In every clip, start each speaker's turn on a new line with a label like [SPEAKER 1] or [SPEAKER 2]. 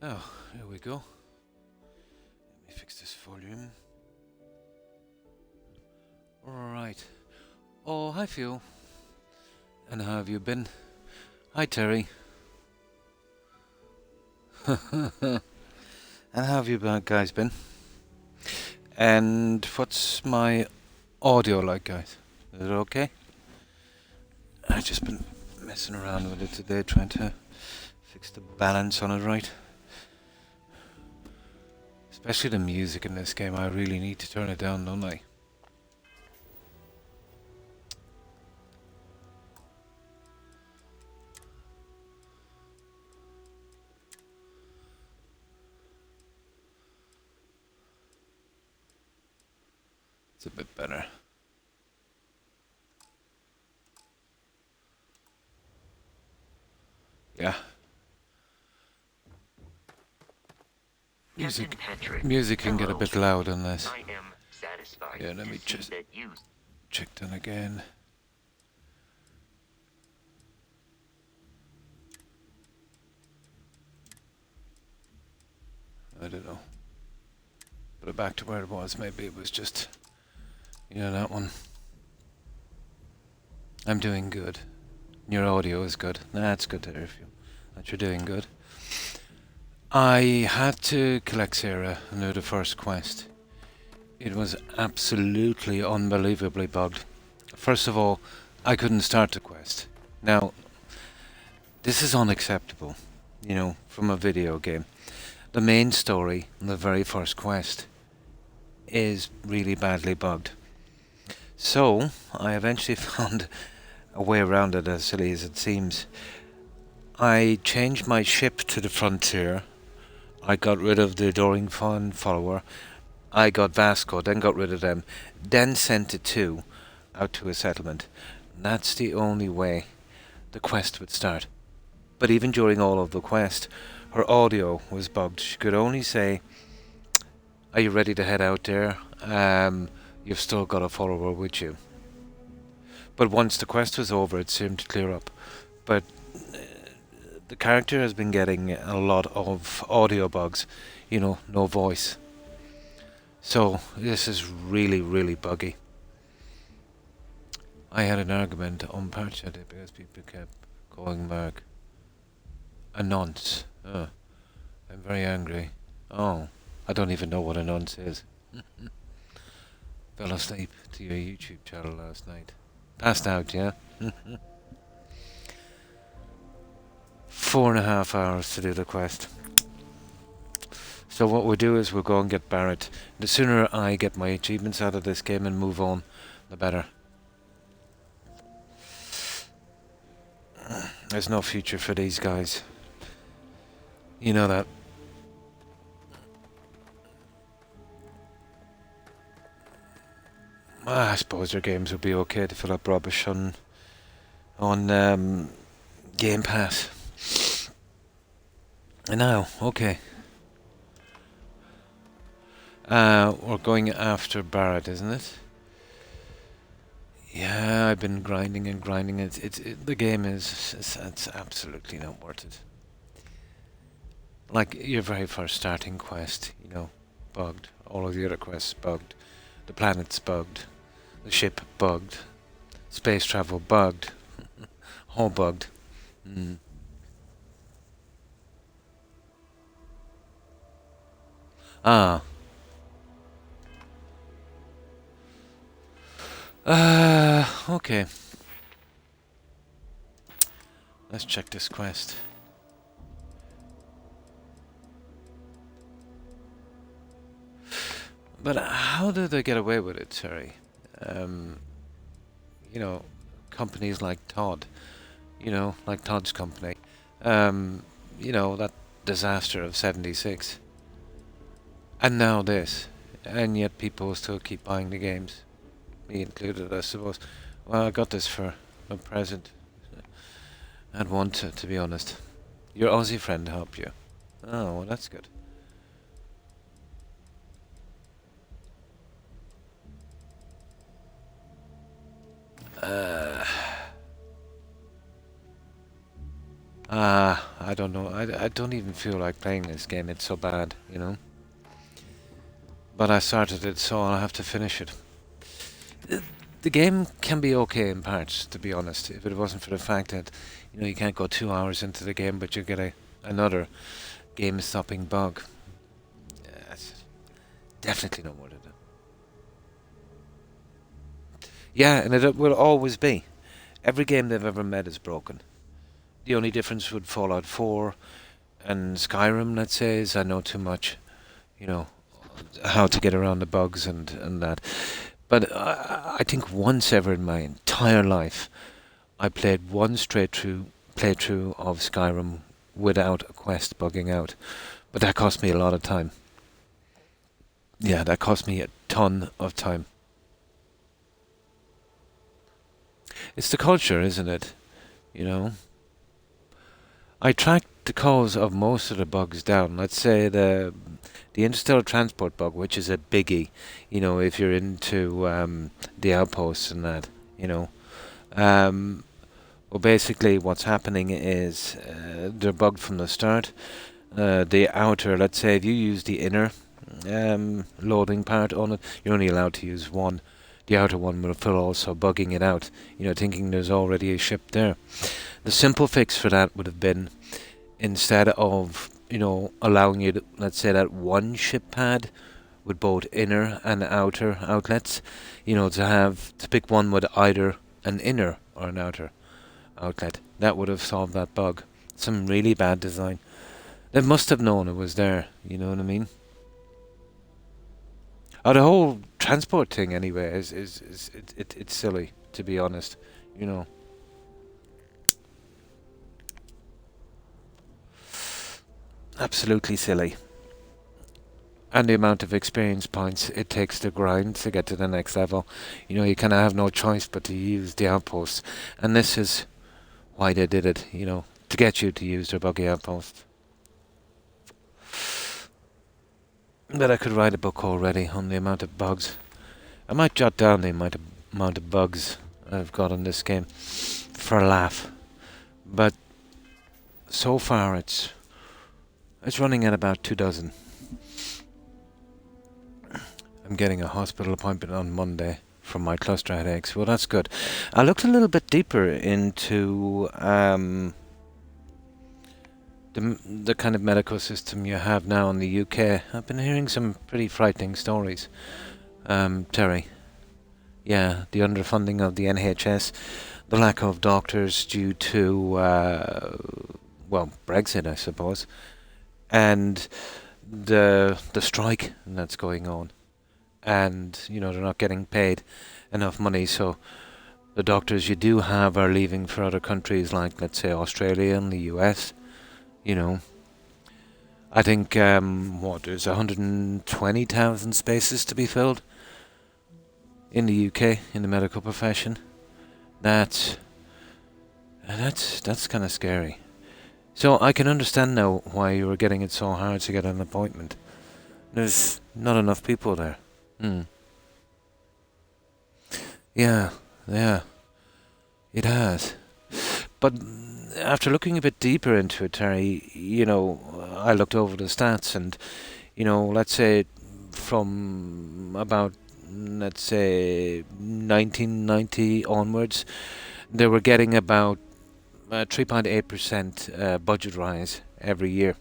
[SPEAKER 1] Oh, here we go. Let me fix this volume. Alright. Oh, hi Phil. And how have you been? Hi Terry. And how have you guys been? And what's my audio like, guys? Is it okay? I've just been messing around with it today, trying to fix the balance on it right. Especially the music in this game, I really need to turn it down, don't I? It's a bit better. Yeah. Music can get a bit loud on this.
[SPEAKER 2] I am satisfied.
[SPEAKER 1] Yeah, let me just check that again. I don't know. Put it back to where it was. Maybe it was just, that one. I'm doing good. Your audio is good. That's good to hear you. That you're doing good. I had to collect Sarah and do the first quest. It was absolutely unbelievably bugged. First of all, I couldn't start the quest. Now, this is unacceptable, from a video game. The main story, the very first quest, is really badly bugged. So, I eventually found a way around it, as silly as it seems. I changed my ship to the Frontier. I got rid of the Adoring Fawn follower. I got Vasco, then got rid of them. Then sent it out to a settlement. That's the only way the quest would start. But even during all of the quest, her audio was bugged. She could only say, "Are you ready to head out there? You've still got a follower with you." But once the quest was over, it seemed to clear up. But the character has been getting a lot of audio bugs, no voice. So this is really, really buggy. I had an argument on patch today because people kept calling back a nonce. I'm very angry. Oh, I don't even know what a nonce is. Fell asleep to your YouTube channel last night. Passed out, yeah? 4.5 hours to do the quest. So what we'll do is we'll go and get Barrett. The sooner I get my achievements out of this game and move on, the better. There's no future for these guys. You know that. Well, I suppose their games would be okay to fill up rubbish on Game Pass. And now, okay. We're going after Barrett, isn't it? Yeah, I've been grinding and grinding. The game it's absolutely not worth it. Like your very first starting quest, bugged. All of the other quests bugged. The planet's bugged. The ship bugged. Space travel bugged. All bugged. Ah. Okay. Let's check this quest. But how do they get away with it, Terry? Companies like Todd, like Todd's company, that disaster of 76. And now this. And yet people still keep buying the games. Me included, I suppose. Well, I got this for a present. I'd want to be honest. Your Aussie friend helped you. Oh, well, that's good. I don't know. I don't even feel like playing this game. It's so bad, you know. But I started it, so I'll have to finish it. The the game can be okay in parts, to be honest. If it wasn't for the fact that, you can't go 2 hours into the game, but you get another game-stopping bug. That's definitely not worth it. Yeah, and it will always be. Every game they've ever made is broken. The only difference with Fallout 4 and Skyrim, let's say, is I know too much, you know, how to get around the bugs and that. But I think once ever in my entire life, I played one straight through playthrough of Skyrim without a quest bugging out. But that cost me a lot of time. Yeah, that cost me a ton of time. It's the culture, isn't it? You know? I tracked the cause of most of the bugs down. Let's say the interstellar transport bug, which is a biggie, if you're into the outposts and that, you know. Um, well, basically, what's happening is they're bugged from the start. The outer, let's say, if you use the inner loading part on it, you're only allowed to use one. The outer one will fill also bugging it out, thinking there's already a ship there. The simple fix for that would have been instead of, allowing you to, let's say, that one ship pad with both inner and outer outlets, to pick one with either an inner or an outer outlet. That would have solved that bug. Some really bad design. They must have known it was there, you know what I mean? Oh, the whole transport thing anyway it's silly, to be honest, you know. Absolutely silly. And the amount of experience points it takes to grind to get to the next level. You kind of have no choice but to use the outposts. And this is why they did it, to get you to use their buggy outpost. But I could write a book already on the amount of bugs. I might jot down the amount of bugs I've got in this game for a laugh. But so far it's running at about 2 dozen. I'm getting a hospital appointment on Monday for my cluster headaches. Well, that's good. I looked a little bit deeper into the kind of medical system you have now in the UK. I've been hearing some pretty frightening stories, Terry. Yeah, the underfunding of the NHS, the lack of doctors due to, Brexit, I suppose, and the strike that's going on. And, they're not getting paid enough money, so the doctors you do have are leaving for other countries like, let's say, Australia and the US, I think, there's 120,000 spaces to be filled in the UK in the medical profession. That's kind of scary. So I can understand now why you were getting it so hard to get an appointment. There's not enough people there. Yeah, yeah, it has. But after looking a bit deeper into it, Terry, I looked over the stats and, let's say from about, let's say, 1990 onwards, they were getting about 3.8% budget rise every year.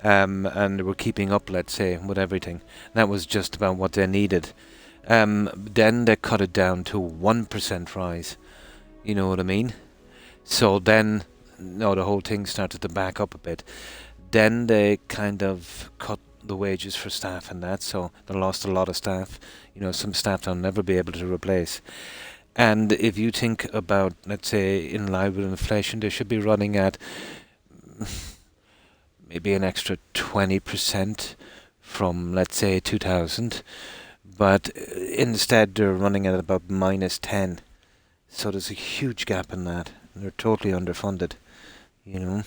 [SPEAKER 1] And they were keeping up, let's say, with everything. That was just about what they needed. Then they cut it down to 1% rise. You know what I mean? So then, no, the whole thing started to back up a bit. Then they kind of cut the wages for staff and that, so they lost a lot of staff. Some staff they'll never be able to replace. And if you think about, let's say, in line with inflation, they should be running at maybe an extra 20% from, let's say, 2000. But instead, they're running at about minus 10. So there's a huge gap in that. They're totally underfunded, And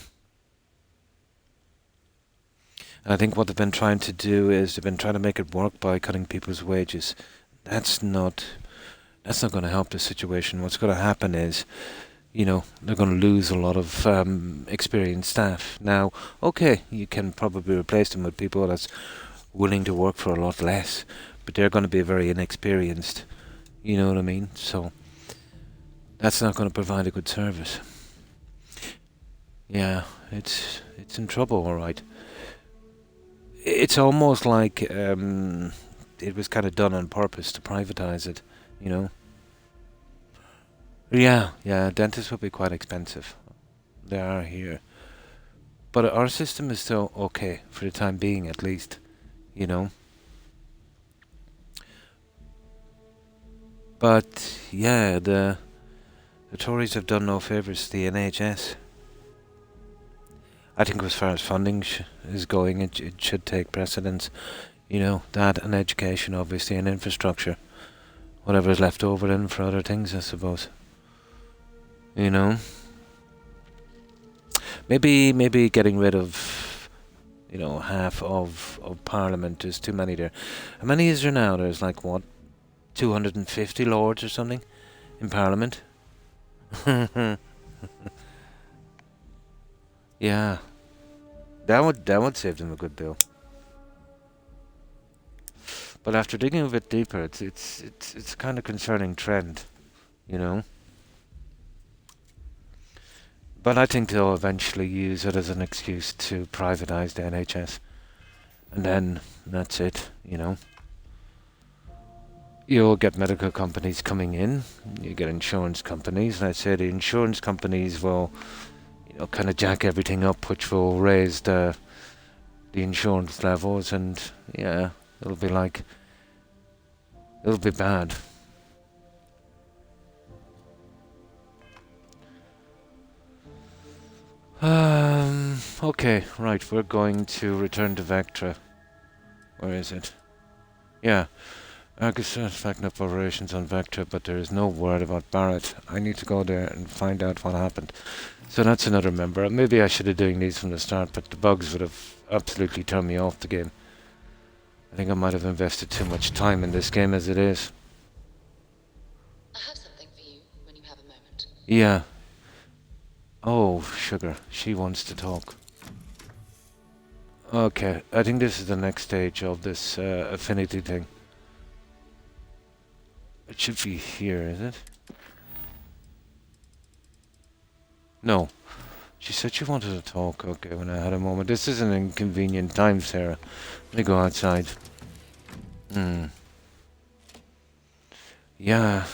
[SPEAKER 1] I think what they've been trying to do is they've been trying to make it work by cutting people's wages. That's not going to help the situation. What's going to happen is, they're going to lose a lot of experienced staff. Now, okay, you can probably replace them with people that's willing to work for a lot less, but they're going to be very inexperienced. You know what I mean? So that's not going to provide a good service. Yeah, it's in trouble, all right. It's almost like it was kind of done on purpose to privatize it, you know. Yeah, dentists will be quite expensive. They are here. But our system is still okay, for the time being at least, you know. But, yeah, the Tories have done no favours to the NHS. I think as far as funding is going, it should take precedence. That and education, obviously, and infrastructure. Whatever is left over then for other things, I suppose. Maybe getting rid of, half of Parliament. There's too many there. How many is there now? There's like, what, 250 lords or something in Parliament? Yeah. That would save them a good deal. But after digging a bit deeper, it's a kind of concerning trend, you know. But I think they'll eventually use it as an excuse to privatise the NHS, and then that's it, You'll get medical companies coming in. You get insurance companies. Let's say the insurance companies will, kind of jack everything up, which will raise the insurance levels, and yeah, it'll be bad. Okay, right, we're going to return to Vectra. Where is it? Yeah. Argus is backing up operations on Vectra, but there is no word about Barrett. I need to go there and find out what happened. So that's another member. Maybe I should have doing these from the start, but the bugs would have absolutely turned me off the game. I think I might have invested too much time in this game as it is.
[SPEAKER 2] I have something for you when you have a moment.
[SPEAKER 1] Yeah. Oh, sugar. She wants to talk. Okay, I think this is the next stage of this affinity thing. It should be here, is it? No. She said she wanted to talk, okay, when I had a moment. This is an inconvenient time, Sarah. Let me go outside. Yeah.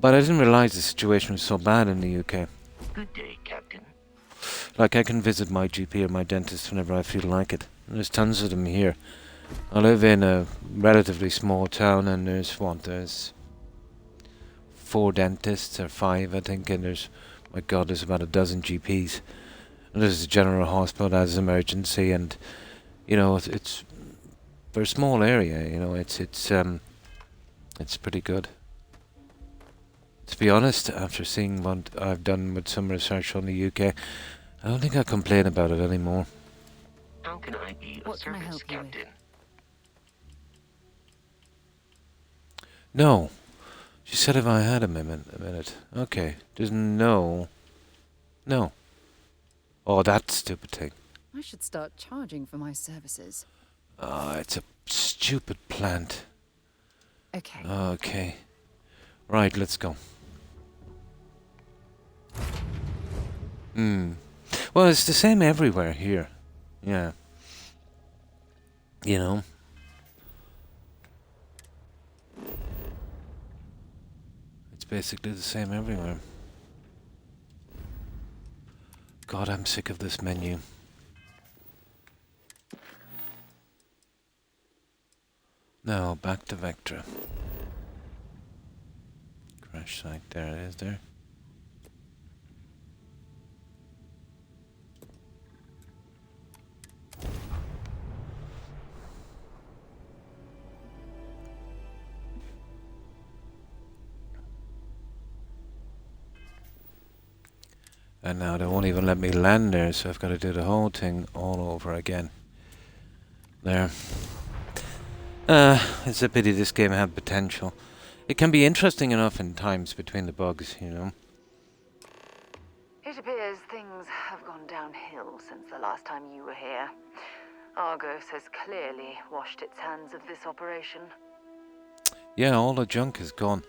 [SPEAKER 1] But I didn't realize the situation was so bad in the UK.
[SPEAKER 3] Good day, Captain.
[SPEAKER 1] Like, I can visit my GP or my dentist whenever I feel like it. There's tons of them here. I live in a relatively small town, and there's 4 dentists, or 5, I think, and there's about a dozen GPs. And there's a general hospital that has emergency, and, it's for a small area, it's pretty good. To be honest, after seeing what I've done with some research on the UK, I don't think I complain about it anymore.
[SPEAKER 3] How can I be of service, Captain?
[SPEAKER 1] No. She said if I had a minute. Okay. There's no. Oh, that stupid thing.
[SPEAKER 4] I should start charging for my services.
[SPEAKER 1] It's a stupid plant.
[SPEAKER 4] Okay.
[SPEAKER 1] Okay. Right, let's go. Well, it's the same everywhere here. Yeah. It's basically the same everywhere. God, I'm sick of this menu. Now, back to Vectra. Crash site, there it is there. And now they won't even let me land there, so I've got to do the whole thing all over again. There. It's a pity this game had potential. It can be interesting enough in times between the bugs, you know.
[SPEAKER 5] It appears things have gone downhill since the last time you were here. Argos has clearly washed its hands of this operation.
[SPEAKER 1] Yeah, all the junk is gone.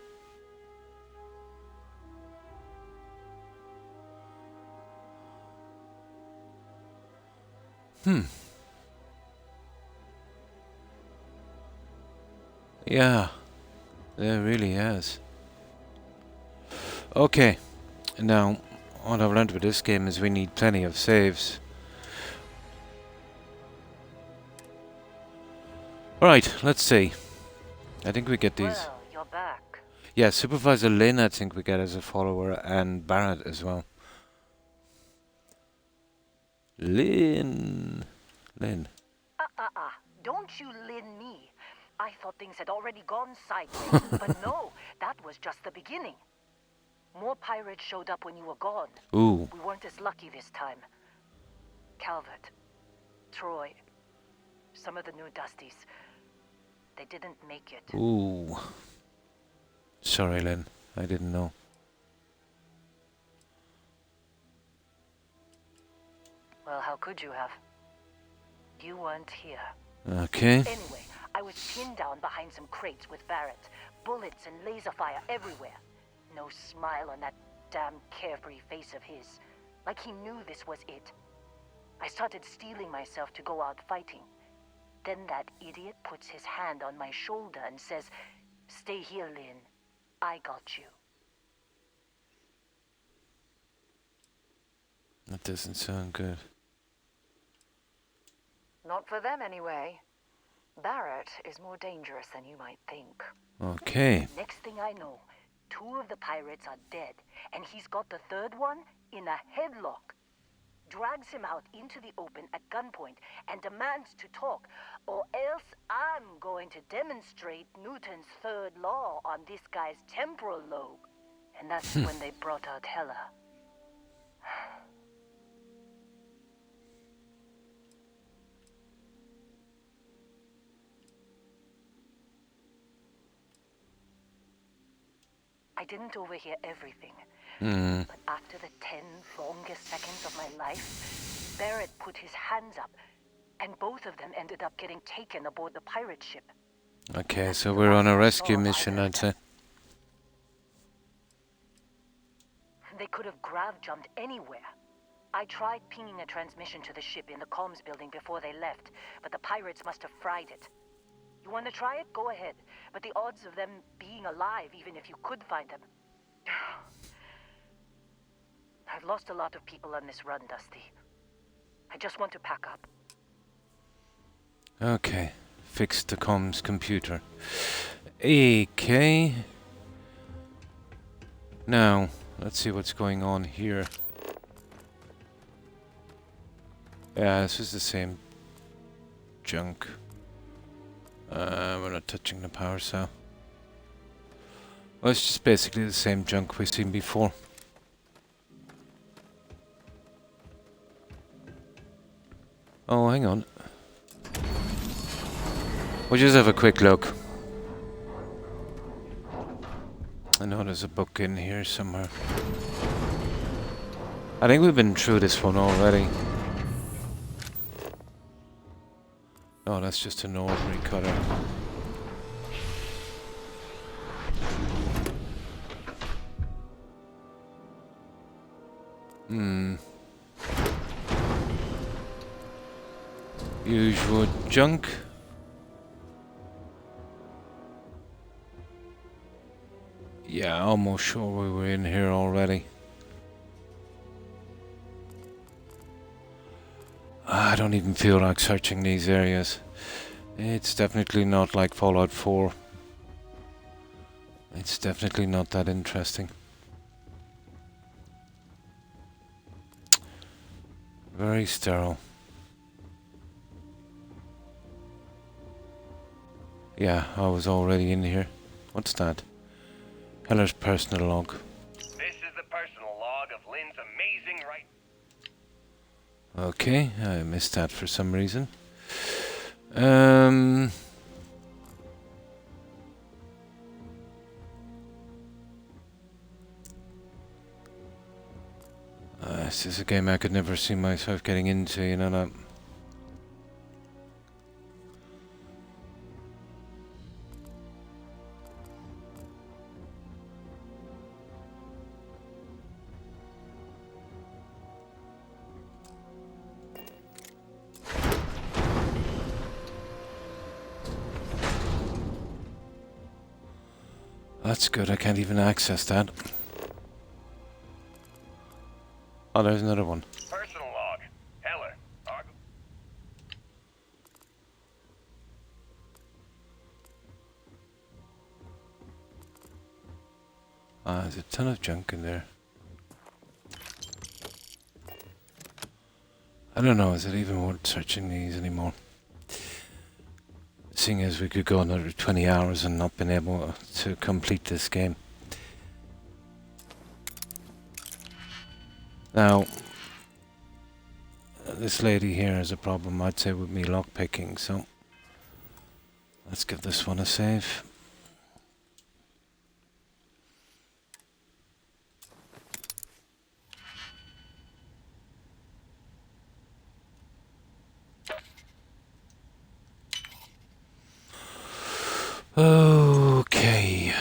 [SPEAKER 1] Yeah, it really is. Okay, now, what I've learned with this game is we need plenty of saves. Right, let's see. I think we get these.
[SPEAKER 5] Well, you're back.
[SPEAKER 1] Yeah, Supervisor Lynn I think we get as a follower, and Barrett as well. Lynn.
[SPEAKER 5] Don't you lin me. I thought things had already gone sideways, but no, that was just the beginning. More pirates showed up when you were gone.
[SPEAKER 1] Ooh.
[SPEAKER 5] We weren't as lucky this time. Calvert, Troy, some of the new Dusties, they didn't make it.
[SPEAKER 1] Ooh. Sorry, Lynn. I didn't know.
[SPEAKER 5] Well, how could you have? You weren't here.
[SPEAKER 1] Okay.
[SPEAKER 5] Anyway, I was pinned down behind some crates with Barrett. Bullets and laser fire everywhere. No smile on that damn carefree face of his. Like he knew this was it. I started steeling myself to go out fighting. Then that idiot puts his hand on my shoulder and says, "Stay here, Lynn. I got you."
[SPEAKER 1] That doesn't sound good.
[SPEAKER 5] Not for them, anyway. Barrett is more dangerous than you might think.
[SPEAKER 1] Okay.
[SPEAKER 5] Next thing I know, 2 of the pirates are dead, and he's got the 3rd one in a headlock. Drags him out into the open at gunpoint and demands to talk, or else I'm going to demonstrate Newton's 3rd law on this guy's temporal lobe. And that's when they brought out Hella. I didn't overhear everything, but after the 10 longest seconds of my life, Barrett put his hands up, and both of them ended up getting taken aboard the pirate ship.
[SPEAKER 1] Okay, so we're on a rescue mission, I'd say.
[SPEAKER 5] They could have grav-jumped anywhere. I tried pinging a transmission to the ship in the comms building before they left, but the pirates must have fried it. You want to try it? Go ahead. But the odds of them being alive, even if you could find them... I've lost a lot of people on this run, Dusty. I just want to pack up.
[SPEAKER 1] Okay. Fix the comms computer. Okay. Now, let's see what's going on here. Yeah, this is the same junk. We're not touching the power cell. Well, it's just basically the same junk we've seen before. Oh, hang on. We'll just have a quick look. I know there's a book in here somewhere. I think we've been through this one already. Oh, that's just an ordinary cutter. Usual junk. Yeah, almost sure we were in here already. I don't even feel like searching these areas. It's definitely not like Fallout 4. It's definitely not that interesting. Very sterile. Yeah, I was already in here. What's that? Heller's personal log.
[SPEAKER 3] This is the personal log of Lynn's amazing right.
[SPEAKER 1] Okay, I missed that for some reason. This is a game I could never see myself getting into, you know that. That's good, I can't even access that. Oh, there's another one.
[SPEAKER 3] Personal log. Heller.
[SPEAKER 1] There's a ton of junk in there. I don't know, is it even worth searching these anymore? Seeing as we could go another 20 hours and not been able to complete this game. Now, this lady here is a problem, I'd say, with me lockpicking, so let's give this one a save. Okay.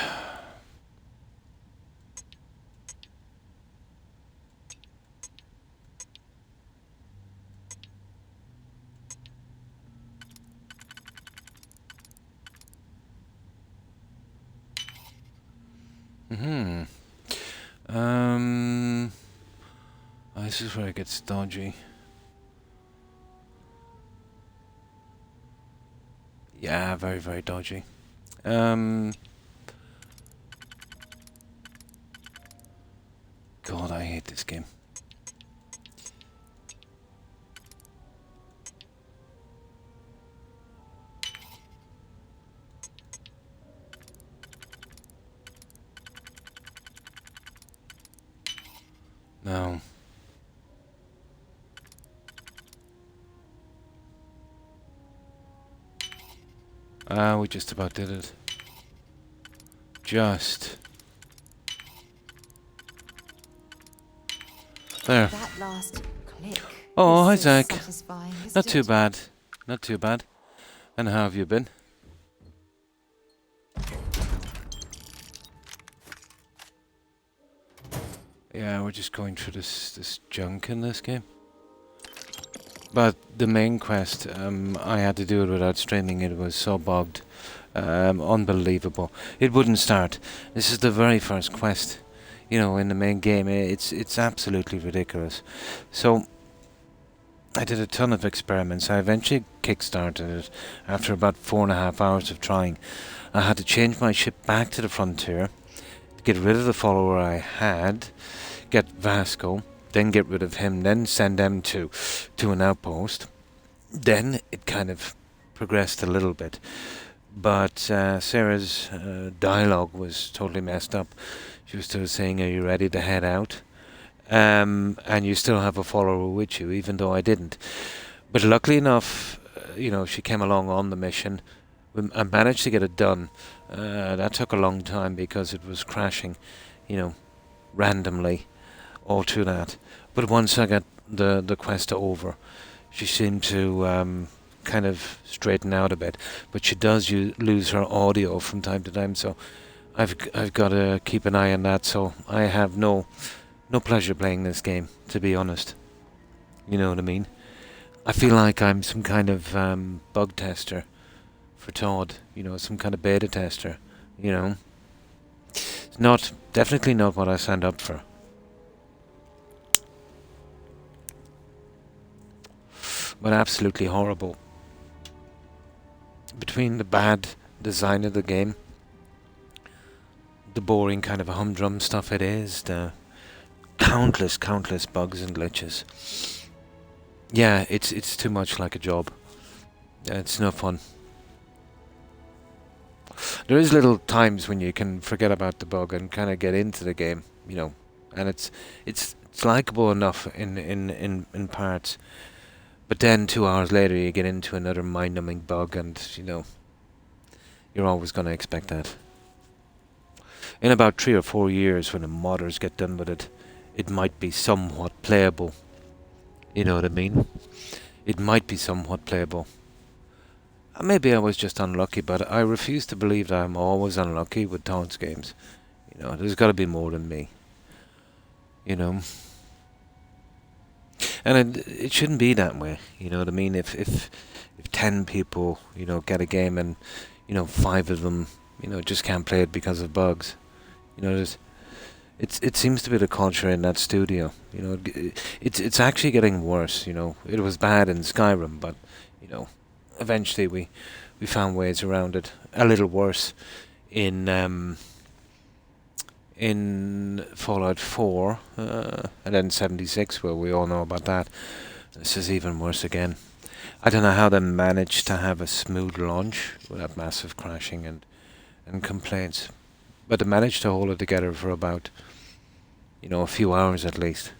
[SPEAKER 1] This is where it gets dodgy. Yeah, very, very dodgy. God, I hate this game. No. We just about did it. Just. There.
[SPEAKER 4] That last click.
[SPEAKER 1] Oh, hi
[SPEAKER 4] is so
[SPEAKER 1] Zach.
[SPEAKER 4] satisfying, isn't
[SPEAKER 1] Not too
[SPEAKER 4] it?
[SPEAKER 1] bad. Not too bad. And how have you been? Yeah, we're just going through this junk in this game. But the main quest, I had to do it without streaming. It was so bugged. Unbelievable. It wouldn't start. This is the very first quest, you know, in the main game. It's absolutely ridiculous. So I did a ton of experiments. I eventually kickstarted it after about 4.5 hours of trying. I had to change my ship back to the frontier, get rid of the follower I had, get Vasco, then get rid of him, then send them to an outpost. Then it kind of progressed a little bit. But Sarah's dialogue was totally messed up. She was still saying, "Are you ready to head out?" And you still have a follower with you, even though I didn't. But luckily enough, you know, she came along on the mission. I managed to get it done. That took a long time because it was crashing, you know, randomly all through that. But once I got the quest over, she seemed to kind of straighten out a bit. But she does lose her audio from time to time, so I've got to keep an eye on that. So I have no pleasure playing this game, to be honest. You know what I mean? I feel like I'm some kind of bug tester for Todd. You know, some kind of beta tester. You know, it's definitely not what I signed up for. But absolutely horrible. Between the bad design of the game, the boring kind of humdrum stuff it is, the countless bugs and glitches. Yeah, it's too much like a job. It's no fun. There is little times when you can forget about the bug and kind of get into the game, you know, and it's likable enough in parts. But then 2 hours later you get into another mind-numbing bug and, you know, you're always going to expect that. In about 3 or 4 years when the modders get done with it, it might be somewhat playable. You know what I mean? It might be somewhat playable. Maybe I was just unlucky, but I refuse to believe that I'm always unlucky with Todd's games. You know, there's got to be more than me. You know? And it shouldn't be that way. You know what I mean? If 10 people, you know, get a game and, you know, 5 of them, you know, just can't play it because of bugs. You know, it seems to be the culture in that studio. You know, it's actually getting worse. You know, it was bad in Skyrim, but you know, eventually we found ways around it. A little worse in Fallout 4 and then 76, where we all know about that. This is even worse again. I don't know how they managed to have a smooth launch without massive crashing and complaints. But they managed to hold it together for about, you know, a few hours at least.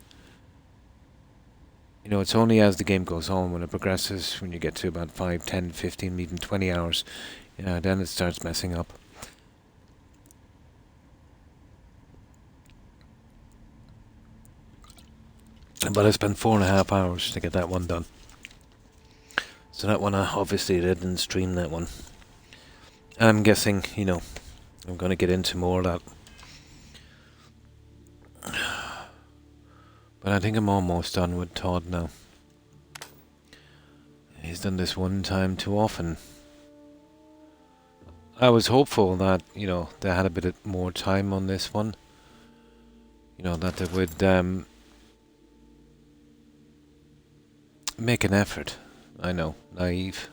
[SPEAKER 1] You know, it's only as the game goes on, when it progresses, when you get to about 5, 10, 15, even 20 hours, you know, then it starts messing up. But I spent 4.5 hours to get that one done. So that one, I obviously didn't stream that one. I'm guessing, you know, I'm going to get into more of that. But I think I'm almost done with Todd now. He's done this one time too often. I was hopeful that, you know, they had a bit more time on this one. You know, that they would make an effort. I know, naive.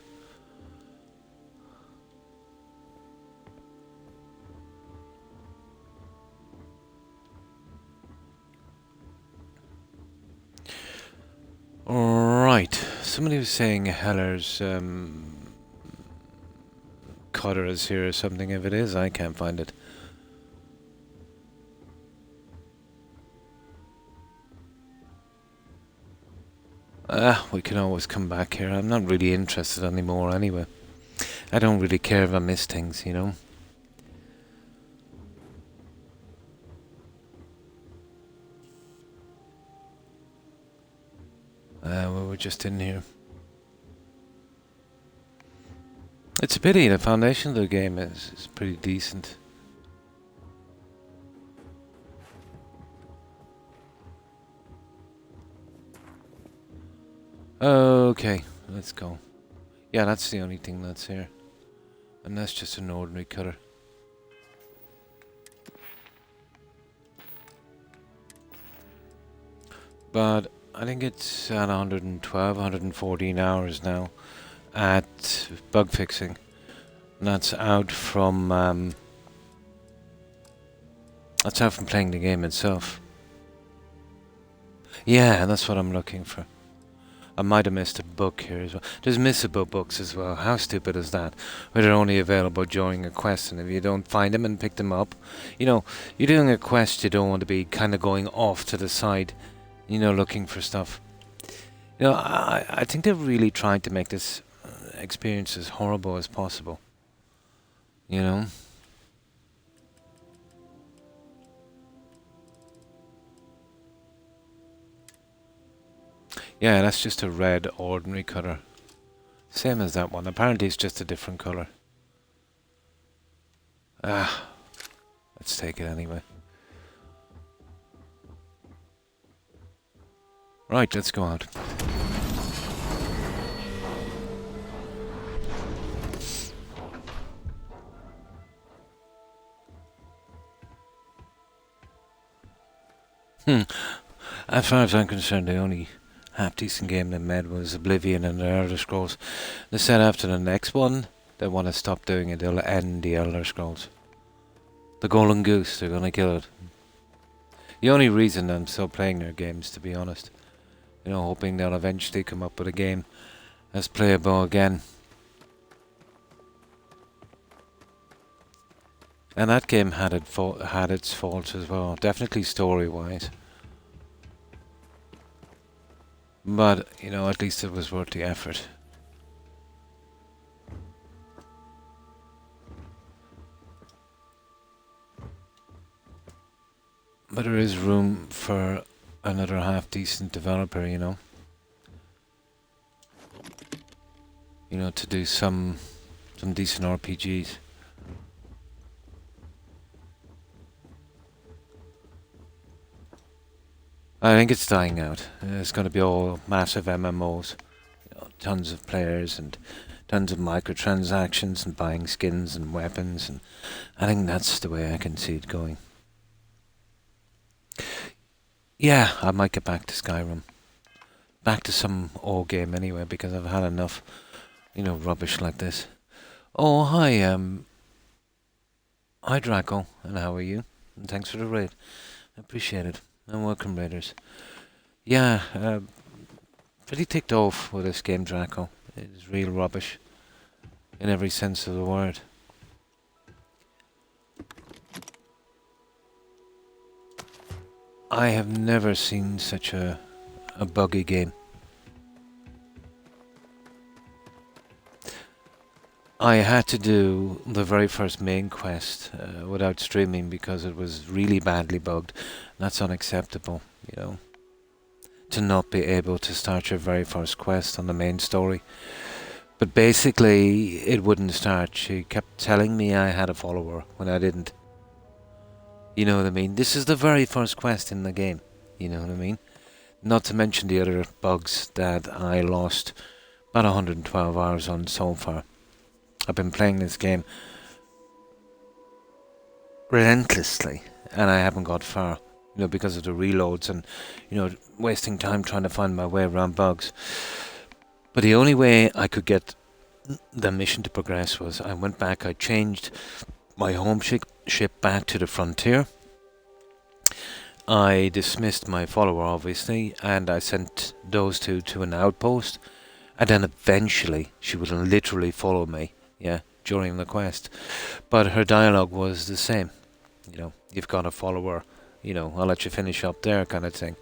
[SPEAKER 1] Right, somebody was saying Heller's cutter is here or something. If it is, I can't find it. We can always come back here. I'm not really interested anymore anyway. I don't really care if I miss things, you know. We were just in here. It's a pity. The foundation of the game is pretty decent. Okay, let's go. Yeah, that's the only thing that's here. And that's just an ordinary cutter. But I think it's at 112, 114 hours now at bug fixing. And that's out from playing the game itself. Yeah, that's what I'm looking for. I might have missed a book here as well. There's missable books as well. How stupid is that? Where they're only available during a quest, and if you don't find them and pick them up, you know, you're doing a quest, you don't want to be kind of going off to the side, you know, looking for stuff. You know, I think they're really trying to make this experience as horrible as possible. You know? Yeah, that's just a red ordinary cutter. Same as that one. Apparently it's just a different colour. Let's take it anyway. Right, let's go out. As far as I'm concerned, the only half-decent game they made was Oblivion and the Elder Scrolls. They said after the next one, they want to stop doing it. They'll end the Elder Scrolls. The Golden Goose, they're going to kill it. The only reason I'm still playing their games, to be honest. You know, hoping they'll eventually come up with a game that's playable again. And that game had its faults as well, definitely story-wise. But, you know, at least it was worth the effort. But there is room for another half-decent developer, you know. You know, to do some decent RPGs. I think it's dying out. It's going to be all massive MMOs, you know, tons of players and tons of microtransactions and buying skins and weapons, and I think that's the way I can see it going. Yeah, I might get back to Skyrim. Back to some old game anyway, because I've had enough, you know, rubbish like this. Oh, hi Draco, and how are you? And thanks for the raid. I appreciate it. And welcome, raiders. Yeah, pretty ticked off with this game, Draco. It's real rubbish, in every sense of the word. I have never seen such a buggy game. I had to do the very first main quest without streaming because it was really badly bugged. That's unacceptable, you know. To not be able to start your very first quest on the main story. But basically, it wouldn't start. She kept telling me I had a follower when I didn't. You know what I mean? This is the very first quest in the game. You know what I mean? Not to mention the other bugs that I lost about 112 hours on so far. I've been playing this game relentlessly, and I haven't got far, you know, because of the reloads and, you know, wasting time trying to find my way around bugs. But the only way I could get the mission to progress was I went back, I changed my home ship back to the frontier. I dismissed my follower, obviously, and I sent those two to an outpost, and then eventually she would literally follow me. Yeah, during the quest. But her dialogue was the same. You know, you've got a follower, you know, I'll let you finish up there kind of thing.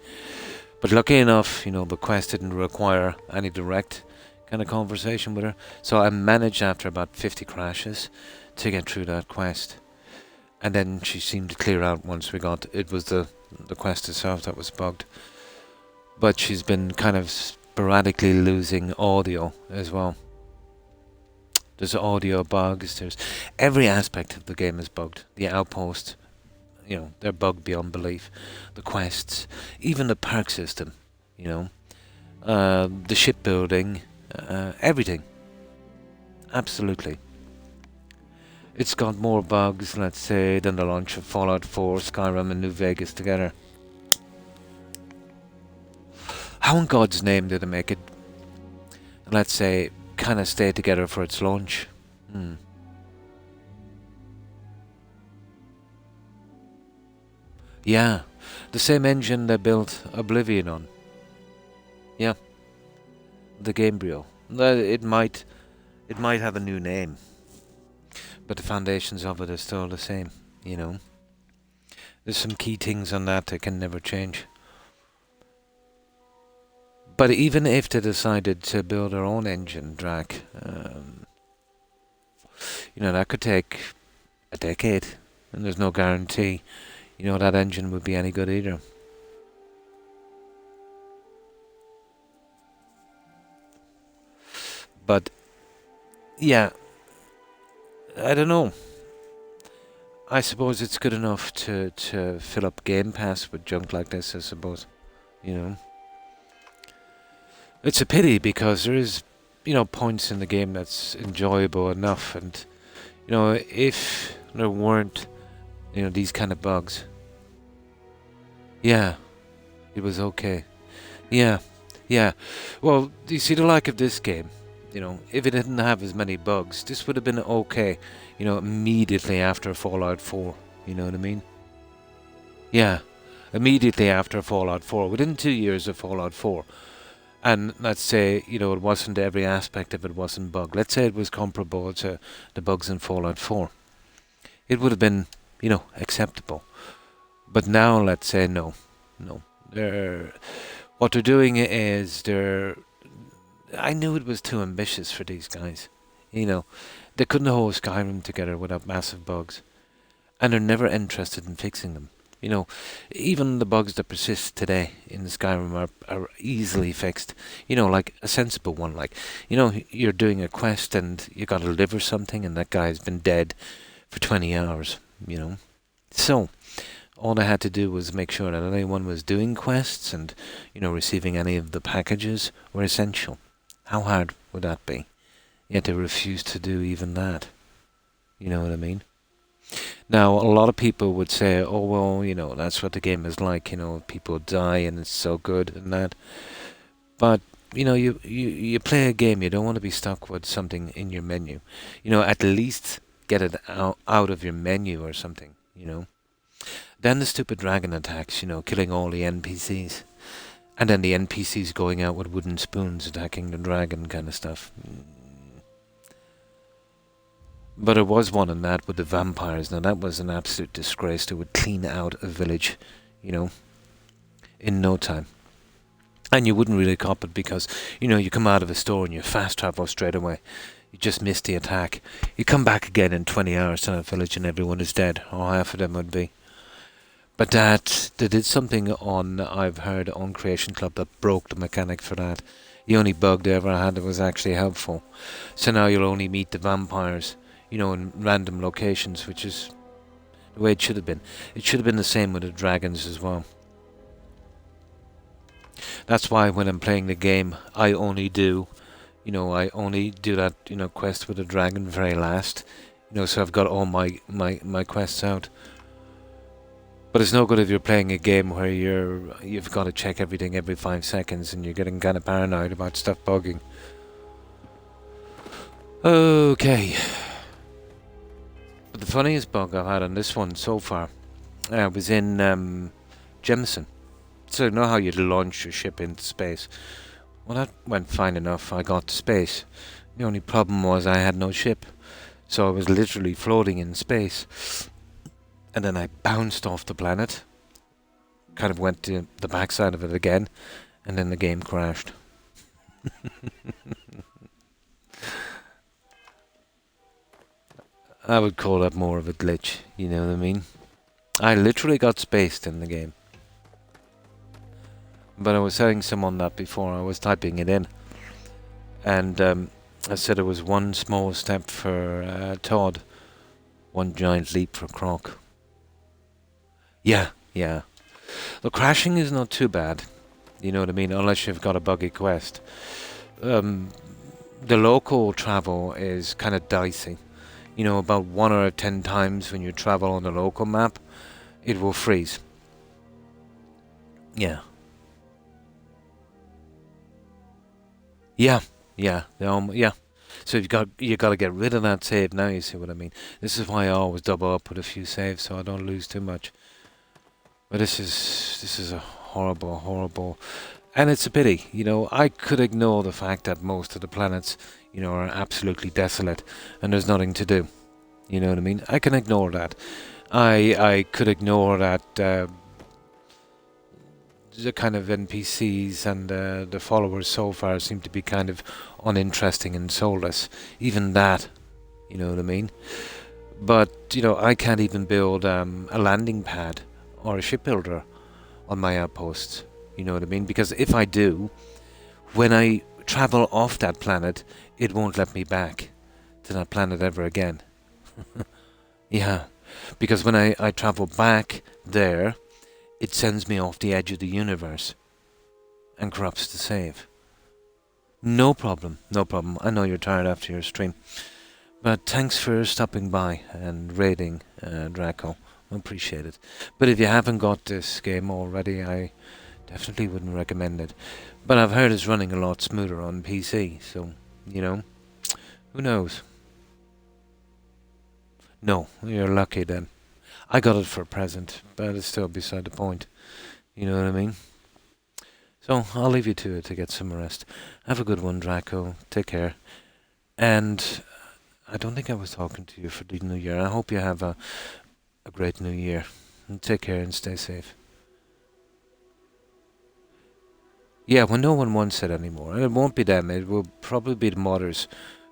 [SPEAKER 1] But lucky enough, you know, the quest didn't require any direct kind of conversation with her. So I managed after about 50 crashes to get through that quest. And then she seemed to clear out once we got, it was the quest itself that was bugged. But she's been kind of sporadically losing audio as well. There's audio bugs, there's every aspect of the game is bugged. The outpost, you know, they're bugged beyond belief. The quests, even the perk system, you know, the shipbuilding, everything. Absolutely. It's got more bugs, let's say, than the launch of Fallout 4, Skyrim and New Vegas together. How in God's name did they make it, let's say, kind of stay together for its launch? Yeah, the same engine they built Oblivion on. Yeah, the Gamebryo. It might have a new name, but the foundations of it are still the same, you know. There's some key things on that can never change. But even if they decided to build their own engine, Drac, you know, that could take a decade, and there's no guarantee, you know, that engine would be any good either. But, yeah, I don't know. I suppose it's good enough to fill up Game Pass with junk like this, I suppose, you know. It's a pity because there is, you know, points in the game that's enjoyable enough, and, you know, if there weren't, you know, these kind of bugs, yeah, it was okay. Yeah. Well, do you see the like of this game? You know, if it didn't have as many bugs, this would have been okay, you know, immediately after Fallout 4, you know what I mean? Yeah, immediately after Fallout 4, within 2 years of Fallout 4. And let's say, you know, it wasn't every aspect of it wasn't bugged. Let's say it was comparable to the bugs in Fallout 4. It would have been, you know, acceptable. But now, let's say, no. What they're doing is I knew it was too ambitious for these guys. You know, they couldn't hold Skyrim together without massive bugs. And they're never interested in fixing them. You know, even the bugs that persist today in Skyrim are easily fixed. You know, like a sensible one, like, you know, you're doing a quest and you got to deliver something and that guy's been dead for 20 hours, you know. So, all I had to do was make sure that anyone was doing quests and, you know, receiving any of the packages were essential. How hard would that be? Yet they refused to do even that. You know what I mean? Now, a lot of people would say, oh, well, you know, that's what the game is like, you know, people die and it's so good and that. But, you know, you play a game, you don't want to be stuck with something in your menu. You know, at least get it out of your menu or something, you know. Then the stupid dragon attacks, you know, killing all the NPCs. And then the NPCs going out with wooden spoons attacking the dragon kind of stuff. But there was one in that with the vampires. Now that was an absolute disgrace. They would clean out a village, you know, in no time. And you wouldn't really cop it because, you know, you come out of a store and you fast travel straight away. You just miss the attack. You come back again in 20 hours to that village and everyone is dead. Or half of them would be. But that, they did something on, I've heard, on Creation Club that broke the mechanic for that. The only bug they ever had that was actually helpful. So now you'll only meet the vampires, you know, in random locations, which is the way it should have been. It should have been the same with the dragons as well. That's why when I'm playing the game, I only do that, you know, quest with the dragon very last. You know, so I've got all my quests out. But it's no good if you're playing a game where you've got to check everything every 5 seconds and you're getting kind of paranoid about stuff bugging. Okay. But the funniest bug I've had on this one so far was in Jemison. So you know how you'd launch your ship into space? Well, that went fine enough. I got to space. The only problem was I had no ship. So I was literally floating in space. And then I bounced off the planet. Kind of went to the backside of it again. And then the game crashed. I would call that more of a glitch, you know what I mean? I literally got spaced in the game. But I was telling someone that before, I was typing it in. And I said it was one small step for Todd, one giant leap for Croc. Yeah. The crashing is not too bad, you know what I mean, unless you've got a buggy quest. The local travel is kind of dicey. You know, about 1 or 10 times when you travel on the local map, it will freeze. Yeah. So you got to get rid of that save now. You see what I mean? This is why I always double up with a few saves so I don't lose too much. But this is a horrible, and it's a pity. You know, I could ignore the fact that most of the planets, you know, are absolutely desolate and there's nothing to do. You know what I mean? I can ignore that. I could ignore that. The kind of NPCs and the followers so far seem to be kind of uninteresting and soulless. Even that, you know what I mean? But, you know, I can't even build a landing pad or a shipbuilder on my outposts. You know what I mean? Because if I do, when I travel off that planet, it won't let me back to that planet ever again. Yeah. Because when I travel back there, it sends me off the edge of the universe and corrupts the save. No problem. I know you're tired after your stream. But thanks for stopping by and raiding Draco. I appreciate it. But if you haven't got this game already, I definitely wouldn't recommend it. But I've heard it's running a lot smoother on PC, so, you know, who knows? No, you're lucky then. I got it for a present, but it's still beside the point. You know what I mean? So, I'll leave you to it to get some rest. Have a good one, Draco. Take care. And I don't think I was talking to you for the new year. I hope you have a great new year. And take care and stay safe. Yeah, well, no one wants it anymore. And it won't be them. It will probably be the modders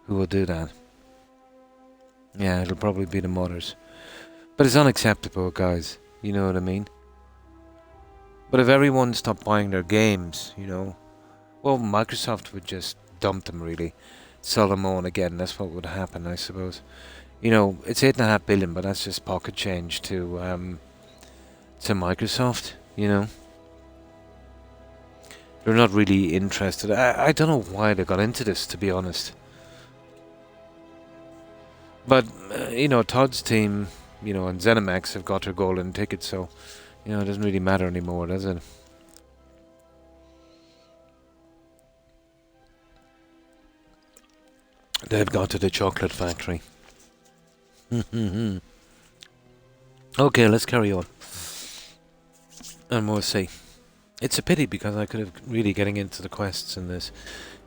[SPEAKER 1] who will do that. Yeah, it'll probably be the modders. But it's unacceptable, guys. You know what I mean? But if everyone stopped buying their games, you know, well, Microsoft would just dump them really, sell them on again. That's what would happen, I suppose. You know, it's 8.5 billion, but that's just pocket change to Microsoft. You know, they're not really interested. I don't know why they got into this, to be honest. But you know, Todd's team, you know, and ZeniMax have got their golden ticket, so you know, it doesn't really matter anymore, does it? They've got to the chocolate factory. Okay, let's carry on. And we'll see. It's a pity because I could have really getting into the quests in this,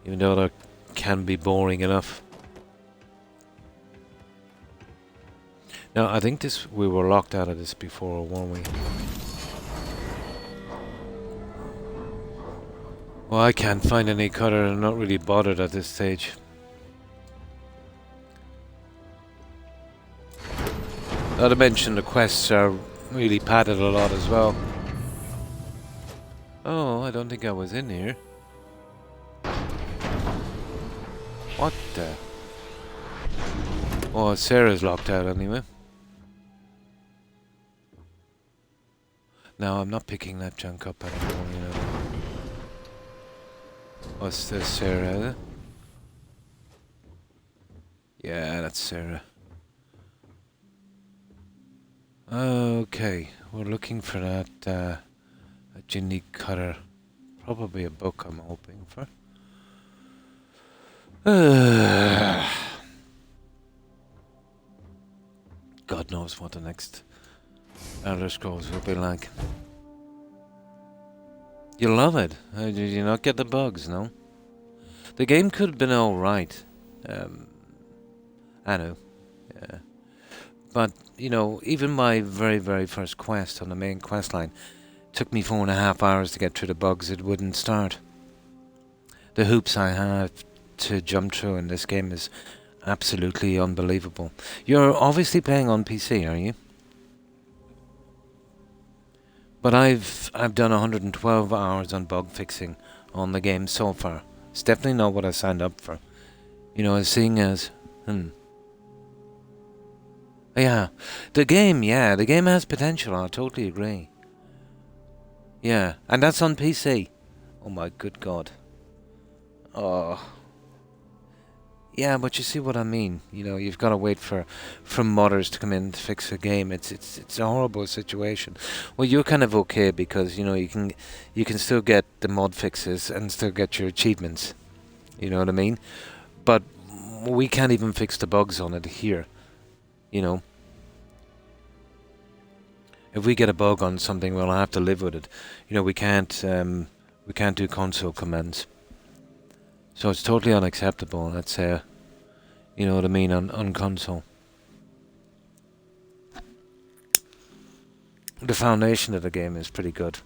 [SPEAKER 1] even though they can be boring enough. Now, I think we were locked out of this before, weren't we? Well, I can't find any cutter. I'm not really bothered at this stage. Not to mention the quests are really padded a lot as well. Oh, I don't think I was in here. What the? Oh, Sarah's locked out anyway. No, I'm not picking that junk up anymore, you know. What's this, Sarah? Yeah, that's Sarah. Okay, we're looking for that a unique cutter. Probably a book, I'm hoping for. God knows what the next Elder Scrolls will be like. You love it. Did you not get the bugs, no? The game could have been alright. I know. Yeah. But, you know, even my very, very first quest on the main quest line took me 4.5 hours to get through the bugs. It wouldn't start. The hoops I have to jump through in this game is absolutely unbelievable. You're obviously playing on PC, are you? But I've done 112 hours on bug fixing on the game so far. It's definitely not what I signed up for. You know, seeing as yeah, the game has potential. I totally agree. Yeah, and that's on PC. Oh my good God. Oh. Yeah, but you see what I mean. You know, you've got to wait for modders to come in to fix a game. It's a horrible situation. Well, you're kind of okay because you know you can still get the mod fixes and still get your achievements. You know what I mean? But we can't even fix the bugs on it here. You know, if we get a bug on something, we'll have to live with it. You know, we can't do console commands. So it's totally unacceptable, let's say, you know what I mean, on console. The foundation of the game is pretty good.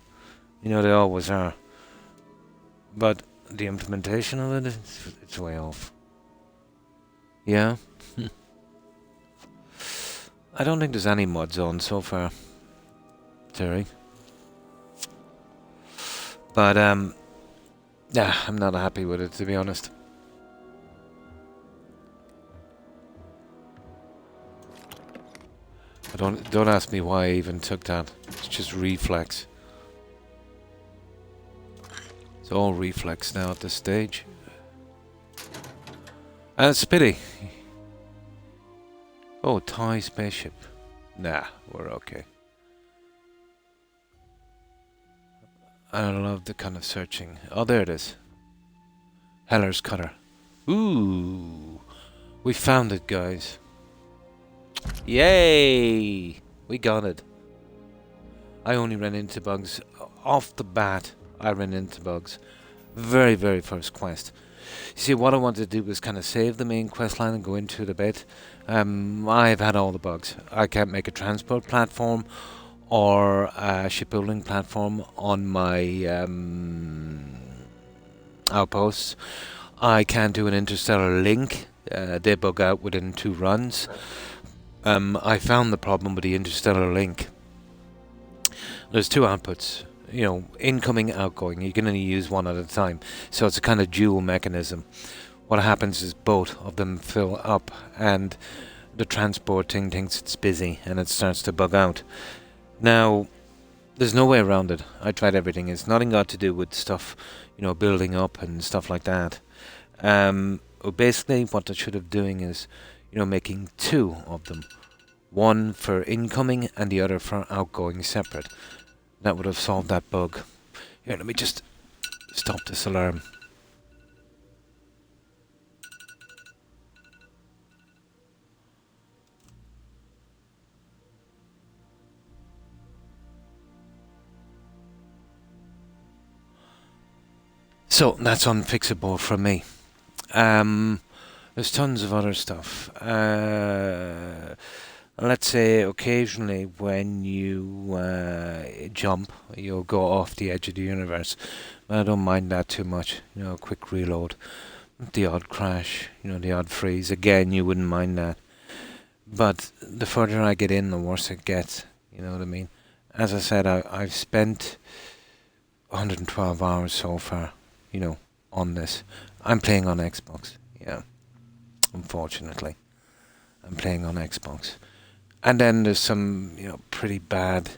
[SPEAKER 1] You know, they always are. But the implementation of it, it's way off. Yeah? I don't think there's any mods on so far, Terry. But, yeah, I'm not happy with it, to be honest. Don't ask me why I even took that. It's just reflex. It's all reflex now at this stage. And it's a pity. Oh, toy spaceship. Nah, we're okay. I love the kind of searching. Oh, there it is. Heller's cutter. Ooh. We found it, guys. Yay! We got it. I only ran into bugs. Off the bat, I ran into bugs. Very, very first quest. You see, what I wanted to do was kind of save the main quest line and go into it a bit. I've had all the bugs. I can't make a transport platform or a shipbuilding platform on my outposts. I can't do an interstellar link. They bug out within 2 runs. I found the problem with the interstellar link. There's 2 outputs. you know, incoming, outgoing. You can only use one at a time. So it's a kind of dual mechanism. What happens is both of them fill up and the transport thing thinks it's busy and it starts to bug out. Now, there's no way around it. I tried everything. It's nothing got to do with stuff, you know, building up and stuff like that. Basically, what I should have doing is, you know, making two of them. One for incoming and the other for outgoing separate. That would have solved that bug. Here, let me just stop this alarm. So, that's unfixable for me. There's tons of other stuff. Let's say occasionally when you jump, you'll go off the edge of the universe. But I don't mind that too much. You know, a quick reload. The odd crash, you know, the odd freeze. Again, you wouldn't mind that. But the further I get in, the worse it gets. You know what I mean? As I said, I've spent 112 hours so far, you know, on this. I'm playing on Xbox, yeah. Unfortunately. I'm playing on Xbox. And then there's some, you know, pretty bad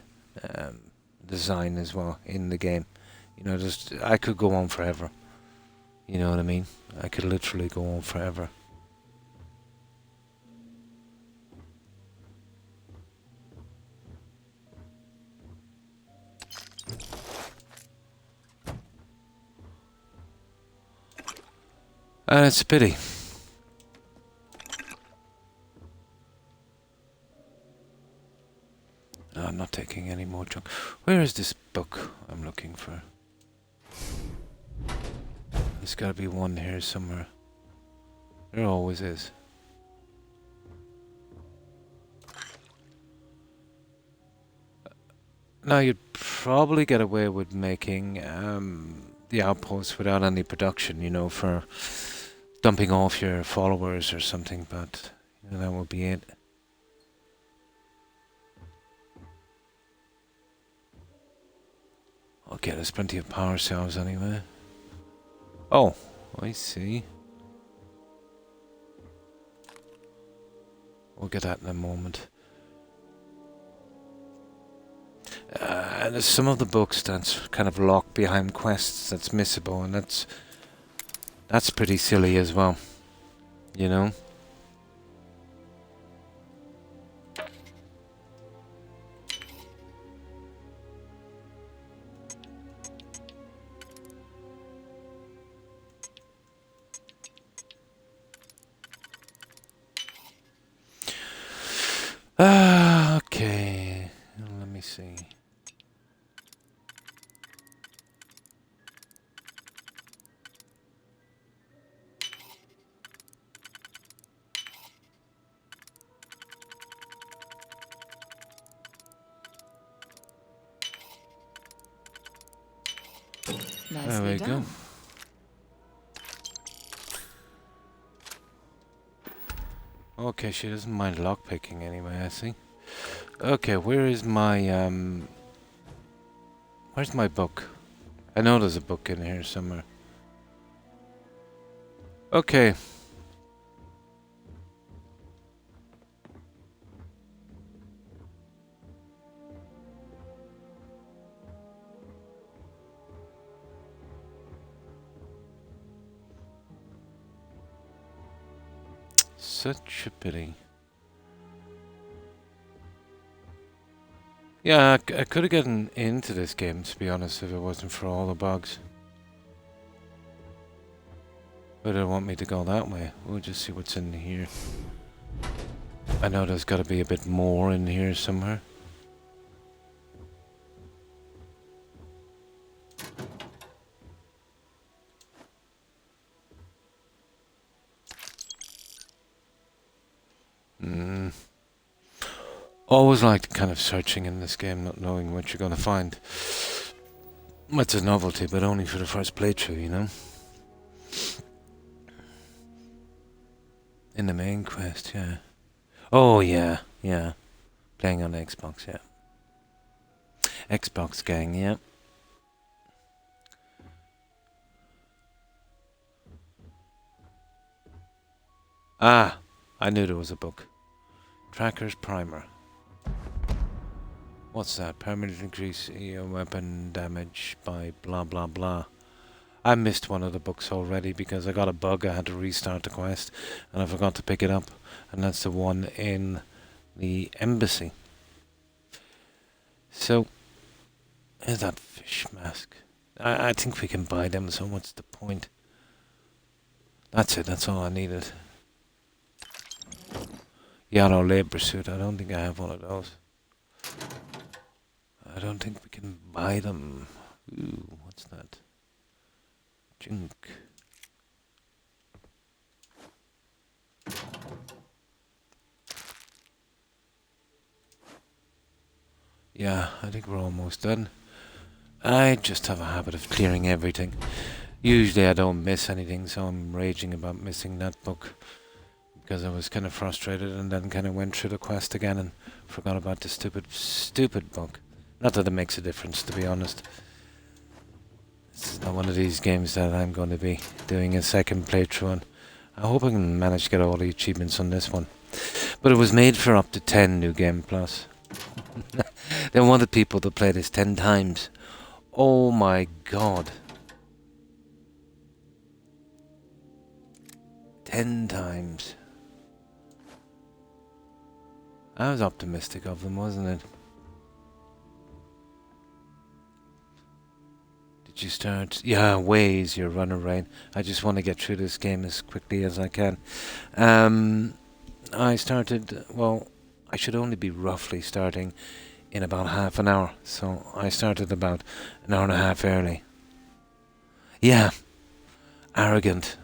[SPEAKER 1] design as well in the game. You know, just I could go on forever. You know what I mean? I could literally go on forever. And it's a pity. No, I'm not taking any more junk. Where is this book I'm looking for? There's got to be one here somewhere. There always is. Now you'd probably get away with making the outpost without any production, you know, for dumping off your followers or something, but you know, that would be it. Okay, there's plenty of power cells anyway. Oh, I see. We'll get that in a moment. And there's some of the books that's kind of locked behind quests that's missable, and that's pretty silly as well. You know? Okay. Let me see. There
[SPEAKER 4] Nicely
[SPEAKER 1] we go.
[SPEAKER 4] done.
[SPEAKER 1] Okay, she doesn't mind lockpicking anyway, I see. Okay, where's my book? I know there's a book in here somewhere. Okay. Such a pity. Yeah, I could have gotten into this game, to be honest, if it wasn't for all the bugs. But they want me to go that way. We'll just see what's in here. I know there's got to be a bit more in here somewhere. Always liked kind of searching in this game, not knowing what you're going to find. It's a novelty, but only for the first playthrough, you know? In the main quest, yeah. Oh, yeah, yeah. Playing on Xbox, yeah. Xbox gang, yeah. Ah, I knew there was a book. Tracker's Primer. What's that? Permanent increase your weapon damage by blah blah blah. I missed one of the books already because I got a bug. I had to restart the quest and I forgot to pick it up. And that's the one in the embassy. So, is that fish mask? I think we can buy them, so what's the point? That's it, that's all I needed. Yellow labor suit, I don't think I have one of those. I don't think we can buy them. Ooh, what's that? Junk. Yeah, I think we're almost done. I just have a habit of clearing everything. Usually I don't miss anything, so I'm raging about missing that book. Because I was kind of frustrated and then kind of went through the quest again and forgot about the stupid book. Not that it makes a difference, to be honest. It's not one of these games that I'm going to be doing a second playthrough on. I hope I can manage to get all the achievements on this one. But it was made for up to 10 New Game Plus. They wanted people to play this 10 times. Oh my god. 10 times. I was optimistic of them, wasn't it? Did you start? Yeah, way easier runner rain. I just want to get through this game as quickly as I can. I started, well, I should only be roughly starting in about half an hour. So I started about an hour and a half early. Yeah, arrogant.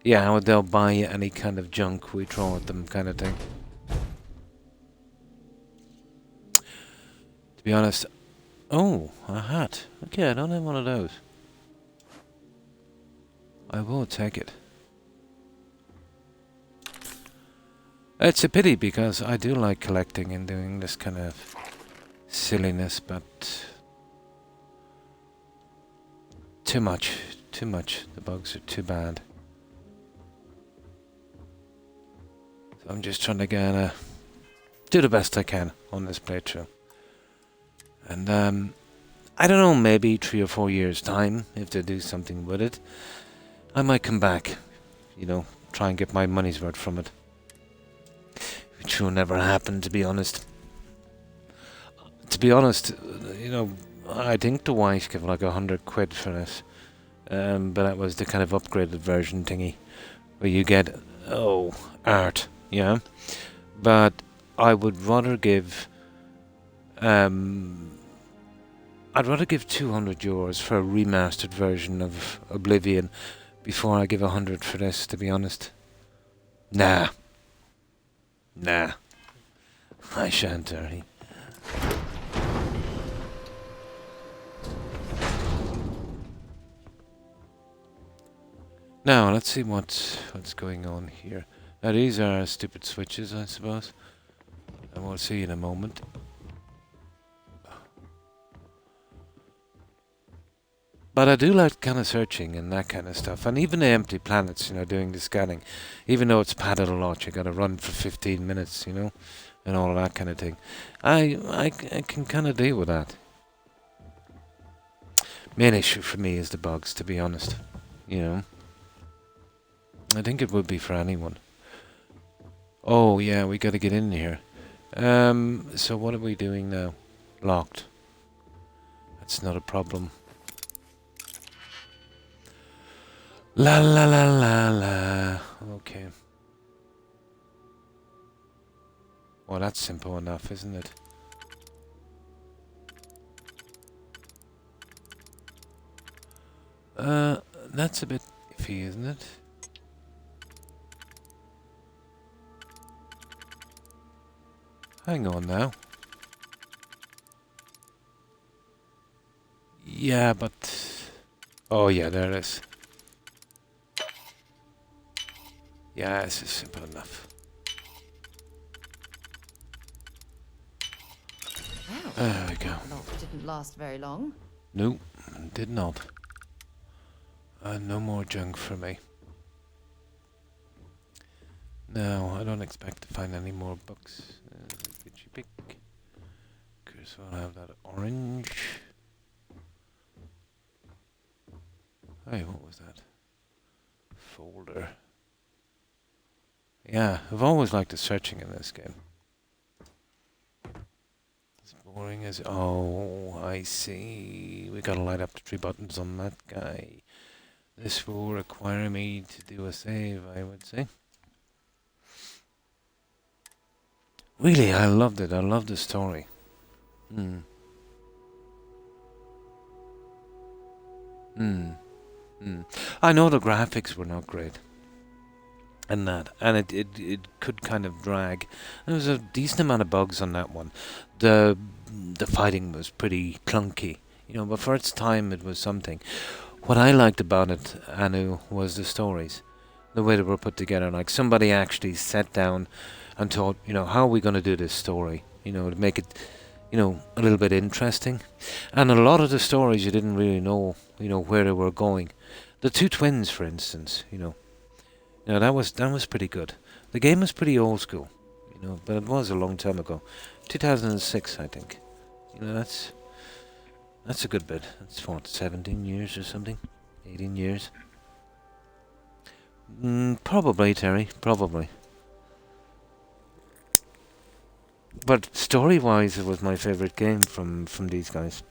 [SPEAKER 1] Yeah, they'll buy you any kind of junk we throw at them kind of thing. To be honest... Oh, a hat. Okay, I don't have one of those. I will take it. It's a pity because I do like collecting and doing this kind of silliness, but... Too much. Too much. The bugs are too bad. So I'm just trying to do the best I can on this playthrough. And I don't know, maybe 3 or 4 years time, if they do something with it, I might come back, you know, try and get my money's worth from it. Which will never happen, to be honest. To be honest, you know, I think the wife gave like 100 quid for this. But that was the kind of upgraded version thingy, where you get, art, yeah. But I would rather give... I'd rather give 200 euros for a remastered version of Oblivion before I give 100 for this, to be honest. Nah. Nah. I shan't, Ernie. Now, let's see what's going on here. Now, these are stupid switches, I suppose. And we'll see in a moment. But I do like kind of searching and that kind of stuff. And even the empty planets, you know, doing the scanning. Even though it's padded a lot, you gotta run for 15 minutes, you know, and all of that kind of thing. I can kind of deal with that. Main issue for me is the bugs, to be honest. You know. I think it would be for anyone. Oh, yeah, we gotta get in here. So what are we doing now? Locked. That's not a problem. La la la la la. Okay. Well, that's simple enough, isn't it? That's a bit iffy, isn't it? Hang on now. Yeah, but... Oh, yeah, there it is. Yeah, this is simple enough.
[SPEAKER 4] Well,
[SPEAKER 1] There we go.
[SPEAKER 4] lock didn't last very long.
[SPEAKER 1] Nope, did not. No more junk for me. No, I don't expect to find any more books. Itchy pick. Okay, so I'll have that orange. Hey, what was that? Folder. Yeah, I've always liked the searching in this game. As boring as... Oh, I see. We gotta light up the 3 buttons on that guy. This will require me to do a save, I would say. Really, I loved it. I loved the story. Hmm. Hmm. Hmm. I know the graphics were not great. And that. And it could kind of drag. There was a decent amount of bugs on that one. The fighting was pretty clunky. You know, but for its time it was something. What I liked about it, Anu, was the stories. The way they were put together. Like somebody actually sat down and thought, you know, how are we going to do this story? You know, to make it, you know, a little bit interesting. And a lot of the stories you didn't really know, you know, where they were going. The 2 twins, for instance, you know, that was pretty good. The game was pretty old school, you know, but it was a long time ago, 2006, I think. You know, that's a good bit. That's what, 17 years or something, 18 years. Probably, Terry, probably. But story-wise, it was my favorite game from these guys.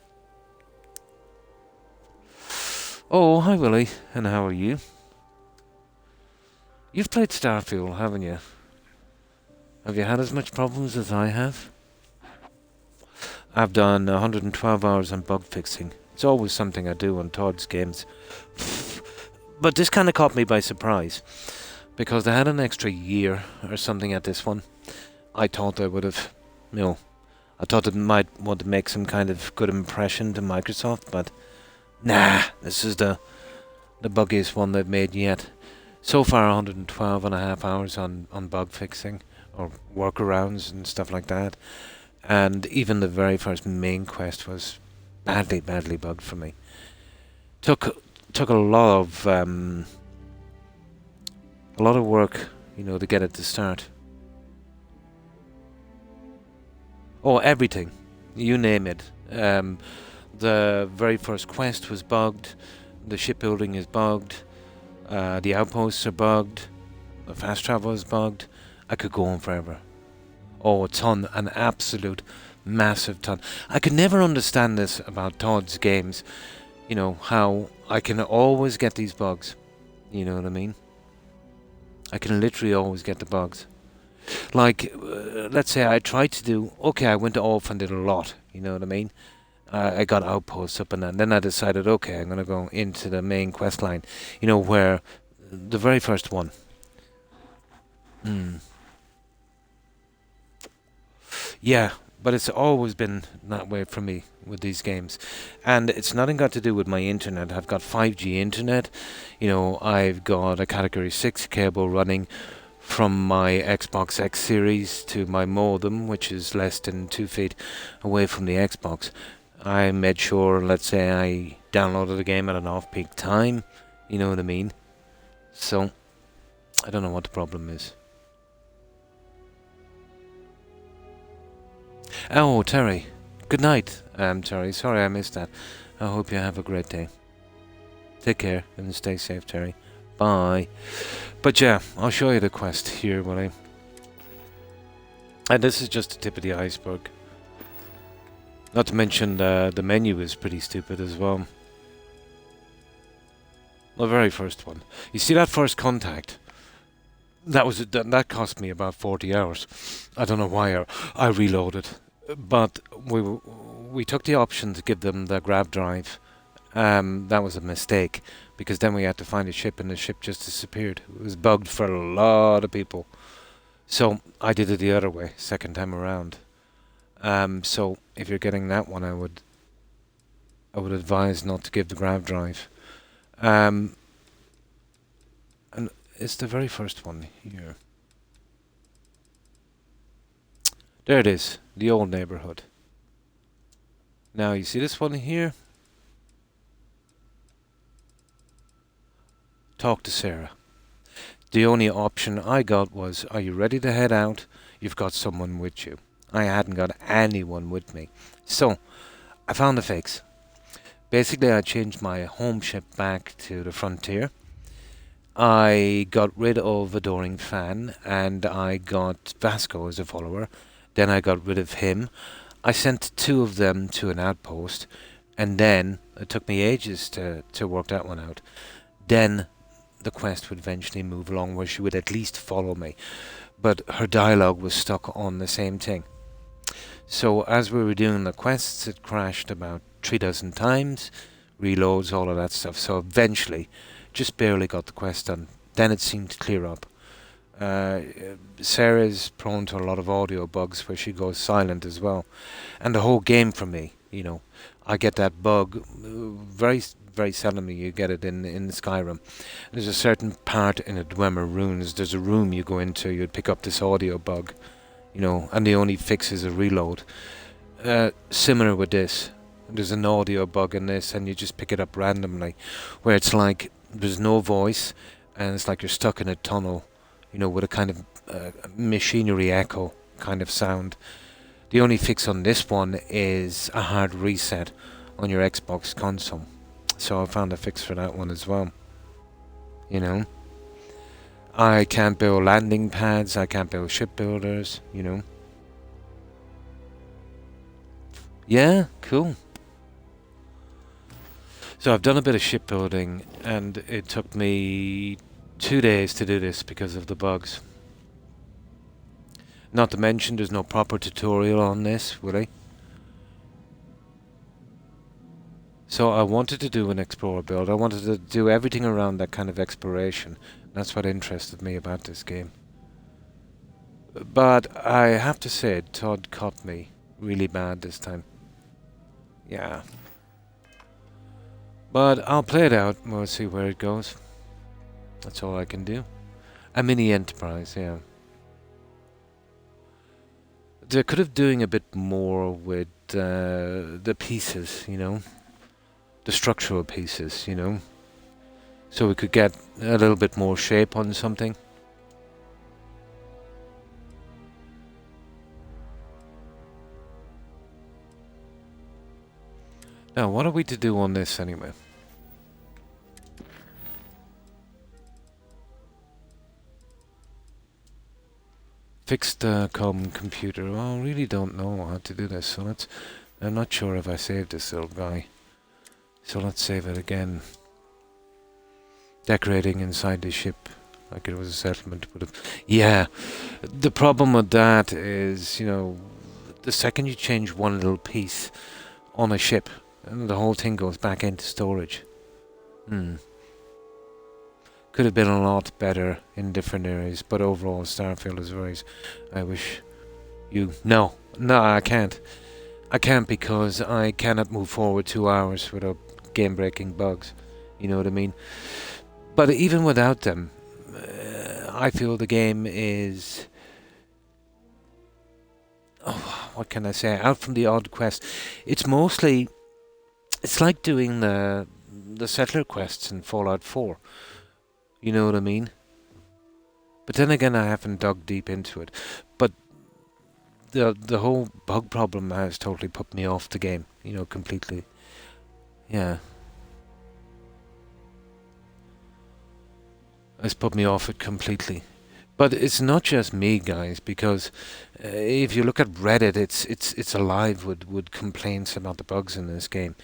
[SPEAKER 1] Oh, hi Willie, and how are you? You've played Starfield, haven't you? Have you had as much problems as I have? I've done 112 hours on bug fixing. It's always something I do on Todd's games. But this kind of caught me by surprise, because they had an extra year or something at this one. I thought they would have, you know, I thought it might want to make some kind of good impression to Microsoft, but nah, this is the buggiest one they've made yet. So far, 112 and a half hours on bug fixing, or workarounds and stuff like that. And even the very first main quest was badly bugged for me. Took a lot of work, you know, to get it to start. Oh, everything, you name it. The very first quest was bugged. The shipbuilding is bugged. The outposts are bugged. The fast travel is bugged. I could go on forever. Oh, a ton, an absolute massive ton. I could never understand this about Todd's games. You know, how I can always get these bugs. You know what I mean? I can literally always get the bugs. Like, let's say I tried to do... Okay, I went off and did a lot. You know what I mean? I got outposts up and down. Then I decided, okay, I'm going to go into the main quest line. You know, where the very first one. Yeah, but it's always been that way for me with these games. And it's nothing got to do with my internet. I've got 5G internet. You know, I've got a Category 6 cable running from my Xbox X Series to my modem, which is less than 2 feet away from the Xbox. I made sure, let's say, I downloaded the game at an off-peak time. You know what I mean? So, I don't know what the problem is. Oh, Terry. Good night, Terry. Sorry I missed that. I hope you have a great day. Take care and stay safe, Terry. Bye. But yeah, I'll show you the quest here, will I? And this is just the tip of the iceberg. Not to mention the menu is pretty stupid as well. The very first one. You see that first contact? That cost me about 40 hours. I don't know why I reloaded, but we took the option to give them the grab drive. That was a mistake, because then we had to find a ship and the ship just disappeared. It was bugged for a lot of people. So I did it the other way, second time around. So if you're getting that one, I would advise not to give the grab drive. And it's the very first one here. There it is, the old neighborhood. Now you see this one here? Talk to Sarah. The only option I got was, are you ready to head out? You've got someone with you. I hadn't got anyone with me. So, I found the fix. Basically, I changed my home ship back to the frontier. I got rid of Adoring Fan, and I got Vasco as a follower. Then I got rid of him. I sent 2 of them to an outpost, and then it took me ages to work that one out. Then the quest would eventually move along where she would at least follow me. But her dialogue was stuck on the same thing. So as we were doing the quests, it crashed about 3 dozen times, reloads, all of that stuff. So eventually, just barely got the quest done. Then it seemed to clear up. Sarah's prone to a lot of audio bugs where she goes silent as well. And the whole game for me, I get that bug very, very seldomly. You get it in Skyrim. There's a certain part in the Dwemer runes. There's a room you go into, you'd pick up this audio bug, and the only fix is a reload. Similar with this. There's an audio bug in this, and you just pick it up randomly, where it's like there's no voice, and it's like you're stuck in a tunnel, with a kind of machinery echo kind of sound. The only fix on this one is a hard reset on your Xbox console. So I found a fix for that one as well. I can't build landing pads, I can't build shipbuilders, Yeah, cool. So I've done a bit of shipbuilding, and it took me 2 days to do this because of the bugs. Not to mention there's no proper tutorial on this, really. So I wanted to do an explorer build. I wanted to do everything around that kind of exploration. That's what interested me about this game. But I have to say, Todd caught me really bad this time. Yeah. But I'll play it out and we'll see where it goes. That's all I can do. A mini enterprise, yeah. They could have doing a bit more with the pieces, the structural pieces, so we could get a little bit more shape on something. Now, what are we to do on this anyway? Fixed common computer. Well, I really don't know how to do this, so I'm not sure if I saved this little guy. So let's save it again. Decorating inside the ship, like it was a settlement would have. Yeah, the problem with that is, the second you change one little piece on a ship, the whole thing goes back into storage. Could have been a lot better in different areas, but overall Starfield is very... I wish you... No, I can't. I can't because I cannot move forward 2 hours without game-breaking bugs. You know what I mean? But even without them, I feel the game is... Oh, what can I say? Out from the odd quest. It's mostly... It's like doing the settler quests in Fallout 4. You know what I mean? But then again, I haven't dug deep into it. But the whole bug problem has totally put me off the game, completely. Yeah. It's put me off it completely. But it's not just me, guys, because if you look at Reddit, it's alive with complaints about the bugs in this game.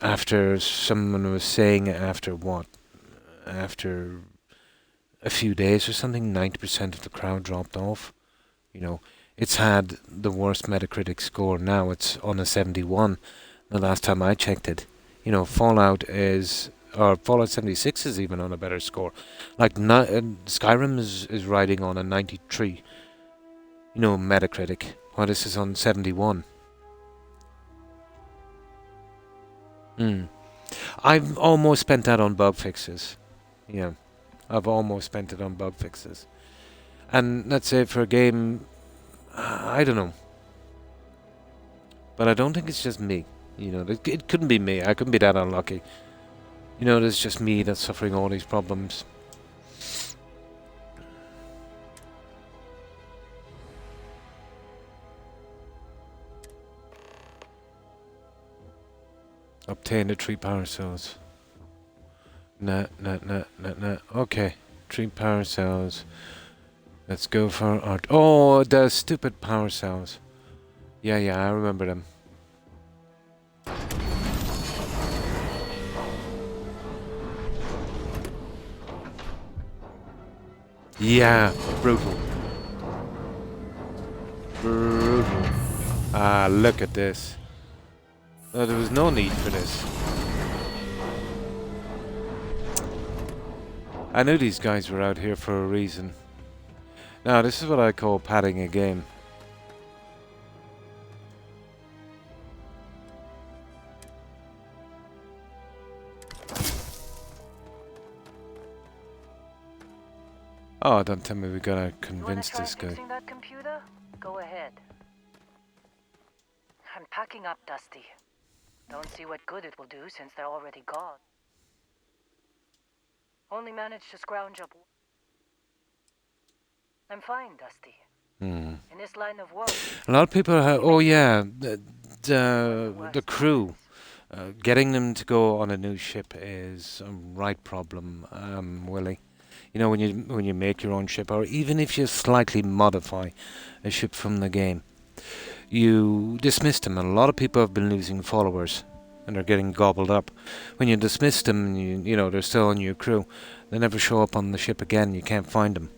[SPEAKER 1] After someone was saying after a few days or something, 90% of the crowd dropped off. It's had the worst Metacritic score. Now it's on a 71. The last time I checked it, Fallout 76 is even on a better score. Like Skyrim is riding on a 93. Metacritic. While this is on 71. I've almost spent that on bug fixes. Yeah, I've almost spent it on bug fixes. And let's say for a game, I don't know. But I don't think it's just me. It couldn't be me. I couldn't be that unlucky. It's just me that's suffering all these problems. Obtain the 3 power cells. Nah. Okay. 3 power cells. Let's go for art. Oh, the stupid power cells. Yeah, I remember them. Yeah, brutal. Brutal. Ah, look at this. Oh, there was no need for this. I knew these guys were out here for a reason. Now, this is what I call padding a game. Oh, don't tell me we gotta
[SPEAKER 5] You wanna
[SPEAKER 1] convince
[SPEAKER 5] try
[SPEAKER 1] this guy.
[SPEAKER 5] fixing that computer? Go ahead. I'm packing up, Dusty. Don't see what good it will do since they're already gone. Only managed to scrounge up. I'm fine, Dusty. In this line of work.
[SPEAKER 1] A lot of people have. Oh yeah, the crew. Getting them to go on a new ship is a right problem, Willie. You know, when you make your own ship, or even if you slightly modify a ship from the game, you dismiss them. And a lot of people have been losing followers, and they're getting gobbled up. When you dismiss them, you know they're still on your crew. They never show up on the ship again. You can't find them.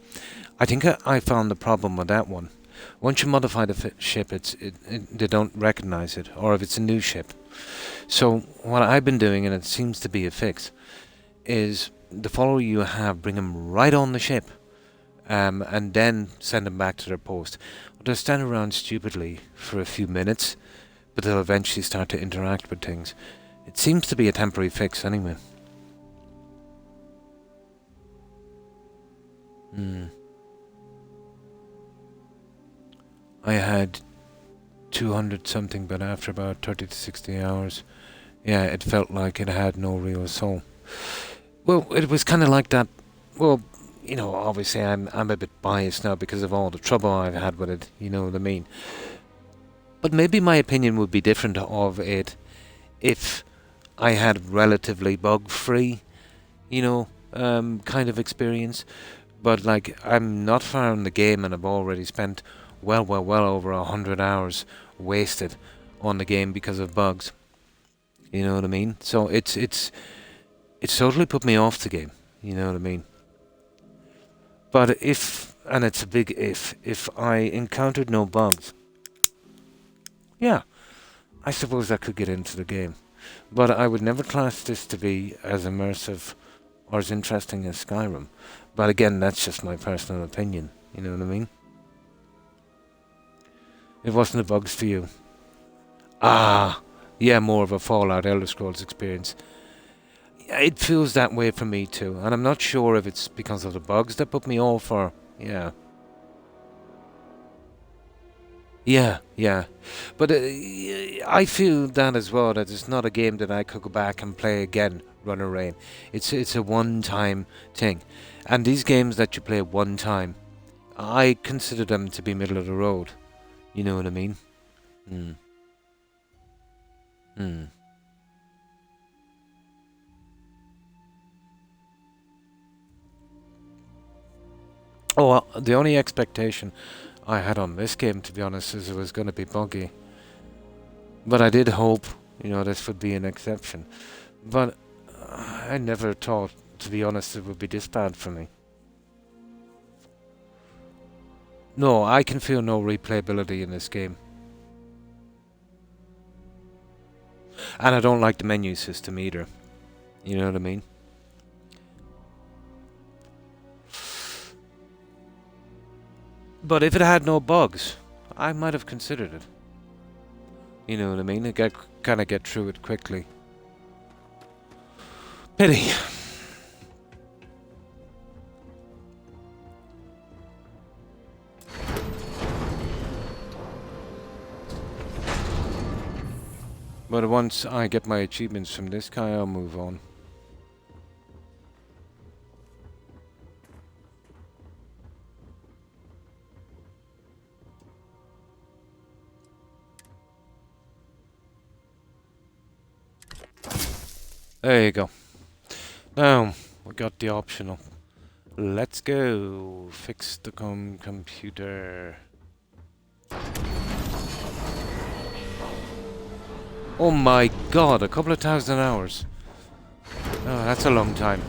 [SPEAKER 1] I think I found the problem with that one. Once you modify the ship, they don't recognize it, or if it's a new ship. So what I've been doing, and it seems to be a fix, is the follower you have, bring them right on the ship, and then send them back to their post. They'll stand around stupidly for a few minutes, but they'll eventually start to interact with things. It seems to be a temporary fix anyway. I had 200 something, but after about 30 to 60 hours, yeah, it felt like it had no real soul. Well, it was kind of like that. Well, you know, obviously I'm a bit biased now because of all the trouble I've had with it, you know what I mean? But maybe my opinion would be different of it if I had relatively bug-free, you know, kind of experience. But like, I'm not far in the game and I've already spent well over 100 hours wasted on the game because of bugs. You know what I mean? So it's totally put me off the game. You know what I mean? But if, and it's a big if I encountered no bugs, yeah, I suppose I could get into the game. But I would never class this to be as immersive or as interesting as Skyrim. But again, that's just my personal opinion. You know what I mean? It wasn't the bugs for you. Ah, yeah, more of a Fallout Elder Scrolls experience. It feels that way for me too, and I'm not sure if it's because of the bugs that put me off or... Yeah. Yeah. But I feel that as well, that it's not a game that I could go back and play again, Run or Rain. It's a one-time thing. And these games that you play one time, I consider them to be middle of the road. You know what I mean? Oh, well, the only expectation I had on this game, to be honest, is it was going to be buggy. But I did hope, you know, this would be an exception. But I never thought, to be honest, it would be this bad for me. No, I can feel no replayability in this game. And I don't like the menu system either. You know what I mean? But if it had no bugs, I might have considered it. You know what I mean? I kind of get through it quickly. Pity. But once I get my achievements from this guy, I'll move on. There you go. Now, we got the optional. Let's go. Fix the computer. Oh my god, a couple of 1,000 hours. Oh, that's a long time.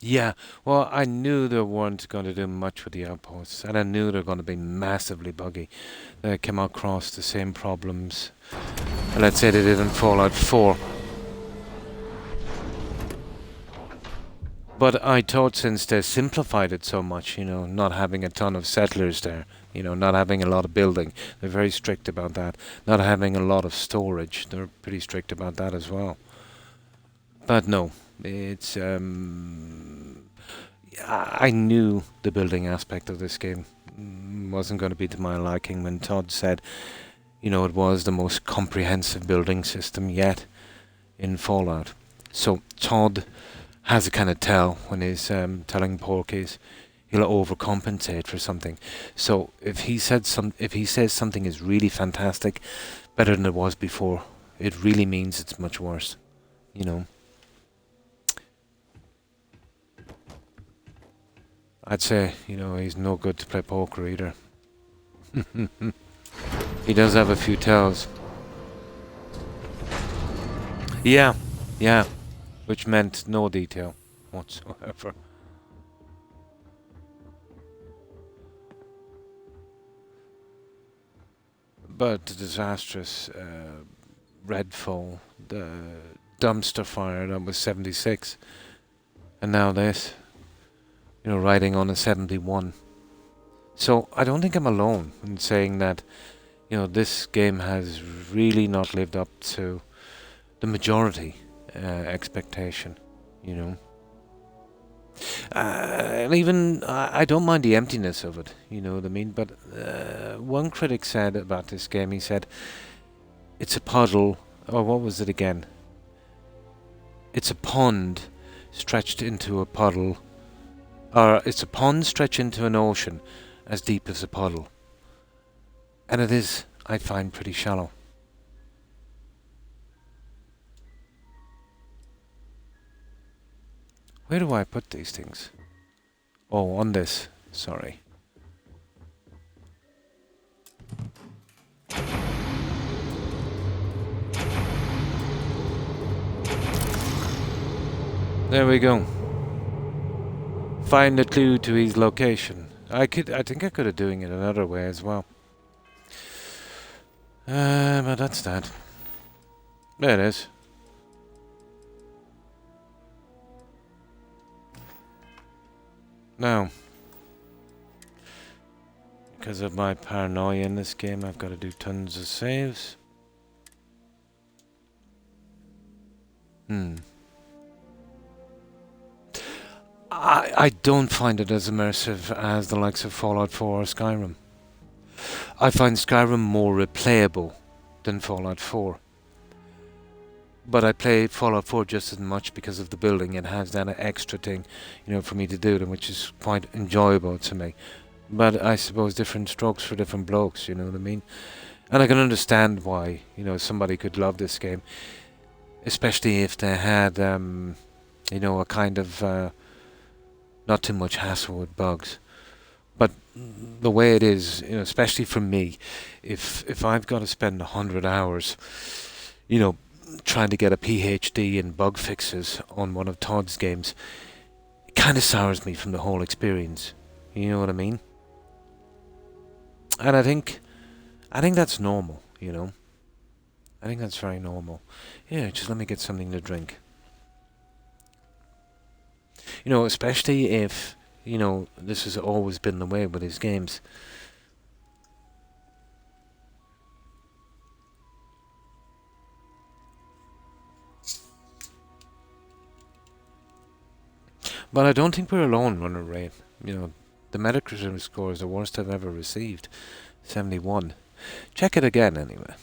[SPEAKER 1] Yeah, well, I knew they weren't going to do much with the outposts, and I knew they were going to be massively buggy. They came across the same problems. Let's say they did in Fallout 4. But I thought since they simplified it so much, not having a ton of settlers there, not having a lot of building, they're very strict about that. Not having a lot of storage, they're pretty strict about that as well. But no, it's I knew the building aspect of this game wasn't going to be to my liking when Todd said, it was the most comprehensive building system yet in Fallout. So Todd has a kind of tell when he's telling porkies he'll overcompensate for something. So if he says something is really fantastic, better than it was before, it really means it's much worse. I'd say, he's no good to play poker either. He does have a few tells. Yeah, which meant no detail whatsoever. But the disastrous Redfall, the dumpster fire that was 76, and now this, riding on a 71. So I don't think I'm alone in saying that, this game has really not lived up to the majority expectation, and even I don't mind the emptiness of it, you know what I mean? But one critic said about this game, he said, it's a puddle, or what was it again? It's a pond stretched into a puddle, or it's a pond stretched into an ocean as deep as a puddle. And it is, I find, pretty shallow. Where do I put these things? Oh, on this. Sorry. There we go. Find a clue to his location. I think I could have doing it another way as well. But that's that. There it is. Now, because of my paranoia in this game, I've got to do tons of saves. I don't find it as immersive as the likes of Fallout 4 or Skyrim. I find Skyrim more replayable than Fallout 4. But I play Fallout 4 just as much because of the building. It has that extra thing, for me to do, which is quite enjoyable to me. But I suppose different strokes for different blokes, you know what I mean? And I can understand why, somebody could love this game. Especially if they had, a kind of not too much hassle with bugs. But the way it is, especially for me, if I've got to spend 100 hours, trying to get a PhD in bug fixes on one of Todd's games, it kind of sours me from the whole experience. You know what I mean? And I think that's normal, I think that's very normal. Yeah, just let me get something to drink. Especially if, this has always been the way with his games. But I don't think we're alone, Runner Ray. The Metacritic score is the worst I've ever received. 71. Check it again, anyway.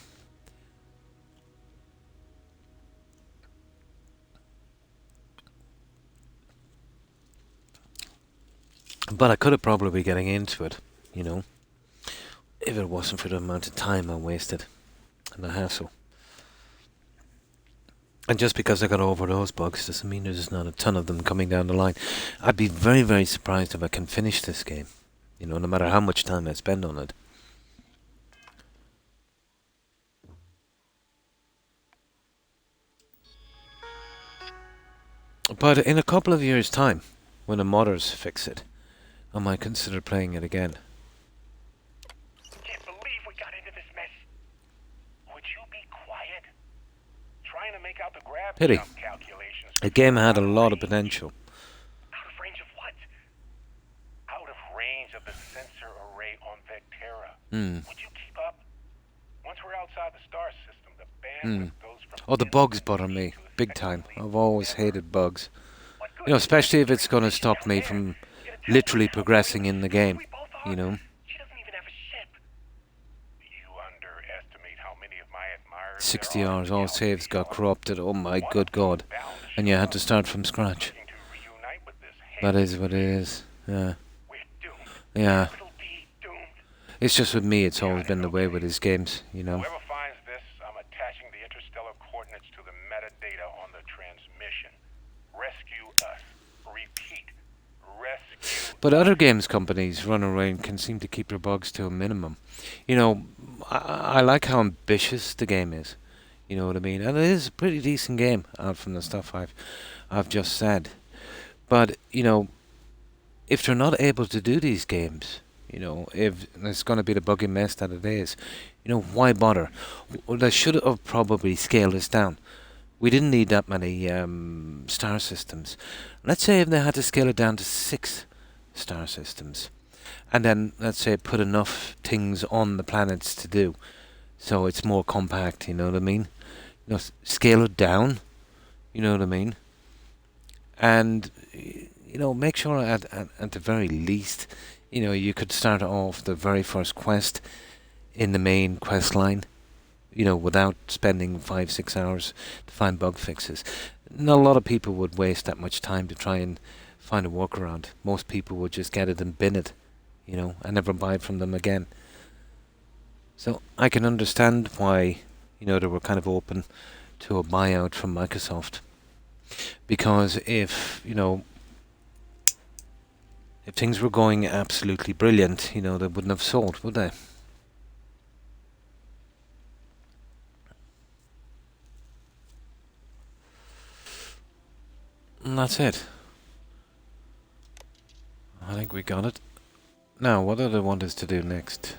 [SPEAKER 1] But I could have probably been getting into it, you know, if it wasn't for the amount of time I wasted and the hassle. And just because I got over those bugs doesn't mean there's not a ton of them coming down the line. I'd be very, very surprised if I can finish this game, you know, no matter how much time I spend on it. But in a couple of years' time, when the modders fix it, I might consider playing it again.
[SPEAKER 3] Can't believe we got into this mess. Would you be quiet? Trying to make out the grab
[SPEAKER 1] Pity.
[SPEAKER 3] jump calculations.
[SPEAKER 1] The game had a lot of potential.
[SPEAKER 3] Out of range of what? Out of range of the sensor array on Vectera. Would you keep up? Once we're outside the star system, the bandwidth goes from...
[SPEAKER 1] Oh, the bugs bother me, big time. I've always hated bugs. You know, especially if it's going to stop me from literally progressing in the game, you know.
[SPEAKER 3] She doesn't even have a ship. You underestimate how many of my admirers
[SPEAKER 1] 60 hours, all saves got corrupted, oh my good god. And you had to start from scratch. That is what it is, yeah. Yeah. It's just with me, it's always been the way with his games, you know.
[SPEAKER 3] Whoever finds this, I'm attaching the interstellar coordinates to the metadata on the transmission. Rescue us. Repeat. Rescue.
[SPEAKER 1] But other games companies run around can seem to keep their bugs to a minimum. You know, I like how ambitious the game is. You know what I mean? And it is a pretty decent game out from the stuff I've just said. But, you know, if they're not able to do these games, you know, if it's going to be the buggy mess that it is, you know, why bother? Well, they should have probably scaled this down. We didn't need that many star systems. Let's say if they had to scale it down to 6 star systems, and then let's say put enough things on the planets to do, so it's more compact. You know what I mean? You know, scale it down. You know what I mean? And you know, make sure at the very least, you know, you could start off the very first quest in the main quest line, you know, without spending 5-6 hours to find bug fixes. Not a lot of people would waste that much time to try and find a workaround. Most people would just get it and bin it, you know, and never buy from them again. So I can understand why, you know, they were kind of open to a buyout from Microsoft. Because if, you know, if things were going absolutely brilliant, you know, they wouldn't have sold, would they? And that's it. I think we got it. Now, what do they want us to do next?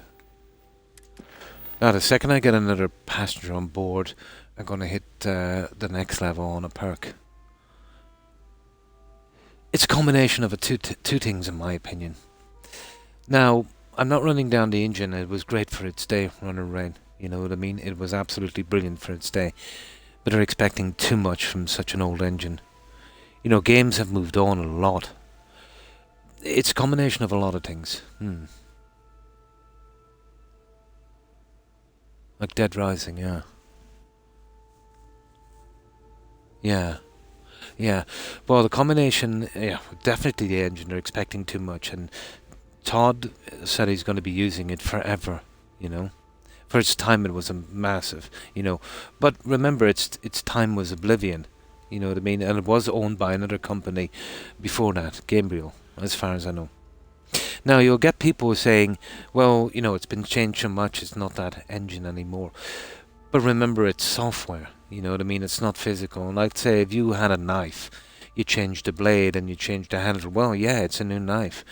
[SPEAKER 1] Now, the second I get another passenger on board, I'm going to hit the next level on a perk. It's a combination of two things, in my opinion. Now, I'm not running down the engine. It was great for its day, running rain. You know what I mean? It was absolutely brilliant for its day. But they're expecting too much from such an old engine. You know, games have moved on a lot. It's a combination of a lot of things. Like Dead Rising, yeah. Yeah. Well, the combination, yeah, definitely the engine. They're expecting too much. And Todd said he's going to be using it forever, you know. For its time, it was a massive, you know. But remember, its time was Oblivion. You know what I mean? And it was owned by another company before that, Gabriel, as far as I know. Now, you'll get people saying, well, you know, it's been changed so much, it's not that engine anymore. But remember, it's software, you know what I mean? It's not physical. And I'd say if you had a knife, you changed the blade and you changed the handle, well, yeah, it's a new knife.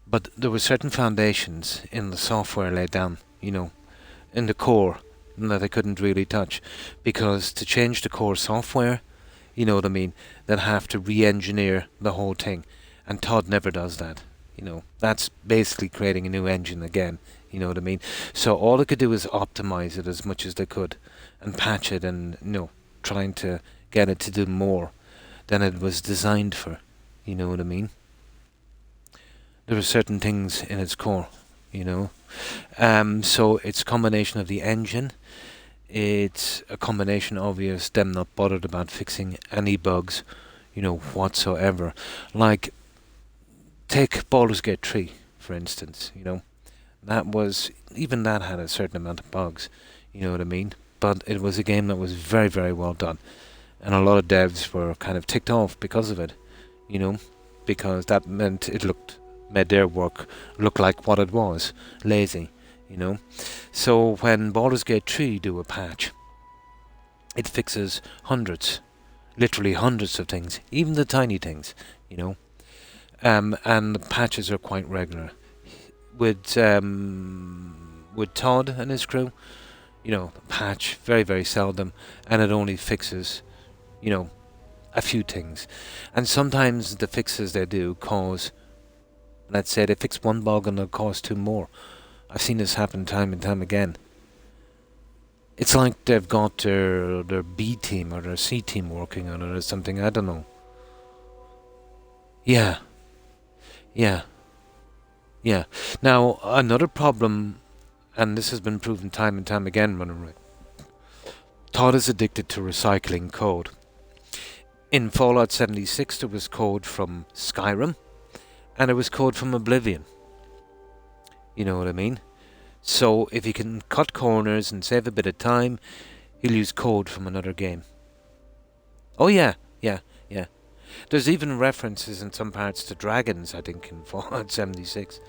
[SPEAKER 1] But there were certain foundations in the software laid down, you know, in the core, that they couldn't really touch. Because to change the core software, you know what I mean, they'd have to re-engineer the whole thing. And Todd never does that. You know, that's basically creating a new engine again. You know what I mean? So all they could do is optimize it as much as they could and patch it and, you know, trying to get it to do more than it was designed for. You know what I mean? There are certain things in its core, you know. So it's a combination of the engine. It's a combination, obvious, them not bothered about fixing any bugs, you know, whatsoever. Like, take Baldur's Gate 3, for instance, you know. Even that had a certain amount of bugs, you know what I mean? But it was a game that was very, very well done. And a lot of devs were kind of ticked off because of it, you know, because that meant made their work look like what it was, lazy, you know. So when Baldur's Gate 3 do a patch, it fixes literally hundreds of things, even the tiny things, you know. And the patches are quite regular. With Todd and his crew, you know, patch very, very seldom, and it only fixes, you know, a few things. And sometimes the fixes they do cause, let's say they fix one bug and they'll cause two more. I've seen this happen time and time again. It's like they've got their B team or their C team working on it or something, I don't know. Yeah. Now, another problem, and this has been proven time and time again, Todd is addicted to recycling code. In Fallout 76, there was code from Skyrim, and there was code from Oblivion. You know what I mean? So, if he can cut corners and save a bit of time, he'll use code from another game. Oh yeah. There's even references in some parts to dragons, I think, in Fallout 76.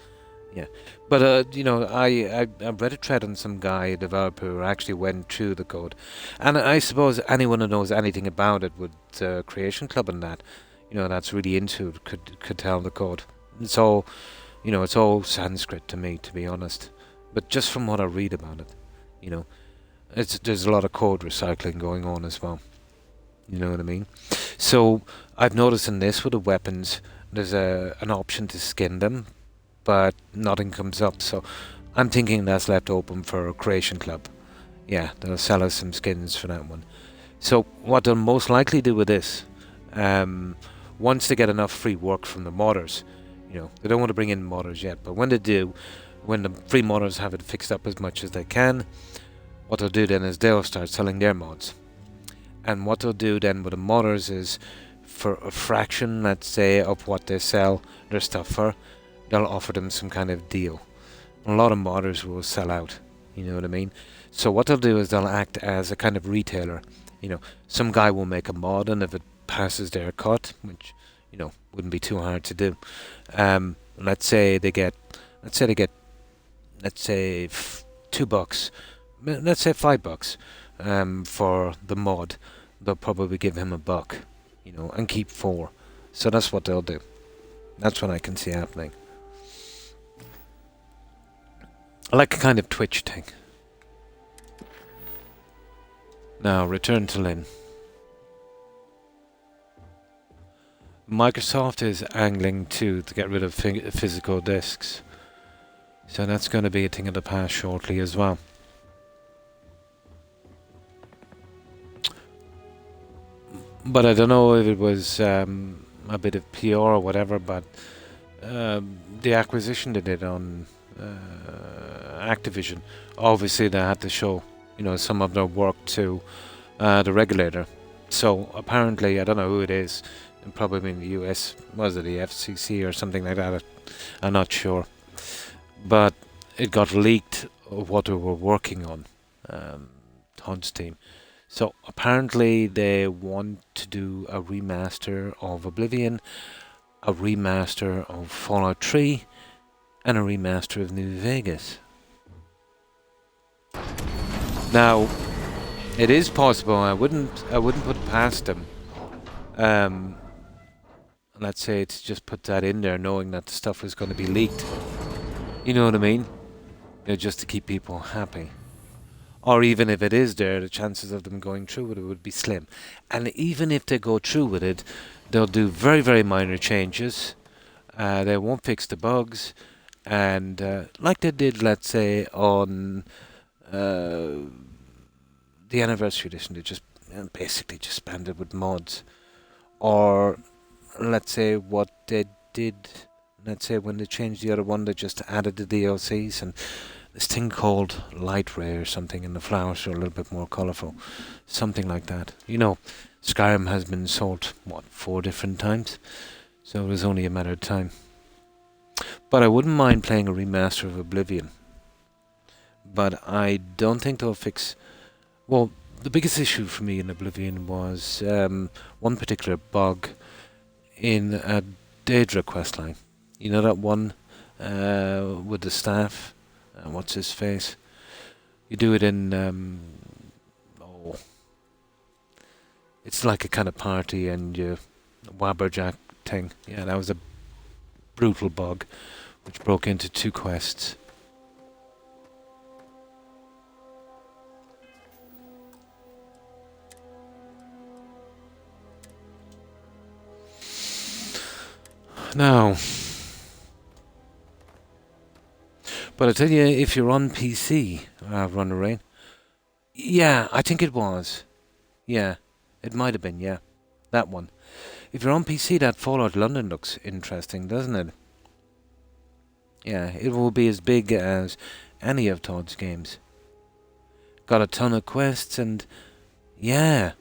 [SPEAKER 1] Yeah. But, you know, I read a thread on some guy, a developer, who actually went through the code. And I suppose anyone who knows anything about it with Creation Club and that, you know, that's really into it, could tell the code. It's all, you know, it's all Sanskrit to me, to be honest. But just from what I read about it, you know, there's a lot of code recycling going on as well. You know what I mean? So I've noticed in this with the weapons, there's an option to skin them, but nothing comes up. So I'm thinking that's left open for a Creation Club. Yeah, they'll sell us some skins for that one. So what they'll most likely do with this, once they get enough free work from the modders, you know, they don't want to bring in modders yet, but when they do, when the free modders have it fixed up as much as they can, what they'll do then is they'll start selling their mods. And what they'll do then with the modders is, for a fraction, let's say, of what they sell their stuff for, they'll offer them some kind of deal. And a lot of modders will sell out, you know what I mean? So what they'll do is they'll act as a kind of retailer. You know, some guy will make a mod, and if it passes their cut, which, you know, wouldn't be too hard to do, let's say they get $2, let's say $5 for the mod, they'll probably give him $1, you know, and keep 4. So that's what they'll do. That's what I can see happening. Like a kind of Twitch thing. Now, return to Lynn. Microsoft is angling to get rid of physical discs. So that's going to be a thing of the past shortly as well. But I don't know if it was a bit of PR or whatever, but the acquisition they did on Activision, obviously they had to show, you know, some of their work to the regulator. So apparently, I don't know who it is, probably in the US, was it the FCC or something like that? I'm not sure. But it got leaked of what they were working on, Todd's team. So apparently they want to do a remaster of Oblivion, a remaster of Fallout 3, and a remaster of New Vegas. Now, it is possible. I wouldn't put it past them. Let's say to just put that in there, knowing that the stuff was going to be leaked. You know what I mean? You know, just to keep people happy. Or even if it is there, the chances of them going through with it would be slim. And even if they go through with it, they'll do very, very minor changes. They won't fix the bugs. And like they did, let's say, on the Anniversary Edition, they just basically just spanned it with mods. Or let's say what they did, let's say when they changed the other one, they just added the DLCs and this thing called Light Ray or something, and the flowers are a little bit more colourful. Something like that. You know, Skyrim has been sold, 4 different times? So it was only a matter of time. But I wouldn't mind playing a remaster of Oblivion. But I don't think they'll fix... Well, the biggest issue for me in Oblivion was one particular bug in a Daedra questline. You know that one with the staff? What's his face? You do it in... it's like a kind of party and you... Wabberjack thing. Yeah, that was a brutal bug which broke into 2 quests. Now, but I tell you, if you're on PC, Run the Rain, yeah, I think it was. Yeah, it might have been, yeah, that one. If you're on PC, that Fallout London looks interesting, doesn't it? Yeah, it will be as big as any of Todd's games. Got a ton of quests, and yeah,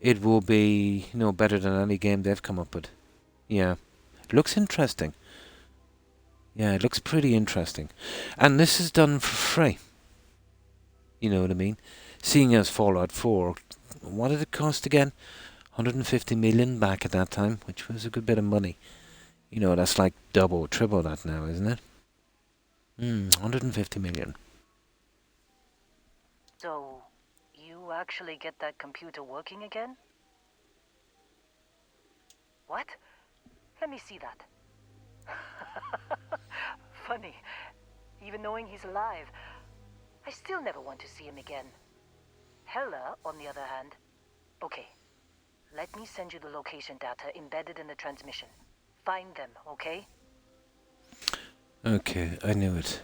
[SPEAKER 1] it will be, better than any game they've come up with. Yeah. Looks interesting. Yeah, it looks pretty interesting. And this is done for free. You know what I mean? Seeing as Fallout 4, what did it cost again? 150 million back at that time, which was a good bit of money. That's like double, triple that now, isn't it? 150 million.
[SPEAKER 5] So, you actually get that computer working again? What? Let me see that. Funny. Even knowing he's alive, I still never want to see him again. Hella, on the other hand. Okay. Let me send you the location data embedded in the transmission. Find them, okay?
[SPEAKER 1] Okay, I knew it.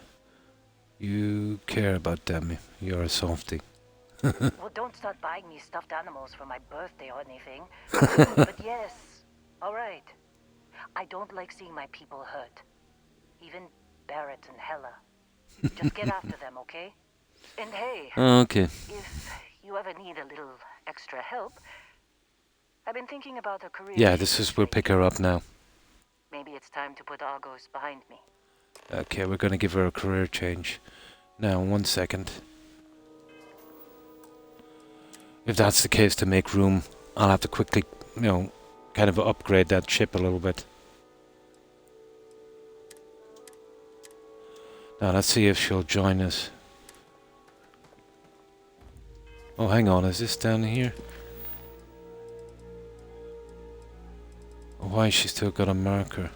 [SPEAKER 1] You care about them. You're a softie.
[SPEAKER 5] Well, don't start buying me stuffed animals for my birthday or anything. But yes, alright. I don't like seeing my people hurt. Even Barrett and Hella. Just get after them, okay? And hey,
[SPEAKER 1] Okay.
[SPEAKER 5] if you ever need a little extra help, I've been thinking about a career.
[SPEAKER 1] Yeah, we'll pick her up now.
[SPEAKER 5] Maybe it's time to put Argos behind me.
[SPEAKER 1] Okay, we're going to give her a career change. Now, 1 second. If that's the case, to make room, I'll have to quickly, kind of upgrade that ship a little bit. Now, let's see if she'll join us. Oh, hang on, is this down here? Oh, why has she still got a marker?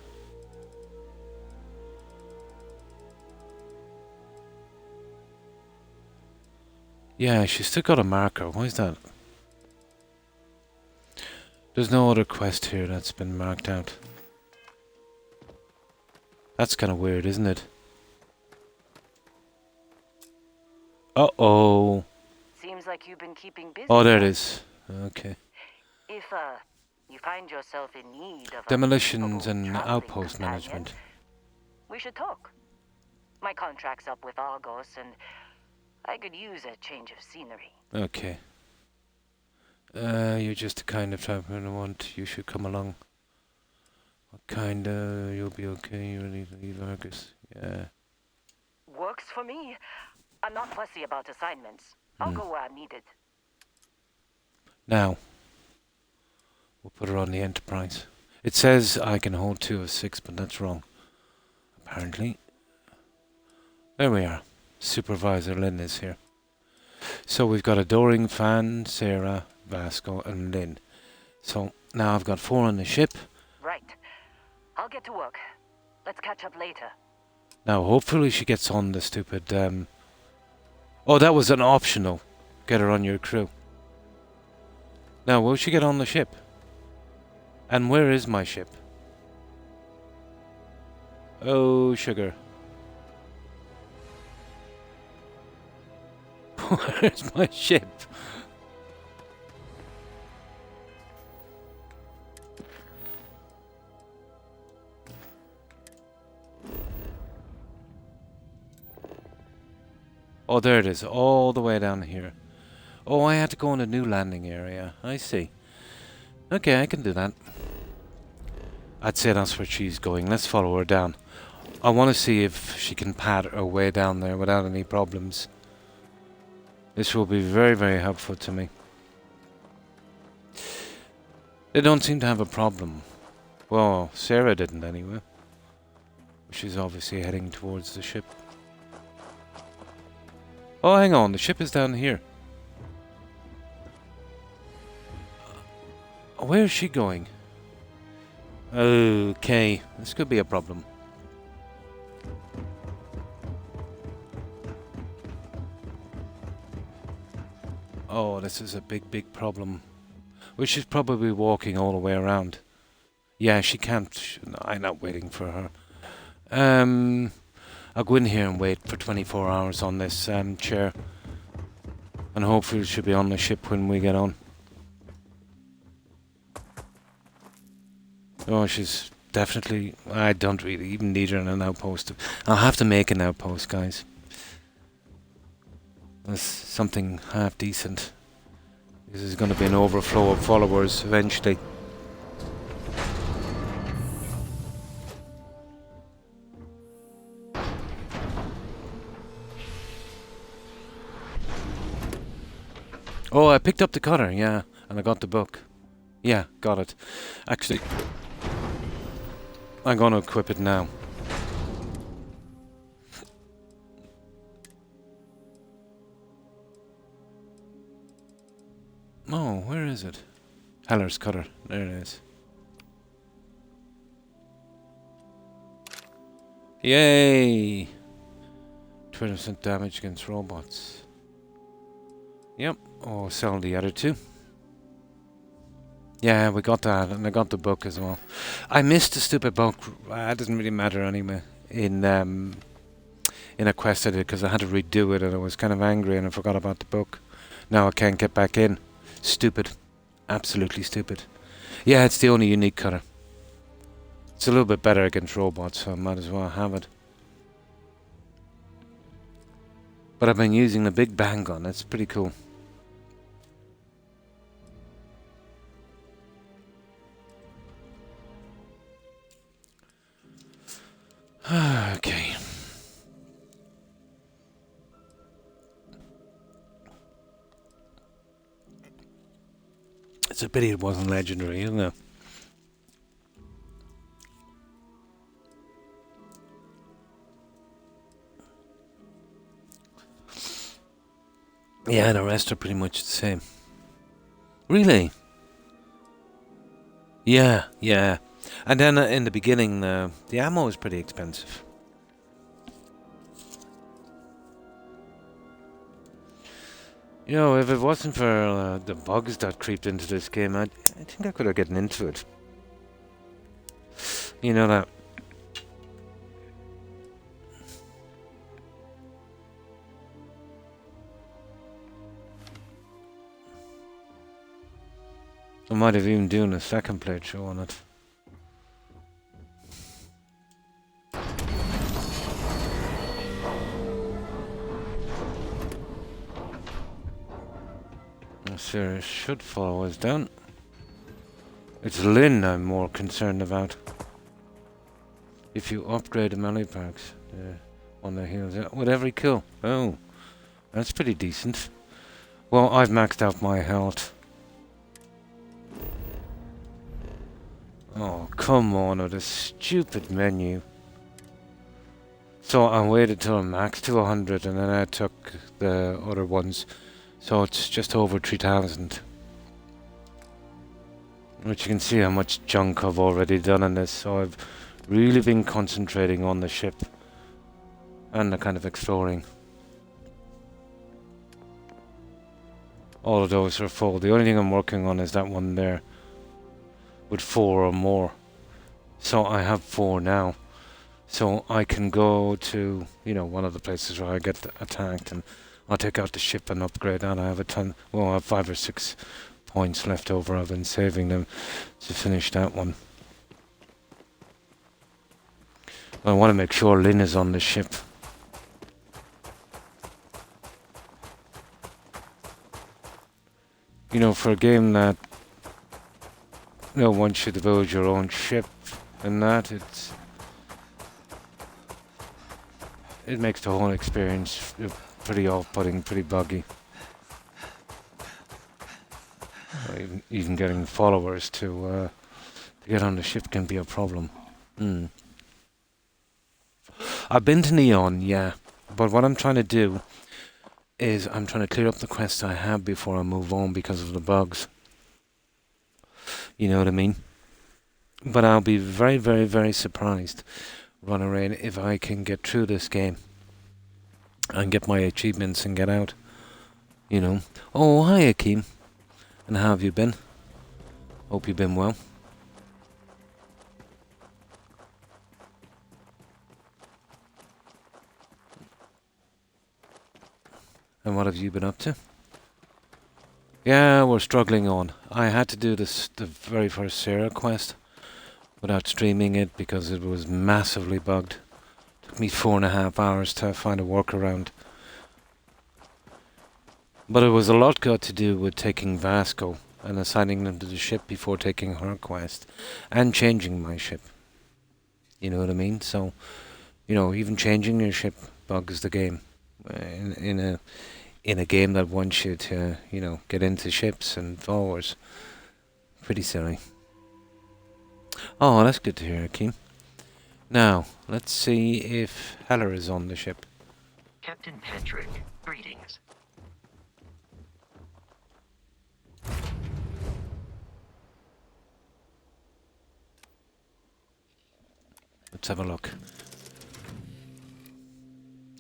[SPEAKER 1] Yeah, she's still got a marker. Why is that? There's no other quest here that's been marked out. That's kind of weird, isn't it? Uh-oh.
[SPEAKER 5] Seems like you've been keeping busy.
[SPEAKER 1] Oh, there it is. Okay.
[SPEAKER 5] If you find yourself in need of
[SPEAKER 1] Demolitions
[SPEAKER 5] a
[SPEAKER 1] and
[SPEAKER 5] traveling
[SPEAKER 1] outpost
[SPEAKER 5] companion,
[SPEAKER 1] management.
[SPEAKER 5] we should talk. My contract's up with Argos, and I could use a change of scenery.
[SPEAKER 1] Okay. You're just the kind of type I want. You should come along. What kind of... You'll be okay. You need to leave Argus. Yeah.
[SPEAKER 5] Works for me. I'm not fussy about assignments. I'll go where I'm needed.
[SPEAKER 1] Now. We'll put her on the Enterprise. It says I can hold 2 of 6, but that's wrong. Apparently. There we are. Supervisor Lynn is here. So we've got Adoring, Fan, Sarah, Vasco, and Lynn. So now I've got 4 on the ship.
[SPEAKER 5] Right. I'll get to work. Let's catch up later.
[SPEAKER 1] Now hopefully she gets on the stupid... Oh, that was an optional. Get her on your crew. Now, will she get on the ship? And where is my ship? Oh, sugar. Where's my ship? Oh, there it is. All the way down here. Oh, I had to go in a new landing area. I see. Okay, I can do that. I'd say that's where she's going. Let's follow her down. I want to see if she can pad her way down there without any problems. This will be very, very helpful to me. They don't seem to have a problem. Well, Sarah didn't anyway. She's obviously heading towards the ship. Oh, hang on. The ship is down here. Where is she going? Okay. This could be a problem. Oh, this is a big, big problem. Well, she's probably walking all the way around. Yeah, she can't. I'm not waiting for her. I'll go in here and wait for 24 hours on this chair. And hopefully she'll be on the ship when we get on. Oh, she's definitely... I don't really even need her in an outpost. I'll have to make an outpost, guys. That's something half decent. This is going to be an overflow of followers eventually. Oh, I picked up the cutter, yeah, and I got the book. Yeah, got it. Actually, I'm going to equip it now. Oh, where is it? Heller's cutter. There it is. Yay! 20% damage against robots. Yep. Oh, sell the other two. Yeah, we got that, and I got the book as well. I missed the stupid book. It doesn't really matter anyway. In a quest I did, because I had to redo it, and I was kind of angry, and I forgot about the book. Now I can't get back in. Stupid. Absolutely stupid. Yeah, it's the only unique cutter. It's a little bit better against robots, so I might as well have it. But I've been using the big bang gun. It's pretty cool. Okay. It's a pity it wasn't legendary, isn't it? Yeah, the rest are pretty much the same. Really? Yeah, yeah. And then in the beginning, the ammo is pretty expensive. You know, if it wasn't for the bugs that creeped into this game, I think I could have gotten into it. You know that. I might have even done a second playthrough on it. Sir should follow us down. It's Lynn I'm more concerned about. If you upgrade the melee packs on the heals with every kill. Oh, that's pretty decent. Well, I've maxed out my health. Oh, come on with this stupid menu. So I waited till I'm maxed to 100 and then I took the other ones. So it's just over 3,000. Which you can see how much junk I've already done in this. So I've really been concentrating on the ship. And the kind of exploring. All of those are full. The only thing I'm working on is that one there. With 4 or more. So I have 4 now. So I can go to, you know, one of the places where I get attacked and I'll take out the ship and upgrade that. I have a ton, well, I have 5 or 6 points left over. I've been saving them to finish that one. I want to make sure Lynn is on the ship. You know, for a game that, you know, once you build your own ship and that, it's it makes the whole experience pretty off-putting, pretty buggy. Even getting followers to get on the ship can be a problem. I've been to Neon, yeah, but what I'm trying to do is I'm trying to clear up the quests I have before I move on because of the bugs. You know what I mean? But I'll be very, very, very surprised, Runaway, if I can get through this game and get my achievements and get out. You know. Oh, hi, Akeem. And how have you been? Hope you've been well. And what have you been up to? Yeah, we're struggling on. I had to do the very first Sarah quest without streaming it because it was massively bugged. Took me 4.5 hours to find a workaround. But it was a lot got to do with taking Vasco and assigning them to the ship before taking her quest and changing my ship. You know what I mean? So, you know, even changing your ship bugs the game. In a game that wants you to, you know, get into ships and forwards. Pretty silly. Oh, that's good to hear, Akeem. Now, let's see if Heller is on the ship.
[SPEAKER 6] Captain Patrick, greetings.
[SPEAKER 1] Let's have a look.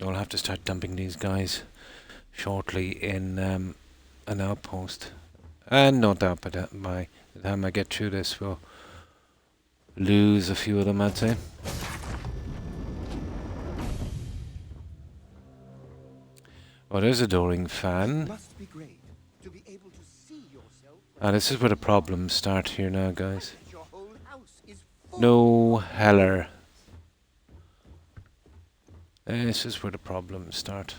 [SPEAKER 1] I'll have to start dumping these guys shortly in an outpost. And not that, but by the time I get through this, we'll lose a few of them, I'd say. Oh, there's a Doring fan.
[SPEAKER 7] Must be great to be able to see yourself.
[SPEAKER 1] This is where the problems start here now, guys.
[SPEAKER 7] Your whole house is full.
[SPEAKER 1] No Heller. This is where the problems start.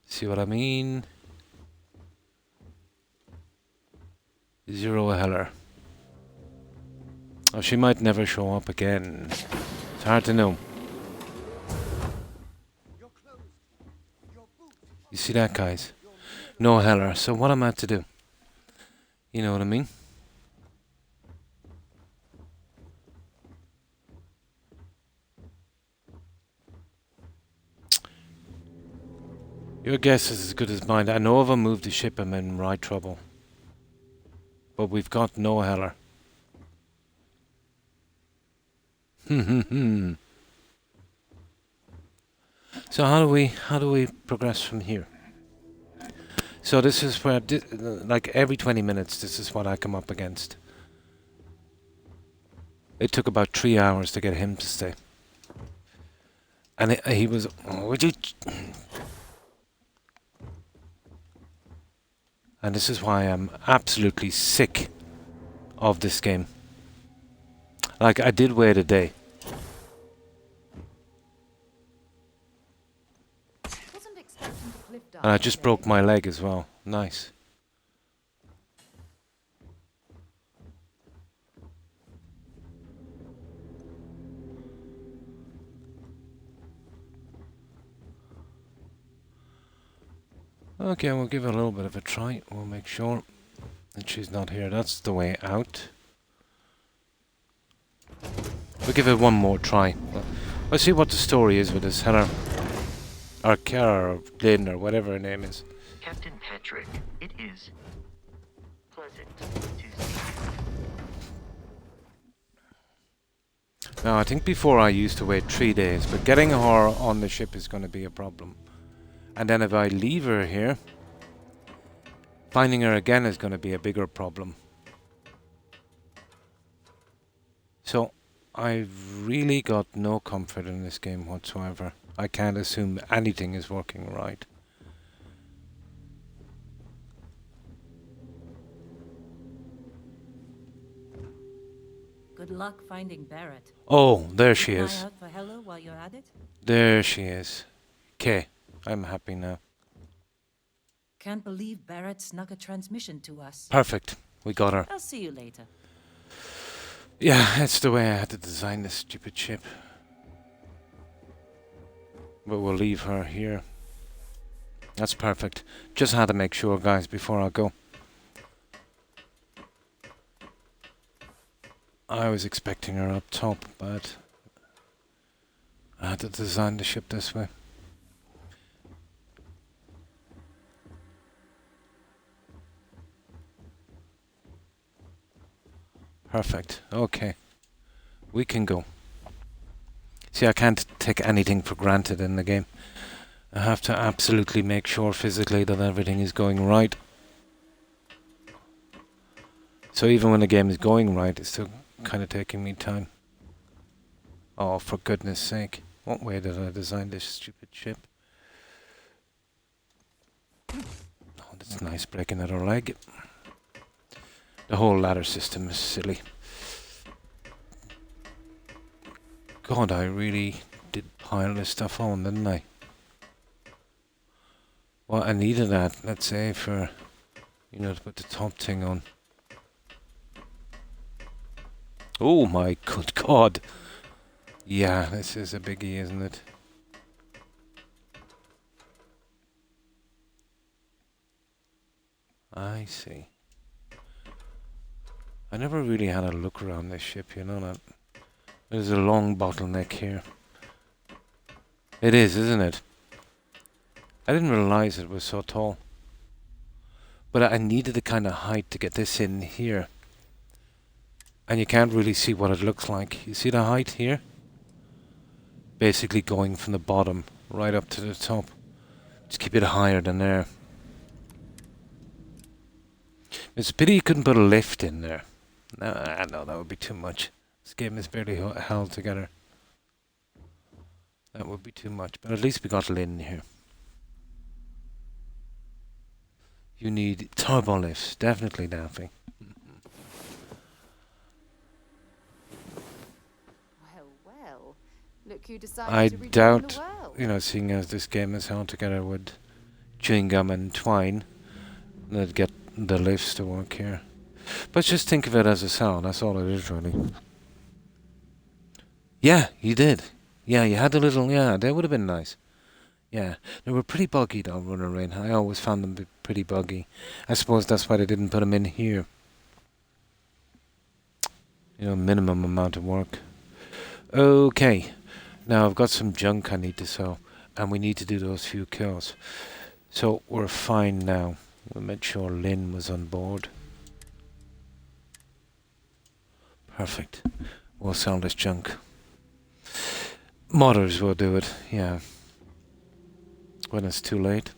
[SPEAKER 1] See what I mean? 0 Heller. Oh, she might never show up again. It's hard to know.
[SPEAKER 7] Your clothes, your boots.
[SPEAKER 1] You see that, guys? No Heller. So what am I to do? You know what I mean? Your guess is as good as mine. I know if I move the ship, I'm in right trouble. But we've got no Heller. So how do we progress from here? So this is where, like every 20 minutes, this is what I come up against. It took about 3 hours to get him to stay. And he was, oh, would you... And this is why I'm absolutely sick of this game. Like, I did wait a day.
[SPEAKER 4] Wasn't expecting to cliff dive
[SPEAKER 1] And I just
[SPEAKER 4] today.
[SPEAKER 1] broke my leg as well. Nice. Okay, we'll give it a little bit of a try. We'll make sure that she's not here. That's the way out. We'll give it one more try. We'll see what the story is with this Heller. Or Kara, or Lynn, or whatever her name is.
[SPEAKER 6] Captain Patrick, it is pleasant to see you.
[SPEAKER 1] Now, I think before I used to wait 3 days, but getting her on the ship is going to be a problem. And then if I leave her here, finding her again is going to be a bigger problem. So, I've really got no comfort in this game whatsoever. I can't assume anything is working right.
[SPEAKER 8] Good luck finding Barrett.
[SPEAKER 1] Oh, there she
[SPEAKER 8] Keep an
[SPEAKER 1] is.
[SPEAKER 8] eye out for Hello while you're at it.
[SPEAKER 1] There she is. Okay, I'm happy now.
[SPEAKER 8] can't believe Barrett snuck a transmission to us.
[SPEAKER 1] Perfect. We got her.
[SPEAKER 8] I'll see you later.
[SPEAKER 1] Yeah, it's the way I had to design this stupid ship. But we'll leave her here. That's perfect. Just had to make sure, guys, before I go. I was expecting her up top, but I had to design the ship this way. Perfect. Okay. We can go. See, I can't take anything for granted in the game. I have to absolutely make sure physically that everything is going right. So even when the game is going right, it's still kind of taking me time. Oh, for goodness sake. What way did I design this stupid ship? Oh, that's nice, breaking at her leg. The whole ladder system is silly. God, I really did pile this stuff on, didn't I? Well, I needed that, let's say, for, you know, to put the top thing on. Oh my good God. Yeah, this is a biggie, isn't it? I see. I never really had a look around this ship, you know that. There's a long bottleneck here. It is, isn't it? I didn't realize it was so tall. But I needed the kind of height to get this in here. And you can't really see what it looks like. You see the height here? Basically going from the bottom right up to the top. Just keep it higher than there. It's a pity you couldn't put a lift in there. No, that would be too much. This game is barely held together. That would be too much. But at least we got Lynn here. You need turbo lifts. Definitely, Daffy.
[SPEAKER 4] Well. Look who decided
[SPEAKER 1] I
[SPEAKER 4] to rejoin
[SPEAKER 1] doubt,
[SPEAKER 4] the world.
[SPEAKER 1] you know, seeing as this game is held together with chewing gum and twine, they'd get the lifts to work here. But just think of it as a sound. That's all it is, really. Yeah, you did. Yeah, you had a little... Yeah, that would have been nice. Yeah, they were pretty buggy, though, running rain. I always found them pretty buggy. I suppose that's why they didn't put them in here. You know, minimum amount of work. Okay. Now, I've got some junk I need to sell, and we need to do those few kills. So, we're fine now. We'll make sure Lynn was on board. Perfect. We'll sell this junk. Modders will do it, yeah. When it's too late.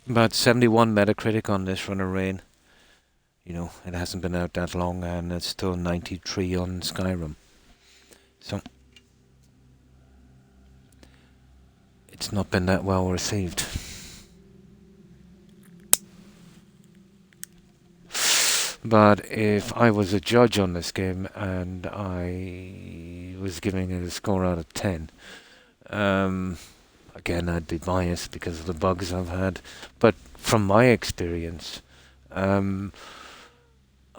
[SPEAKER 1] About 71 Metacritic on this Run of Rain. You know, it hasn't been out that long, and it's still 93 on Skyrim. So, it's not been that well received. But if I was a judge on this game and I was giving it a score out of 10, again, I'd be biased because of the bugs I've had. But from my experience, I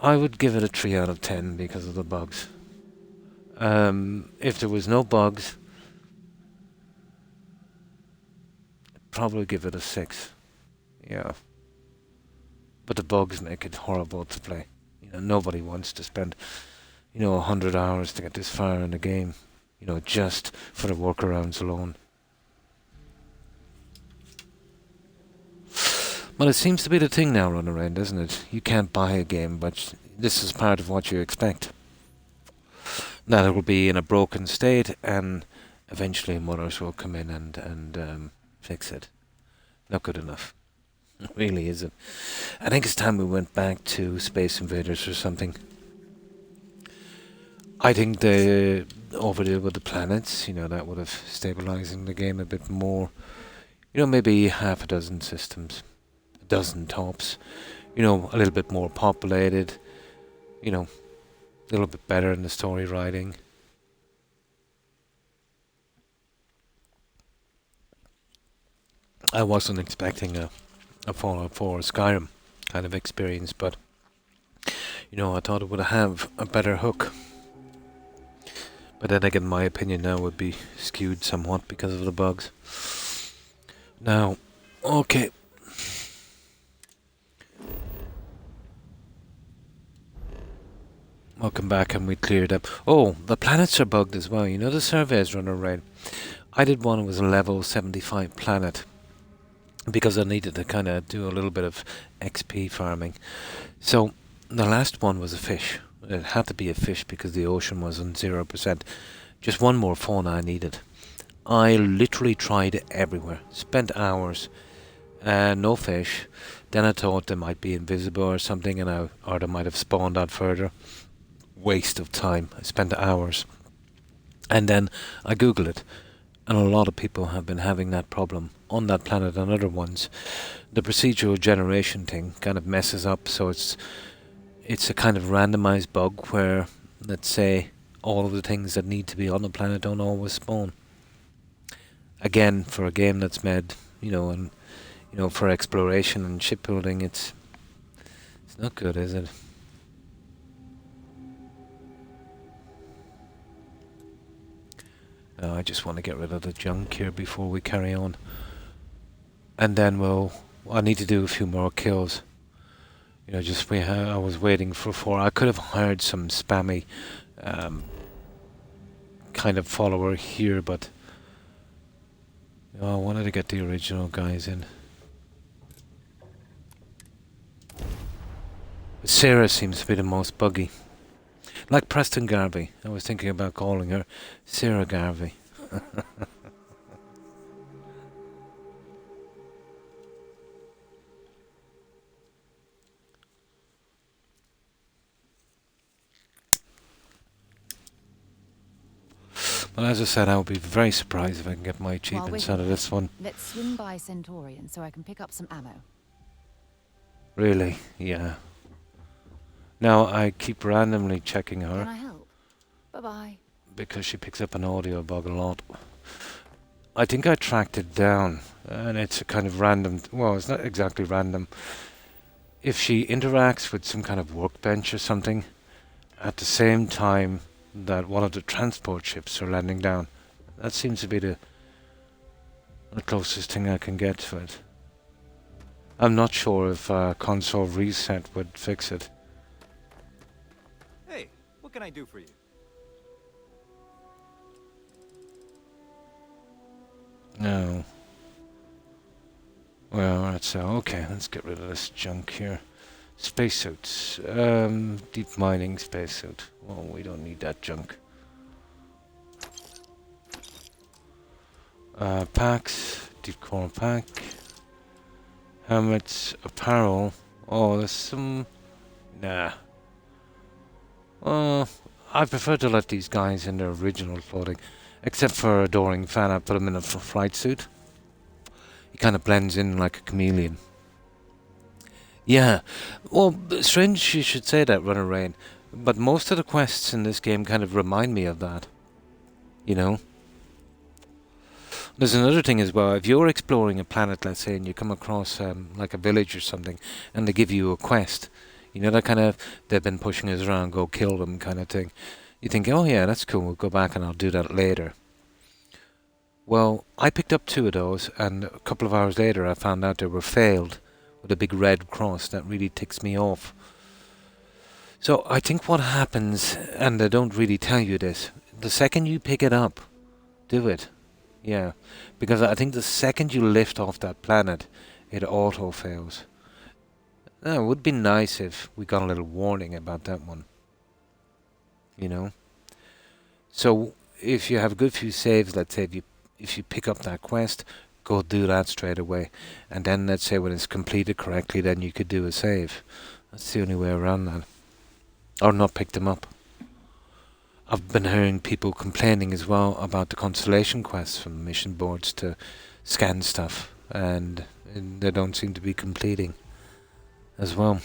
[SPEAKER 1] would give it a 3 out of 10 because of the bugs. If there was no bugs, I'd probably give it a 6. Yeah. But the bugs make it horrible to play. You know, nobody wants to spend, 100 hours to get this far in the game. Just for the workarounds alone. Well, it seems to be the thing now running around, doesn't it? You can't buy a game, but this is part of what you expect. That it will be in a broken state, and eventually modders will come in and fix it. Not good enough. It really isn't. I think it's time we went back to Space Invaders or something. I think they overdid with the planets, that would have stabilizing the game a bit more. Maybe half a dozen systems. A dozen tops. A little bit more populated. A little bit better in the story writing. I wasn't expecting a Fallout 4 or Skyrim kind of experience, but you know, I thought it would have a better hook. But then again, my opinion now would be skewed somewhat because of the bugs. Now, okay. Welcome back, and we cleared up. Oh, the planets are bugged as well. You know, the surveys run around. I did one that was a level 75 planet because I needed to kind of do a little bit of XP farming. So the last one was a fish. It had to be a fish because the ocean was on 0%. Just one more fauna I needed. I literally tried everywhere. Spent hours. No fish. Then I thought they might be invisible or something, or they might have spawned out further. Waste of time. I spent hours. And then I googled it. And a lot of people have been having that problem on that planet and other ones. The procedural generation thing kind of messes up, so it's a kind of randomized bug where, let's say, all of the things that need to be on the planet don't always spawn. Again, for a game that's made, and for exploration and shipbuilding, it's not good, is it? I just want to get rid of the junk here before we carry on. And then I need to do a few more kills. I was waiting for 4. I could have hired some spammy kind of follower here, but I wanted to get the original guys in. But Sarah seems to be the most buggy. Like Preston Garvey. I was thinking about calling her Sarah Garvey. But as I said, I would be very surprised if I can get my achievements out of this one.
[SPEAKER 4] Let's swing by Centaurian so I can pick up some ammo.
[SPEAKER 1] Really? Yeah. Now, I keep randomly checking her.
[SPEAKER 4] Can I help? Bye-bye.
[SPEAKER 1] Because she picks up an audio bug a lot. I think I tracked it down, and it's a kind of random... Well, it's not exactly random. If she interacts with some kind of workbench or something, at the same time that one of the transport ships are landing down, that seems to be the closest thing I can get to it. I'm not sure if console reset would fix it.
[SPEAKER 9] Hey, what can I do for you?
[SPEAKER 1] No. Well, that's okay. Let's get rid of this junk here. Spacesuits. Deep mining spacesuit. Well, we don't need that junk. Packs. Deep core pack. Helmets. Apparel. Oh, there's some... Nah. I prefer to let these guys in their original clothing. Except for Adoring Fan, I put him in a flight suit. He kind of blends in like a chameleon. Yeah. Well, strange you should say that, Runner Rain. But most of the quests in this game kind of remind me of that. You know? There's another thing as well. If you're exploring a planet, let's say, and you come across like a village or something, and they give you a quest, you know, that kind of, they've been pushing us around, go kill them kind of thing. You think, oh yeah, that's cool, we'll go back and I'll do that later. Well, I picked up 2 of those, and a couple of hours later I found out they were failed, with a big red cross. That really ticks me off. So I think what happens, and they don't really tell you this, the second you pick it up, do it. Yeah, because I think the second you lift off that planet, it auto fails. It would be nice if we got a little warning about that one. You know? So if you have a good few saves, let's say if you pick up that quest, go do that straight away. And then let's say when it's completed correctly, then you could do a save. That's the only way around that. Or not pick them up. I've been hearing people complaining as well about the constellation quests from mission boards to scan stuff, and they don't seem to be completing as well.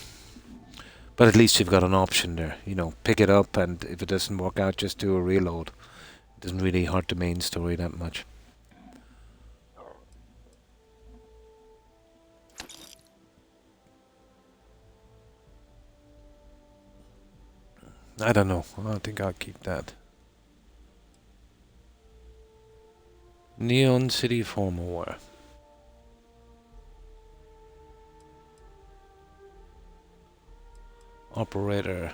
[SPEAKER 1] But at least you've got an option there, you know, pick it up, and if it doesn't work out, just do a reload. It doesn't really hurt the main story that much. I don't know. I think I'll keep that. Neon City formal wear. Operator.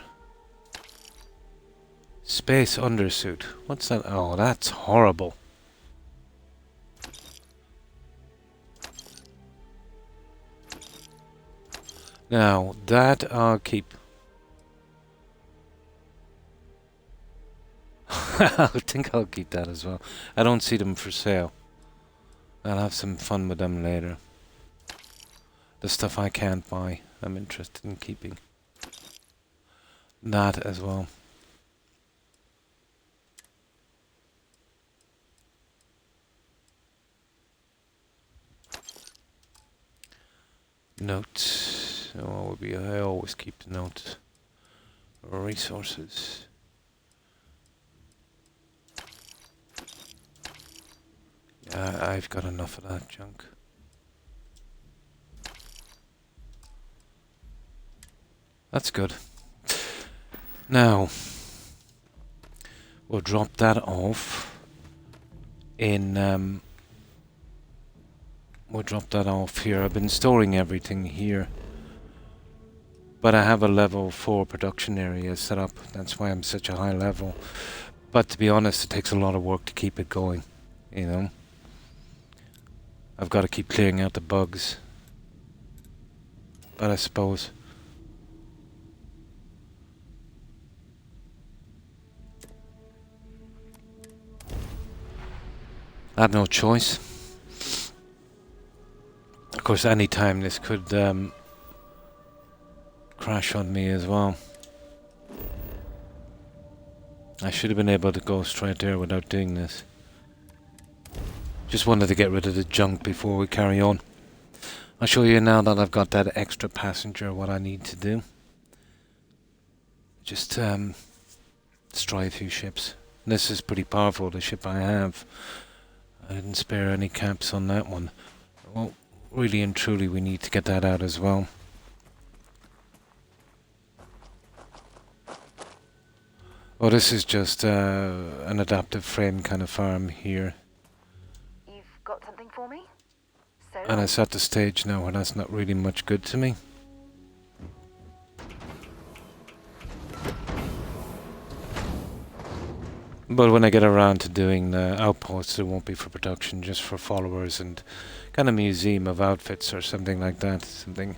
[SPEAKER 1] Space undersuit. What's that? Oh, that's horrible. Now, that I'll keep. I think I'll keep that as well. I don't see them for sale. I'll have some fun with them later. The stuff I can't buy, I'm interested in keeping. That as well. Notes. Oh, I always keep the notes. Resources. Yeah, I've got enough of that junk. That's good. Now, we'll drop that off in, we'll drop that off here. I've been storing everything here. But I have a level 4 production area set up. That's why I'm such a high level. But to be honest, it takes a lot of work to keep it going, you know. I've got to keep clearing out the bugs. But I suppose I had no choice. Of course, any time this could crash on me as well. I should have been able to go straight there without doing this. Just wanted to get rid of the junk before we carry on. I'll show you now that I've got that extra passenger what I need to do. Just destroy a few ships. This is pretty powerful, the ship I have. I didn't spare any caps on that one. Well, really and truly we need to get that out as well. Oh, this is just an adaptive frame kind of farm here.
[SPEAKER 5] You've got something for me? So
[SPEAKER 1] And it's at the stage now where that's not really much good to me. But when I get around to doing the outposts, it won't be for production, just for followers and kind of museum of outfits or something like that. Something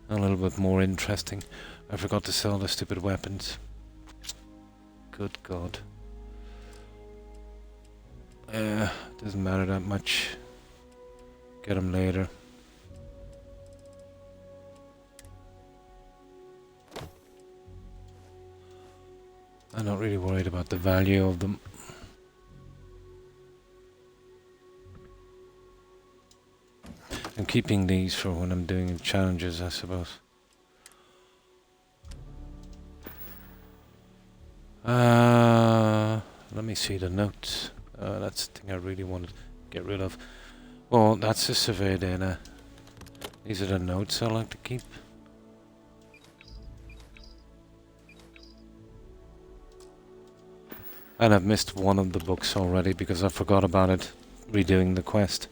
[SPEAKER 1] a little bit more interesting. I forgot to sell the stupid weapons. Good God. Doesn't matter that much. Get them later. I'm not really worried about the value of them. I'm keeping these for when I'm doing challenges, I suppose. Let me see the notes. That's the thing I really wanted to get rid of. Well, that's the survey data. These are the notes I like to keep. And I've missed one of the books already because I forgot about it redoing the quest.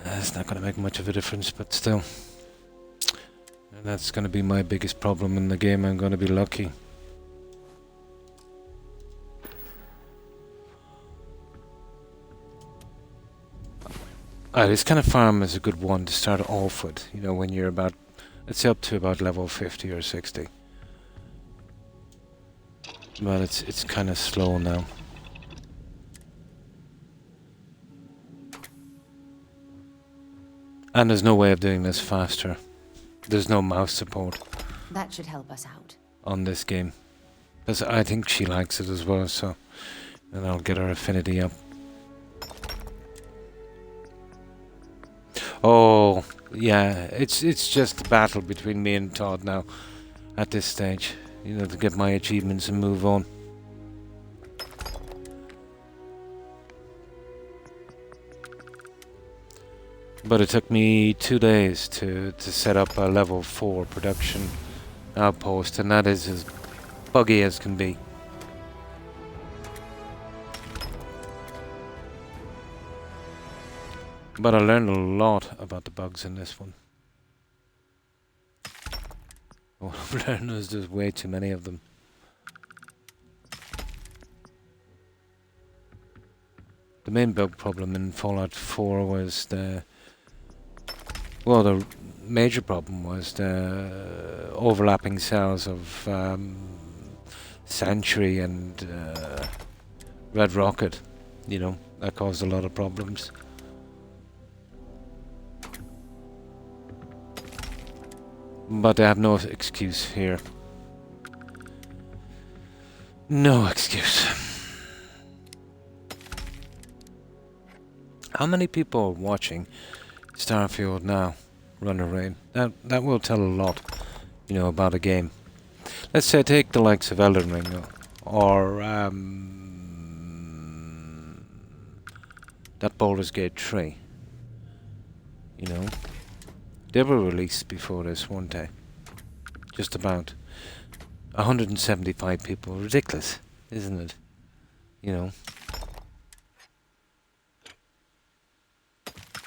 [SPEAKER 1] It's not going to make much of a difference, but still. And that's going to be my biggest problem in the game. I'm going to be lucky. This kind of farm is a good one to start off with. You know, when you're about, it's up to about level 50 or 60. But it's kind of slow now. And there's no way of doing this faster. There's no mouse support
[SPEAKER 4] That should help us out.
[SPEAKER 1] on this game. Because I think she likes it as well, so... And I'll get her affinity up. Oh, yeah, it's just a battle between me and Todd now. At this stage. You know, to get my achievements and move on. But it took me 2 days to set up a level 4 production outpost, and that is buggy as can be. But I learned a lot about the bugs in this one. What I've learned is there's way too many of them. The main bug problem in Fallout 4 was the major problem was the overlapping cells of Sanctuary and Red Rocket. You know, that caused a lot of problems. But they have no excuse here. No excuse. How many people are watching Starfield now, Runner Rain? That will tell a lot, you know, about a game. Let's say take the likes of Elden Ring or that Baldur's Gate 3. You know, they were released before this, weren't they? Just about 175 people. Ridiculous, isn't it? You know.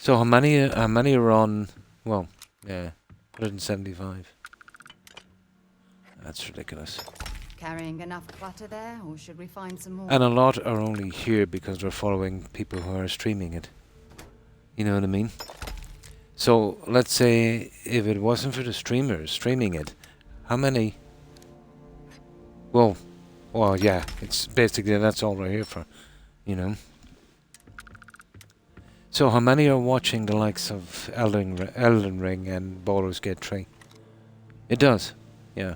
[SPEAKER 1] So how many are on? Well, yeah, 175. That's ridiculous.
[SPEAKER 4] Carrying enough clutter there, or should we find some more?
[SPEAKER 1] And a lot are only here because they're following people who are streaming it. You know what I mean? So let's say if it wasn't for the streamers streaming it, how many? Well, yeah, it's basically that's all we're here for, you know. So how many are watching the likes of Elden Ring and Baldur's Gate 3? It does, yeah.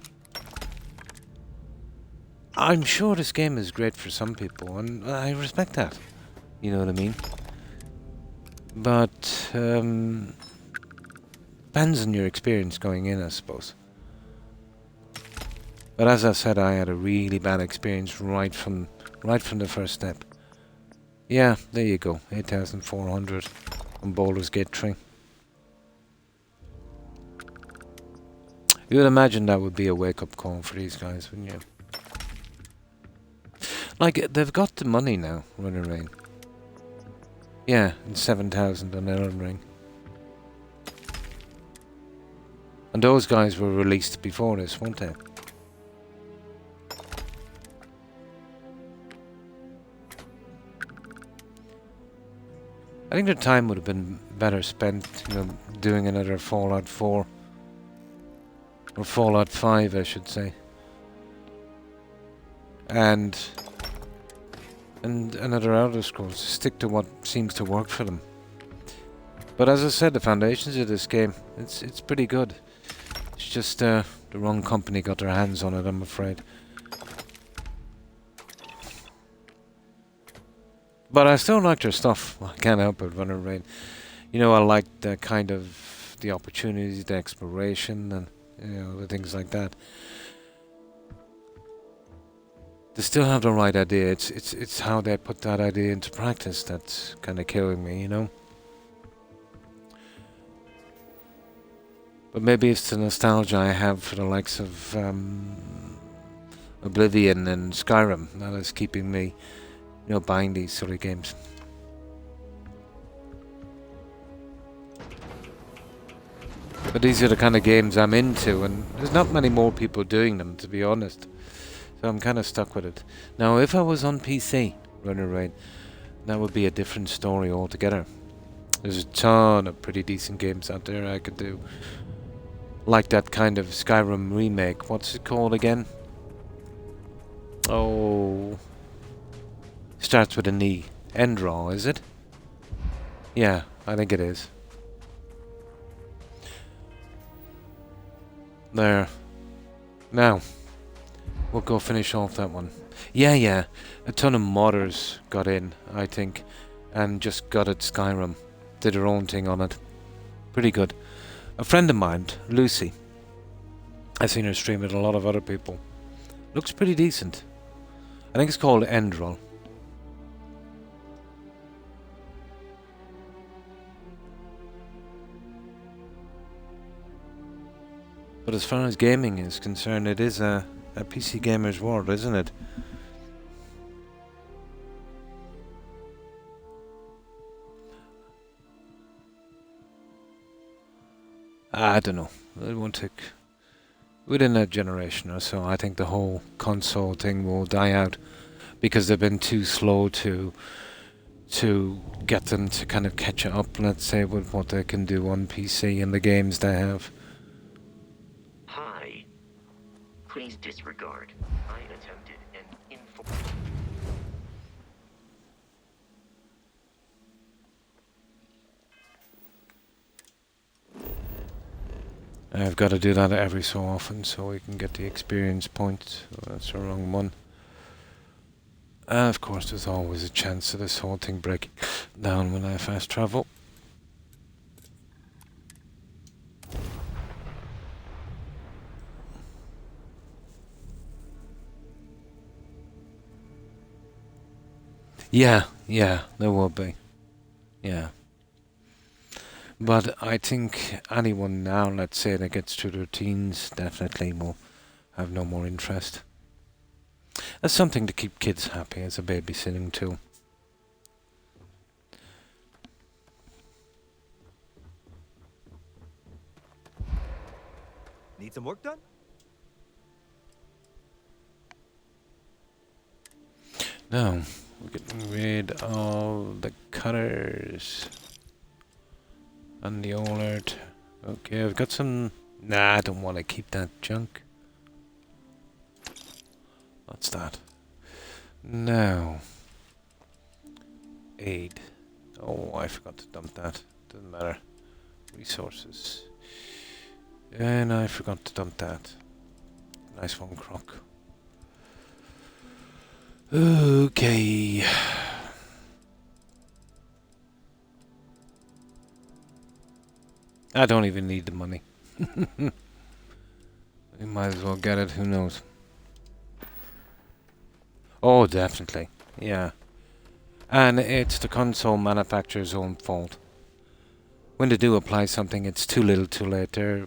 [SPEAKER 1] I'm sure this game is great for some people, and I respect that. You know what I mean? But depends on your experience going in, I suppose. But as I said, I had a really bad experience right from the first step. Yeah, there you go, 8,400 on Baldur's Gate 3. You would imagine that would be a wake-up call for these guys, wouldn't you? Like, they've got the money now, Runner Rain. Yeah, and 7,000 on Elden Ring. And those guys were released before this, weren't they? I think the time would have been better spent, you know, doing another Fallout 4. Or Fallout 5, I should say. And another Elder Scrolls. Stick to what seems to work for them. But as I said, the foundations of this game, it's pretty good. It's just the wrong company got their hands on it, I'm afraid. But I still like their stuff. I can't help it, Runner Rain. You know, I like the kind of the opportunities, the exploration, and you know, the things like that. They still have the right idea. It's how they put that idea into practice that's kind of killing me, you know. But maybe it's the nostalgia I have for the likes of Oblivion and Skyrim that is keeping me, you know, buying these sort of games. But these are the kind of games I'm into, and there's not many more people doing them, to be honest. So I'm kind of stuck with it. Now, if I was on PC, Runner Rain, that would be a different story altogether. There's a ton of pretty decent games out there I could do. Like that kind of Skyrim remake. What's it called again? Oh... starts with an E. Endraw, is it? Yeah, I think it is. There. Now, we'll go finish off that one. Yeah. A ton of modders got in, I think, and just got it Skyrim. Did their own thing on it. Pretty good. A friend of mine, Lucy, I've seen her stream with a lot of other people. Looks pretty decent. I think it's called Endraw. But as far as gaming is concerned, it is a a PC gamer's world, isn't it? I don't know. It won't take within a generation or so. I think the whole console thing will die out because they've been too slow to get them to kind of catch up. Let's say with what they can do on PC and the games they have.
[SPEAKER 6] Hi. Please disregard. I attempted an info.
[SPEAKER 1] I've got to do that every so often so we can get the experience points. Oh, that's the wrong one. Of course, there's always a chance of this whole thing breaking down when I fast travel. Yeah, there will be. Yeah. But I think anyone now, let's say, that gets through their teens, definitely will have no more interest. That's something to keep kids happy as a babysitting tool.
[SPEAKER 9] Need some work done?
[SPEAKER 1] Now, we're getting rid of the cutters. And the alert. Okay, I've got some... Nah, I don't want to keep that junk. What's that? Now. Aid. Oh, I forgot to dump that. Doesn't matter. Resources. And I forgot to dump that. Nice one, Croc. Okay. I don't even need the money. We might as well get it, who knows. Oh, definitely. Yeah. And it's the console manufacturer's own fault. When they do apply something, it's too little too late. They're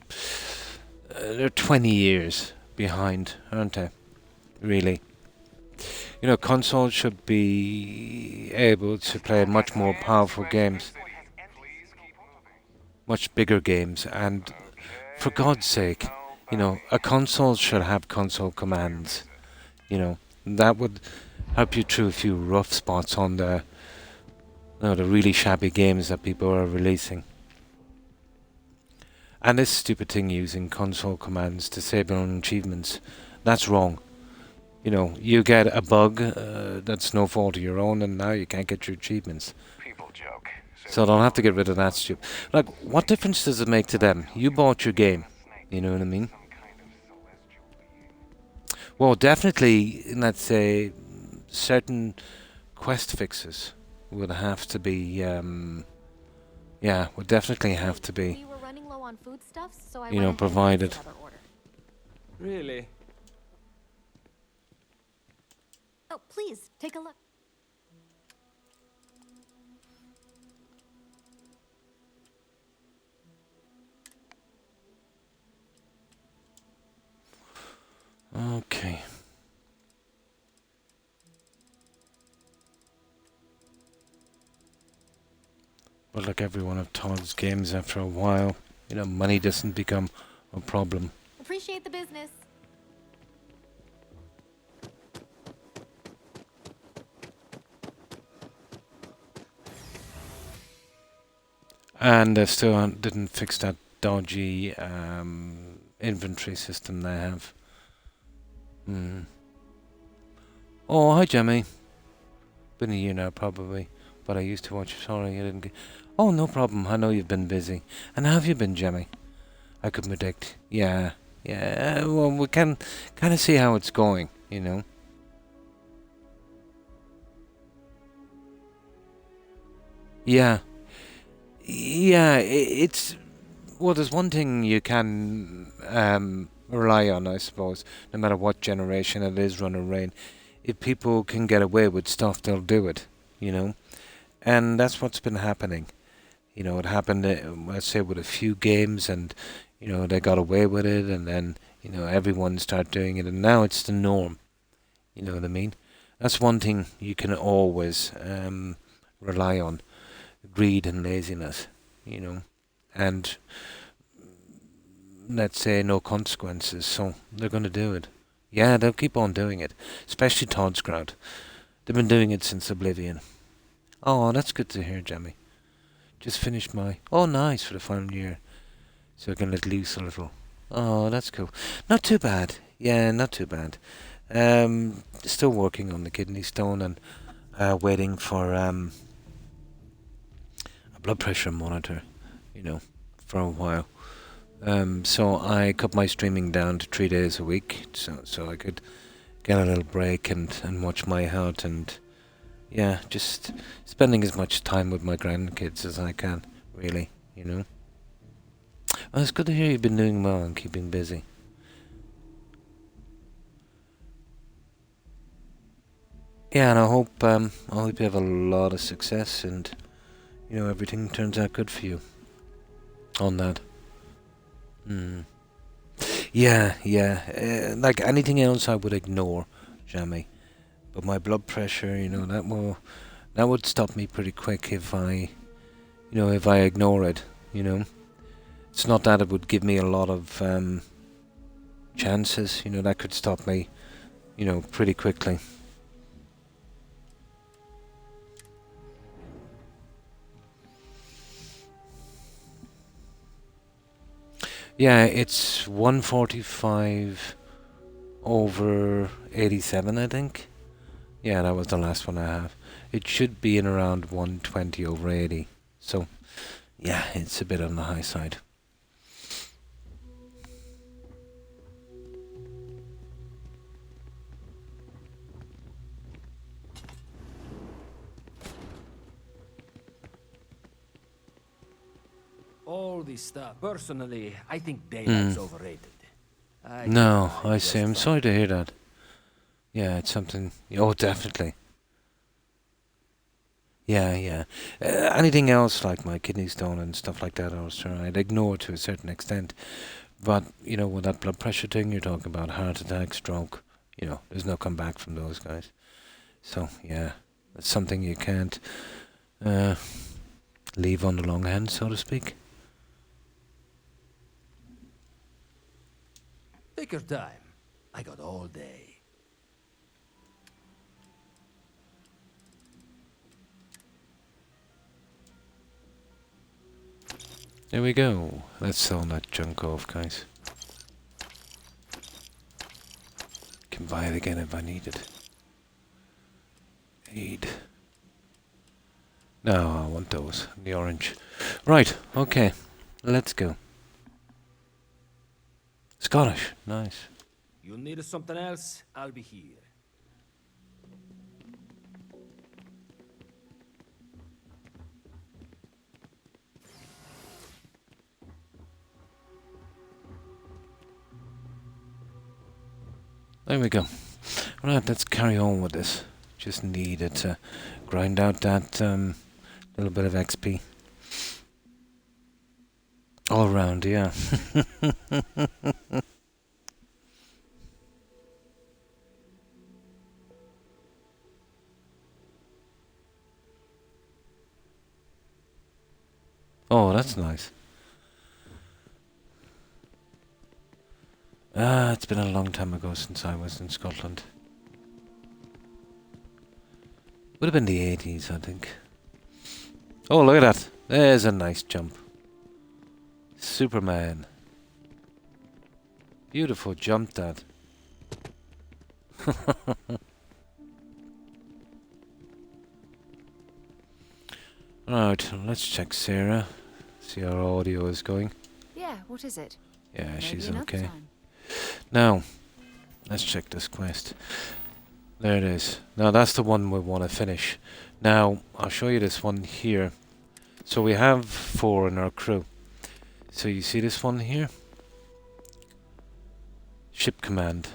[SPEAKER 1] 20 years behind, aren't they? Really. You know, consoles should be able to play much more powerful games. Much bigger games, and for God's sake, you know, a console should have console commands. You know, that would help you through a few rough spots on the, you know, the really shabby games that people are releasing. And this stupid thing using console commands to save your own achievements, that's wrong. You know, you get a bug that's no fault of your own, and now you can't get your achievements.
[SPEAKER 3] People joke.
[SPEAKER 1] So they'll have to get rid of that stupid. Like, what difference does it make to them? You bought your game. You know what I mean? Well, definitely, let's say, certain quest fixes would have to be, yeah, would definitely have to be,
[SPEAKER 10] We were running low on foodstuffs, so I
[SPEAKER 1] you know,
[SPEAKER 10] went ahead and
[SPEAKER 1] provided.
[SPEAKER 10] placed another order.
[SPEAKER 9] Really?
[SPEAKER 10] Oh, please, take a look.
[SPEAKER 1] Okay. But like every one of Todd's games, after a while, you know, money doesn't become a problem.
[SPEAKER 10] Appreciate the business.
[SPEAKER 1] And they still didn't fix that dodgy inventory system they have. Oh, hi, Jemmy. Been a year now, probably. But I used to watch. Sorry, I didn't get... Oh, no problem. I know you've been busy. And how have you been, Jemmy? I could predict. Yeah. Well, we can kind of see how it's going, you know. Yeah. Yeah, it's... Well, there's one thing you can rely on, I suppose, no matter what generation it is, run or rain. If people can get away with stuff, they'll do it, you know. And that's what's been happening. You know, it happened, let's say, with a few games, and, you know, they got away with it, and then, You know, everyone started doing it, and now it's the norm. You know what I mean? That's one thing you can always rely on: greed and laziness. You know, and let's say no consequences, so they're going to do it. Yeah, they'll keep on doing it, especially Todd's crowd. They've been doing it since Oblivion. Oh, that's good to hear, Jamie. Just finished my... Oh, nice, for the final year. So I can let loose a little. Oh, that's cool. Not too bad. Yeah, not too bad. Still working on the kidney stone and waiting for a blood pressure monitor, you know, for a while. So I cut my streaming down to 3 days a week, so I could get a little break and watch my health, and yeah, just spending as much time with my grandkids as I can, really, you know. Well, it's good to hear you've been doing well and keeping busy. Yeah, and I hope you have a lot of success, and you know, everything turns out good for you on that. Yeah, yeah. Like anything else, I would ignore, Jamie. But my blood pressure, you know, that would stop me pretty quick if I ignore it. You know, it's not that it would give me a lot of chances. You know, that could stop me, you know, pretty quickly. Yeah, it's 145 over 87, I think. Yeah, that was the last one I have. It should be in around 120 over 80. So, yeah, it's a bit on the high side.
[SPEAKER 9] All this stuff. Personally, I think daylight's overrated.
[SPEAKER 1] No, I see. I'm sorry to hear that. Yeah, it's something... Oh, definitely. Yeah, yeah. Anything else like my kidney stone and stuff like that, I'd ignore to a certain extent. But, you know, with that blood pressure thing you're talking about, heart attack, stroke, you know, there's no comeback from those guys. So, yeah, that's something you can't leave on the long hand, so to speak.
[SPEAKER 9] Take your time. I got all day.
[SPEAKER 1] There we go. Let's sell that junk off, guys. Can buy it again if I need it. Aid. No, I want those. The orange. Right, okay. Let's go. Scottish. Nice.
[SPEAKER 9] You need something else? I'll be here.
[SPEAKER 1] There we go. Right, let's carry on with this. Just needed to grind out that little bit of XP. All around, yeah. Oh, that's nice. It's been a long time ago since I was in Scotland. Would have been the 80s, I think. Oh, look at that. There's a nice jump. Superman. Beautiful jump, Dad. Right, let's check Sarah. See how our audio is going.
[SPEAKER 4] Yeah, what is it?
[SPEAKER 1] Yeah,
[SPEAKER 4] Maybe
[SPEAKER 1] she's
[SPEAKER 4] another
[SPEAKER 1] okay.
[SPEAKER 4] time.
[SPEAKER 1] Now, let's check this quest. There it is. Now, that's the one we want to finish. Now, I'll show you this one here. So we have 4 in our crew. So you see this one here? Ship command.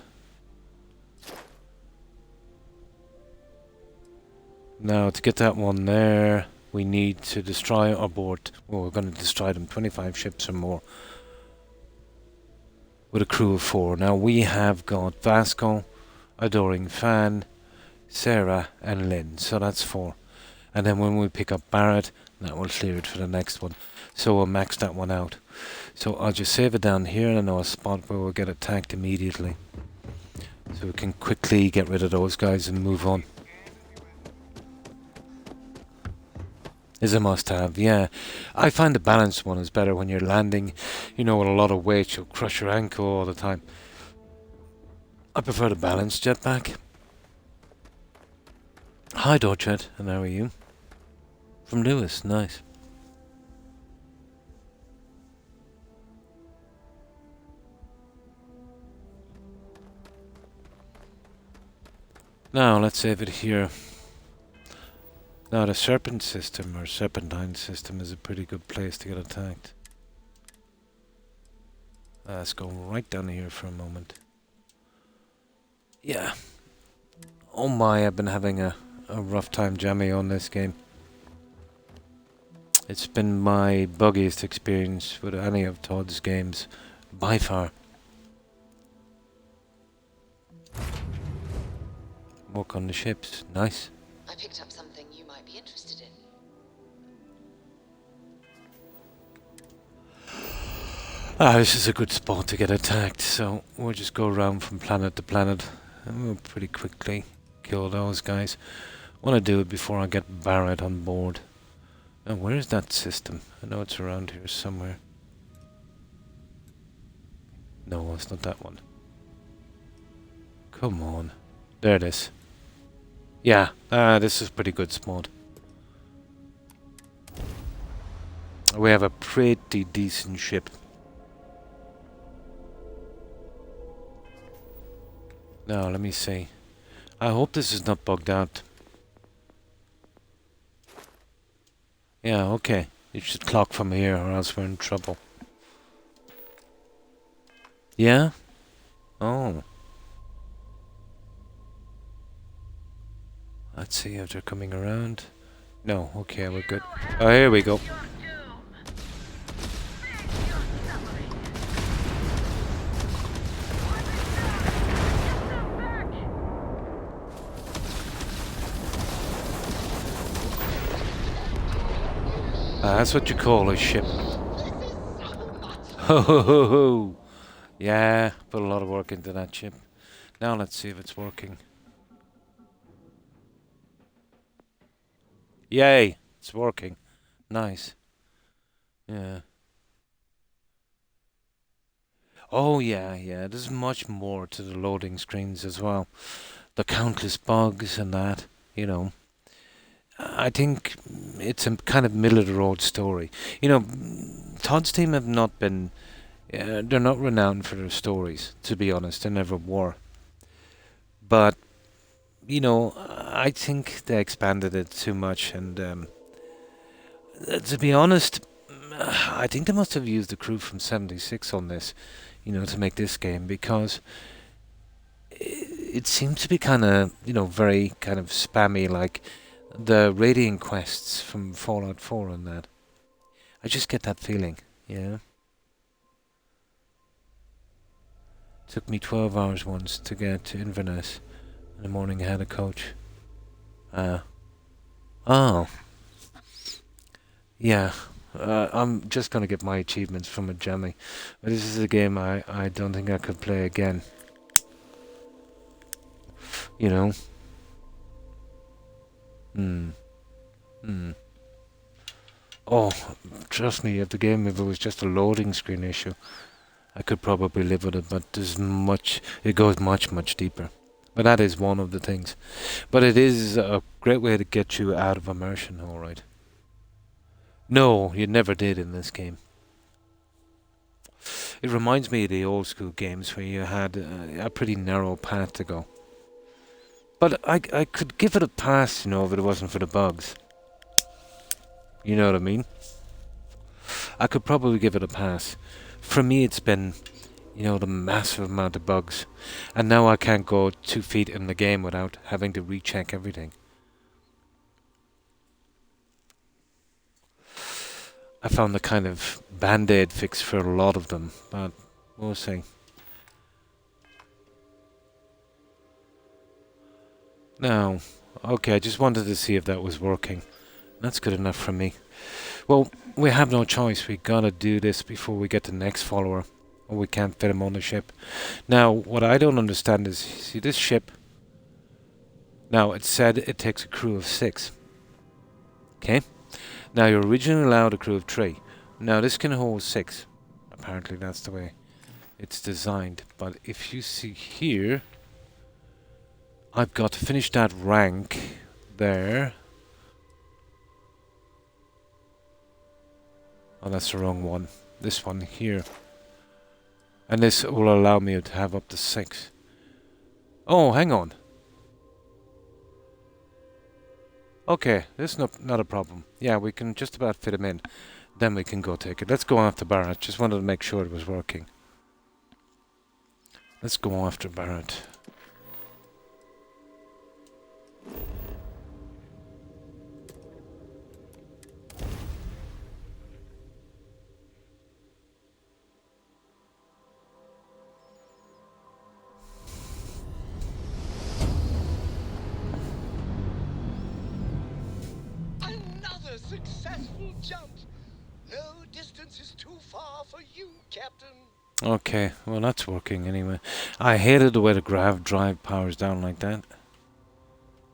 [SPEAKER 1] Now, to get that one there, we need to destroy our board. Well, we're going to destroy them, 25 ships or more. with a crew of 4. Now we have got Vasco, Adoring Fan, Sarah and Lynn, so that's 4. And then when we pick up Barrett, that will clear it for the next one. So we'll max that one out. So I'll just save it down here, and I know a spot where we'll get attacked immediately. So we can quickly get rid of those guys and move on. Is a must-have, yeah. I find the balanced one is better when you're landing, you know, with a lot of weight. You'll crush your ankle all the time. I prefer the balanced jetpack. Hi, Dorchet, and how are you? From Lewis, nice. Now, let's save it here. Now, the Serpent system, or Serpentine system, is a pretty good place to get attacked. Let's go right down here for a moment. Yeah. Oh my, I've been having a rough time jamming on this game. It's been my buggiest experience with any of Todd's games, by far. Work on the ships, nice.
[SPEAKER 2] I picked up something you might be interested in.
[SPEAKER 1] This is a good spot to get attacked, so we'll just go around from planet to planet and we'll pretty quickly kill those guys. Want to do it before I get Barrett on board. Now, where is that system? I know it's around here somewhere. No, it's not that one. Come on. There it is. Yeah, this is a pretty good spot. We have a pretty decent ship. Now, let me see. I hope this is not bugged out. Yeah, okay. It should clock from here or else we're in trouble. Yeah? Oh. Let's see if they're coming around. No, okay, we're good. Oh, here we go. That's what you call a ship. Ho ho ho ho! Yeah, put a lot of work into that ship. Now let's see if it's working. Yay! It's working. Nice. Yeah. Oh yeah, yeah. There's much more to the loading screens as well. The countless bugs and that, you know. I think it's a kind of middle of the road story. You know, Todd's team have not been... they're not renowned for their stories, to be honest. They never were. But, you know, I think they expanded it too much. And to be honest, I think they must have used the crew from 76 on this, you know, to make this game. Because it seems to be kind of, you know, very kind of spammy, like the Radiant quests from Fallout 4 and that. I just get that feeling, yeah. Took me 12 hours once to get to Inverness. In the morning I had a coach. Oh. Yeah. I'm just gonna get my achievements from a jamming. But this is a game I don't think I could play again. You know? Oh, trust me, if the game, if it was just a loading screen issue, I could probably live with it, but there's much, it goes much, much deeper. But that is one of the things. But it is a great way to get you out of immersion, alright. No, you never did in this game. It reminds me of the old school games where you had a pretty narrow path to go. But I could give it a pass, you know, if it wasn't for the bugs. You know what I mean? I could probably give it a pass. For me, it's been, you know, the massive amount of bugs. And now I can't go 2 feet in the game without having to recheck everything. I found the kind of band-aid fix for a lot of them, but we'll see. No. Okay, I just wanted to see if that was working. That's good enough for me. Well, we have no choice. We gotta do this before we get the next follower. Or we can't fit him on the ship. Now, what I don't understand is, see this ship? Now, it said it takes a crew of 6. Okay? Now, you originally allowed a crew of 3. Now, this can hold 6. Apparently, that's the way it's designed. But if you see here, I've got to finish that rank there. Oh, that's the wrong one. This one here. And this will allow me to have up to 6. Oh, hang on. Okay, this is not a problem. Yeah, we can just about fit him in. Then we can go take it. Let's go after Barrett. Just wanted to make sure it was working. Let's go after Barrett.
[SPEAKER 7] Another successful jump. No distance is too far for you, Captain.
[SPEAKER 1] Okay, well that's working anyway. I hated the way the grav drive powers down like that.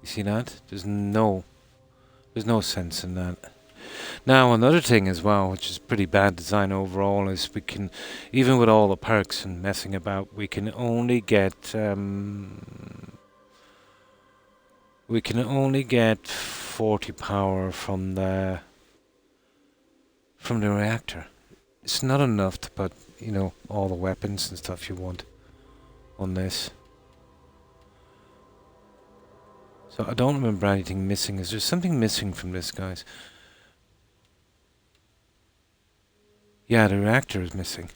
[SPEAKER 1] You see that? There's no sense in that. Now another thing as well, which is pretty bad design overall, is we can, even with all the perks and messing about, we can only get 40 power from the reactor. It's not enough to put, you know, all the weapons and stuff you want on this. So I don't remember anything missing. Is there something missing from this, guys? Yeah, the reactor is missing.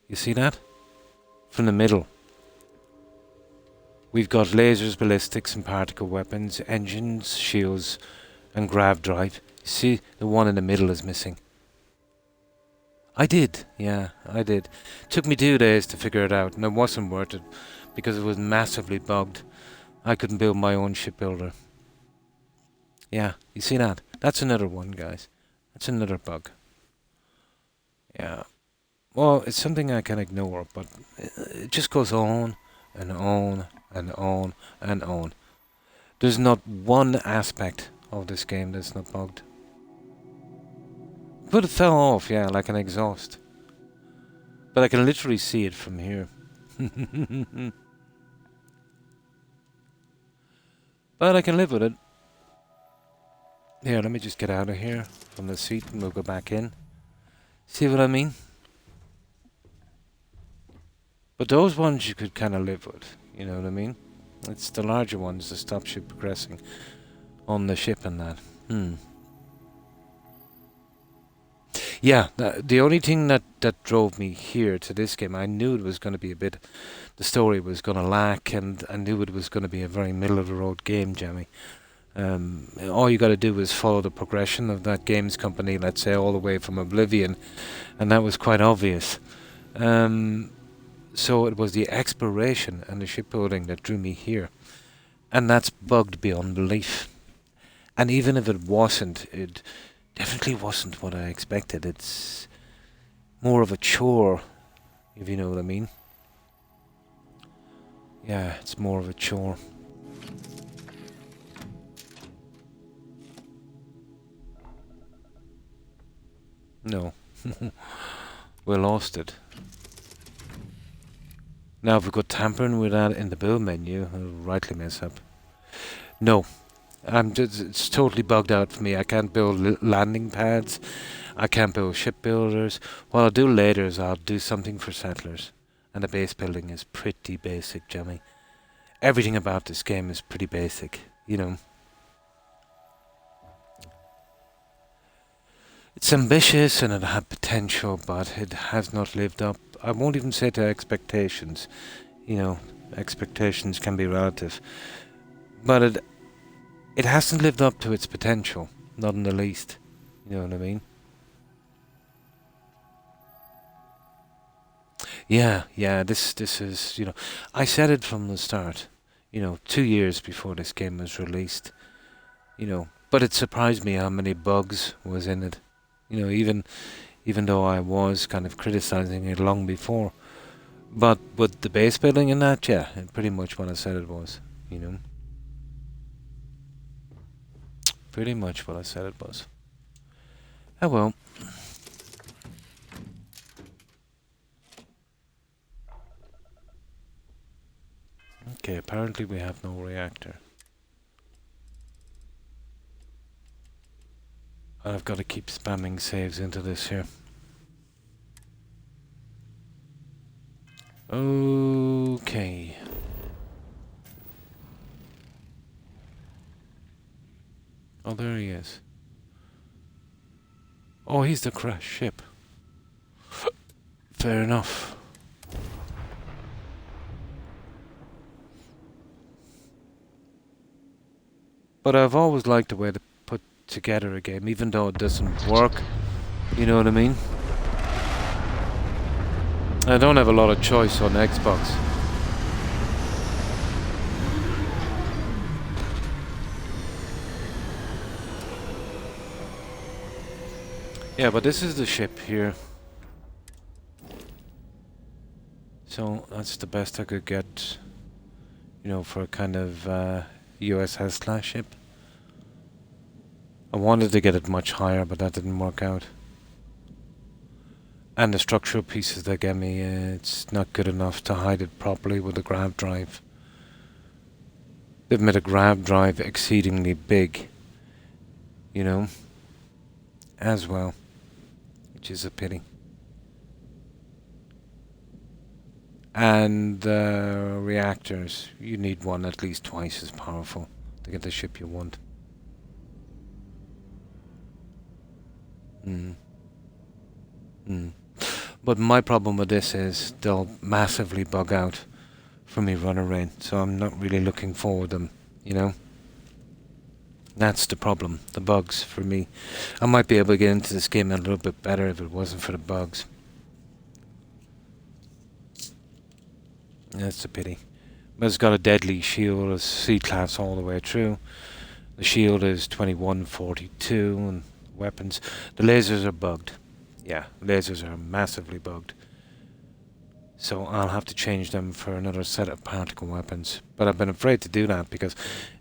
[SPEAKER 1] You see that? From the middle. We've got lasers, ballistics and particle weapons, engines, shields and grav drive. You see, the one in the middle is missing. I did, yeah, I did. Took me 2 days to figure it out, and it wasn't worth it because it was massively bugged. I couldn't build my own shipbuilder. Yeah, you see that? That's another one, guys. That's another bug. Yeah. Well, it's something I can ignore, but it just goes on and on and on and on. There's not one aspect of this game that's not bugged. But it fell off, yeah, like an exhaust. But I can literally see it from here. But I can live with it. Here, let me just get out of here from the seat and we'll go back in. See what I mean? But those ones you could kind of live with, you know what I mean? It's the larger ones that stops you progressing on the ship and that. Yeah, the only thing that drove me here to this game, I knew it was going to be a bit, the story was going to lack, and I knew it was going to be a very middle-of-the-road game, Jamie. All you got to do is follow the progression of that games company, let's say, all the way from Oblivion, and that was quite obvious. So it was the exploration and the shipbuilding that drew me here, and that's bugged beyond belief. And even if it wasn't, it definitely wasn't what I expected. It's more of a chore, if you know what I mean. Yeah, it's more of a chore. No. We lost it. Now if we go tampering with that in the build menu, I'll rightly mess up. No. It's totally bugged out for me. I can't build landing pads. I can't build shipbuilders. What I'll do later is I'll do something for settlers. And the base building is pretty basic, Jimmy. Everything about this game is pretty basic, you know. It's ambitious and it had potential, but it has not lived up. I won't even say to expectations. You know, expectations can be relative. But it hasn't lived up to its potential, not in the least. You know what I mean? Yeah, this is, you know, I said it from the start. 2 years before this game was released. But it surprised me how many bugs was in it. Even though I was kind of criticizing it long before. But with the base building and that, yeah, pretty much what I said it was, Pretty much what I said it was. Oh well. Okay, apparently we have no reactor. I've got to keep spamming saves into this here. Okay. Oh, there he is. Oh, he's the crashed ship. Fair enough. But I've always liked the way to put together a game, even though it doesn't work. You know what I mean? I don't have a lot of choice on Xbox. Yeah, but this is the ship here. So that's the best I could get, for a kind of USS class ship. I wanted to get it much higher, but that didn't work out. And the structural pieces they gave me, it's not good enough to hide it properly with the grav drive. They've made a grav drive exceedingly big, as well, which is a pity. And reactors, you need one at least twice as powerful to get the ship you want. But my problem with this is they'll massively bug out for me runner rain, so I'm not really looking forward to them, That's the problem, the bugs for me. I might be able to get into this game a little bit better if it wasn't for the bugs. That's a pity. But it's got a deadly shield, a C-class all the way through. The shield is 2142 and weapons. The lasers are bugged. Yeah, lasers are massively bugged. So I'll have to change them for another set of particle weapons. But I've been afraid to do that because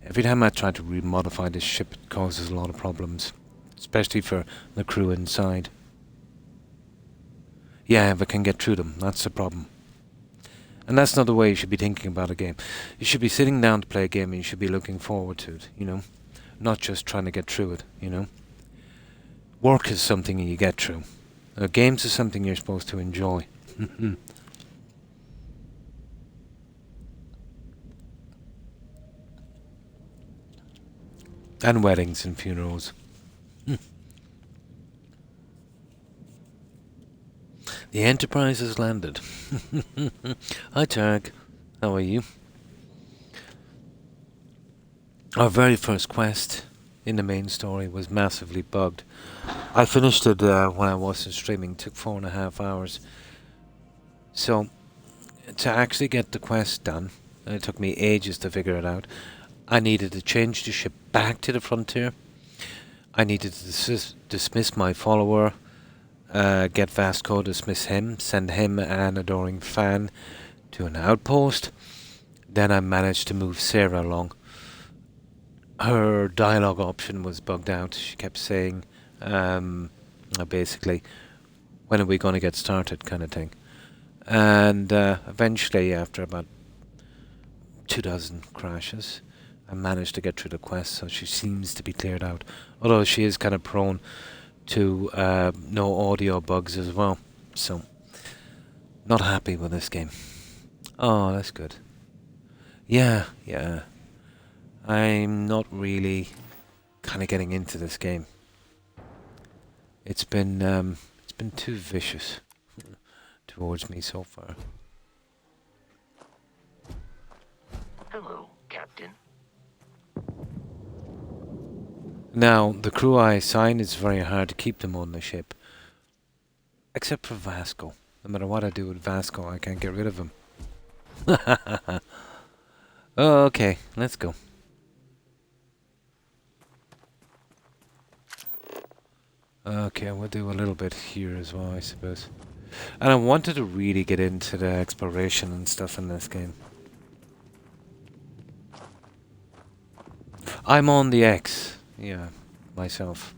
[SPEAKER 1] every time I try to remodify this ship it causes a lot of problems. Especially for the crew inside. Yeah, if I can get through them, that's the problem. And that's not the way you should be thinking about a game. You should be sitting down to play a game and you should be looking forward to it, Not just trying to get through it, Work is something you get through. Games is something you're supposed to enjoy. And weddings and funerals. The Enterprise has landed. Hi Targ, how are you? Our very first quest in the main story was massively bugged. I finished it when I wasn't streaming, it took 4.5 hours. So, to actually get the quest done, and it took me ages to figure it out, I needed to change the ship back to the frontier. I needed to dismiss my follower, get Vasco, dismiss him, send him and Adoring Fan to an outpost. Then I managed to move Sarah along. Her dialogue option was bugged out. She kept saying, basically, when are we going to get started kind of thing. And eventually, after about 24 crashes, I managed to get through the quest, so she seems to be cleared out. Although she is kind of prone to no audio bugs as well. So, not happy with this game. Oh, that's good. Yeah. I'm not really kind of getting into this game. It's been too vicious towards me so far.
[SPEAKER 6] Hello, Captain.
[SPEAKER 1] Now, the crew I assign, it's very hard to keep them on the ship. Except for Vasco. No matter what I do with Vasco, I can't get rid of him. Oh, okay, let's go. Okay, we'll do a little bit here as well, I suppose. And I wanted to really get into the exploration and stuff in this game. I'm on the X, yeah, myself.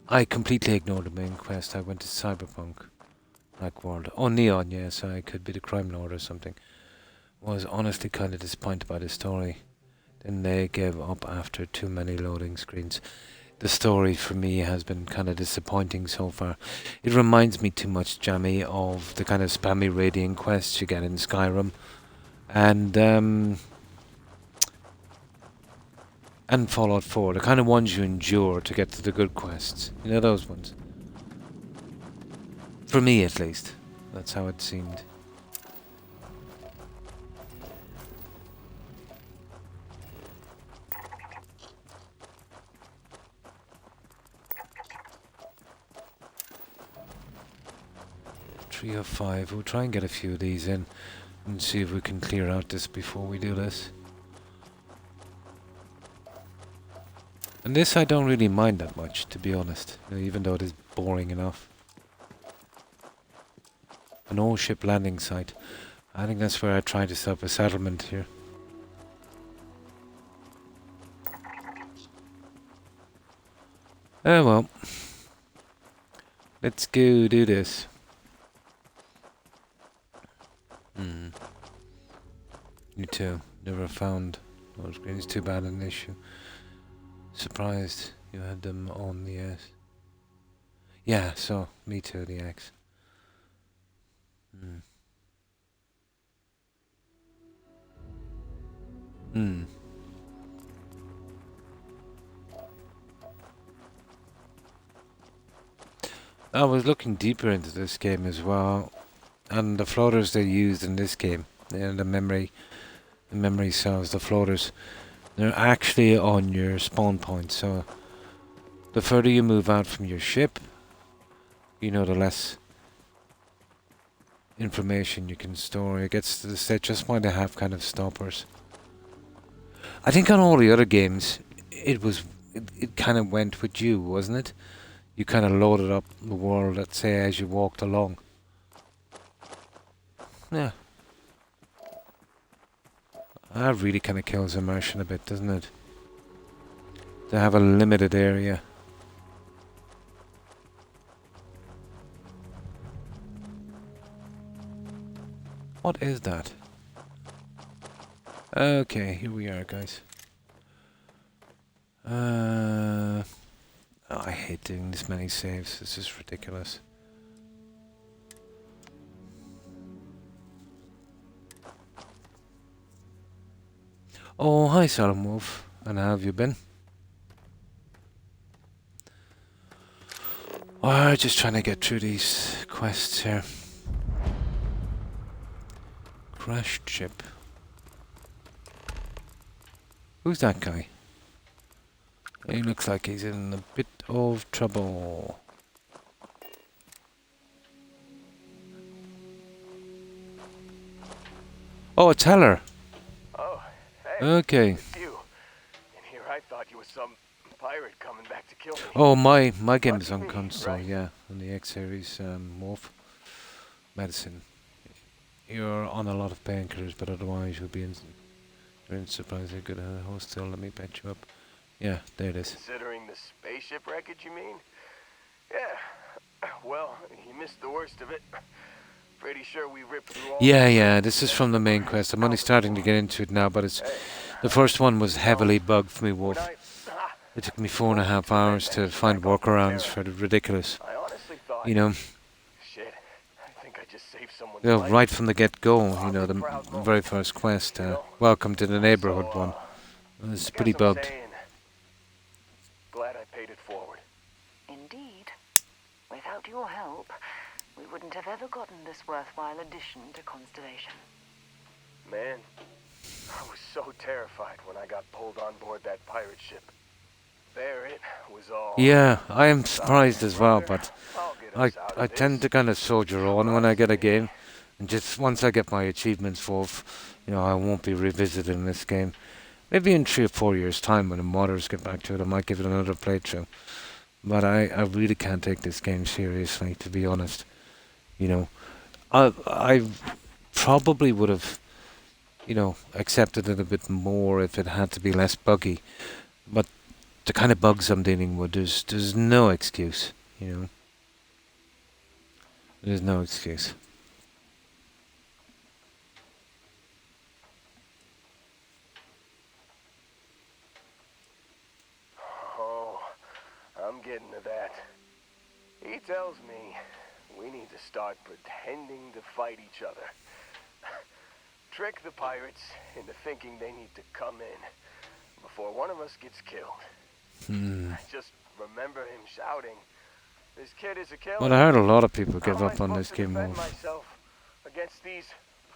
[SPEAKER 1] I completely ignored the main quest. I went to Cyberpunk, like world. Oh, Neon, yes, I could be the crime lord or something. Was honestly kind of disappointed by the story. Then they gave up after too many loading screens. The story for me has been kind of disappointing so far. It reminds me too much, Jammy, of the kind of spammy raiding quests you get in Skyrim. And Fallout 4, the kind of ones you endure to get to the good quests. You know those ones? For me, at least. That's how it seemed. Three of 5. We'll try and get a few of these in and see if we can clear out this before we do this. And this I don't really mind that much, to be honest, even though it is boring enough. An old ship landing site. I think that's where I try to set up a settlement here. Oh well. Let's go do this. You too. Never found those greens. Too bad an issue. Surprised you had them on the S. Yeah, so me too, the X. I was looking deeper into this game as well, and the floaters they used in this game, the memory cells, the floaters, they're actually on your spawn point. So the further you move out from your ship, the less information you can store. It gets to the stage just why they have kind of stoppers. I think on all the other games, it kind of went with you, wasn't it? You kind of loaded up the world, let's say, as you walked along. Yeah. That really kind of kills immersion a bit, doesn't it? To have a limited area. What is that? Okay, here we are, guys. Oh, I hate doing this many saves. This is ridiculous. Oh, hi, Solemn Wolf. And how have you been? Oh, just trying to get through these quests here. Crashed ship. Who's that guy? He looks like he's in a bit of trouble. Oh, it's Heller.
[SPEAKER 3] Oh, hey.
[SPEAKER 1] Okay.
[SPEAKER 3] It's you. In here I thought you were some pirate coming back to kill me.
[SPEAKER 1] Oh, my game is
[SPEAKER 3] Lucky
[SPEAKER 1] on
[SPEAKER 3] me,
[SPEAKER 1] console,
[SPEAKER 3] right?
[SPEAKER 1] yeah. On the X series, Wolf. Medicine. You're on a lot of painkillers, but otherwise you'll be you're in surprisingly good at a hostel. Let me patch you up. Yeah, there it is.
[SPEAKER 3] Considering the spaceship wreckage, you mean? Yeah. Well, you missed the worst of it. Pretty sure we ripped through all...
[SPEAKER 1] Yeah, this is from the main quest. I'm only starting to get into it now, but it's the first one was heavily bugged for me, Wolf. It took me 4.5 hours to find workarounds for the ridiculous.
[SPEAKER 3] I honestly thought... Shit, I think I just saved someone's life.
[SPEAKER 1] Right from the get-go, the very first quest. Welcome to the neighborhood one. It's pretty bugged.
[SPEAKER 3] Glad I paid it forward.
[SPEAKER 5] Indeed. Without your help, we wouldn't have ever gotten this worthwhile addition to Constellation.
[SPEAKER 3] Man, I was so terrified when I got pulled on board that pirate ship. There it was all...
[SPEAKER 1] Yeah, I am surprised as well, but I tend to kind of soldier on when I get a game. And just once I get my achievements for, I won't be revisiting this game. Maybe in 3 or 4 years' time when the modders get back to it, I might give it another playthrough. But I really can't take this game seriously, to be honest. I probably would have, accepted it a bit more if it had to be less buggy. But the kind of bugs I'm dealing with, there's no excuse, There's no excuse.
[SPEAKER 7] Oh, I'm getting to that. He tells me we need to start pretending to fight each other. Trick the pirates into thinking they need to come in before one of us gets killed. I just remember him shouting, "This kid is a killer."
[SPEAKER 1] Well, I heard a lot of people give
[SPEAKER 7] How am I
[SPEAKER 1] up on this
[SPEAKER 7] supposed to
[SPEAKER 1] game.
[SPEAKER 7] defend myself against these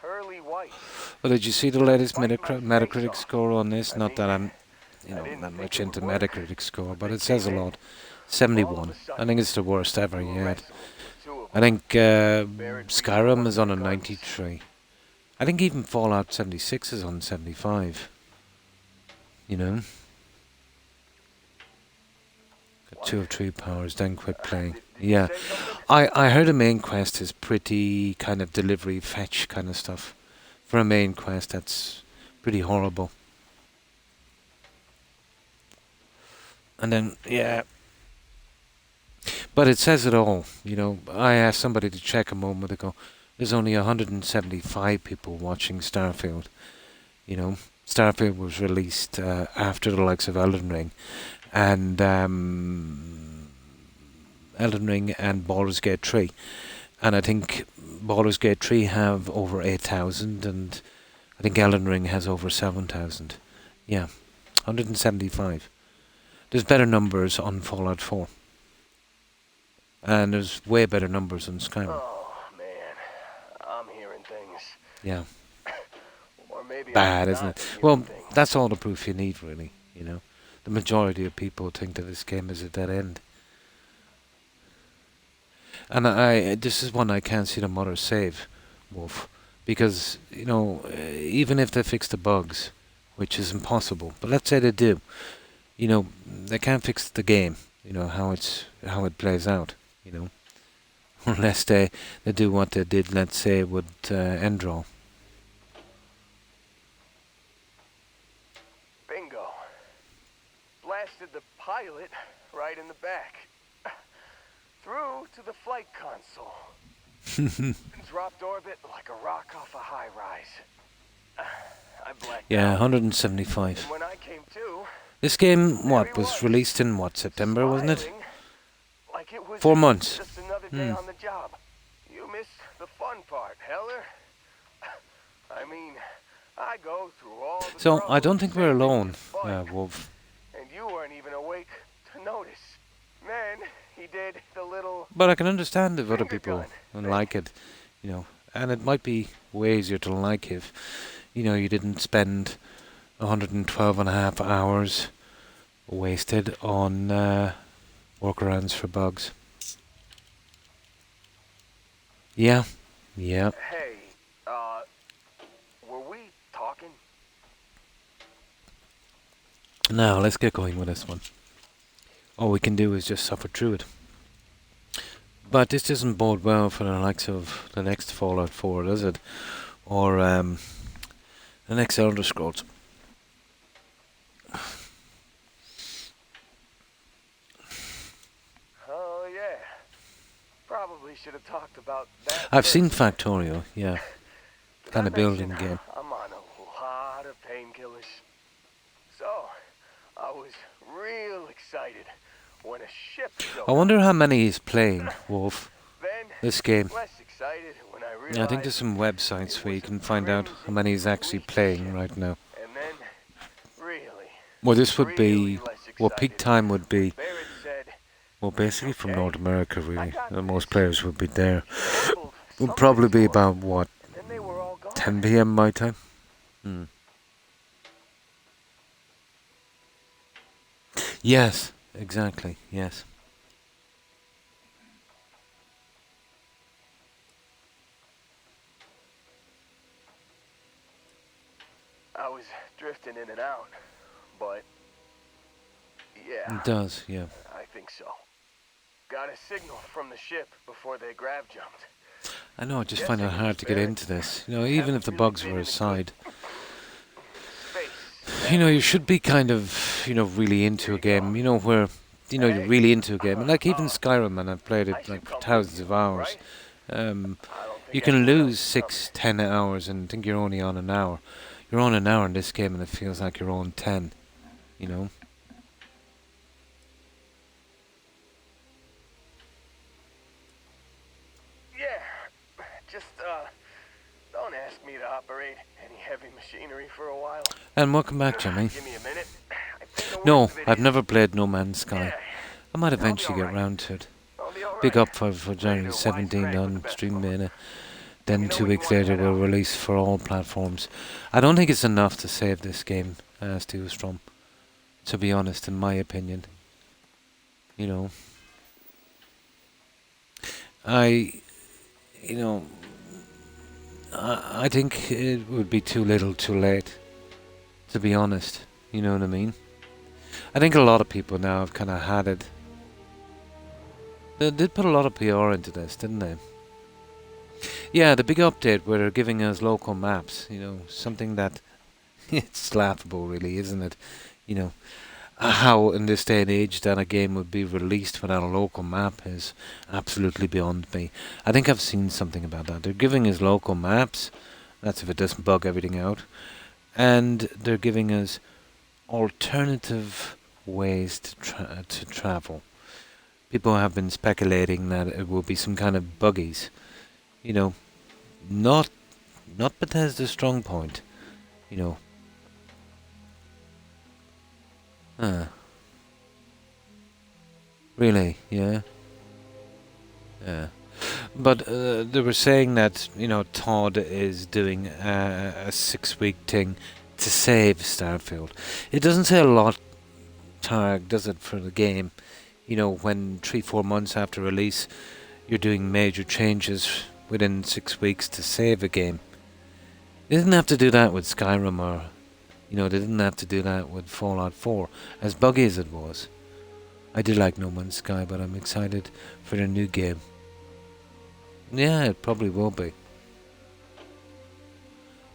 [SPEAKER 7] pearly whites?
[SPEAKER 1] Well, did you see the latest
[SPEAKER 7] Fight my face
[SPEAKER 1] Metacritic
[SPEAKER 7] off.
[SPEAKER 1] score on this?
[SPEAKER 7] I
[SPEAKER 1] Not
[SPEAKER 7] mean,
[SPEAKER 1] that I'm,
[SPEAKER 7] I didn't
[SPEAKER 1] that
[SPEAKER 7] think
[SPEAKER 1] much
[SPEAKER 7] it
[SPEAKER 1] into
[SPEAKER 7] would work,
[SPEAKER 1] Metacritic score,
[SPEAKER 7] but
[SPEAKER 1] but
[SPEAKER 7] they
[SPEAKER 1] it says a
[SPEAKER 7] came in.
[SPEAKER 1] lot.
[SPEAKER 7] All of
[SPEAKER 1] 71.
[SPEAKER 7] a
[SPEAKER 1] I
[SPEAKER 7] sudden,
[SPEAKER 1] think it's the worst ever
[SPEAKER 7] you
[SPEAKER 1] yet.
[SPEAKER 7] wrestled with two of
[SPEAKER 1] I
[SPEAKER 7] them.
[SPEAKER 1] think
[SPEAKER 7] Barrett beat
[SPEAKER 1] Skyrim
[SPEAKER 7] them
[SPEAKER 1] is
[SPEAKER 7] up
[SPEAKER 1] on a
[SPEAKER 7] with guns.
[SPEAKER 1] 93. I think even Fallout 76 is on 75. Got 2 or 3 powers, then quit playing.
[SPEAKER 7] Did you
[SPEAKER 1] Yeah.
[SPEAKER 7] say something?
[SPEAKER 1] I heard a main quest is pretty kind of delivery fetch kind of stuff. For a main quest, that's pretty horrible. And then, yeah. But it says it all, I asked somebody to check a moment ago. There's only 175 people watching Starfield. Starfield was released after the likes of Elden Ring. And Elden Ring and Baldur's Gate 3. And I think Baldur's Gate 3 have over 8,000 and I think Elden Ring has over 7,000. Yeah, 175. There's better numbers on Fallout 4. And there's way better numbers on Skyrim.
[SPEAKER 7] Oh man, I'm hearing things.
[SPEAKER 1] Yeah,
[SPEAKER 7] Or maybe
[SPEAKER 1] bad,
[SPEAKER 7] I'm
[SPEAKER 1] isn't
[SPEAKER 7] not
[SPEAKER 1] it?
[SPEAKER 7] hearing
[SPEAKER 1] Well,
[SPEAKER 7] things.
[SPEAKER 1] that's all the proof you need, really, The majority of people think that this game is a dead end. And this is one I can't see the modders save, Wolf. Because, even if they fix the bugs, which is impossible, but let's say they do, they can't fix the game, how it plays out, unless they do what they did, let's say, with Endraw.
[SPEAKER 7] Bingo. Blasted the pilot right in the back. Through to the flight console. Dropped orbit like a rock off a high rise. I blacked
[SPEAKER 1] Yeah,
[SPEAKER 7] out.
[SPEAKER 1] 175.
[SPEAKER 7] And when I came to,
[SPEAKER 1] This game,
[SPEAKER 7] there he
[SPEAKER 1] was released in September, wasn't it?
[SPEAKER 7] smiling like it was
[SPEAKER 1] 4 months.
[SPEAKER 7] just another day on the job. You missed the fun part, Heller. I mean, I go through all the
[SPEAKER 1] So,
[SPEAKER 7] trouble
[SPEAKER 1] I don't think we're
[SPEAKER 7] saving
[SPEAKER 1] alone,
[SPEAKER 7] your fun,
[SPEAKER 1] Wolf.
[SPEAKER 7] and you weren't even awake to notice. Then he did the little
[SPEAKER 1] But I can understand if other
[SPEAKER 7] finger
[SPEAKER 1] people
[SPEAKER 7] gun
[SPEAKER 1] don't
[SPEAKER 7] thing.
[SPEAKER 1] like it, And it might be way easier to like if, you didn't spend 112 and a half hours wasted on workarounds for bugs. Yeah.
[SPEAKER 7] Hey, were we talking?
[SPEAKER 1] Now, let's get going with this one. All we can do is just suffer through it. But this doesn't bode well for the likes of the next Fallout 4, does it? Or the next Elder Scrolls.
[SPEAKER 7] Oh yeah. Probably should have talked about that.
[SPEAKER 1] I've seen
[SPEAKER 7] first.
[SPEAKER 1] Factorio, yeah.
[SPEAKER 7] Did
[SPEAKER 1] Kind
[SPEAKER 7] I
[SPEAKER 1] of building
[SPEAKER 7] mention
[SPEAKER 1] game.
[SPEAKER 7] I'm on a lot of painkillers. So, I was real excited when a ship showed
[SPEAKER 1] I wonder
[SPEAKER 7] up.
[SPEAKER 1] how many is playing, Wolf,
[SPEAKER 7] Then,
[SPEAKER 1] this game.
[SPEAKER 7] less excited when I realized.
[SPEAKER 1] Yeah, I think there's some websites
[SPEAKER 7] it
[SPEAKER 1] where you
[SPEAKER 7] was a
[SPEAKER 1] can find out how many is actually
[SPEAKER 7] crimson
[SPEAKER 1] playing
[SPEAKER 7] ship.
[SPEAKER 1] right now.
[SPEAKER 7] And then, really,
[SPEAKER 1] Well, this would
[SPEAKER 7] really
[SPEAKER 1] be,
[SPEAKER 7] less
[SPEAKER 1] peak
[SPEAKER 7] excited
[SPEAKER 1] time would be,
[SPEAKER 7] when Barrett said,
[SPEAKER 1] basically from North America, really.
[SPEAKER 7] got
[SPEAKER 1] Most
[SPEAKER 7] this.
[SPEAKER 1] players would be there.
[SPEAKER 7] "Mumbled
[SPEAKER 1] Would probably
[SPEAKER 7] something
[SPEAKER 1] be
[SPEAKER 7] to him,"
[SPEAKER 1] about, what,
[SPEAKER 7] and then they were all gone.
[SPEAKER 1] 10 p.m. my time? Hmm. Yes, exactly, yes.
[SPEAKER 7] drifting in and out, but yeah,
[SPEAKER 1] It does, yeah.
[SPEAKER 7] I think so. Got a signal from the ship before they grav jumped.
[SPEAKER 1] I know, I just find
[SPEAKER 7] Guessing
[SPEAKER 1] it
[SPEAKER 7] it
[SPEAKER 1] hard
[SPEAKER 7] was
[SPEAKER 1] to get into
[SPEAKER 7] Barrett's.
[SPEAKER 1] this. You know, even
[SPEAKER 7] Haven't
[SPEAKER 1] if the
[SPEAKER 7] really
[SPEAKER 1] bugs
[SPEAKER 7] been
[SPEAKER 1] were
[SPEAKER 7] in a good
[SPEAKER 1] aside.
[SPEAKER 7] space.
[SPEAKER 1] You know, you should be kind of, you know, really into a game. You know, where, you know, you're really into a game. And like even Skyrim, and I've played
[SPEAKER 7] I
[SPEAKER 1] it
[SPEAKER 7] should
[SPEAKER 1] like for
[SPEAKER 7] come with
[SPEAKER 1] thousands
[SPEAKER 7] you,
[SPEAKER 1] of hours.
[SPEAKER 7] right? I don't
[SPEAKER 1] You
[SPEAKER 7] think
[SPEAKER 1] can
[SPEAKER 7] anyone else
[SPEAKER 1] lose
[SPEAKER 7] is
[SPEAKER 1] 6, 10 hours and think you're only on an hour. You're on an hour in this game and it feels like you're on 10, you know.
[SPEAKER 7] Yeah, just don't ask me to operate any heavy machinery for a while.
[SPEAKER 1] And welcome back, Jimmy.
[SPEAKER 7] Give me a minute. I think the
[SPEAKER 1] No,
[SPEAKER 7] worst of it
[SPEAKER 1] I've
[SPEAKER 7] is-
[SPEAKER 1] never played No Man's Sky.
[SPEAKER 7] Yeah,
[SPEAKER 1] I might
[SPEAKER 7] I'll be
[SPEAKER 1] eventually get
[SPEAKER 7] alright.
[SPEAKER 1] round to it.
[SPEAKER 7] I'll be alright.
[SPEAKER 1] Big up for
[SPEAKER 7] Ready
[SPEAKER 1] January
[SPEAKER 7] to
[SPEAKER 1] 17
[SPEAKER 7] wisecrack with
[SPEAKER 1] on
[SPEAKER 7] the best
[SPEAKER 1] Stream
[SPEAKER 7] of 'em.
[SPEAKER 1] Mania.
[SPEAKER 7] Let
[SPEAKER 1] Then
[SPEAKER 7] me know
[SPEAKER 1] 2
[SPEAKER 7] when you
[SPEAKER 1] weeks
[SPEAKER 7] wanna
[SPEAKER 1] later
[SPEAKER 7] head
[SPEAKER 1] we'll
[SPEAKER 7] out.
[SPEAKER 1] release for all platforms. I don't think it's enough to save this game, Stu Strom. To be honest, in my opinion. You know. You know, I think it would be too little too late. To be honest. You know what I mean? I think a lot of people now have kind of had it. They did put a lot of PR into this, didn't they? Yeah, the big update where they're giving us local maps, you know, something that it's laughable really, isn't it? You know, how in this day and age that a game would be released without a local map is absolutely beyond me. I think I've seen something about that. They're giving us local maps, that's if it doesn't bug everything out, and they're giving us alternative ways to travel. People have been speculating that it will be some kind of buggies. You know, not Bethesda's strong point. You know. Really? Yeah. Yeah. But they were saying that, you know, Todd is doing a 6-week thing to save Starfield. It doesn't say a lot, Targ, does it, for the game? You know, when 3-4 months after release, you're doing major changes within 6 weeks to save a game. They didn't have to do that with Skyrim, or, you know, they didn't have to do that with Fallout 4, as buggy as it was. I do like No Man's Sky, but I'm excited for the new game. Yeah, it probably will be.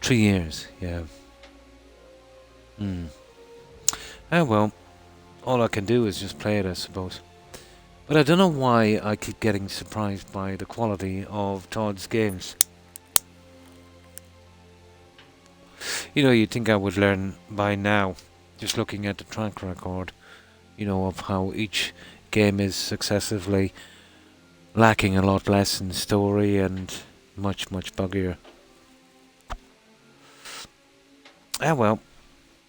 [SPEAKER 1] 3 years, yeah. Oh well, all I can do is just play it, I suppose. But I don't know why I keep getting surprised by the quality of Todd's games. You know, you'd think I would learn by now, just looking at the track record, you know, of how each game is successively lacking a lot less in story and much, much buggier. Ah well,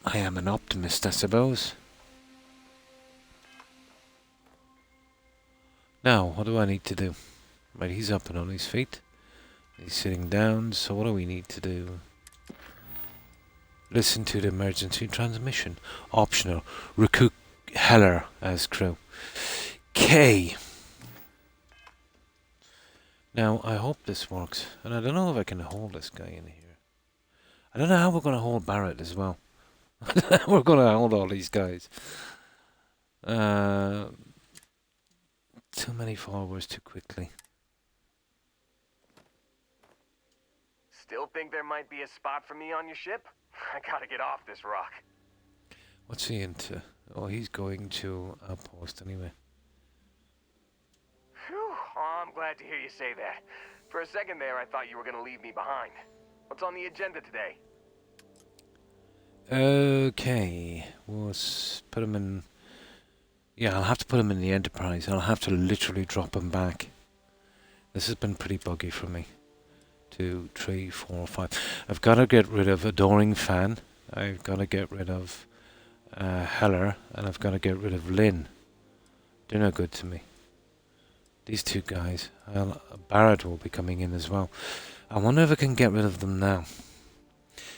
[SPEAKER 1] I am an optimist, I suppose. Now, what do I need to do? Right, he's up and on his feet. He's sitting down, so what do we need to do? Listen to the emergency transmission. Optional. Recruit Heller as crew. K. Now, I hope this works. And I don't know if I can hold this guy in here. I don't know how we're going to hold Barrett as well. We're going to hold all these guys. Too many followers too quickly.
[SPEAKER 7] Still think there might be a spot for me on your ship? I gotta get off this rock.
[SPEAKER 1] What's he into? Oh, he's going to Outpost anyway.
[SPEAKER 7] Phew. Oh, I'm glad to hear you say that. For a second there, I thought you were gonna leave me behind. What's on the agenda today?
[SPEAKER 1] Okay, we'll put him in. Yeah, I'll have to put him in the Enterprise. I'll have to literally drop him back. This has been pretty buggy for me. 2, 3, 4, 5. I've got to get rid of Adoring Fan. I've got to get rid of Heller, and I've got to get rid of Lynn. They're no good to me. These two guys. Barrett will be coming in as well. I wonder if I can get rid of them now.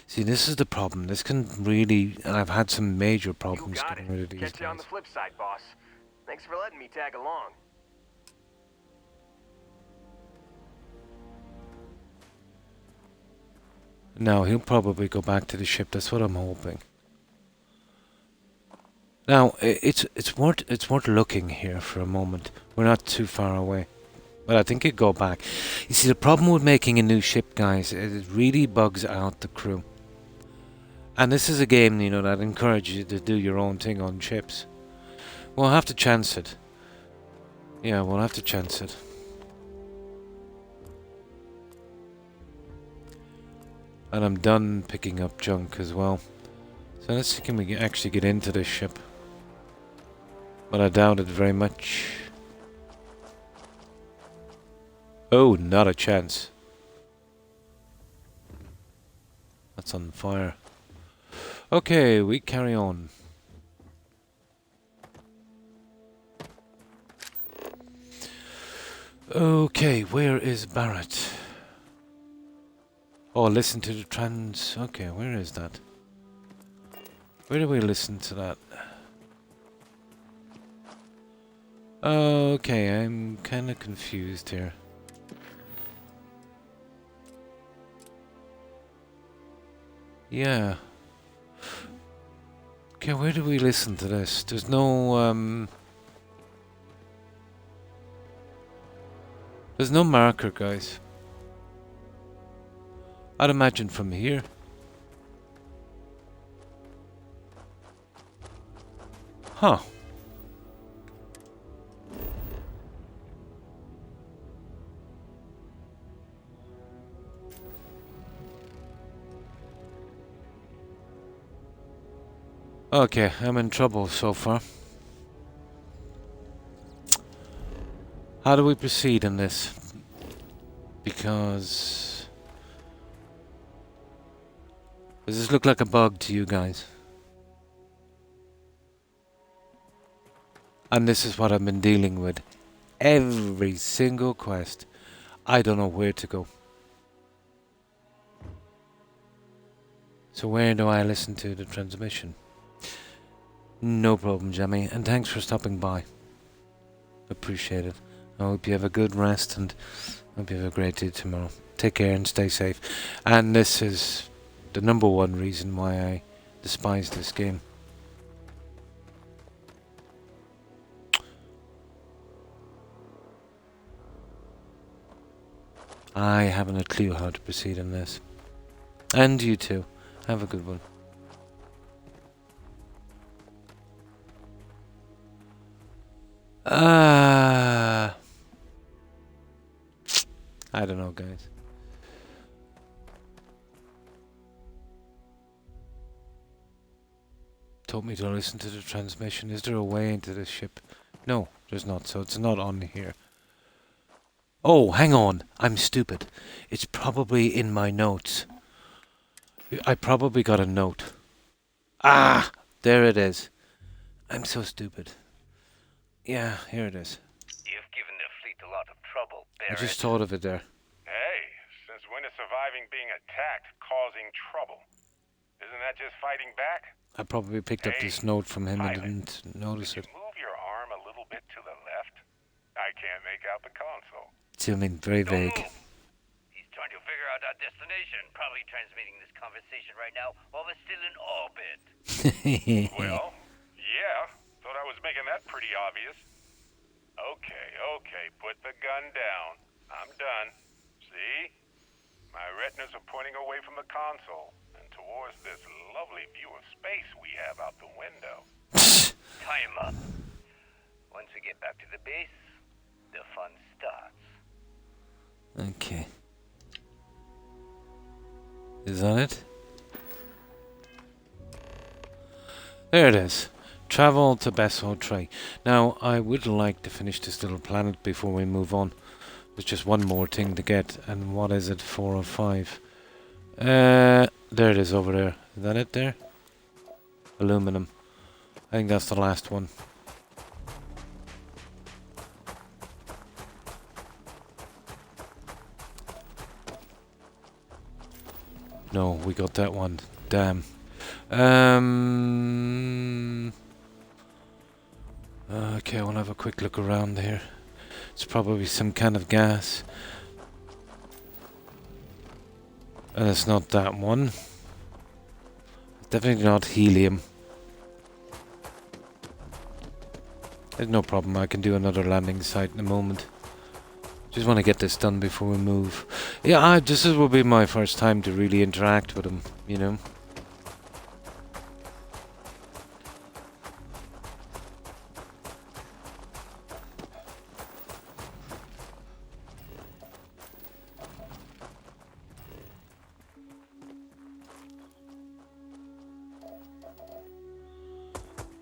[SPEAKER 1] See, this is the problem. This can really... I've had some major problems getting rid of these guys.
[SPEAKER 7] Catch you on the flip side, boss. Thanks for letting me tag along.
[SPEAKER 1] No, he'll probably go back to the ship. That's what I'm hoping. Now, it's worth looking here for a moment. We're not too far away. But I think it'd go back. You see, the problem with making a new ship, guys, is it really bugs out the crew. And this is a game, you know, that encourages you to do your own thing on ships. We'll have to chance it. Yeah, we'll have to chance it. And I'm done picking up junk as well. So let's see, can we actually get into this ship? But I doubt it very much. Oh, not a chance. That's on fire. Okay, we carry on. Okay, where is Barrett? Oh, listen to the trans... Okay, where is that? Where do we listen to that? Okay, I'm kind of confused here. Yeah. Okay, where do we listen to this? There's no, there's no marker, guys. I'd imagine from here. Huh. Okay, I'm in trouble so far. How do we proceed in this? Because... does this look like a bug to you guys? And this is what I've been dealing with. Every single quest. I don't know where to go. So where do I listen to the transmission? No problem, Jamie. And thanks for stopping by. Appreciate it. I hope you have a good rest and I hope you have a great day tomorrow. Take care and stay safe. And this is the #1 reason why I despise this game. I haven't a clue how to proceed in this. And you too. Have a good one. I don't know, guys. Told me to listen to the transmission. Is there a way into this ship? No, there's not, so it's not on here. Oh, hang on. I'm stupid. It's probably in my notes. I probably got a note. Ah! There it is. I'm so stupid. Yeah, here it is.
[SPEAKER 3] You've given the fleet a lot of trouble,
[SPEAKER 1] I
[SPEAKER 3] Barrett.
[SPEAKER 1] just thought of it there.
[SPEAKER 3] Hey, since when is surviving being attacked causing trouble? Isn't that just fighting back?
[SPEAKER 1] I probably picked up this note from him and
[SPEAKER 3] pilot,
[SPEAKER 1] didn't notice
[SPEAKER 3] Could
[SPEAKER 1] it.
[SPEAKER 3] you move your arm a little bit to the left? I can't make out the console.
[SPEAKER 1] I mean, very vague.
[SPEAKER 11] He's trying to figure out our destination. Probably transmitting this conversation right now while we're still in orbit.
[SPEAKER 3] Well, yeah. Thought I was making that pretty obvious. Okay, put the gun down. I'm done. See? My retinas are pointing away from the console and towards this lovely view of space we have out the window.
[SPEAKER 11] Time up. Once we get back to the base, the fun starts.
[SPEAKER 1] Okay. Is that it? There it is. Travel to Besso Tray. Now, I would like to finish this little planet before we move on. There's just one more thing to get. And what is it? 4 or 5? There it is over there. Is that it there? Aluminum. I think that's the last one. No, we got that one. Damn. Okay, I want to have a quick look around here. It's probably some kind of gas. And it's not that one. Definitely not helium. There's no problem. I can do another landing site in a moment. Just want to get this done before we move. Yeah, this will be my first time to really interact with him, you know.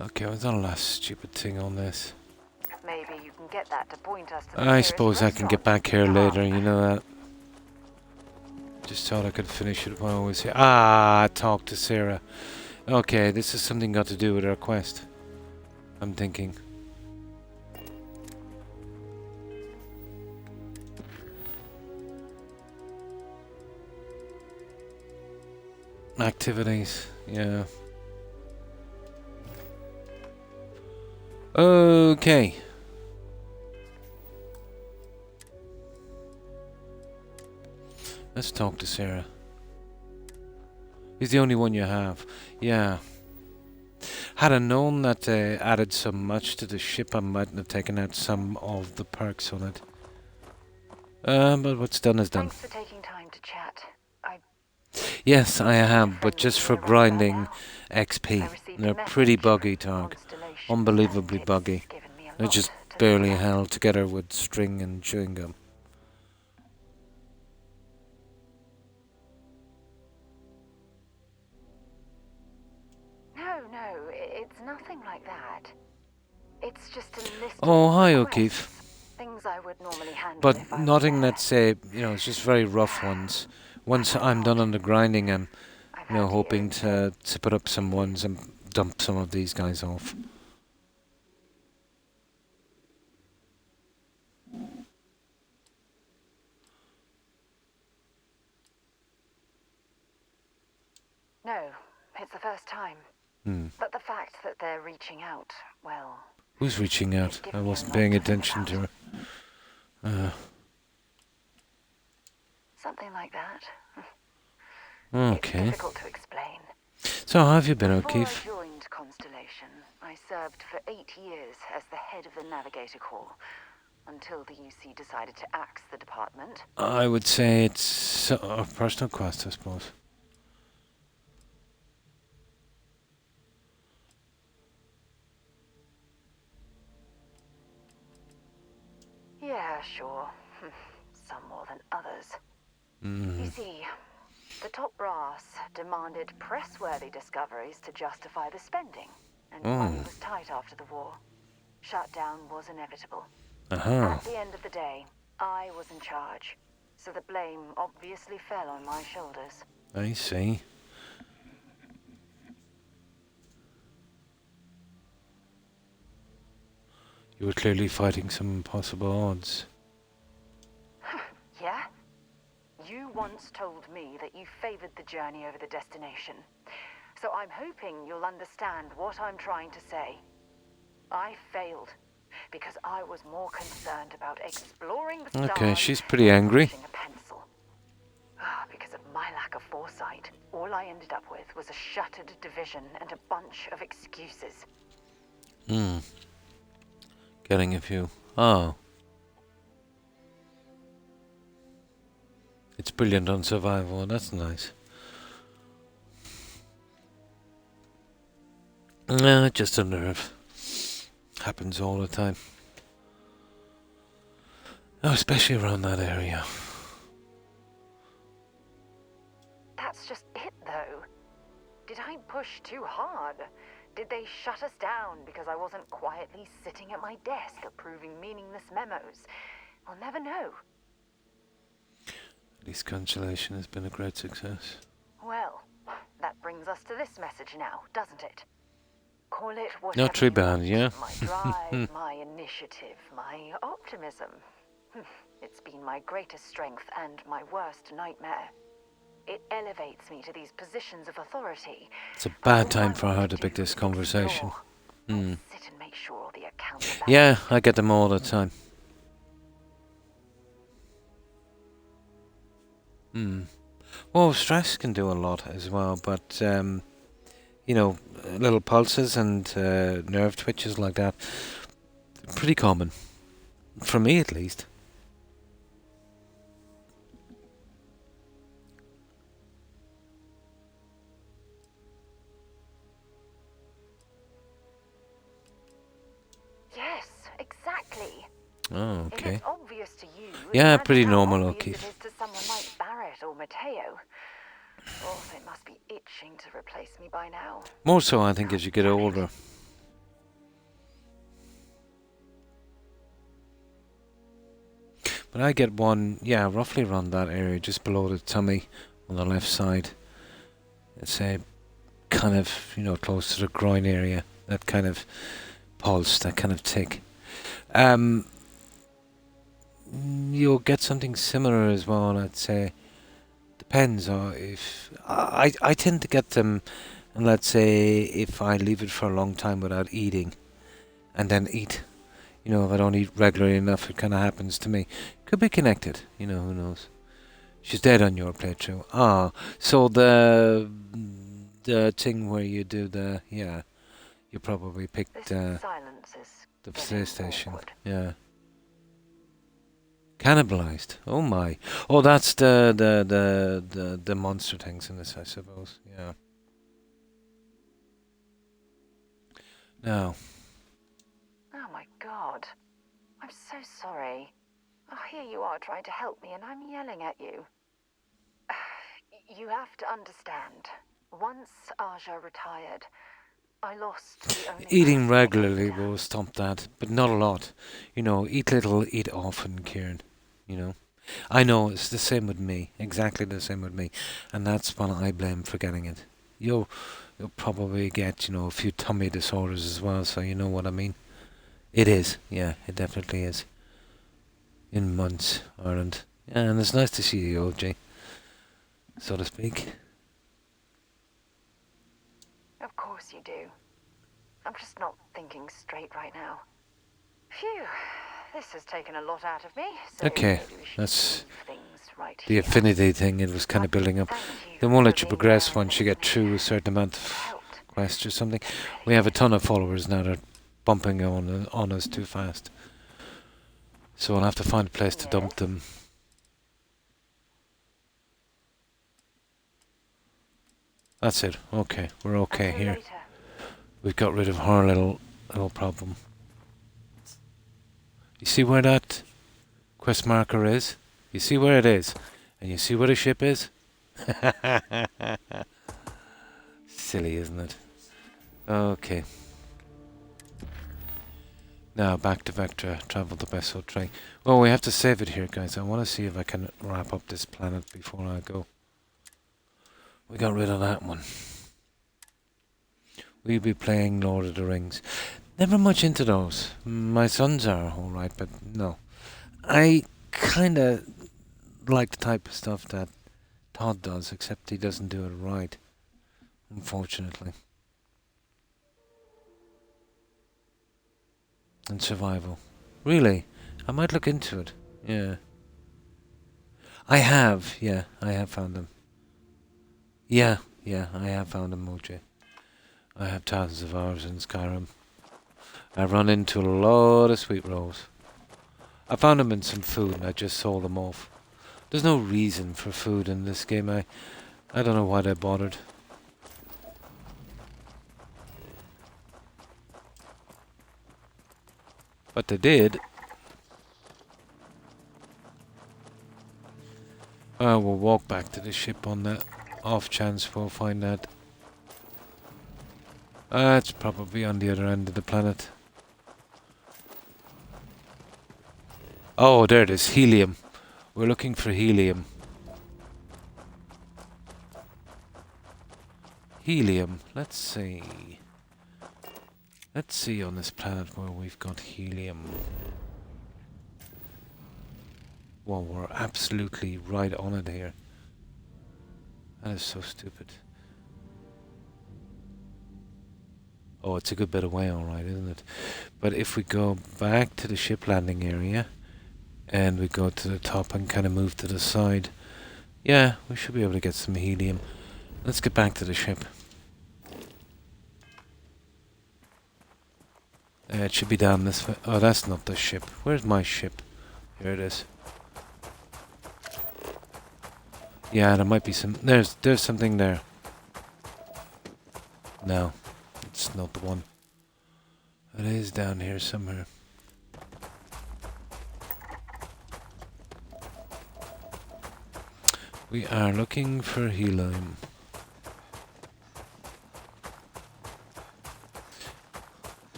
[SPEAKER 1] Okay, what's the last stupid thing on this?
[SPEAKER 5] Maybe you can get that to point us to the
[SPEAKER 1] I
[SPEAKER 5] nearest
[SPEAKER 1] suppose I can get
[SPEAKER 5] restaurant.
[SPEAKER 1] back here later, you know that. Just thought I could finish it while I was here. Ah, talk to Sarah. Okay, this is something got to do with our quest. I'm thinking. Activities, yeah. Okay. Let's talk to Sarah. He's the only one you have. Yeah. Had I known that they added so much to the ship, I mightn't have taken out some of the perks on it. But what's done is done.
[SPEAKER 5] Thanks for taking time to chat.
[SPEAKER 1] Yes, I have, but just for grinding XP. They're pretty buggy, Targ. Unbelievably buggy. They're just barely held together with string and chewing gum.
[SPEAKER 5] No, it's nothing like that. It's just a list
[SPEAKER 1] Oh,
[SPEAKER 5] of
[SPEAKER 1] hi,
[SPEAKER 5] requests,
[SPEAKER 1] O'Keefe.
[SPEAKER 5] things I would normally handle
[SPEAKER 1] But
[SPEAKER 5] if I was
[SPEAKER 1] nothing
[SPEAKER 5] there.
[SPEAKER 1] that's say, you know, it's just very rough ones. Once I'm done on the grinding, I'm, you know, hoping to put up some ones and dump some of these guys off.
[SPEAKER 5] No, it's the first time. But the fact that they're reaching out, well...
[SPEAKER 1] Who's reaching out? I wasn't paying attention to her.
[SPEAKER 5] Something like that.
[SPEAKER 1] Okay.
[SPEAKER 5] It's difficult to explain.
[SPEAKER 1] So how have you been,
[SPEAKER 5] Before
[SPEAKER 1] O'Keefe?
[SPEAKER 5] I joined Constellation, I served for 8 years as the head of the Navigator Corps, until the UC decided to axe the department.
[SPEAKER 1] I would say it's a personal quest, I suppose.
[SPEAKER 5] Yeah, sure. Some more than others. You see, the top brass demanded press-worthy discoveries to justify the spending, and money was tight after the war. Shutdown was inevitable. At the end of the day, I was in charge, so the blame obviously fell on my shoulders.
[SPEAKER 1] I see. You were clearly fighting some impossible odds.
[SPEAKER 5] Yeah? You once told me that you favored the journey over the destination. So I'm hoping you'll understand what I'm trying to say. I failed because I was more concerned about exploring the stars.
[SPEAKER 1] Okay, she's pretty angry.
[SPEAKER 5] than pushing a pencil. Because of my lack of foresight, all I ended up with was a shattered division and a bunch of excuses.
[SPEAKER 1] Getting a few. Oh. It's brilliant on survival, that's nice. Just a nerve. Happens all the time. Oh, especially around that area.
[SPEAKER 5] That's just it, though. Did I push too hard? Did they shut us down because I wasn't quietly sitting at my desk approving meaningless memos? I'll never know.
[SPEAKER 1] At least Constellation has been a great success.
[SPEAKER 5] Well, that brings us to this message now, doesn't it? Call it whatever
[SPEAKER 1] Not too
[SPEAKER 5] you
[SPEAKER 1] bad,
[SPEAKER 5] want.
[SPEAKER 1] yeah.
[SPEAKER 5] My drive, my initiative, my optimism. It's been my greatest strength and my worst nightmare. It elevates me to these positions of authority.
[SPEAKER 1] It's a bad time for her to pick this conversation.
[SPEAKER 5] Sit and make sure all the accounts are
[SPEAKER 1] Yeah, I get them all the time. Well, stress can do a lot as well, but, you know, little pulses and nerve twitches like that, Pretty common. For me, at least.
[SPEAKER 5] Yes, exactly.
[SPEAKER 1] Oh,
[SPEAKER 5] If
[SPEAKER 1] okay.
[SPEAKER 5] it's obvious to you,
[SPEAKER 1] Yeah,
[SPEAKER 5] imagine
[SPEAKER 1] pretty
[SPEAKER 5] how
[SPEAKER 1] normal,
[SPEAKER 5] obvious
[SPEAKER 1] O'Keefe.
[SPEAKER 5] it is to someone like Barrett or Mateo. Oh, they must be itching to replace me by now.
[SPEAKER 1] More so, I think, as you get
[SPEAKER 5] Damn it.
[SPEAKER 1] older. But I get one, yeah, roughly around that area, just below the tummy on the left side. It's a kind of, close to the groin area. That kind of pulse, that kind of tick. You'll get something similar as well, I'd say. Depends on if... I tend to get them, let's say, if I leave it for a long time without eating, and then eat. If I don't eat regularly enough, it kind of happens to me. Could be connected, who knows. She's dead on your playthrough. Ah, so the thing where you do you probably picked
[SPEAKER 5] This silence is
[SPEAKER 1] the
[SPEAKER 5] getting
[SPEAKER 1] PlayStation.
[SPEAKER 5] awkward.
[SPEAKER 1] Yeah. Cannibalized. Oh my. Oh, that's the monster things in this, I suppose. Yeah. Now.
[SPEAKER 5] Oh my god. I'm so sorry. Oh, here you are trying to help me and I'm yelling at you. You have to understand. Once Aja retired, I lost the only
[SPEAKER 1] Eating
[SPEAKER 5] person
[SPEAKER 1] regularly
[SPEAKER 5] I
[SPEAKER 1] will stop that, but not a lot. Eat little, eat often, Kieran. I know, it's the same with me. Exactly the same with me. And that's when I blame for getting it. You'll probably get, a few tummy disorders as well, so you know what I mean. It is, yeah, it definitely is. In months, Ireland. Yeah, and it's nice to see you, OJ, so to speak.
[SPEAKER 5] Of course you do. I'm just not thinking straight right now. Phew, this has taken a lot out of me. So
[SPEAKER 1] Okay,
[SPEAKER 5] maybe we should
[SPEAKER 1] that's
[SPEAKER 5] leave things right
[SPEAKER 1] the
[SPEAKER 5] here.
[SPEAKER 1] affinity thing. It was kind of building up. They won't let you progress once you get through a certain amount of quests or something. We have a ton of followers now that are bumping on us too fast. So I'll have to find a place to dump them. That's it. Okay, we're okay
[SPEAKER 5] Until
[SPEAKER 1] here.
[SPEAKER 5] later.
[SPEAKER 1] We've got rid of her little problem. You see where that quest marker is? You see where it is? And you see where the ship is? Silly, isn't it? Okay. Now back to Vectra. Travel the vessel train. Well, we have to save it here, guys. I want to see if I can wrap up this planet before I go. We got rid of that one. We'll be playing Lord of the Rings. Never much into those. My sons are alright, but no. I kind of like the type of stuff that Todd does, except he doesn't do it right. Unfortunately. And survival. Really? I might look into it. Yeah. I have found them. Yeah, I have found them, OJ. I have thousands of hours in Skyrim. I've run into a lot of sweet rolls. I found them in some food and I just sold them off. There's no reason for food in this game. I don't know why they bothered. But they did. I will walk back to the ship on the off chance we'll find that. It's probably on the other end of the planet. Oh, there it is. Helium. We're looking for helium. Helium. Let's see. Let's see on this planet where we've got helium. Well, we're absolutely right on it here. That is so stupid. Oh, it's a good bit away, alright, isn't it? But if we go back to the ship landing area, and we go to the top and kind of move to the side, yeah, we should be able to get some helium. Let's get back to the ship. It should be down this way. Oh, that's not the ship. Where's my ship? Here it is. Yeah, there might be some... There's something there. No, it's not the one. It is down here somewhere. We are looking for helium.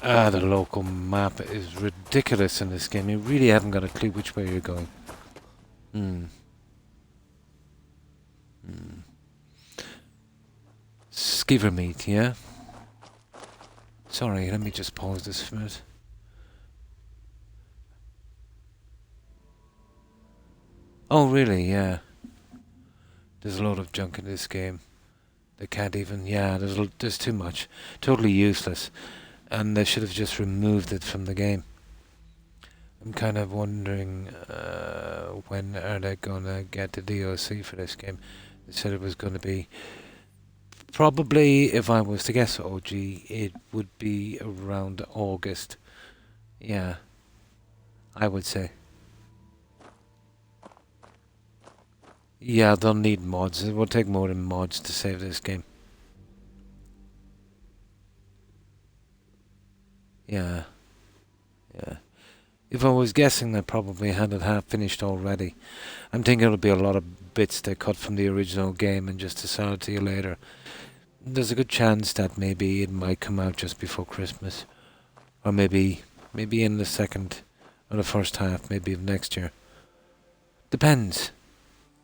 [SPEAKER 1] Ah, the local map is ridiculous in this game. You really haven't got a clue which way you're going. Skiver meat, yeah? Sorry, let me just pause this for a minute. Oh, really? Yeah. There's a lot of junk in this game. They can't even... Yeah, there's too much. Totally useless. And they should have just removed it from the game. I'm kind of wondering when are they gonna get the DLC for this game. They said it was gonna be... Probably, if I was to guess, OG, it would be around August. Yeah. I would say. Yeah, they'll need mods. It will take more than mods to save this game. Yeah. Yeah. If I was guessing, they probably had it half finished already. I'm thinking it'll be a lot of bits they cut from the original game and just to sell it to you later. There's a good chance that maybe it might come out just before Christmas. Or maybe in the second or the first half, maybe of next year. Depends.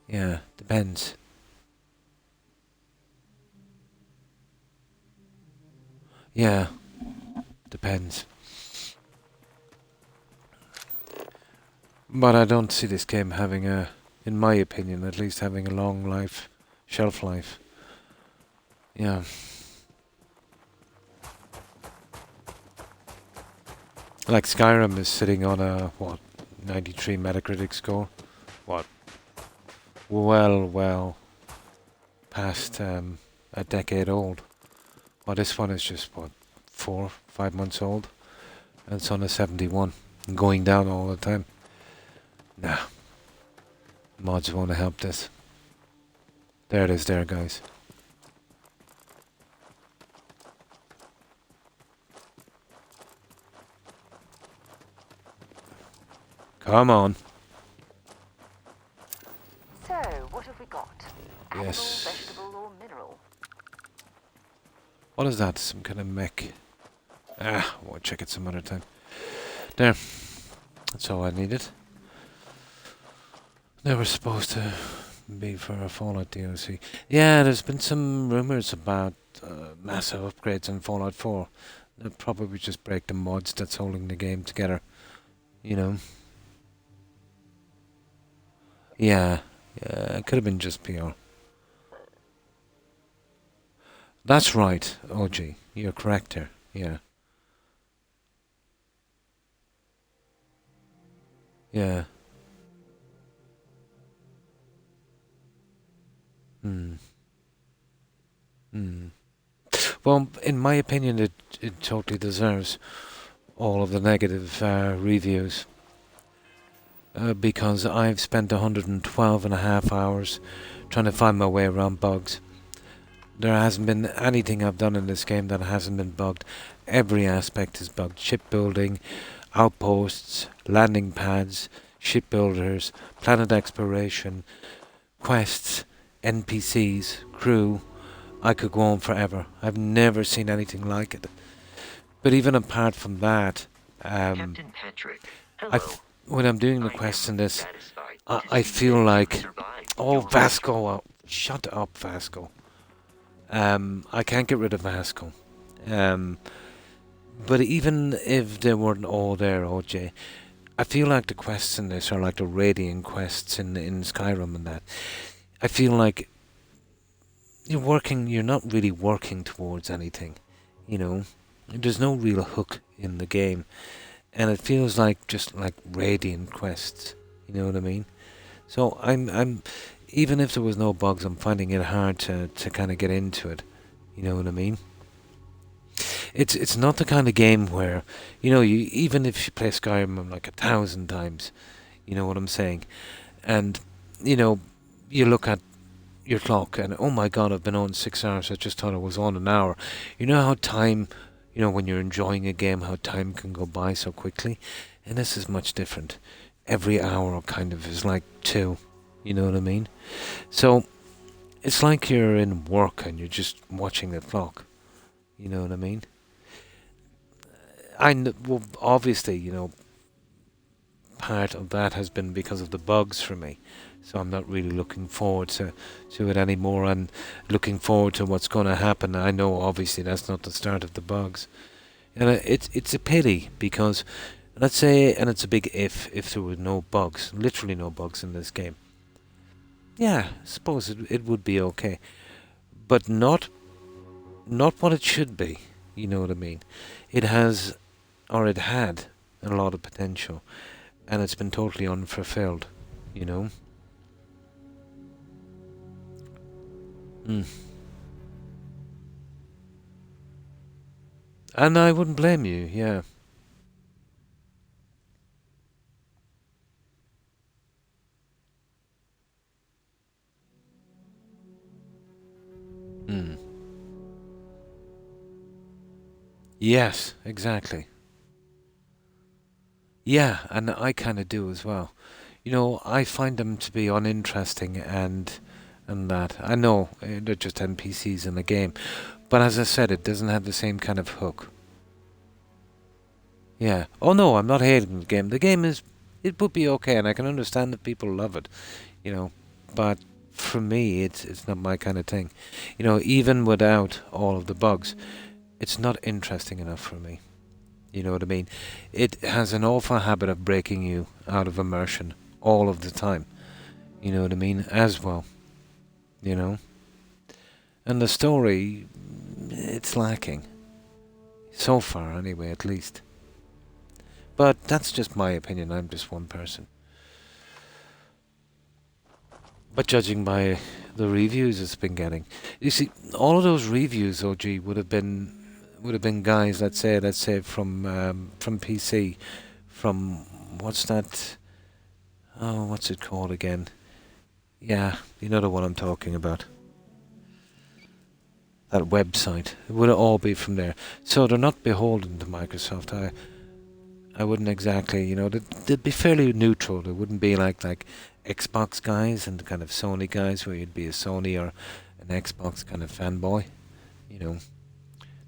[SPEAKER 1] Yeah, depends. Yeah, depends. But I don't see this game having a, in my opinion, at least having a long life, shelf life. Yeah. Like Skyrim is sitting on a, what, 93 Metacritic score? What? Well past a decade old. Well, this one is just, what, 4-5 months old? And it's on a 71. And going down all the time. Nah. Mods won't help this. There it is there, guys. Come on.
[SPEAKER 5] So, what have we got? Animal,
[SPEAKER 1] Yes.
[SPEAKER 5] vegetable, or mineral?
[SPEAKER 1] What is that? Some kind of mech. Ah, we'll check it some other time. There. That's all I needed. They were supposed to be for a Fallout DLC. Yeah, there's been some rumours about massive upgrades in Fallout 4. They'll probably just break the mods that's holding the game together. You know. Yeah, it could have been just PR. That's right, OG. You're correct here. Yeah. Yeah. Well, in my opinion, it totally deserves all of the negative reviews. Because I've spent 112 and a half hours trying to find my way around bugs. There hasn't been anything I've done in this game that hasn't been bugged. Every aspect is bugged. Shipbuilding, outposts, landing pads, shipbuilders, planet exploration, quests, NPCs, crew. I could go on forever. I've never seen anything like it. But even apart from that,
[SPEAKER 6] Captain Patrick, hello.
[SPEAKER 1] when I'm doing the quests in this, I feel like... Oh, Vasco! Shut up, Vasco. I can't get rid of Vasco. But even if they weren't all there, OJ, I feel like the quests in this are like the Radiant quests in Skyrim and that. I feel like you're not really working towards anything, you know. There's no real hook in the game. And it feels like just like Radiant quests, you know what I mean? So I'm even if there was no bugs, I'm finding it hard to kind of get into it, you know what I mean? It's not the kind of game where, you even if you play Skyrim like 1,000 times, you know what I'm saying, and you look at your clock and oh my god, I've been on 6 hours. I just thought I was on an hour. You know how time, when you're enjoying a game, how time can go by so quickly, and this is much different. Every hour kind of is like two. You know what I mean? So it's like you're in work and you're just watching the clock. You know what I mean? Well, obviously, part of that has been because of the bugs for me. So I'm not really looking forward to it anymore, and looking forward to what's going to happen. I know obviously that's not the start of the bugs, and it's a pity because, let's say, and it's a big if there were no bugs, literally no bugs in this game. Yeah, I suppose it would be okay, but not what it should be. You know what I mean? It has, or it had, a lot of potential, and it's been totally unfulfilled. You know. Mm. And I wouldn't blame you, yeah. Mm. Yes, exactly. Yeah, and I kind of do as well. I find them to be uninteresting and that. I know they're just NPCs in the game, but as I said, it doesn't have the same kind of hook. Yeah. Oh no, I'm not hating the game. The game it would be okay, and I can understand that people love it. But for me, it's not my kind of thing. Even without all of the bugs, it's not interesting enough for me. You know what I mean? It has an awful habit of breaking you out of immersion all of the time. You know what I mean? As well, you know? And the story, it's lacking. So far, anyway, at least. But that's just my opinion. I'm just one person. But judging by the reviews it's been getting, you see, all of those reviews, OG, would have been guys. Let's say from PC, from what's that? Oh, what's it called again? Yeah, you know the one I'm talking about. That website. It would all be from there. So they're not beholden to Microsoft. I wouldn't exactly, they'd be fairly neutral. They wouldn't be like Xbox guys and kind of Sony guys where you'd be a Sony or an Xbox kind of fanboy. You know,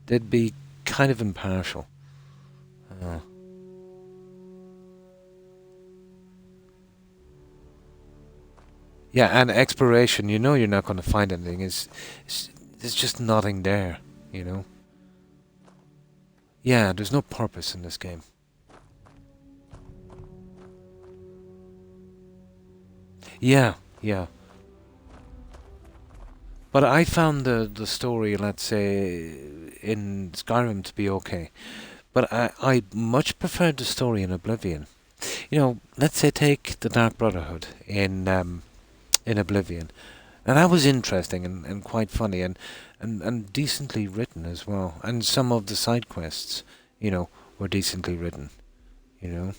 [SPEAKER 1] they'd be kind of impartial. Uh, yeah, and exploration, you're not going to find anything. There's just nothing there, you know. Yeah, there's no purpose in this game. Yeah, yeah. But I found the story, let's say, in Skyrim to be okay. But I much preferred the story in Oblivion. Let's say take the Dark Brotherhood in Oblivion. And that was interesting and quite funny and decently written as well. And some of the side quests, were decently written, you know.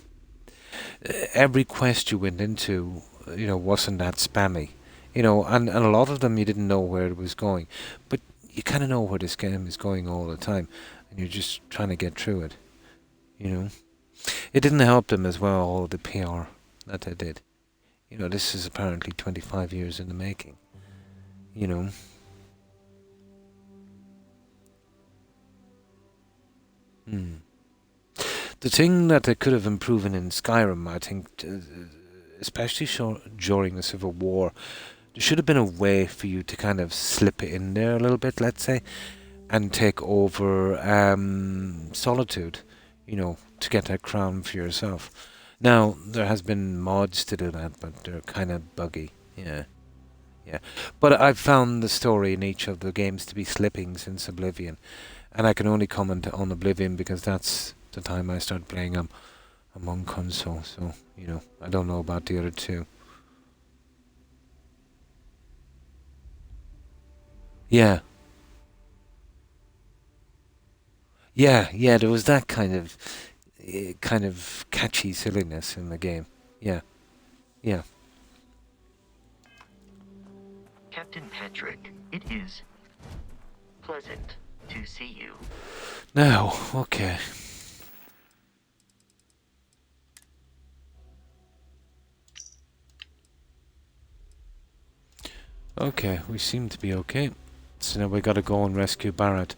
[SPEAKER 1] Every quest you went into, wasn't that spammy. And a lot of them you didn't know where it was going. But you kind of know where this game is going all the time. And you're just trying to get through it, you know. It didn't help them as well, all the PR that they did. This is apparently 25 years in the making, you know. Hmm. The thing that they could have improved in Skyrim, I think, especially during the Civil War, there should have been a way for you to kind of slip it in there a little bit, let's say, and take over Solitude, to get that crown for yourself. Now, there has been mods to do that, but they're kind of buggy, yeah. Yeah, but I've found the story in each of the games to be slipping since Oblivion, and I can only comment on Oblivion because that's the time I started playing them among console. So I don't know about the other two. Yeah, Yeah, yeah, there was that kind of catchy silliness in the game. Yeah, yeah.
[SPEAKER 6] Captain Patrick, it is pleasant to see you.
[SPEAKER 1] Now, okay. Okay, we seem to be okay. So now we gotta go and rescue Barrett.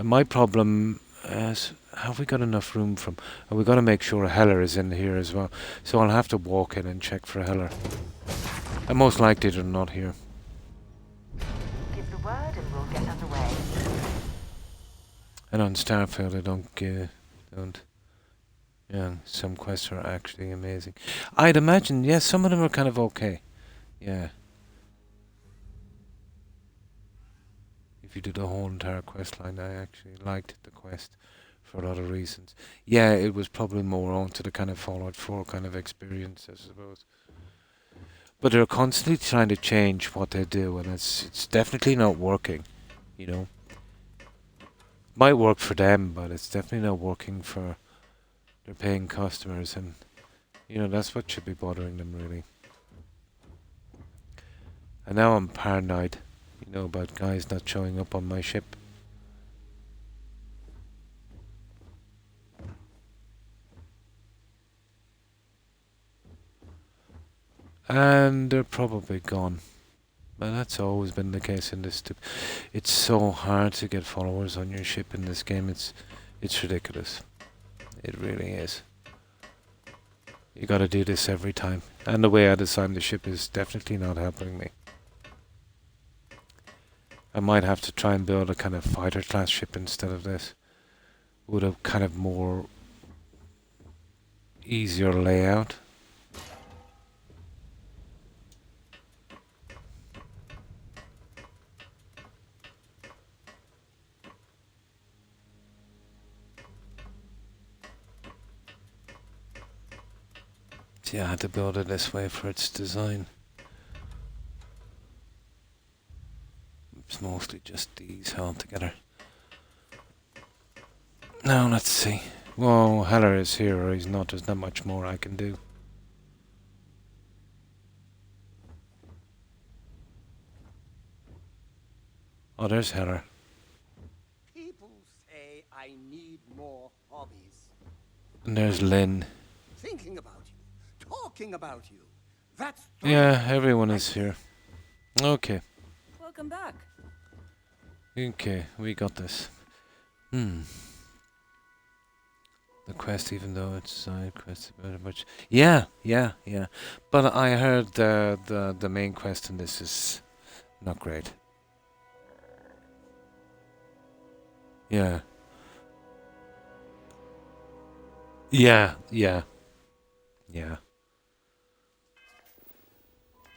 [SPEAKER 1] My problem is, have we got enough room from... we gotta make sure a Heller is in here as well. So I'll have to walk in and check for a Heller. And most likely they're not here.
[SPEAKER 5] Give the word and we'll get underway.
[SPEAKER 1] And on Starfield I don't... Yeah, some quests are actually amazing. I'd imagine, yes, some of them are kind of okay. Yeah. If you do the whole entire quest line, I actually liked the quest for a lot of reasons. Yeah, it was probably more onto the kind of Fallout 4 kind of experience, I suppose. But they're constantly trying to change what they do, and it's definitely not working, you know. Might work for them, but it's definitely not working for their paying customers, and you know, that's what should be bothering them, really. And now I'm paranoid, you know, about guys not showing up on my ship. And they're probably gone. But that's always been the case in this. It's so hard to get followers on your ship in this game. It's ridiculous. It really is. You gotta do this every time. And the way I design the ship is definitely not helping me. I might have to try and build a kind of fighter class ship instead of this. With a kind of more easier layout. See, I had to build it this way for its design. It's mostly just these held together. Now let's see. Well, Heller is here or he's not. There's not much more I can do. Oh, there's Heller.
[SPEAKER 12] People say I need more hobbies.
[SPEAKER 1] And there's Lynn.
[SPEAKER 12] Thinking about you, talking about you. That's
[SPEAKER 1] Yeah, everyone is here. Okay.
[SPEAKER 8] Welcome back.
[SPEAKER 1] Okay, we got this. The quest, even though it's side quest, very much. Yeah. But I heard the main quest in this is not great. Yeah.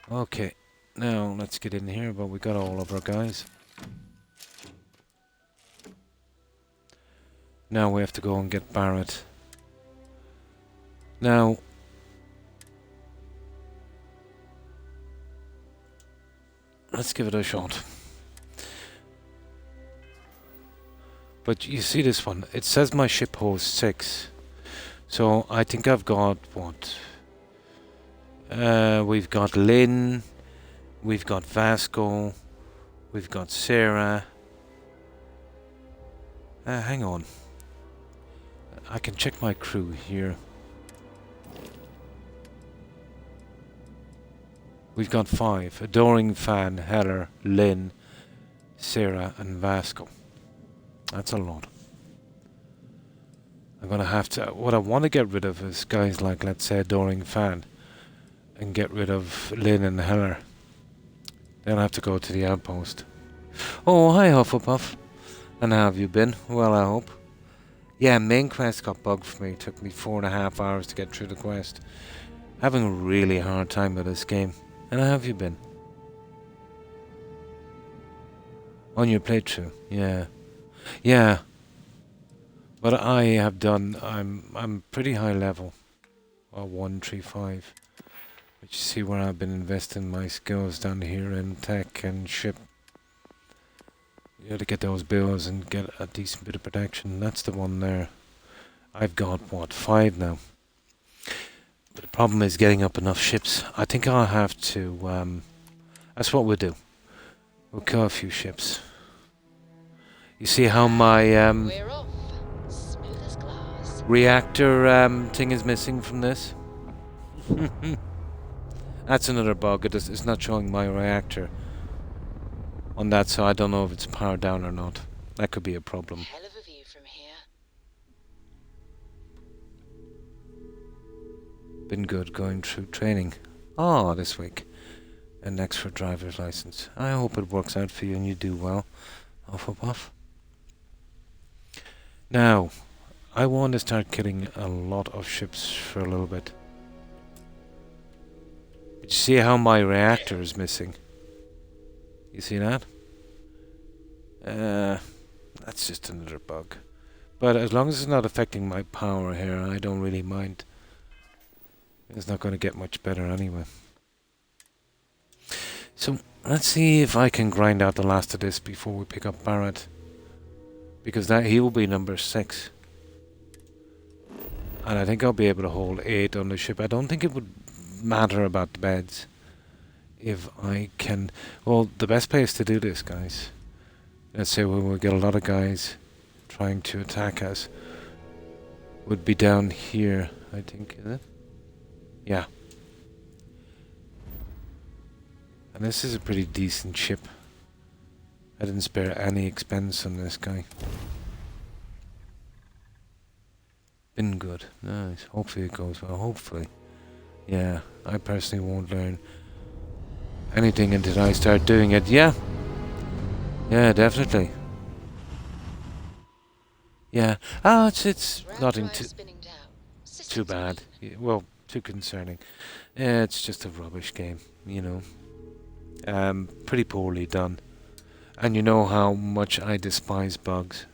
[SPEAKER 1] Okay, now let's get in here, but we got all of our guys. Now we have to go and get Barrett. Now, let's give it a shot. But you see this one, it says my ship holds 6. So I think I've got what? We've got Lynn, we've got Vasco, we've got Sarah. Hang on. I can check my crew here. We've got 5. Adoring Fan, Heller, Lynn, Sarah and Vasco. That's a lot. I'm gonna have to... What I want to get rid of is guys like, let's say, Adoring Fan. And get rid of Lynn and Heller. Then I have to go to the outpost. Oh, hi Hufflepuff. And how have you been? Well, I hope. Yeah, main quest got bugged for me. It took me 4.5 hours to get through the quest. Having a really hard time with this game. And how have you been? On your playthrough? Yeah. Yeah. But I have done... I'm pretty high level. 135. But you see where I've been investing my skills down here in tech and ship. You know, to get those bills and get a decent bit of protection. That's the one there. I've got, what, 5 now. But the problem is getting up enough ships. I think I'll have to, that's what we'll do. We'll kill a few ships. You see how my,
[SPEAKER 2] We're off. Smooth as glass.
[SPEAKER 1] reactor, thing is missing from this? That's another bug. It's not showing my reactor on that, so I don't know if it's powered down or not. That could be a problem.
[SPEAKER 2] Hell of a view from here.
[SPEAKER 1] Been good going through training. Oh, this week. And next for driver's license. I hope it works out for you and you do well. Off up off. Now, I want to start killing a lot of ships for a little bit. But you see how my reactor is missing? You see that? That's just another bug. But as long as it's not affecting my power here, I don't really mind. It's not going to get much better anyway. So, let's see if I can grind out the last of this before we pick up Barrett. Because he will be number 6. And I think I'll be able to hold 8 on the ship. I don't think it would matter about the beds. If I can... Well, the best place to do this, guys, let's say when we get a lot of guys trying to attack us, would be down here, I think, is it? Yeah. And this is a pretty decent ship. I didn't spare any expense on this guy. Been good. Nice. Hopefully it goes well. Hopefully. Yeah, I personally won't learn anything until I start doing it. Yeah. Yeah, definitely. Yeah. Ah, it's nothing too bad. Yeah, well, too concerning. It's just a rubbish game, you know. Pretty poorly done. And you know how much I despise bugs.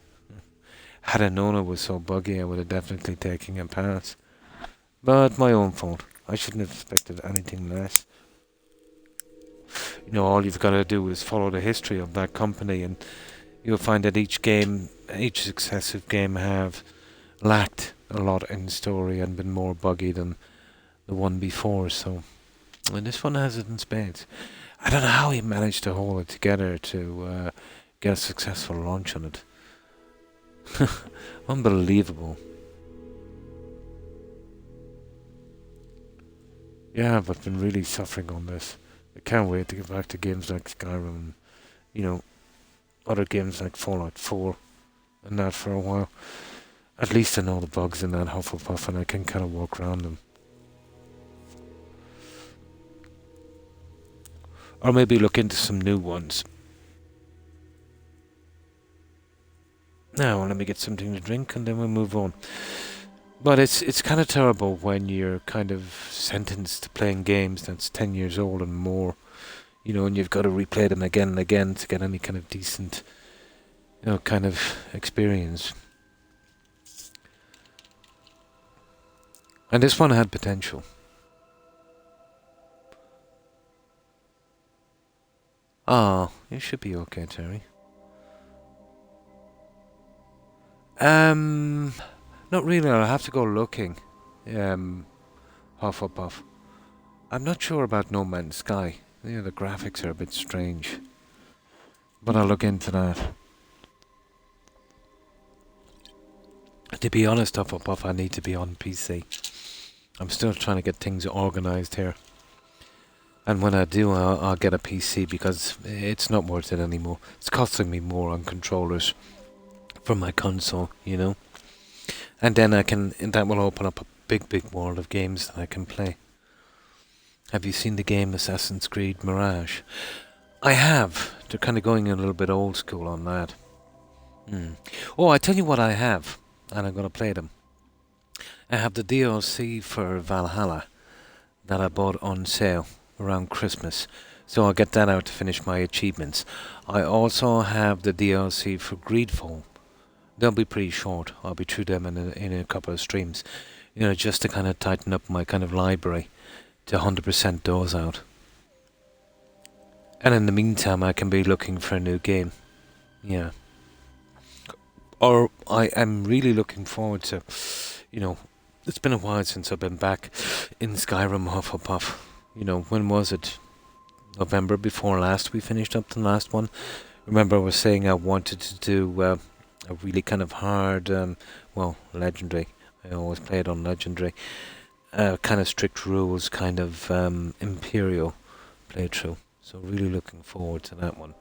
[SPEAKER 1] Had I known it was so buggy, I would have definitely taken a pass. But my own fault. I shouldn't have expected anything less. You know, all you've got to do is follow the history of that company, and you'll find that each successive game have lacked a lot in story and been more buggy than the one before. So, and this one has it in spades. I don't know how he managed to hold it together to get a successful launch on it. Unbelievable. Yeah, but been really suffering on this. I can't wait to get back to games like Skyrim and, you know, other games like Fallout 4 and that for a while. At least I know the bugs in that Hufflepuff and I can kind of walk around them. Or maybe look into some new ones. Now, let me get something to drink and then we'll move on. But it's kind of terrible when you're kind of sentenced to playing games that's 10 years old and more. You know, and you've got to replay them again and again to get any kind of decent, you know, kind of experience. And this one had potential. Ah, you should be okay, Terry. Not really. I'll have to go looking. Hufflepuff. I'm not sure about No Man's Sky. Yeah, the graphics are a bit strange. But I'll look into that. To be honest, Hufflepuff, I need to be on PC. I'm still trying to get things organised here. And when I do, I'll get a PC because it's not worth it anymore. It's costing me more on controllers from my console, you know. And then that will open up a big world of games that I can play. Have you seen the game Assassin's Creed Mirage? I have. They're kind of going a little bit old school on that. Oh, I tell you what I have, and I'm going to play them. I have the DLC for Valhalla that I bought on sale around Christmas, so I'll get that out to finish my achievements. I also have the DLC for Greedfall. They'll be pretty short. I'll be through them in a couple of streams, you know, just to kind of tighten up my kind of library to 100% those out. And in the meantime, I can be looking for a new game. Yeah. Or I am really looking forward to, you know, it's been a while since I've been back in Skyrim Hufflepuff. You know, when was it? November before last we finished up the last one. Remember I was saying I wanted to do a really kind of hard, well, legendary. I always play it on legendary. Kind of strict rules, kind of imperial playthrough. So really looking forward to that one.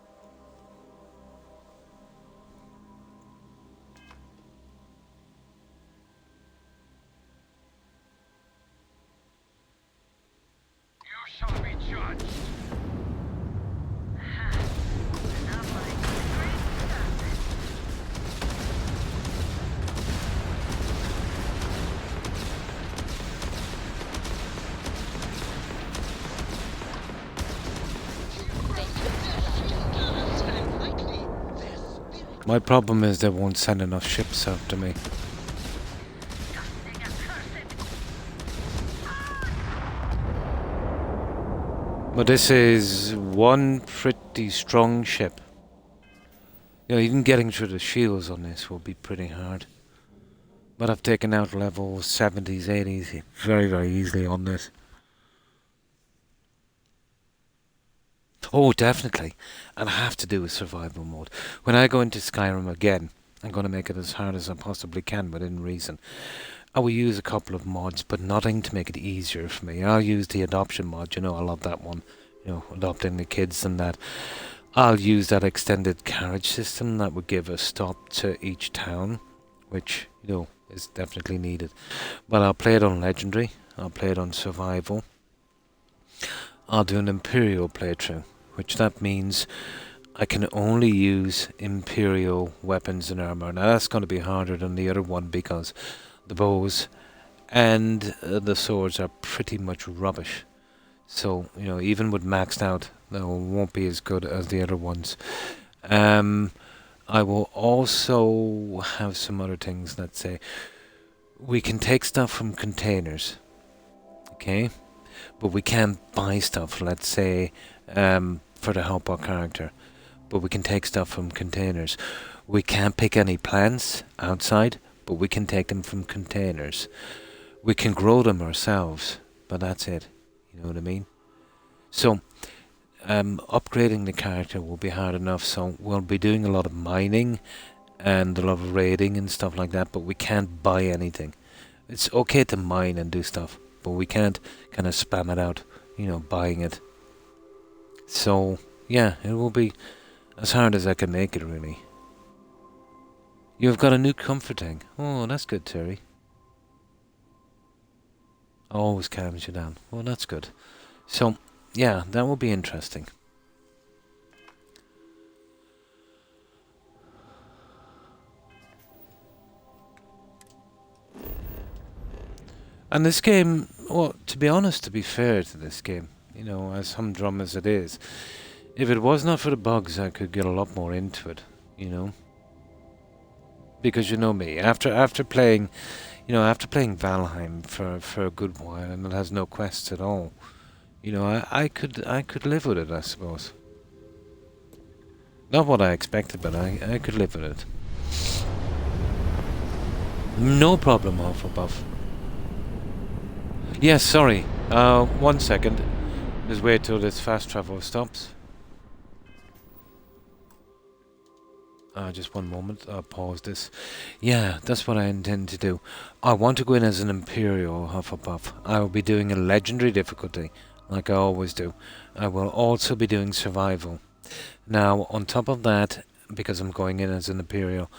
[SPEAKER 3] You shall be judged.
[SPEAKER 1] My problem is they won't send enough ships after me. But this is one pretty strong ship. You know, even getting through the shields on this will be pretty hard. But I've taken out level 70s, 80s very, very easily on this. Oh, definitely. And I have to do a survival mode. When I go into Skyrim again, I'm going to make it as hard as I possibly can within reason. I will use a couple of mods, but nothing to make it easier for me. I'll use the adoption mod, you know, I love that one. You know, adopting the kids and that. I'll use that extended carriage system that would give a stop to each town, which, you know, is definitely needed. But I'll play it on legendary. I'll play it on survival. I'll do an imperial playthrough, which that means I can only use imperial weapons and armor. Now that's going to be harder than the other one because the bows and the swords are pretty much rubbish. So, you know, even with maxed out, they won't be as good as the other ones. I will also have some other things. Let's say we can take stuff from containers, okay, but we can't buy stuff. Let's say for the help our character, but we can take stuff from containers. We can't pick any plants outside, but we can take them from containers. We can grow them ourselves, but that's it. You know what I mean? So, upgrading the character will be hard enough, so we'll be doing a lot of mining and a lot of raiding and stuff like that, but we can't buy anything. It's okay to mine and do stuff, but we can't kind of spam it out, you know, buying it. So, yeah, it will be as hard as I can make it, really. You've got a new comforting. Oh, that's good, Terry. Always calms you down. Well, that's good. So, yeah, that will be interesting. And this game, well, to be honest, to be fair to this game, you know, as humdrum as it is, if it was not for the bugs, I could get a lot more into it, you know. Because you know me, after playing, you know, after playing Valheim for a good while, and it has no quests at all, you know, I could live with it, I suppose. Not what I expected, but I could live with it. No problem, Hufflepuff. Yes, sorry. 1 second. Just wait till this fast travel stops. Just 1 moment. I'll pause this. Yeah, that's what I intend to do. I want to go in as an Imperial Hufflepuff. I will be doing a legendary difficulty, like I always do. I will also be doing survival. Now, on top of that, because I'm going in as an Imperial,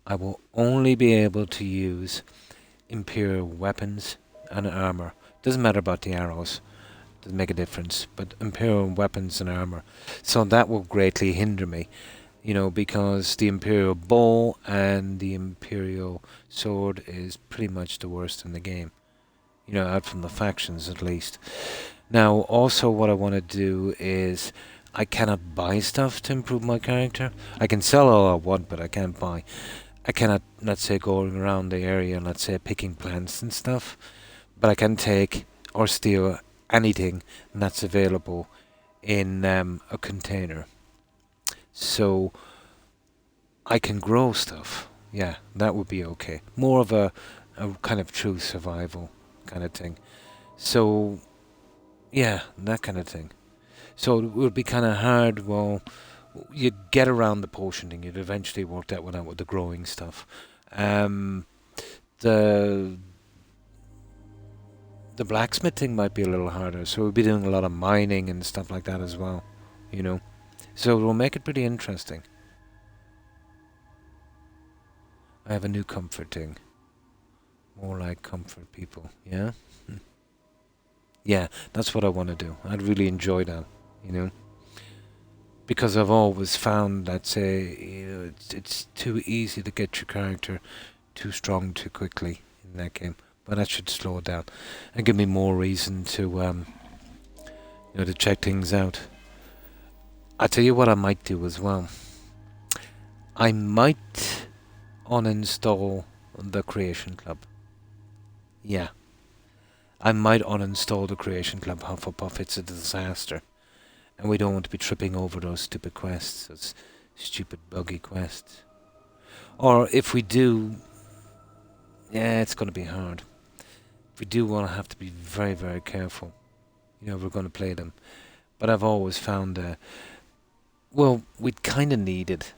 [SPEAKER 1] I will only be able to use Imperial weapons and armor. Doesn't matter about the arrows. Doesn't make a difference. But Imperial weapons and armor. So that will greatly hinder me. You know, because the Imperial bow and the Imperial sword is pretty much the worst in the game. You know, out from the factions at least. Now, also what I want to do is I cannot buy stuff to improve my character. I can sell all I want, but I can't buy. I cannot, let's say, going around the area and, let's say, picking plants and stuff. But I can take or steal anything that's available in a container. So, I can grow stuff. Yeah, that would be okay. More of a kind of true survival kind of thing. So, yeah, that kind of thing. So it would be kind of hard. Well, you'd get around the potion thing. You'd eventually work that one out with the growing stuff. The blacksmith thing might be a little harder. So we'll be doing a lot of mining and stuff like that as well. You know, so it will make it pretty interesting. I have a new comfort thing. More like comfort people. Yeah. Yeah, that's what I want to do. I'd really enjoy that, you know, because I've always found that, say, you know, it's too easy to get your character too strong too quickly in that game. But that should slow it down and give me more reason to, you know, to check things out. I tell you what I might do as well. I might uninstall the Creation Club. Yeah. I might uninstall the Creation Club, Hufflepuff. It's a disaster. And we don't want to be tripping over those stupid quests, those stupid buggy quests. Or if we do, yeah, it's going to be hard. If we do want to have to be very, very careful, you know, if we're going to play them. But I've always found, well, we'd kind of need it,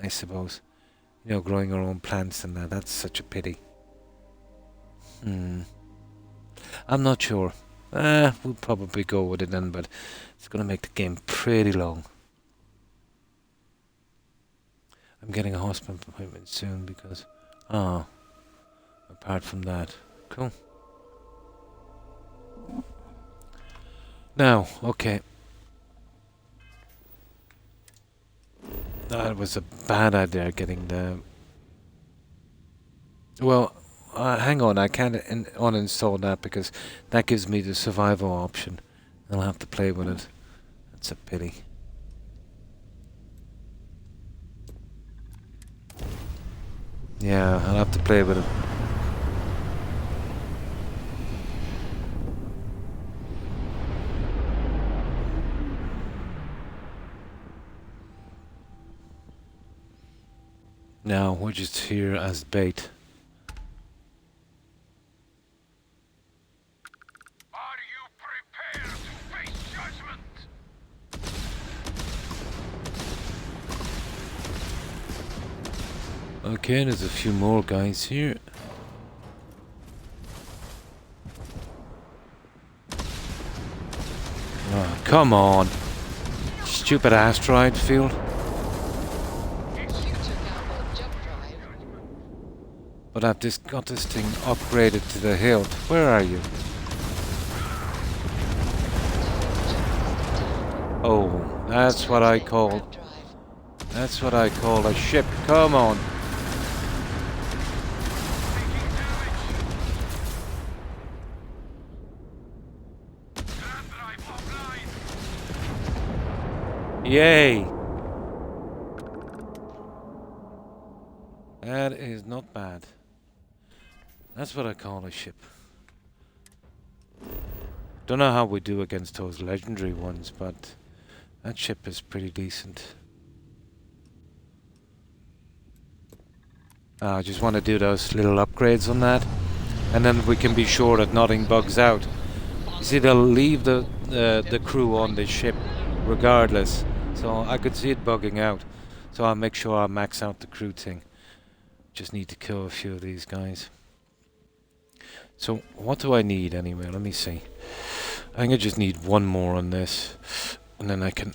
[SPEAKER 1] I suppose. You know, growing our own plants and that's such a pity. I'm not sure. We'll probably go with it then, but it's going to make the game pretty long. I'm getting a hospital appointment soon because... apart from that. Cool. Now, okay. That was a bad idea, getting the... Well... hang on, I can't uninstall that because that gives me the survival option. I'll have to play with it. That's a pity. Yeah, I'll have to play with it. Now, we're just here as bait. Okay, there's a few more guys here. Oh, come on. Stupid asteroid field. But I've just got this thing upgraded to the hilt. Where are you? Oh, that's what I call... That's what I call a ship. Come on. Yay! That is not bad. That's what I call a ship. Don't know how we do against those legendary ones, but that ship is pretty decent. I just want to do those little upgrades on that, and then we can be sure that nothing bugs out. You see, they'll leave the crew on the ship regardless, so I could see it bugging out. So I'll make sure I max out the crew thing. Just need to kill a few of these guys. So what do I need anyway? Let me see. I think I just need one more on this, and then I can...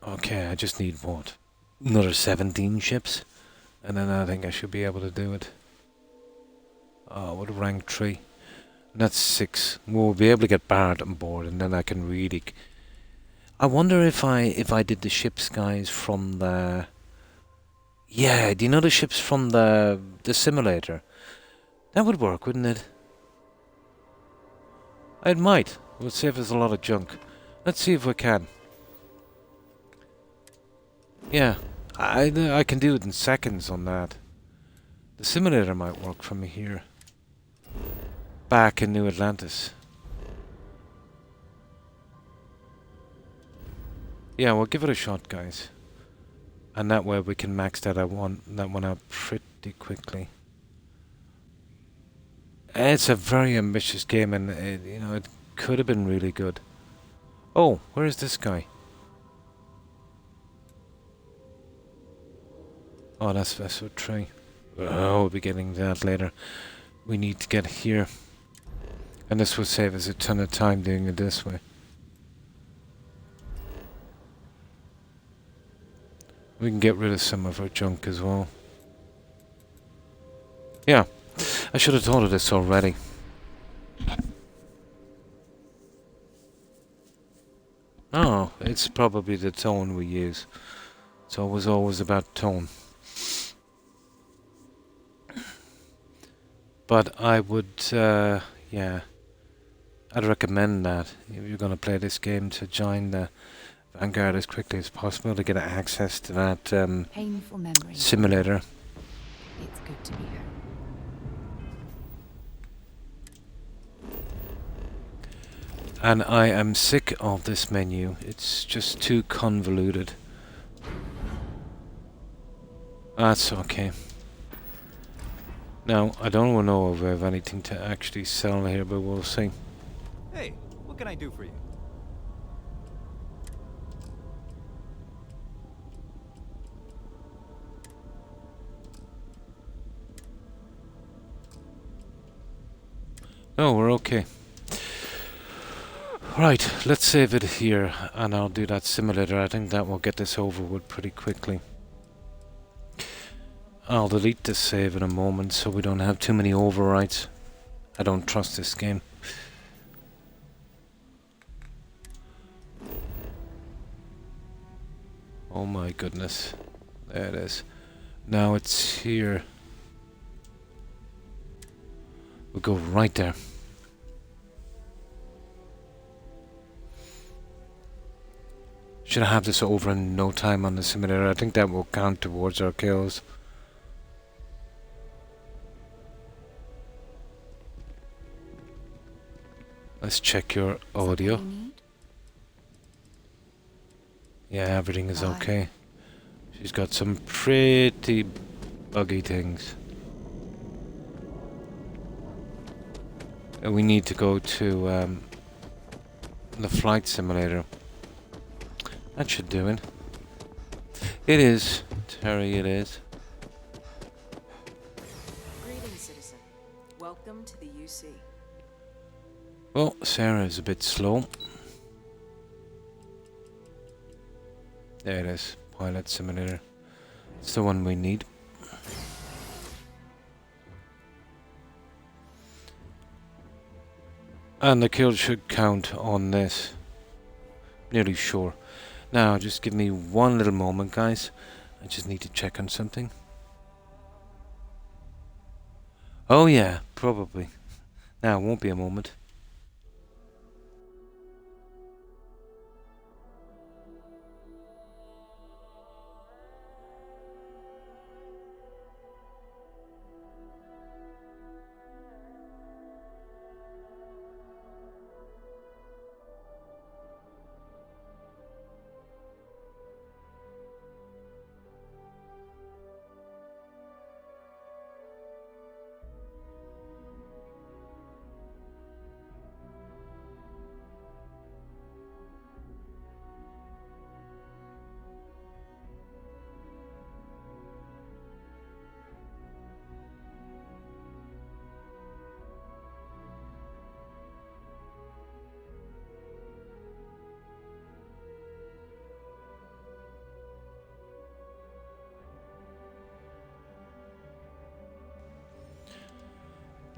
[SPEAKER 1] Okay, I just need what? Another 17 ships? And then I think I should be able to do it. Oh, what a rank 3. And that's 6. We'll be able to get Bart on board, and then I can really... I wonder if I did the ships, guys, from the... Yeah, do you know the ships from the simulator? That would work, wouldn't it? It might. It would save us a lot of junk. Let's see if we can. Yeah, I can do it in seconds on that. The simulator might work for me here. Back in New Atlantis. Yeah, we'll give it a shot, guys. And that way we can max that one out pretty quickly. It's a very ambitious game, and it could have been really good. Oh, where is this guy? Oh, that's Vessel 3. Oh, we'll be getting to that later. We need to get here. And this will save us a ton of time doing it this way. We can get rid of some of our junk as well. Yeah, I should have thought of this already. Oh, it's probably the tone we use. It's always about tone. But I would, yeah, I'd recommend that if you're going to play this game to join the Vanguard as quickly as possible to get access to that
[SPEAKER 4] Painful memory.
[SPEAKER 1] simulator.
[SPEAKER 4] It's good to be here.
[SPEAKER 1] And I am sick of this menu. It's just too convoluted. That's okay. Now, I don't know if we have anything to actually sell here, but we'll see.
[SPEAKER 13] Hey, what can I do for you?
[SPEAKER 1] No, we're okay. Right, let's save it here, and I'll do that simulator. I think that will get this over with pretty quickly. I'll delete this save in a moment so we don't have too many overwrites. I don't trust this game. Oh my goodness. There it is. Now it's here. We'll go right there. Should I have this over in no time on the simulator? I think that will count towards our kills. Let's check your audio. Yeah, everything is okay. She's got some pretty buggy things. We need to go to the flight simulator. That should do it. It is, Terry, it is.
[SPEAKER 14] Greetings, citizen. Welcome to the UC.
[SPEAKER 1] Well, Sarah is a bit slow. There it is, pilot simulator. It's the one we need. And the kill should count on this. Nearly sure. Now, just give me one little moment, guys. I just need to check on something. Oh yeah, probably. Now, it won't be a moment.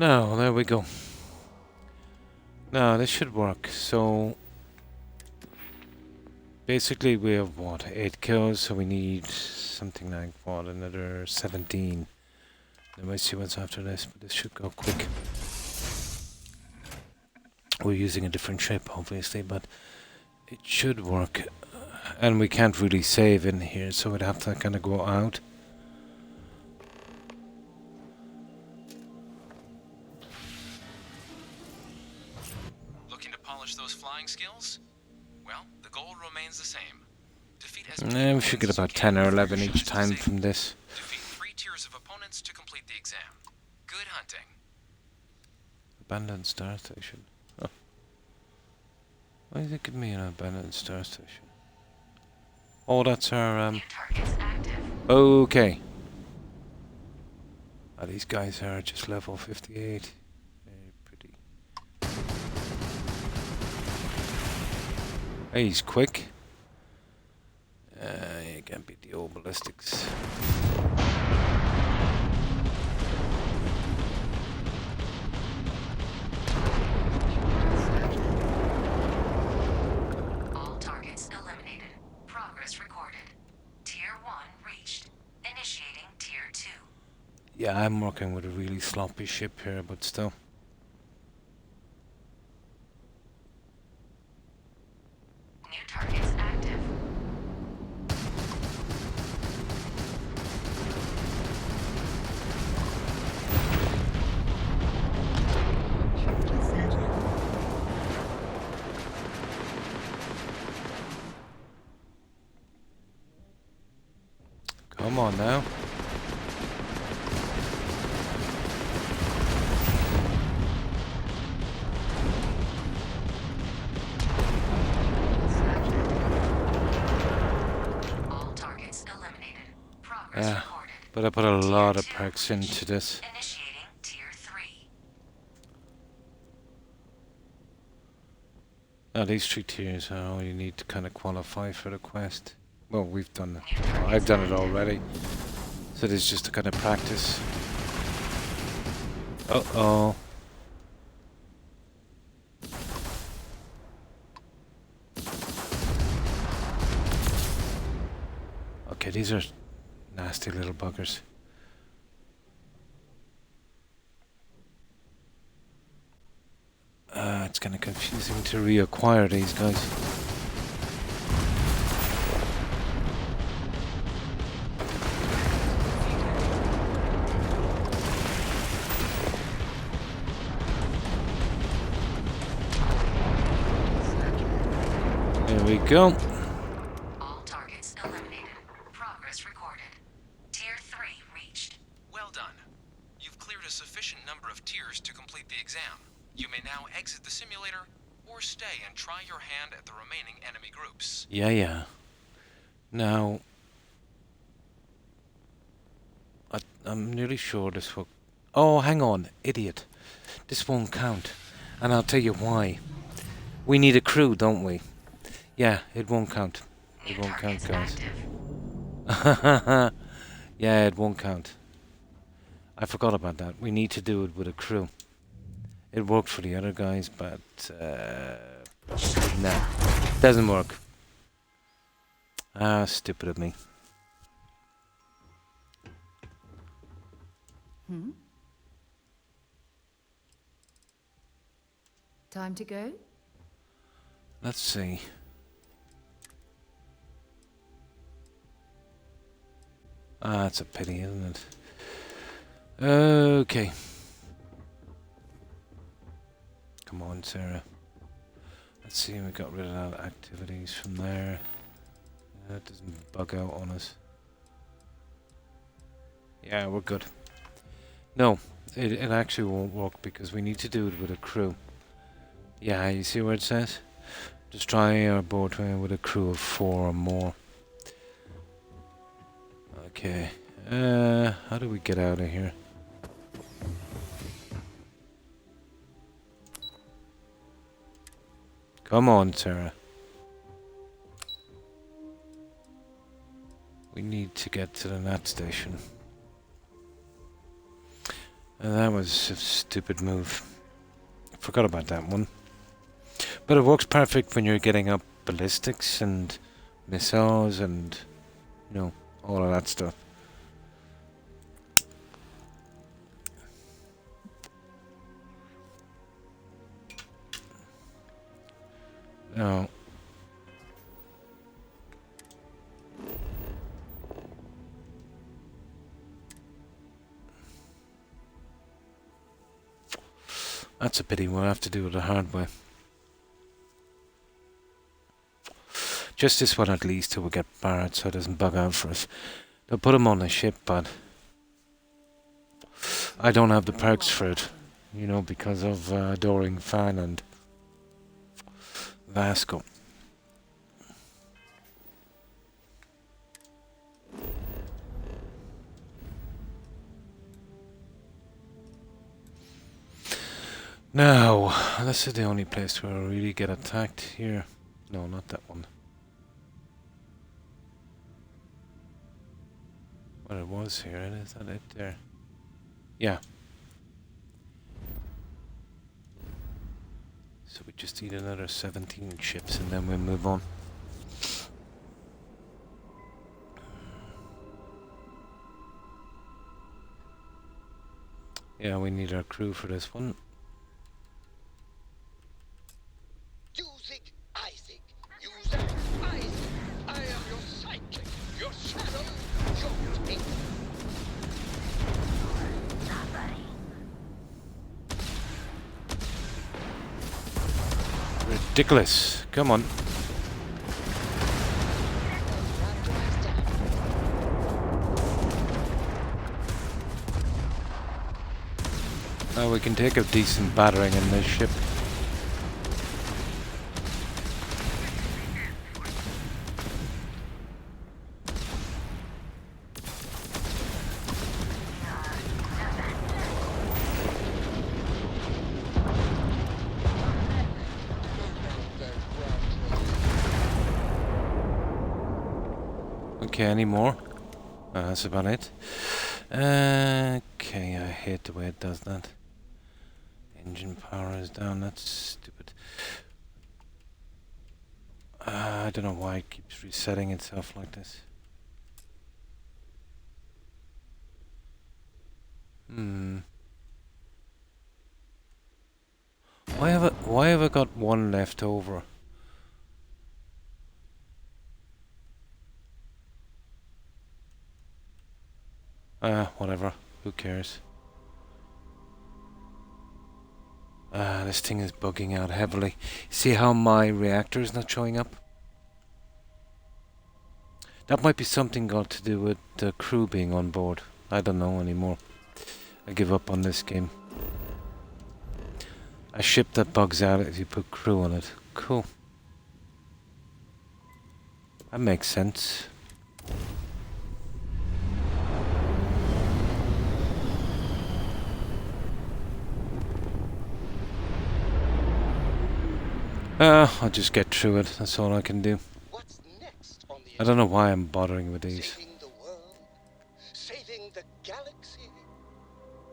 [SPEAKER 1] Now, there we go. Now, this should work. So, basically we have, what, 8 kills, so we need something like, what, another 17. Then we'll see what's after this, but this should go quick. We're using a different ship, obviously, but it should work. And we can't really save in here, so we'd have to kind of go out.
[SPEAKER 15] Looking to polish those flying skills? Well, the goal remains the same.
[SPEAKER 1] We should get about 10 or 11 each time from this.
[SPEAKER 15] Defeat 3 tiers of opponents to complete the exam. Good hunting.
[SPEAKER 1] Abandoned star station. Oh. Why is it giving me an abandoned star station? Oh, that's our, Okay. Oh, these guys are just level 58. Very pretty. Hey, he's quick. You can't beat the old ballistics.
[SPEAKER 6] All targets eliminated. Progress recorded. Tier 1 reached. Initiating Tier 2.
[SPEAKER 1] Yeah, I'm working with a really sloppy ship here, but still.
[SPEAKER 6] New targets active.
[SPEAKER 1] Come on now.
[SPEAKER 6] All targets eliminated. Progress
[SPEAKER 1] Yeah,
[SPEAKER 6] recorded.
[SPEAKER 1] but I put a lot of perks into this.
[SPEAKER 6] Initiating Tier 3.
[SPEAKER 1] Now these 3 tiers are all you need to kind of qualify for the quest. Well, we've done it. Well, I've done it already. So this is just to kind of practice. Uh-oh. Okay, these are nasty little buggers. It's kind of confusing to reacquire these guys. There we go.
[SPEAKER 6] All targets eliminated. Progress recorded. Tier 3 reached.
[SPEAKER 15] Well done. You've cleared a sufficient number of tiers to complete the exam. You may now exit the simulator, or stay and try your hand at the remaining enemy groups.
[SPEAKER 1] Yeah. Now, I'm nearly sure this will... Oh, hang on, idiot. This won't count. And I'll tell you why. We need a crew, don't we? Yeah, it won't count. It won't count, guys. Yeah, it won't count. I forgot about that. We need to do it with a crew. It worked for the other guys, but nah, doesn't work. Ah, stupid of me.
[SPEAKER 4] Time to go?
[SPEAKER 1] Let's see. Ah, that's a pity, isn't it? Okay. Come on, Sarah. Let's see, we got rid of that activities from there. That doesn't bug out on us. Yeah, we're good. No, it actually won't work because we need to do it with a crew. Yeah, you see where it says? Just try our boat with a crew of 4 or more. Okay. How do we get out of here? Come on, Sarah. We need to get to the NAT station. That was a stupid move. Forgot about that one. But it works perfect when you're getting up ballistics and missiles and, you know, all of that stuff. Now, that's a pity. We'll have to do it the hard way. Just this one at least till we get Barrett so it doesn't bug out for us. They'll put him on the ship, but I don't have the perks for it, you know, because of Adoring Fan and Vasco. Now, this is the only place where I really get attacked here. No, not that one. What it was here, is that it there? Yeah. So we just need another 17 ships and then we'll move on. Yeah, we need our crew for this one. Ridiculous. Come on. Now we can take a decent battering in this ship. Okay, any more? That's about it. Okay, I hate the way it does that. Engine power is down, that's stupid. I don't know why it keeps resetting itself like this. Why have I got one left over? Whatever. Who cares? This thing is bugging out heavily. See how my reactor is not showing up? That might be something got to do with the crew being on board. I don't know anymore. I give up on this game. A ship that bugs out if you put crew on it. Cool. That makes sense. I'll just get through it. That's all I can do. I don't know why I'm bothering with these.
[SPEAKER 12] Saving the world, saving the galaxy,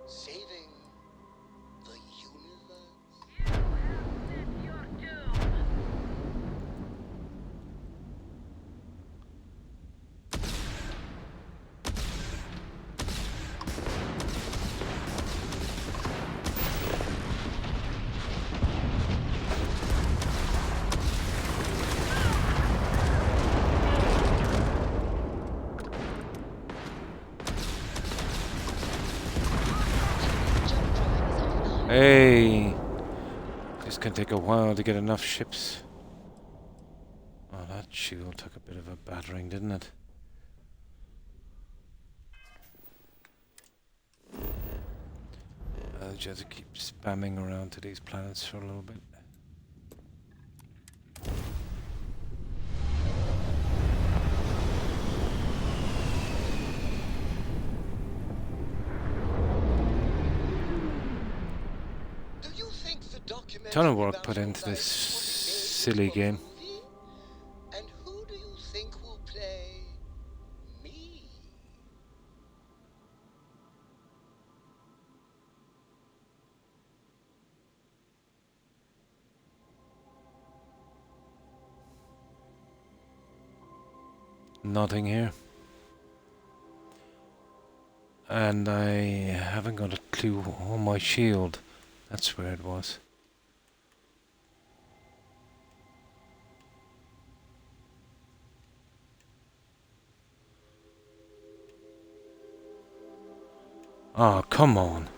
[SPEAKER 12] saving the universe.
[SPEAKER 1] Hey! This can take a while to get enough ships. Oh, that shield took a bit of a battering, didn't it? I'll just have to keep spamming around to these planets for a little bit. Ton of work put into this silly game.
[SPEAKER 12] And who do you think will play me?
[SPEAKER 1] Nothing here. And I haven't got a clue on my shield. That's where it was. Oh, come on.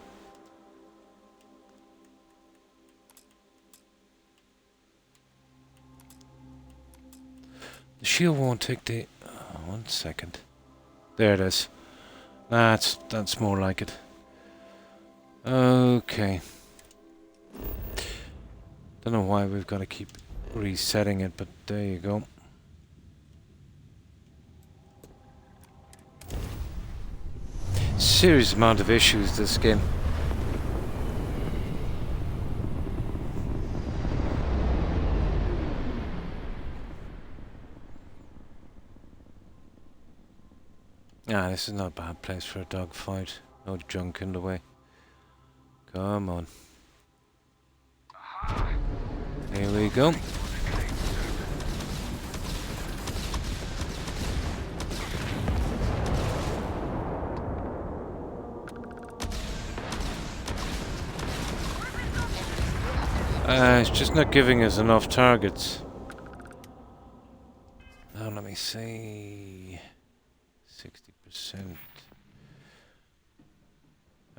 [SPEAKER 1] The shield won't take the... 1 second. There it is. That's more like it. Okay. Don't know why we've got to keep resetting it, but there you go. Serious amount of issues this game. Ah, this is not a bad place for a dogfight. No junk in the way. Come on. Here we go. It's just not giving us enough targets. Now let me see. 60%.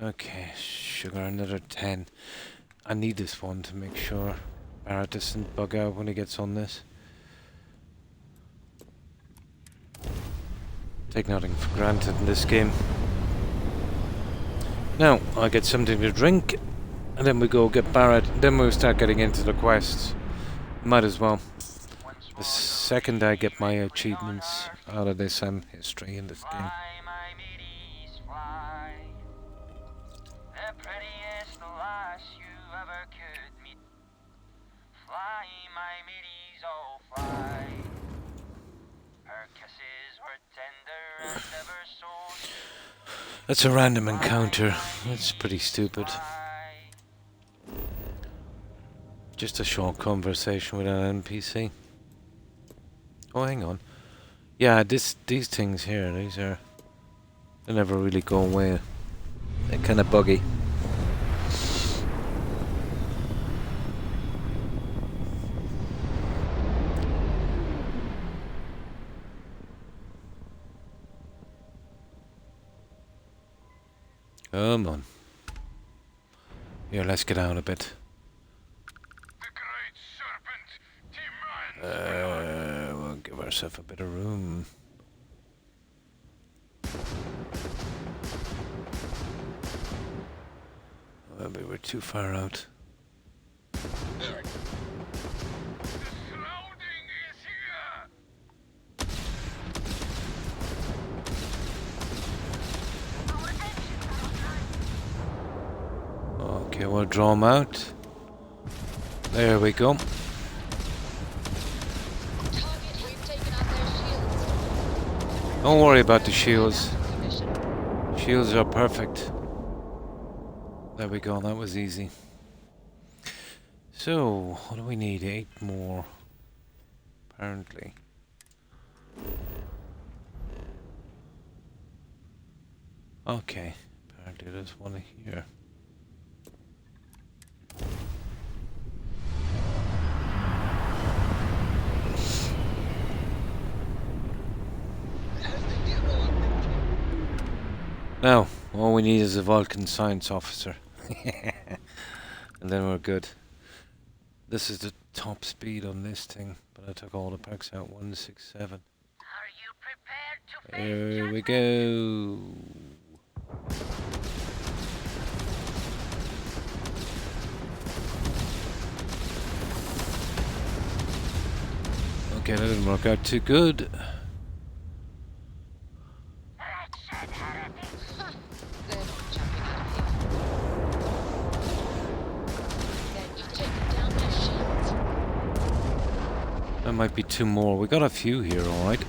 [SPEAKER 1] Okay, sugar another 10. I need this one to make sure Barrett doesn't bug out when he gets on this. Take nothing for granted in this game. Now, I get something to drink, and then we go get Barrett, and then we'll start getting into the quests. Might as well. The second I get my achievements out of this, I'm history in this game. That's a random encounter. It's pretty stupid. Just a short conversation with an NPC. Oh, hang on. Yeah, these things here, they never really go away. They're kind of buggy. Come on. Here, let's get out a bit. We'll give ourselves a bit of room. Maybe we're too far out. Okay, we'll draw them out. There we go. Don't worry about the shields. Shields are perfect. There we go, that was easy. So, what do we need? 8 more. Apparently. Okay, apparently there's one here. Now, all we need is a Vulcan science officer. And then we're good. This is the top speed on this thing, but I took all the perks out. 167. Here we go. Okay, that didn't work out too good. There might be 2 more. We got a few here, alright.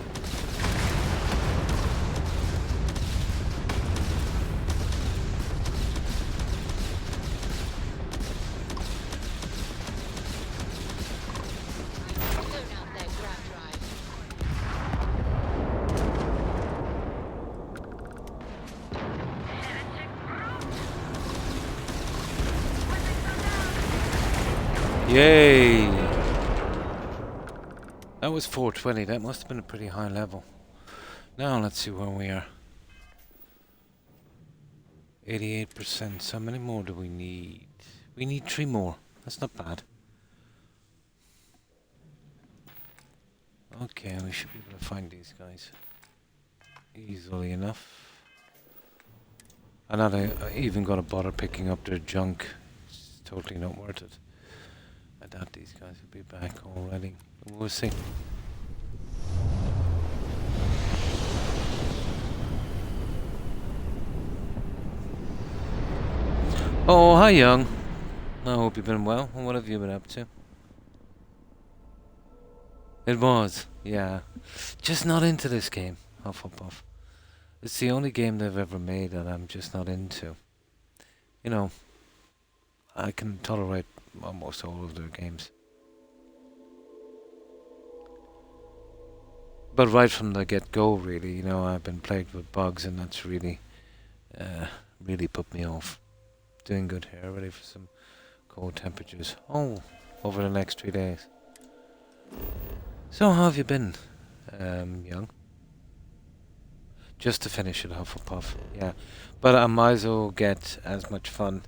[SPEAKER 1] Yay! That was 420. That must have been a pretty high level. Now let's see where we are. 88%. So how many more do we need? We need 3 more. That's not bad. Okay, we should be able to find these guys easily enough. I'm not even gonna bother picking up their junk. It's totally not worth it. I doubt these guys will be back already. We'll see. Oh, hi, young. I hope you've been well. What have you been up to? It was, yeah. Just not into this game, Hufflepuff. It's the only game they've ever made that I'm just not into. You know, I can tolerate almost all of their games. But right from the get-go, really, you know, I've been plagued with bugs, and that's really, really put me off. Doing good here, ready for some cold temperatures. Oh, over the next 3 days. So how have you been, young? Just to finish it, Hufflepuff, yeah. But I might as well get as much fun,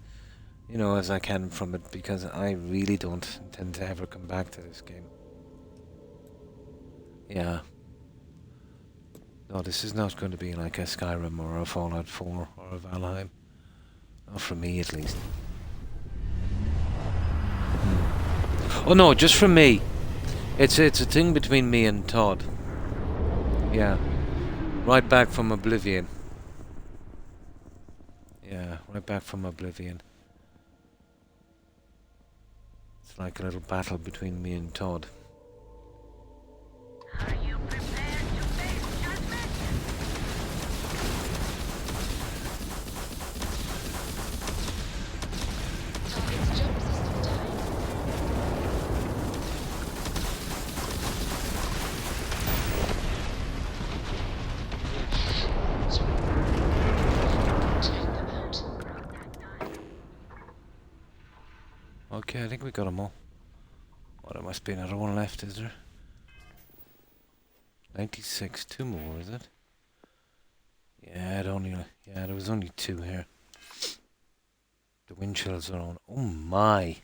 [SPEAKER 1] you know, as I can from it, because I really don't intend to ever come back to this game. Yeah. No, this is not going to be like a Skyrim or a Fallout 4 or a Valheim. Not for me, at least. Oh no, just for me. It's a thing between me and Todd. Yeah. Right back from Oblivion. Yeah, right back from Oblivion. It's like a little battle between me and Todd.
[SPEAKER 6] Are you prepared to face judgment?
[SPEAKER 2] Target's jump system down. Take them out.
[SPEAKER 1] Okay, I think we got them all. Oh, there must be another one left, is there? 96, 2 more, is it? Yeah, there was only 2 here. The wind chills are on. Oh my!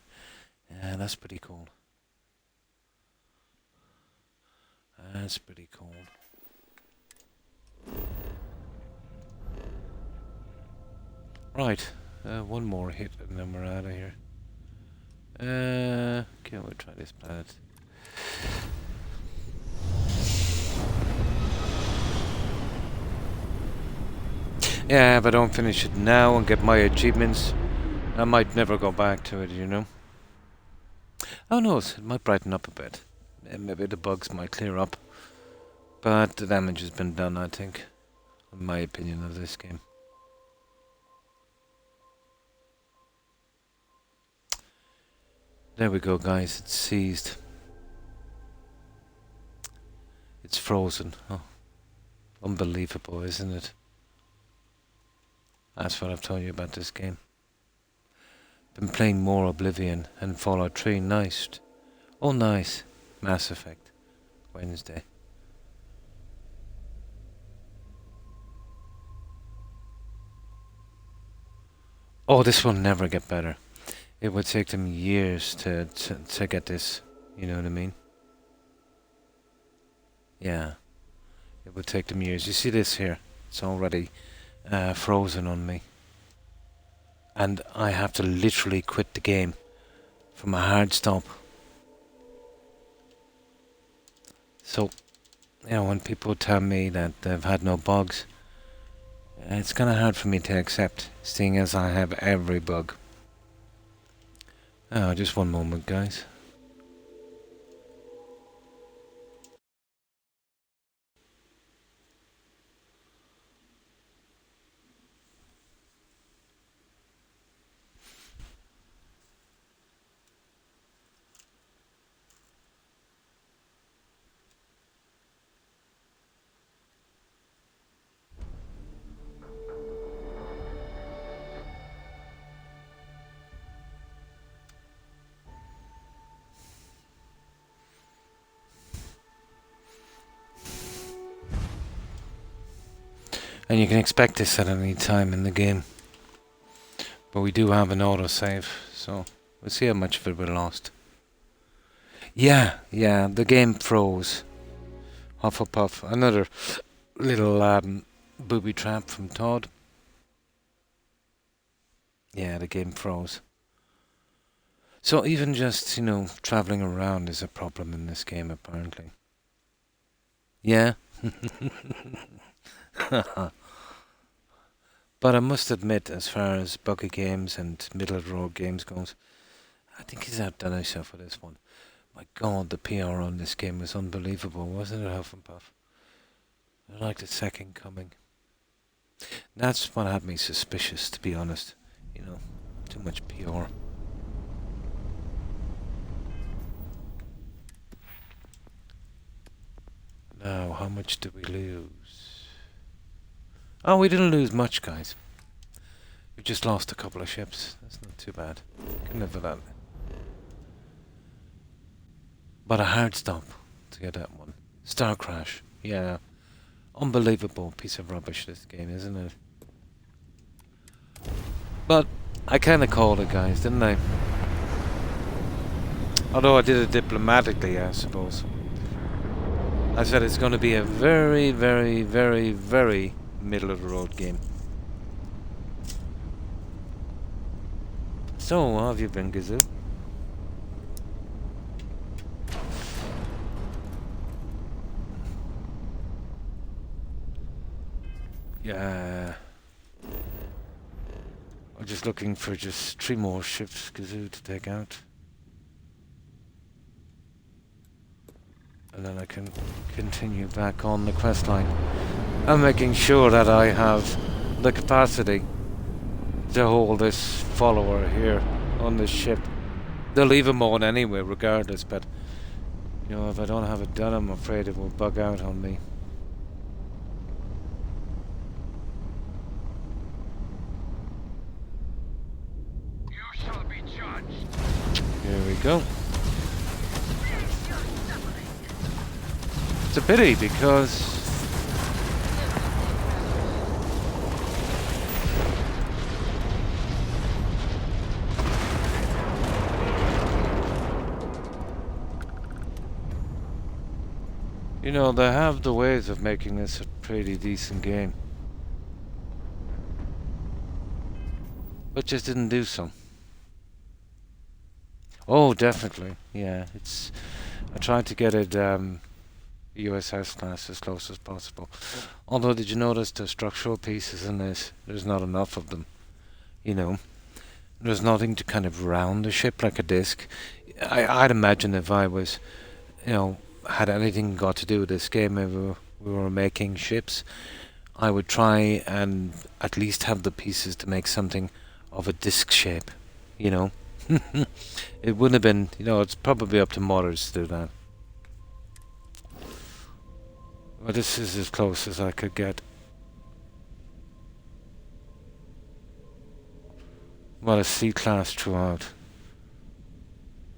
[SPEAKER 1] Yeah, that's pretty cold. That's pretty cold. Right, one more hit and then we're out of here. Okay, we'll try this planet. Yeah, if I don't finish it now and get my achievements, I might never go back to it, you know. Who knows, it might brighten up a bit. Maybe the bugs might clear up. But the damage has been done, I think, in my opinion of this game. There we go, guys, it's seized. It's frozen. Oh, unbelievable, isn't it? That's what I've told you about this game. Been playing more Oblivion and Fallout 3. Nice. Oh, nice. Mass Effect. Wednesday. Oh, this will never get better. It would take them years to get this. You know what I mean? Yeah. It would take them years. You see this here? It's already frozen on me. And I have to literally quit the game from a hard stop. So, you know, when people tell me that they've had no bugs, it's kind of hard for me to accept, seeing as I have every bug. Oh, just one moment, guys. And you can expect this at any time in the game. But we do have an autosave, so we'll see how much of it we lost. Yeah, the game froze. Hufflepuff. Another little booby trap from Todd. Yeah, the game froze. So even just, travelling around is a problem in this game, apparently. Yeah? But I must admit, as far as buggy games and middle-of-the-road games goes, I think he's outdone himself with this one. My God, the PR on this game was unbelievable, wasn't it, Hufflepuff? Like the second coming. That's what had me suspicious, to be honest. Too much PR. Now, how much did we lose? Oh, we didn't lose much, guys. We just lost a couple of ships. That's not too bad. Can live with that. But a hard stop to get that one. Star Crash. Yeah. Unbelievable piece of rubbish, this game, isn't it? But I kind of called it, guys, didn't I? Although I did it diplomatically, I suppose. I said it's going to be a very, very, very, very middle-of-the-road game. So, how have you been, Gazoo? Yeah. I'm just looking for just 3 more ships, Gazoo, to take out. And then I can continue back on the quest line. I'm making sure that I have the capacity to hold this follower here on this ship. They'll leave him on anyway, regardless, but if I don't have it done, I'm afraid it will bug out on me.
[SPEAKER 3] You shall be judged.
[SPEAKER 1] Here we go. It's a pity because they have the ways of making this a pretty decent game, but just didn't do so. Oh, definitely, yeah. I tried to get it USS class as close as possible. Although, did you notice the structural pieces in this? There's not enough of them. There's nothing to kind of round the ship like a disc. I'd imagine if I was, had anything got to do with this game, if we were making ships, I would try and at least have the pieces to make something of a disc shape. It wouldn't have been, it's probably up to modders to do that. Well, this is as close as I could get. Well, a C-class throughout.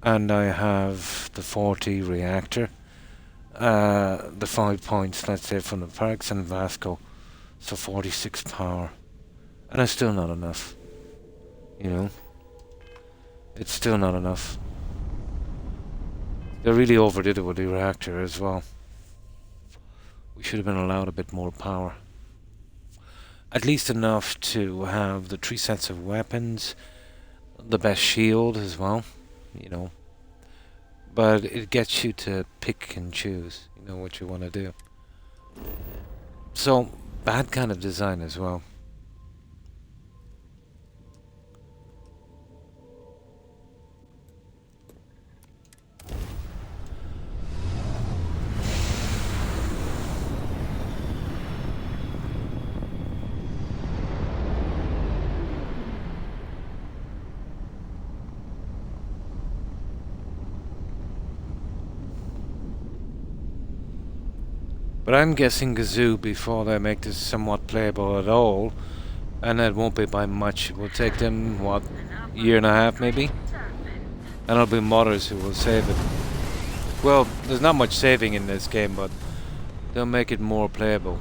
[SPEAKER 1] And I have the 40 reactor. The 5 points, let's say, from the Parks and Vasco. So 46 power. And it's still not enough. It's still not enough. They really overdid it with the reactor as well. We should have been allowed a bit more power. At least enough to have the 3 sets of weapons, the best shield as well, But it gets you to pick and choose, what you want to do. So, bad kind of design as well. But I'm guessing Gazoo, before they make this somewhat playable at all, and it won't be by much, it will take them, what, a year and a half maybe? And it'll be modders who will save it. Well, there's not much saving in this game, but they'll make it more playable.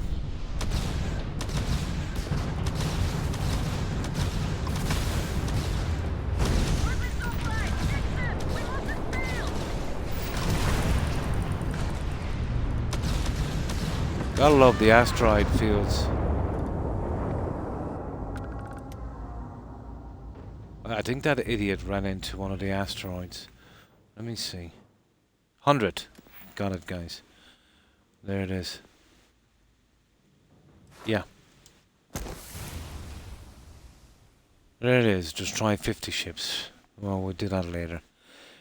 [SPEAKER 1] Gotta love the asteroid fields. I think that idiot ran into one of the asteroids. Let me see. 100. Got it, guys. There it is. Yeah. There it is. Just try 50 ships. Well, we'll do that later.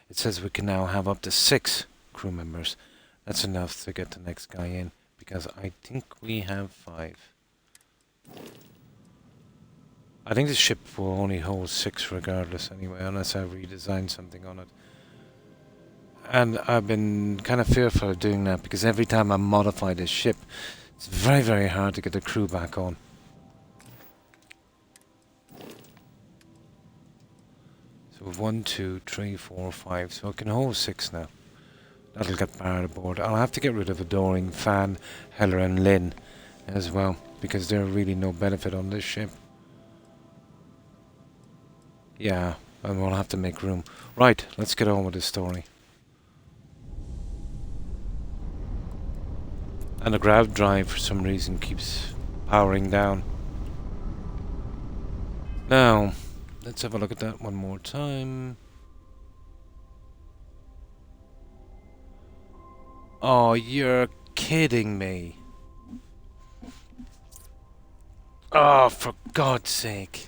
[SPEAKER 1] It says we can now have up to 6 crew members. That's enough to get the next guy in, because I think we have 5. I think the ship will only hold 6 regardless anyway, unless I redesign something on it. And I've been kind of fearful of doing that, because every time I modify this ship, it's very, very hard to get the crew back on. So we've 1, 2, 3, 4, 5, so it can hold 6 now. That'll get Barrett aboard. I'll have to get rid of Adoring, Fan, Heller and Lynn as well, because they're really no benefit on this ship. Yeah, and we'll have to make room. Right, let's get on with the story. And the grav drive for some reason keeps powering down. Now, let's have a look at that one more time. Oh, you're kidding me. Oh, for God's sake.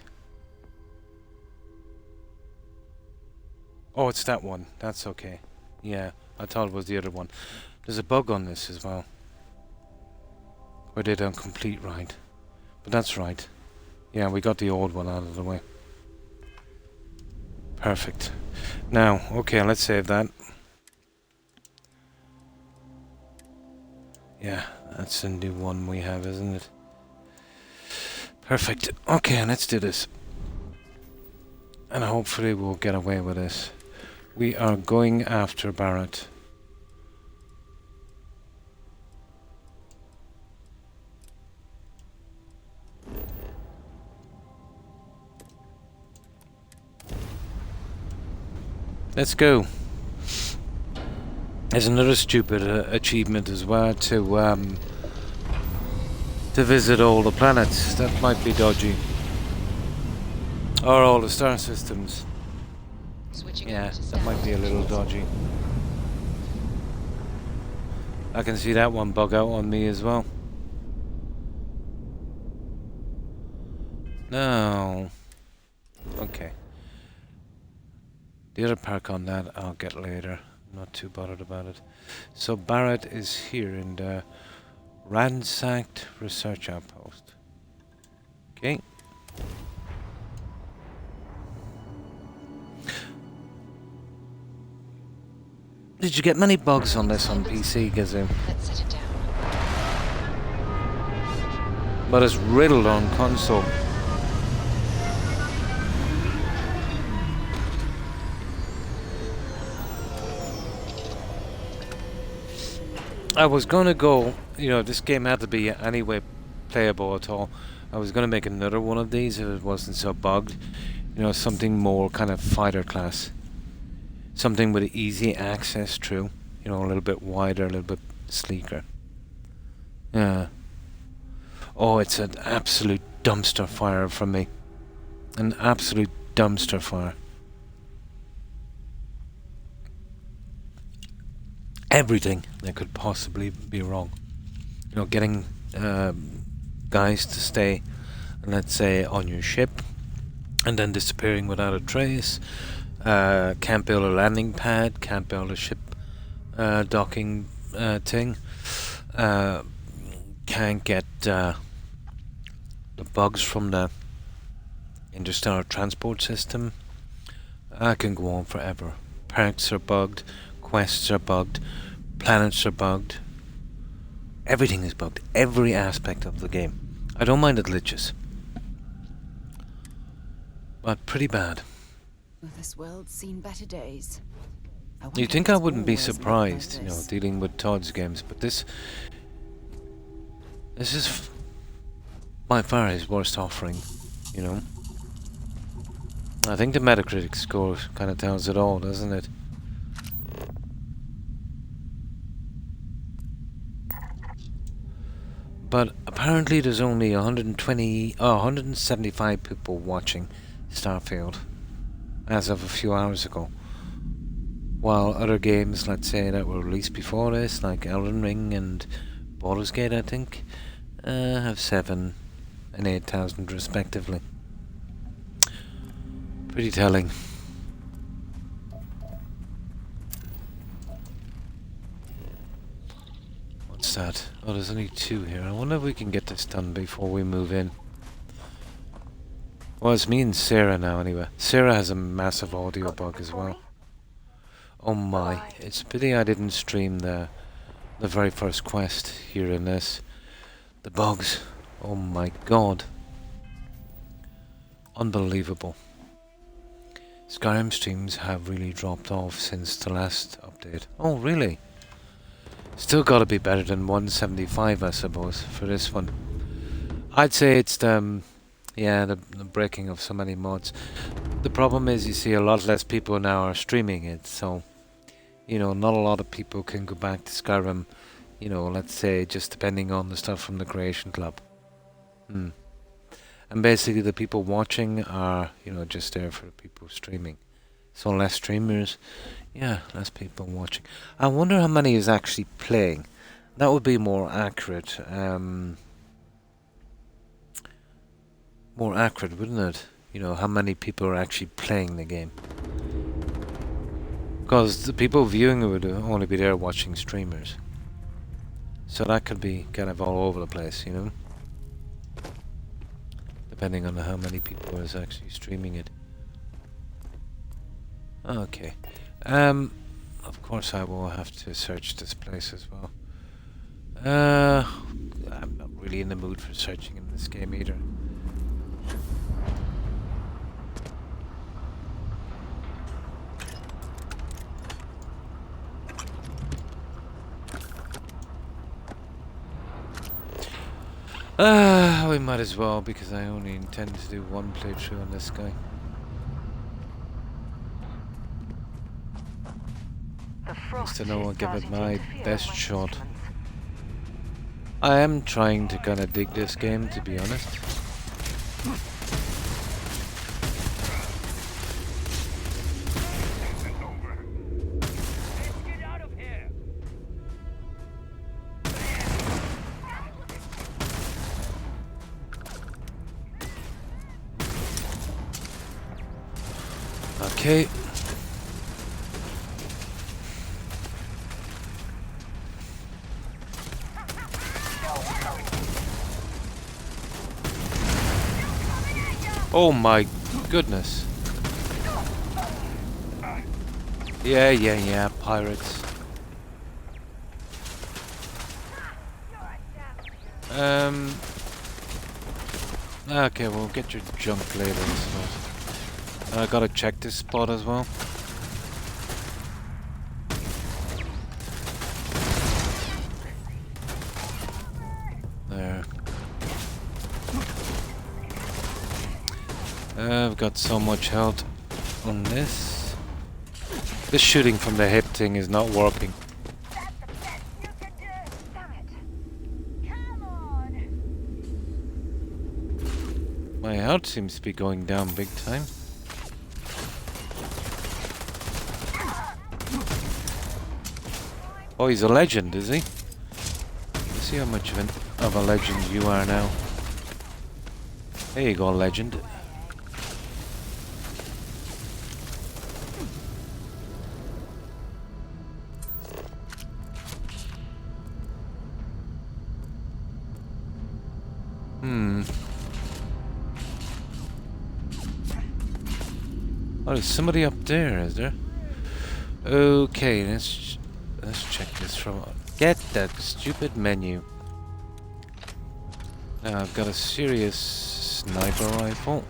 [SPEAKER 1] Oh, it's that one. That's okay. Yeah, I thought it was the other one. There's a bug on this as well. We did a complete right. But that's right. Yeah, we got the old one out of the way. Perfect. Now, okay, let's save that. Yeah, that's the new one we have, isn't it? Perfect. Okay, let's do this. And hopefully we'll get away with this. We are going after Barrett. Let's go. There's another stupid achievement as well to visit all the planets. That might be dodgy. Or all the star systems. Yeah, that might be a little dodgy. I can see that one bug out on me as well. No. Okay. The other perk on that I'll get later. Not too bothered about it. So Barrett is here in the ransacked research outpost. Okay. Did you get many bugs on this on PC, Gazoo?
[SPEAKER 2] Let's set it down.
[SPEAKER 1] But it's riddled on console. I was gonna go, you know, this game had to be anyway playable at all. I was gonna make another one of these if it wasn't so bugged. You know, something more kind of fighter class. Something with easy access through. You know, a little bit wider, a little bit sleeker. Yeah. Oh, it's an absolute dumpster fire from me. An absolute dumpster fire. Everything that could possibly be wrong. You know, getting guys to stay, let's say, on your ship and then disappearing without a trace. Can't build a landing pad, can't build a ship docking thing. Can't get the bugs from the interstellar transport system. I can go on forever. Perks are bugged. Quests are bugged, planets are bugged, everything is bugged, every aspect of the game. I don't mind the glitches, but pretty bad.
[SPEAKER 4] Well, this world's seen better days.
[SPEAKER 1] You'd think I wouldn't be surprised, you know, dealing with Todd's games, but this is by far his worst offering, you know. I think the Metacritic score kind of tells it all, doesn't it? But apparently there's only 175 people watching Starfield as of a few hours ago. While other games, let's say, that were released before this, like Elden Ring and Baldur's Gate, I think, have 7 and 8,000 respectively. Pretty telling. What's that? Oh, there's only 2 here. I wonder if we can get this done before we move in. Well, it's me and Sarah now, anyway. Sarah has a massive audio bug as well. Oh my, it's a pity I didn't stream the very first quest here in this. The bugs. Oh my god. Unbelievable. Skyrim streams have really dropped off since the last update. Oh, really? Still gotta be better than 175, I suppose, for this one. I'd say it's the breaking of so many mods. The problem is, you see, a lot less people now are streaming it, so, you know, not a lot of people can go back to Skyrim, you know, let's say, just depending on the stuff from the Creation Club. And basically the people watching are, you know, just there for the people streaming. So less streamers, yeah, less people watching. I wonder how many is actually playing. That would be more accurate. More accurate, wouldn't it? You know, how many people are actually playing the game. Because the people viewing it would only be there watching streamers. So that could be kind of all over the place, you know? Depending on how many people is actually streaming it. Okay. Of course I will have to search this place as well. I'm not really in the mood for searching in this game either. We might as well, because I only intend to do one playthrough on this guy. At least I know I'll give it my best shot. I am trying to kind of dig this game, to be honest. Okay. Oh my goodness. Yeah, pirates. Okay, we'll get your junk later, I suppose. I gotta check this spot as well. There. I've got so much health on this. This shooting from the hip thing is not working. My health seems to be going down big time. Oh, he's a legend, is he? Let's see how much of a legend you are now. There you go, legend. Oh, there's somebody up there, is there? Okay, let's check this from... Get that stupid menu. Now I've got a serious sniper rifle.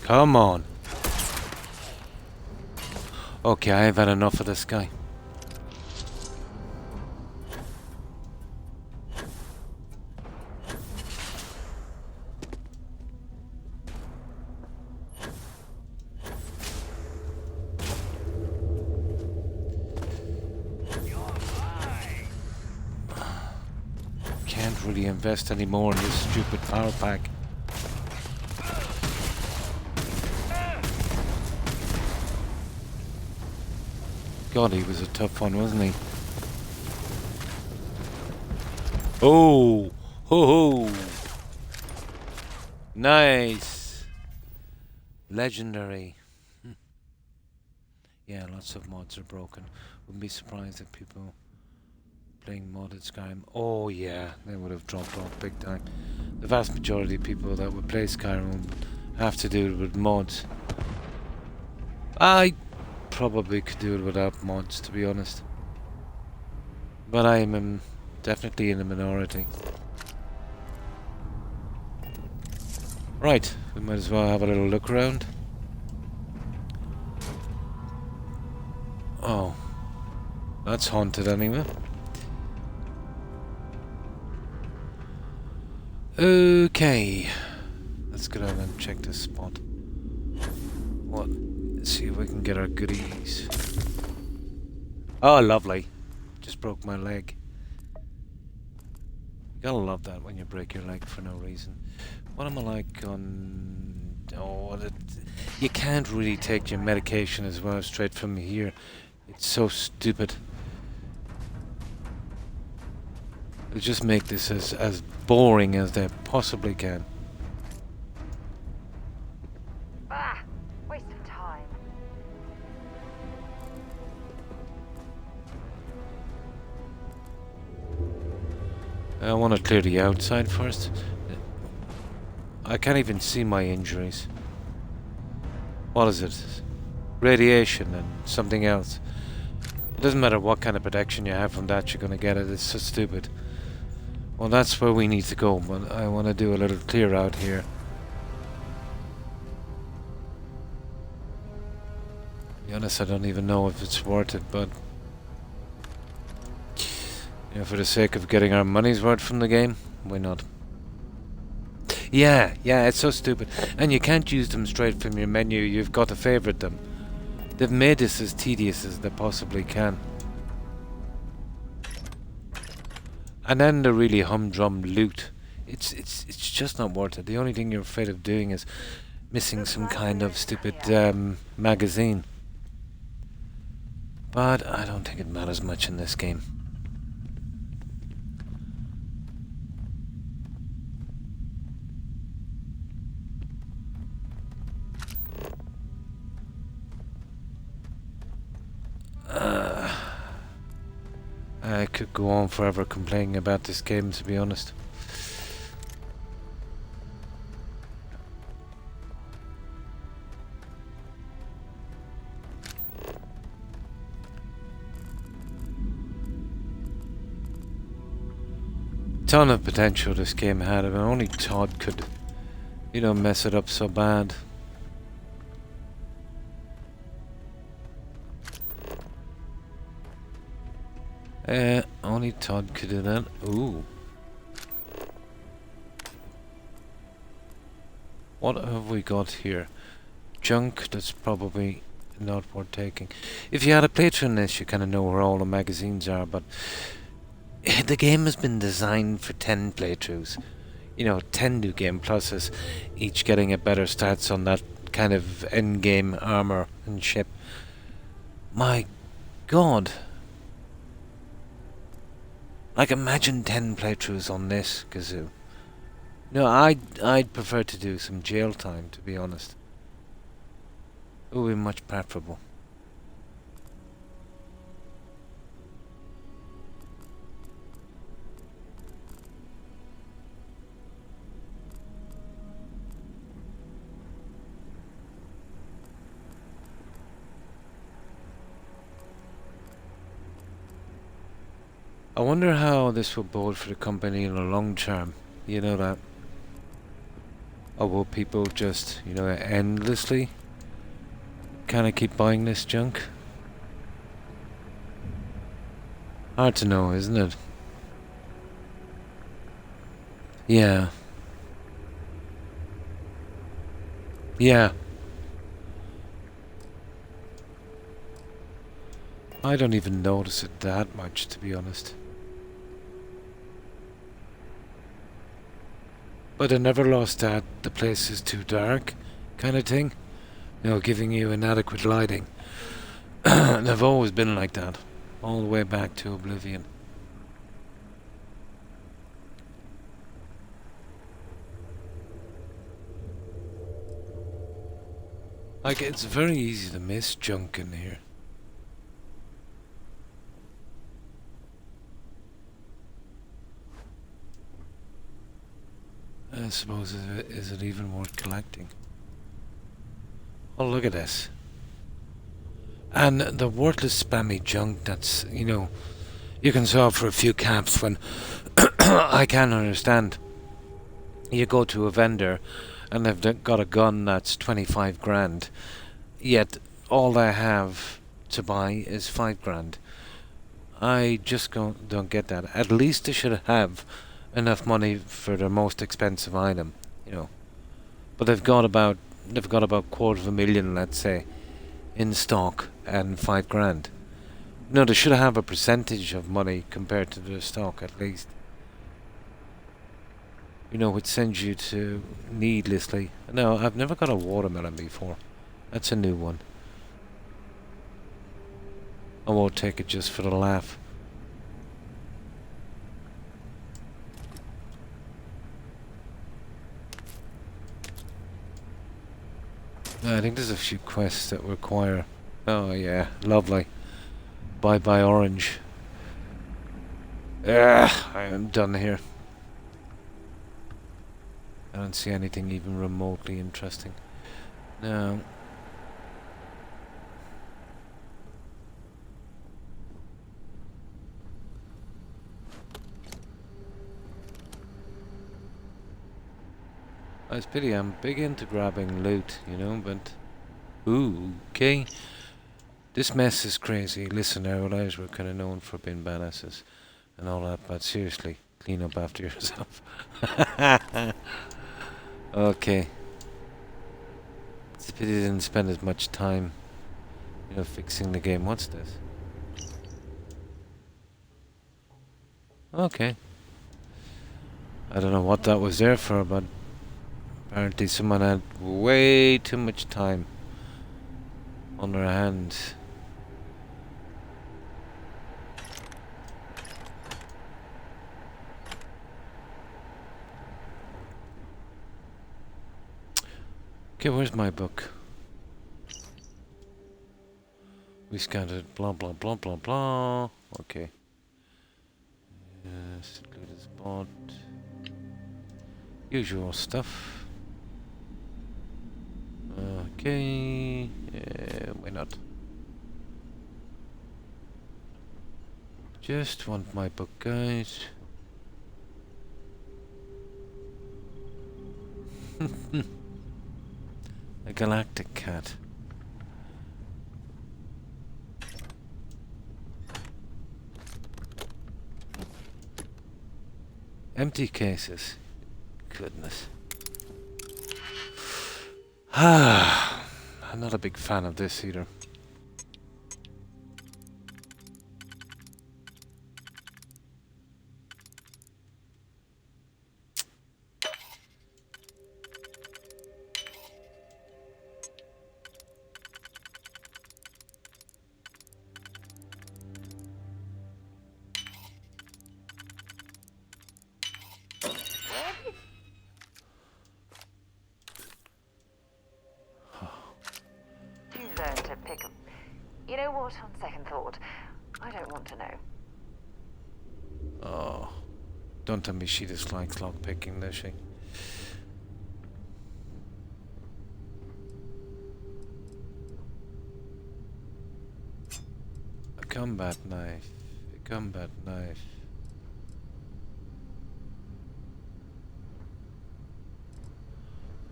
[SPEAKER 1] Come on. Okay, I've had enough of this guy. really invest any more in this stupid power pack. God, he was a tough one, wasn't he? Oh! Ho ho! Nice! Legendary. Yeah, lots of mods are broken. Wouldn't be surprised if people playing modded Skyrim. Oh yeah, they would have dropped off big time. The vast majority of people that would play Skyrim would have to do it with mods. I probably could do it without mods, to be honest. But I am definitely in the minority. Right, we might as well have a little look around. Oh, that's haunted anyway. Okay, let's go down and check this spot. What? Let's see if we can get our goodies. Oh, lovely. Just broke my leg. You gotta love that when you break your leg for no reason. What am I like on... Oh, you can't really take your medication as well straight from here. It's so stupid. They'll just make this as boring as they possibly can.
[SPEAKER 5] Ah! Waste of time.
[SPEAKER 1] I want to clear the outside first. I can't even see my injuries. What is it? Radiation and something else. It doesn't matter what kind of protection you have from that, you're gonna get it. It's so stupid. Well, that's where we need to go, but I want to do a little clear out here. To be honest, I don't even know if it's worth it, but you know, for the sake of getting our money's worth from the game, why not? Yeah, it's so stupid. And you can't use them straight from your menu, you've got to favorite them. They've made this as tedious as they possibly can. And then the really humdrum loot. It's just not worth it. The only thing you're afraid of doing is missing some kind of stupid magazine. But I don't think it matters much in this game. I could go on forever complaining about this game, to be honest. Ton of potential this game had, and only Todd could, you know, mess it up so bad. Only Todd could do that. Ooh. What have we got here? Junk that's probably not worth taking. If you had a playthrough in this, you kind of know where all the magazines are, but the game has been designed for 10 playthroughs. You know, 10 new game pluses, each getting a better stats on that kind of end-game armor and ship. My God. Like, imagine 10 playthroughs on this, Kazoo. No, I'd prefer to do some jail time, to be honest. It would be much preferable. I wonder how this will bode for the company in the long term. You know that? Or will people just, you know, endlessly kind of keep buying this junk? Hard to know, isn't it? Yeah. Yeah. I don't even notice it that much, to be honest. But I never lost that the place is too dark kind of thing. You know, giving you inadequate lighting. And I've always been like that. All the way back to Oblivion. Like, it's very easy to miss junk in here. I suppose, is it even worth collecting? Oh, look at this. And the worthless spammy junk that's, you know, you can sell for a few caps when I can't understand. You go to a vendor and they've got a gun that's 25 grand, yet all they have to buy is 5 grand. I just don't get that. At least they should have enough money for their most expensive item, you know. But they've got about $250,000, let's say, in stock and 5 grand. No, they should have a percentage of money compared to the stock at least. You know, which sends you to needlessly. No, I've never got a watermelon before. That's a new one. I won't take it just for the laugh. I think there's a few quests that require... Oh yeah, lovely. Bye bye orange. I am done here. I don't see anything even remotely interesting. No. It's pity, I'm big into grabbing loot, you know, but... Ooh, okay. This mess is crazy. Listen, I realize we're kind of known for being badasses and all that, but seriously, clean up after yourself. Okay. It's a pity I didn't spend as much time, you know, fixing the game. What's this? Okay. I don't know what that was there for, but... Apparently someone had way too much time on their hands. Okay, where's my book? We scanned it, blah blah blah blah blah. Okay. Secluded spot. Usual stuff. Okay, why not? Just want my book, guys. A galactic cat. Empty cases. Goodness. I'm not a big fan of this either.
[SPEAKER 5] You know what, on second thought, I don't want to know.
[SPEAKER 1] Oh, don't tell me she dislikes lockpicking, does she? A combat knife. A combat knife.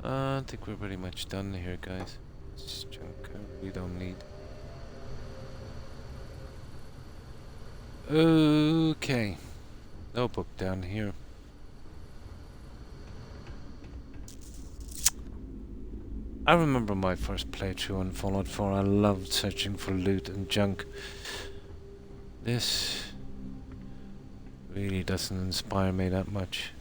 [SPEAKER 1] I think we're pretty much done here, guys. It's junk I really don't need. Okay. Notebook down here. I remember my first playthrough on Fallout 4. I loved searching for loot and junk. This really doesn't inspire me that much.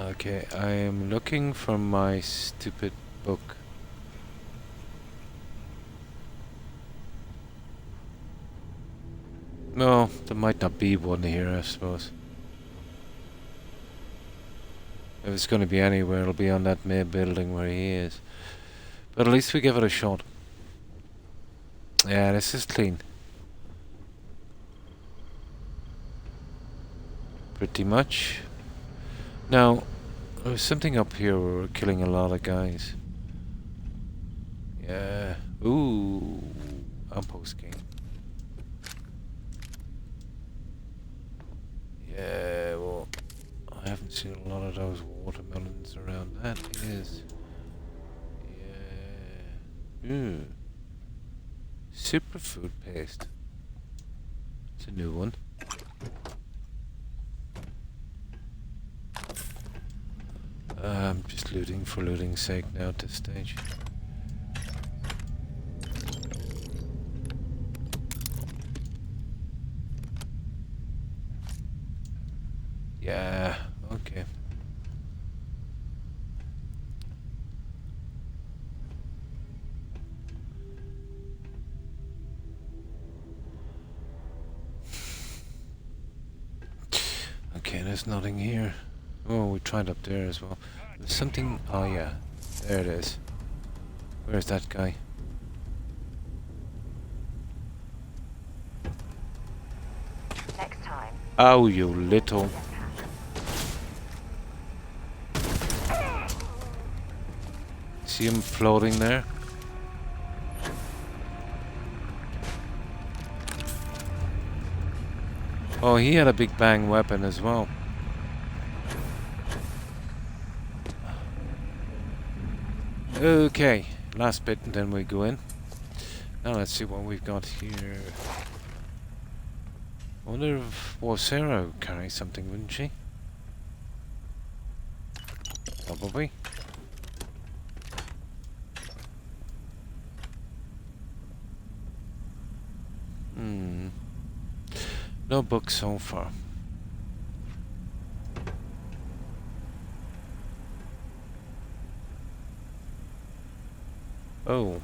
[SPEAKER 1] Okay, I am looking for my stupid book. No, there might not be one here, I suppose. If it's going to be anywhere, it'll be on that main building where he is. But at least we give it a shot. Yeah, this is clean. Pretty much. Now, there was something up here where we're killing a lot of guys. Yeah. Ooh. Outpost game. Yeah, well, I haven't seen a lot of those watermelons around. That is... Yeah. Ooh. Superfood paste. It's a new one. I'm just looting for looting's sake now at this stage. Yeah, okay. Okay, there's nothing here. Oh, we tried up there as well. There's something... Oh yeah, there it is. Where's that guy?
[SPEAKER 5] Next time.
[SPEAKER 1] Oh, you little... See him floating there? Oh, he had a big bang weapon as well. Okay, last bit and then we go in. Now let's see what we've got here. I wonder if Sarah would carry something, wouldn't she? Probably. No book so far. Oh.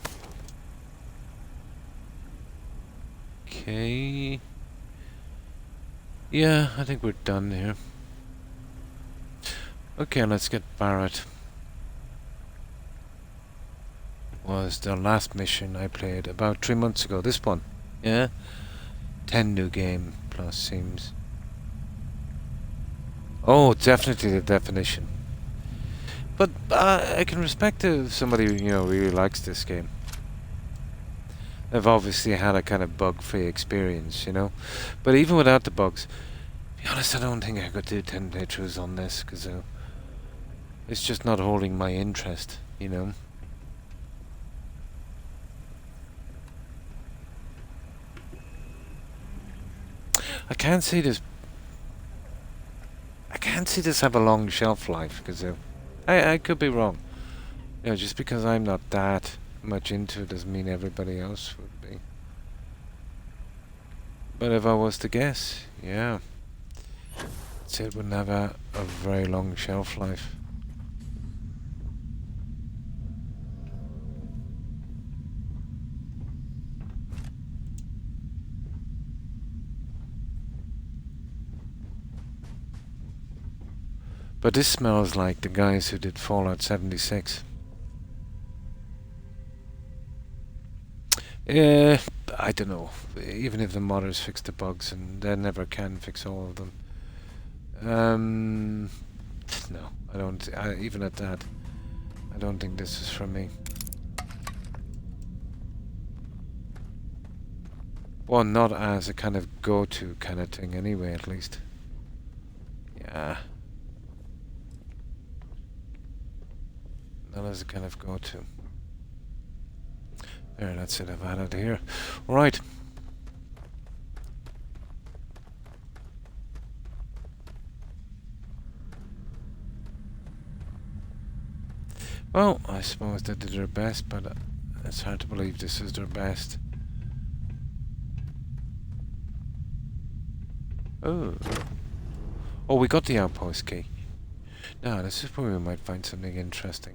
[SPEAKER 1] Okay. Yeah, I think we're done here. Okay, let's get Barrett. Was the last mission I played about 3 months ago. This one. Yeah? 10 new game plus seems. Oh, definitely the definition. But I can respect if somebody who, really likes this game. They've obviously had a kind of bug-free experience, But even without the bugs, to be honest, I don't think I could do 10 playthroughs on this, because it's just not holding my interest, I can't see this have a long shelf life, because I could be wrong. Just because I'm not that much into it doesn't mean everybody else would be. But if I was to guess, yeah, I'd say it wouldn't have a very long shelf life. But this smells like the guys who did Fallout 76. Yeah, I don't know. Even if the modders fix the bugs, and they never can fix all of them. No, I don't. Even at that, I don't think this is for me. Well, not as a kind of go-to kind of thing anyway, at least. Yeah. Not as a kind of go-to. There, that's it, I've added here. Right. Well, I suppose they did their best, but it's hard to believe this is their best. Oh. Oh, we got the outpost key. No, this is where we might find something interesting.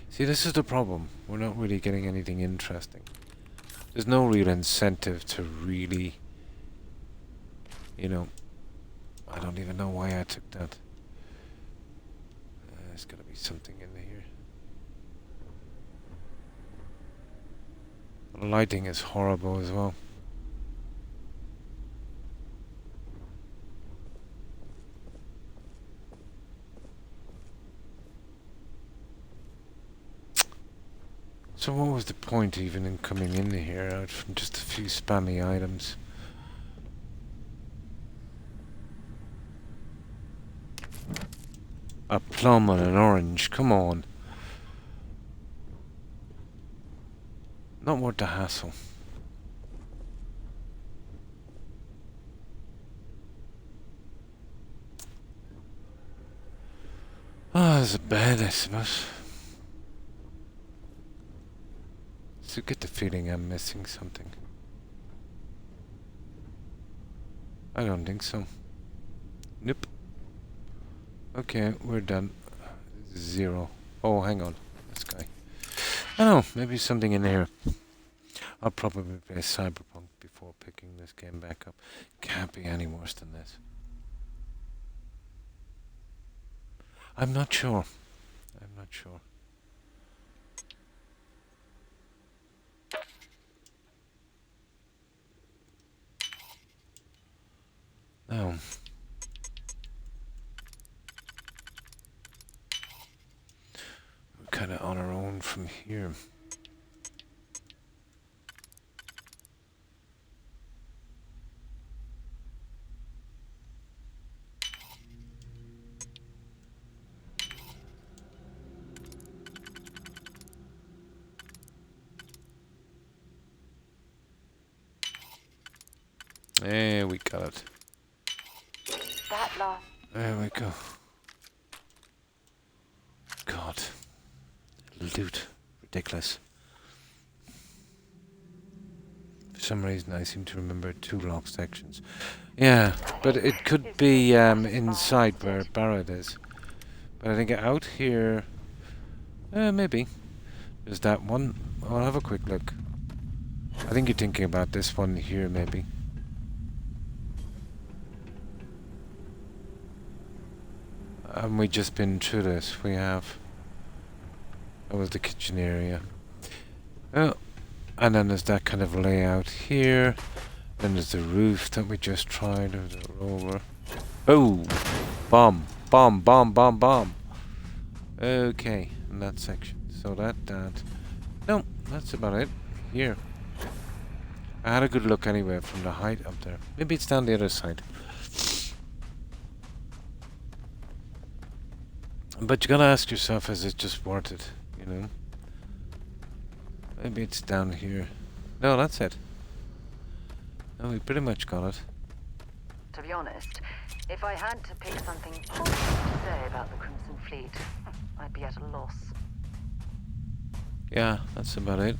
[SPEAKER 1] See, this is the problem. We're not really getting anything interesting. There's no real incentive to really, you know, I don't even know why I took that. There's gotta be something in here. The lighting is horrible as well. So what was the point even in coming in here out from just a few spammy items? A plum and an orange, come on. Not worth the hassle. Ah, there's a bed, I suppose. So get the feeling I'm missing something. I don't think so. Nope. Okay, we're done. 0. Oh, hang on. This guy. I don't know, maybe something in here. I'll probably play Cyberpunk before picking this game back up. Can't be any worse than this. I'm not sure. I'm not sure. Now, we're kind of on our own from here. There we got it.
[SPEAKER 5] That last.
[SPEAKER 1] There we go. God. Loot. Ridiculous. For some reason I seem to remember 2 locked sections. Yeah, but it could be inside where Barrett is. But I think out here... maybe. There's that one. I'll have a quick look. I think you're thinking about this one here, maybe. Haven't we just been through this? We have. That was the kitchen area. Oh, and then there's that kind of layout here. Then there's the roof that we just tried. There's a roller. Oh! Bomb! Bomb! Bomb! Bomb! Bomb! Okay, in that section. So that. No, that's about it. Here. I had a good look anyway from the height up there. Maybe it's down the other side. But you gotta ask yourself, is it just worth it, you know? Maybe it's down here. No, that's it. No, we pretty much got it.
[SPEAKER 5] To be honest, if I had to pick something positive to say about the Crimson Fleet, I'd be at a loss.
[SPEAKER 1] Yeah, that's about it.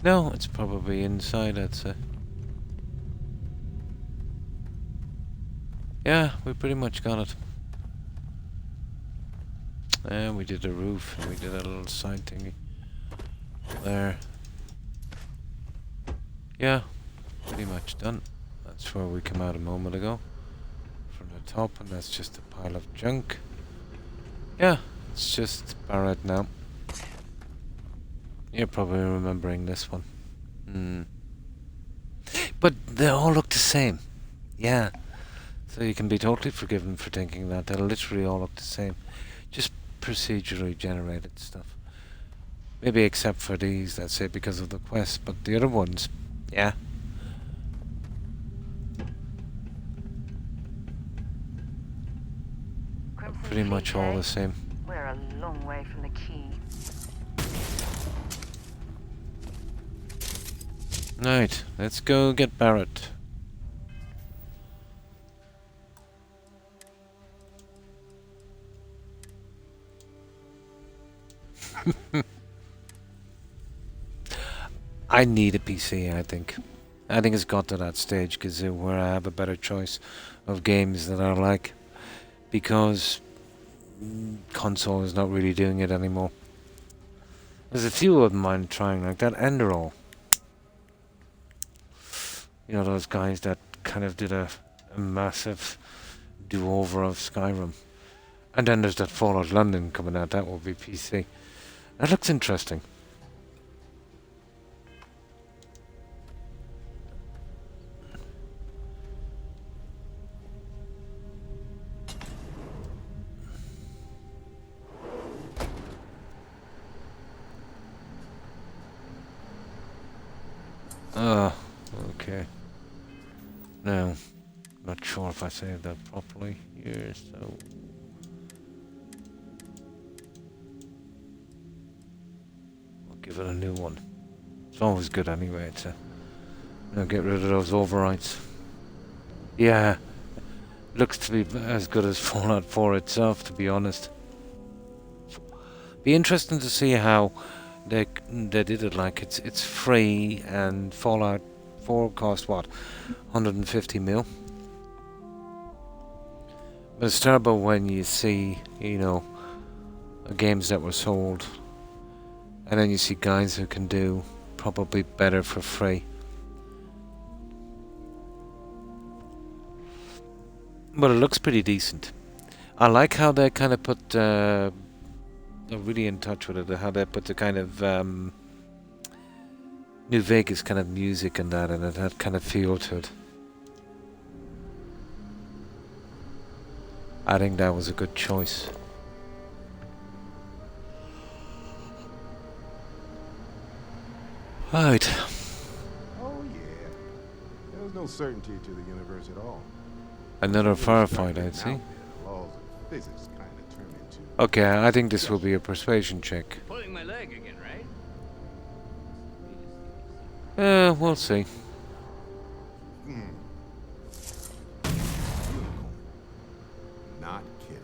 [SPEAKER 1] No, it's probably inside, I'd say. Yeah, we pretty much got it. And we did the roof, and we did a little side thingy. There. Yeah, pretty much done. That's where we came out a moment ago. From the top, and that's just a pile of junk. Yeah, it's just Barrett now. You're probably remembering this one. But they all look the same. Yeah. So you can be totally forgiven for thinking that. They literally all look the same. Just procedurally generated stuff. Maybe except for these, let's say, because of the quest. But the other ones, yeah. Pretty much all the same.
[SPEAKER 5] We're a long way from the key.
[SPEAKER 1] Right, let's go get Barrett. I need a PC, I think. I think it's got to that stage, because where I have a better choice of games that I like. Because console is not really doing it anymore. There's a few of them I'm trying, like that Enderall. You know, those guys that kind of did a massive do-over of Skyrim. And then there's that Fallout London coming out, that will be PC. That looks interesting. Okay. Now, not sure if I saved that properly here, so... I'll give it a new one. It's always good anyway to get rid of those overwrites. Yeah, looks to be as good as Fallout 4 itself, to be honest. Be interesting to see how they did it. Like it's free, and Fallout 4 cost what, 150 mil. But it's terrible when you see, you know, games that were sold, and then you see guys who can do probably better for free. But it looks pretty decent. I like how they kind of put. They're really in touch with it. How they put the kind of New Vegas kind of music and that, and it had kind of feel to it. I think that was a good choice. Right.
[SPEAKER 16] Oh yeah. There's no certainty to the universe at all.
[SPEAKER 1] Another firefight, I'd see. Okay, I think this will be a persuasion check.
[SPEAKER 11] Pulling my leg again, right?
[SPEAKER 1] We'll see.
[SPEAKER 16] Not kidding.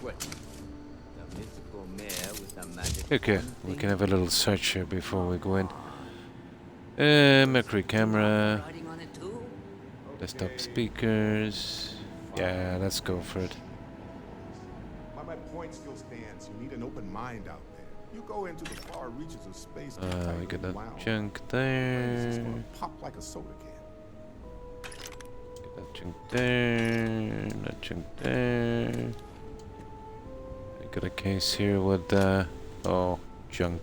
[SPEAKER 11] What? The mythical mare with the magic.
[SPEAKER 1] Okay, we can have a little search here before we go in. Mercury camera. Desktop speakers. Yeah, let's go for it.
[SPEAKER 16] While my point still stands, you need an open mind out there. You go into the far reaches of space.
[SPEAKER 1] We got that junk there.
[SPEAKER 16] It's gonna pop like a soda can.
[SPEAKER 1] Get that junk there. That junk there. I got a case here with junk.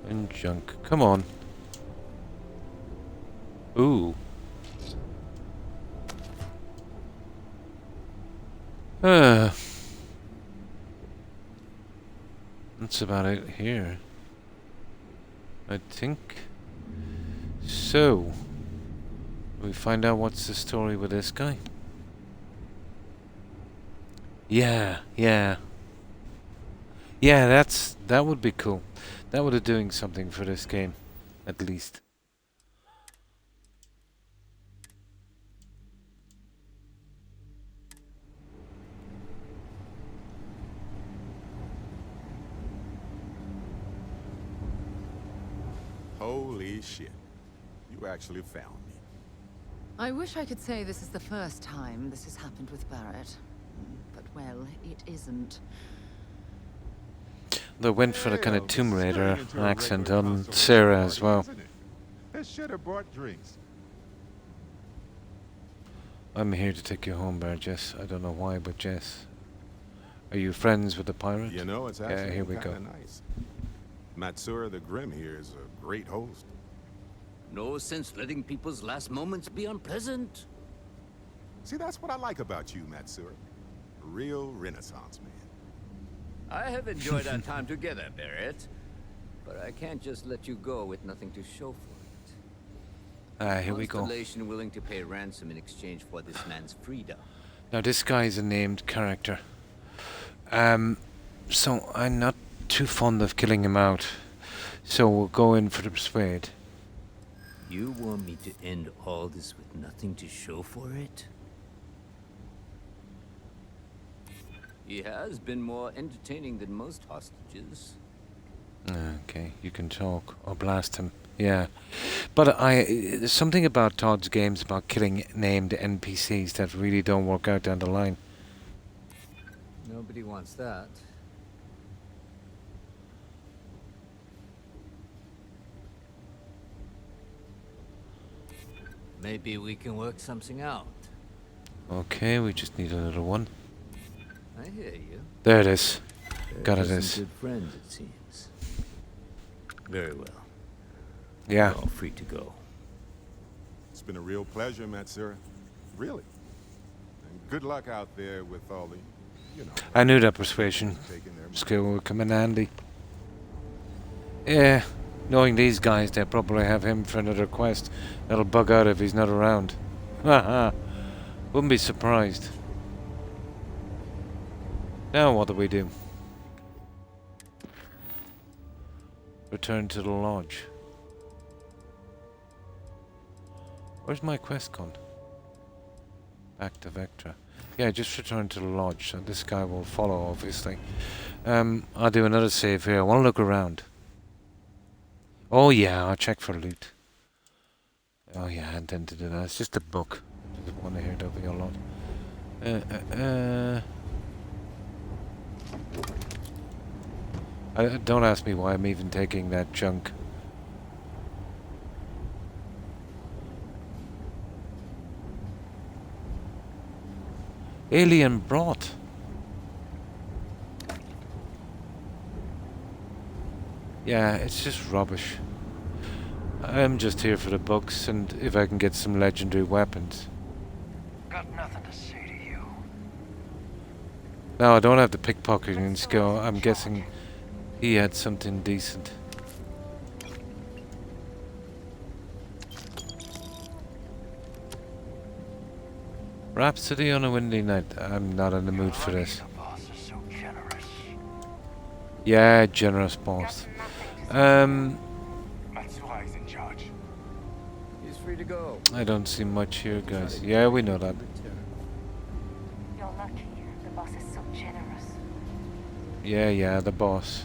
[SPEAKER 1] And junk. Come on. Ooh. That's about it here, I think. So, we find out what's the story with this guy. Yeah, that would be cool. That would be doing something for this game, at least.
[SPEAKER 16] Holy shit. You actually found me.
[SPEAKER 4] I wish I could say this is the first time this has happened with Barrett. But, well, it isn't.
[SPEAKER 1] They went for the kind of Tomb Raider accent on Sarah as well.
[SPEAKER 16] That should have brought drinks.
[SPEAKER 1] I'm here to take you home, Bear, Jess. I don't know why, but Jess. Are you friends with the pirate?
[SPEAKER 16] You know, it's actually
[SPEAKER 1] here we go.
[SPEAKER 16] nice. Matsura the Grim here is a great host.
[SPEAKER 9] No sense letting people's last moments be unpleasant.
[SPEAKER 16] See, that's what I like about you, Matsura. A real Renaissance man.
[SPEAKER 9] I have enjoyed our time together, Barrett. But I can't just let you go with nothing to show for it.
[SPEAKER 1] Here we go.
[SPEAKER 9] Constellation willing to pay ransom in exchange for this man's freedom.
[SPEAKER 1] Now this guy's a named character. So I'm not too fond of killing him out. So we'll go in for the persuade.
[SPEAKER 9] You want me to end all this with nothing to show for it? He has been more entertaining than most hostages.
[SPEAKER 1] Okay, you can talk or blast him. Yeah. But there's something about Todd's games about killing named NPCs that really don't work out down the line.
[SPEAKER 9] Nobody wants that. Maybe we can work something out.
[SPEAKER 1] Okay, we just need another one.
[SPEAKER 9] I hear you.
[SPEAKER 1] There it is. Got it.
[SPEAKER 9] Good friends, it seems. Very well.
[SPEAKER 1] Yeah.
[SPEAKER 9] You're all free to go.
[SPEAKER 16] It's been a real pleasure, Matsura. Really. And good luck out there with all the, you know.
[SPEAKER 1] I knew that persuasion skill would come in handy. Yeah. Knowing these guys, they'll probably have him for another quest. That'll bug out if he's not around. Haha. Wouldn't be surprised. Now what do we do? Return to the lodge. Where's my quest gone? Back to Vectra. Yeah, just return to the lodge, so this guy will follow, obviously. I'll do another save here. I want to look around. Oh yeah, I'll check for loot. Oh yeah, I intend to do that. It's just a book. I just want to hear there'll be a lot. Don't ask me why I'm even taking that junk. Alien brought. Yeah, it's just rubbish. I'm just here for the books and if I can get some legendary weapons.
[SPEAKER 11] Got nothing to say to you.
[SPEAKER 1] No, I don't have the pickpocketing skill. I'm guessing he had something decent. Rhapsody on a windy night. I'm not in the mood for this. Yeah, generous boss.
[SPEAKER 3] Matsura is in charge.
[SPEAKER 9] He's free to go.
[SPEAKER 1] I don't see much here, guys. Yeah, we know that.
[SPEAKER 5] You're lucky. The boss is so generous.
[SPEAKER 1] Yeah, the boss.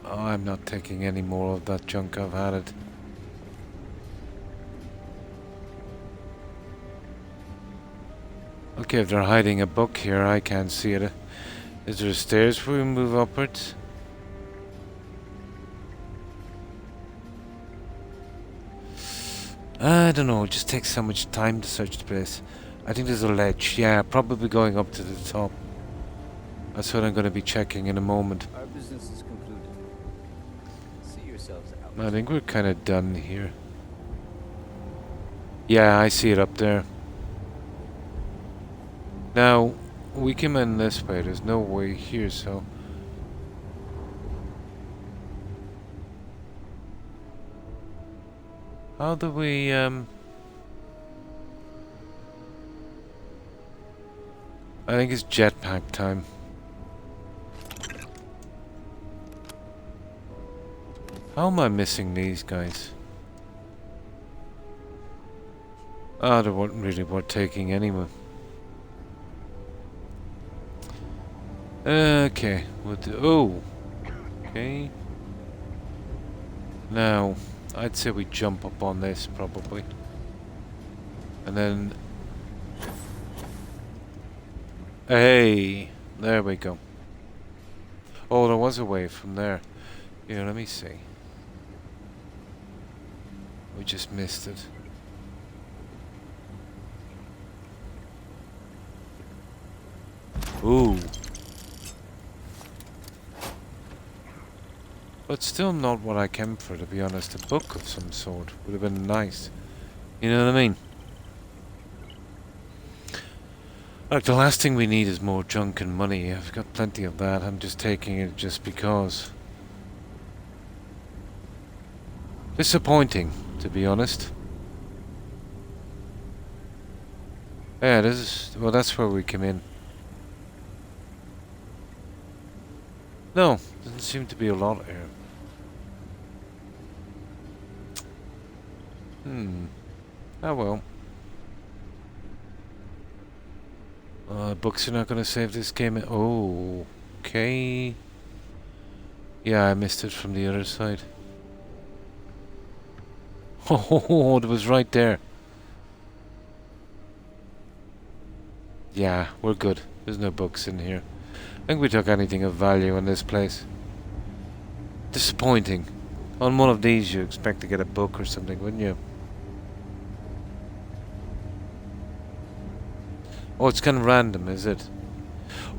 [SPEAKER 1] Oh, I'm not taking any more of that junk. I've had it. Okay, if they're hiding a book here, I can't see it. Is there stairs where we move upwards? I don't know, it just takes so much time to search the place. I think there's a ledge. Yeah, probably going up to the top. That's what I'm going to be checking in a moment.
[SPEAKER 9] Our business is concluded. See yourselves out.
[SPEAKER 1] I think we're kind of done here. Yeah, I see it up there. Now, we came in this way. There's no way here, so... How do we, I think it's jetpack time. How am I missing these guys? Ah, they weren't really worth taking anyway. Okay, we'll do... Oh! Okay. Now, I'd say we jump up on this, probably. And then... Hey! There we go. Oh, there was a way from there. Here, let me see. We just missed it. Ooh. But still not what I came for, to be honest. A book of some sort would have been nice. You know what I mean? Like, the last thing we need is more junk and money. I've got plenty of that. I'm just taking it just because. Disappointing, to be honest. Yeah, this is... Well, that's where we came in. No, doesn't seem to be a lot here. Oh well. Books are not going to save this game. Oh, okay. Yeah, I missed it from the other side. Oh, it was right there. Yeah, we're good. There's no books in here. I think we took anything of value in this place. Disappointing. On one of these you expect to get a book or something, wouldn't you? Oh, it's kind of random, is it?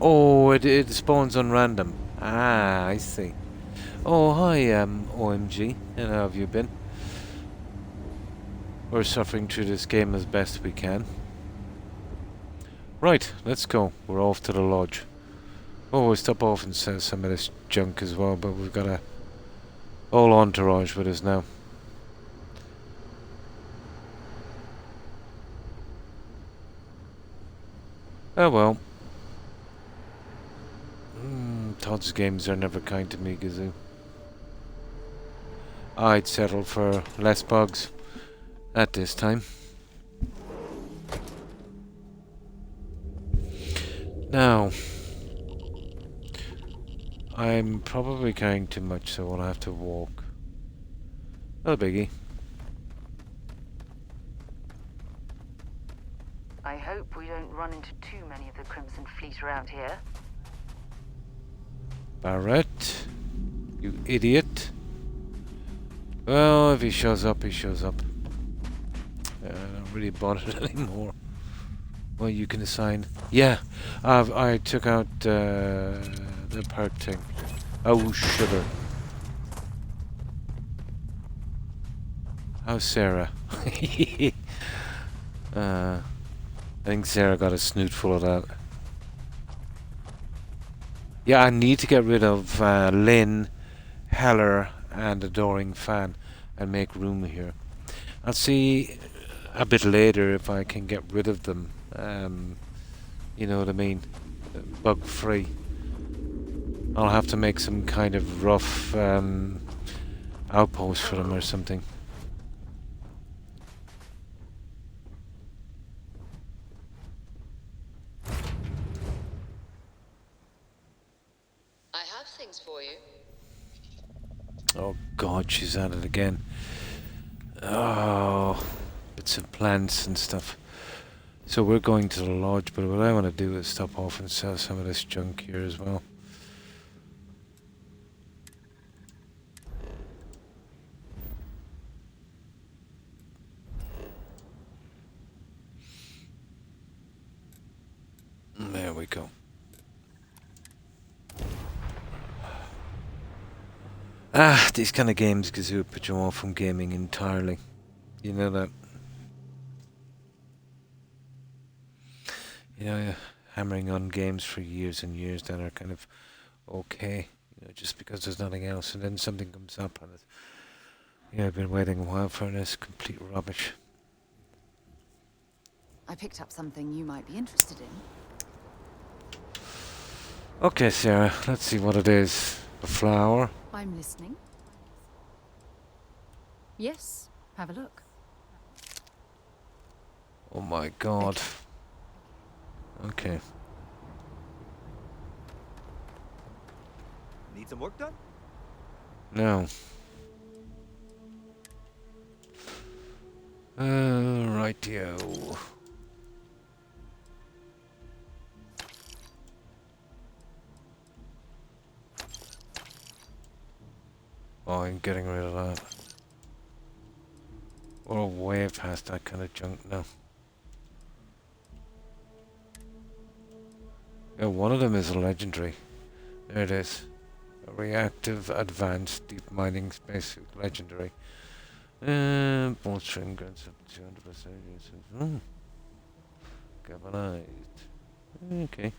[SPEAKER 1] Oh, it spawns on random. Ah, I see. Oh, hi, OMG. And how have you been? We're suffering through this game as best we can. Right, let's go. We're off to the lodge. Oh, we'll stop off and sell some of this junk as well, but we've got a whole entourage with us now. Oh well. Todd's games are never kind to me, Gazoo. I'd settle for less bugs at this time. Now, I'm probably carrying too much, so I'll have to walk. No biggie.
[SPEAKER 5] I hope we don't run into too many of the Crimson Fleet around here.
[SPEAKER 1] Barrett, you idiot. Well, if he shows up, he shows up. I don't really bother anymore. Well, you can assign. Yeah, I took out the perk thing. Oh, sugar. How's Sarah? I think Sarah got a snoot full of that. Yeah, I need to get rid of Lynn, Heller, and Adoring Fan and make room here. I'll see a bit later if I can get rid of them. You know what I mean? Bug free. I'll have to make some kind of rough outpost for them or something.
[SPEAKER 2] I have things for you.
[SPEAKER 1] Oh god, she's at it again. Oh, bits of plants and stuff. So we're going to the lodge, but what I want to do is stop off and sell some of this junk here as well. There we go. Ah, these kind of games, Gazoo, put you off from gaming entirely. You know that. You know, you're hammering on games for years and years that are kind of okay, you know, just because there's nothing else, and then something comes up and it's, you know, I've been waiting a while for this complete rubbish.
[SPEAKER 4] I picked up something you might be interested in.
[SPEAKER 1] Okay, Sarah, let's see what it is. A flower?
[SPEAKER 4] I'm listening. Yes, have a look.
[SPEAKER 1] Oh my god. Okay.
[SPEAKER 13] Need some work done?
[SPEAKER 1] No. Rightio. Oh, I'm getting rid of that. We're way past that kind of junk now. Yeah, one of them is a legendary. There it is. A reactive, advanced, deep mining spacesuit legendary. Bolstering grants up to 200%. Galvanized. Okay.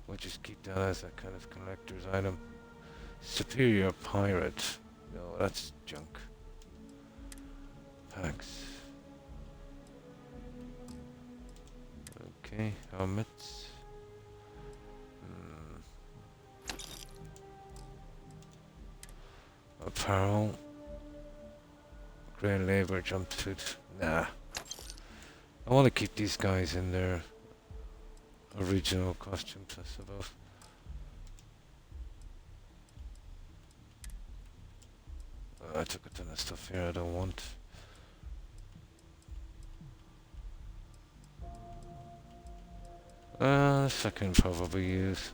[SPEAKER 1] We'll just keep that as a kind of collector's item. Superior pirate. No, that's junk. Packs. Okay, helmets. Apparel. Grey labor jumpsuit. Nah. I want to keep these guys in their Original costumes, I suppose. I took a ton of stuff here I don't want. This I can probably use.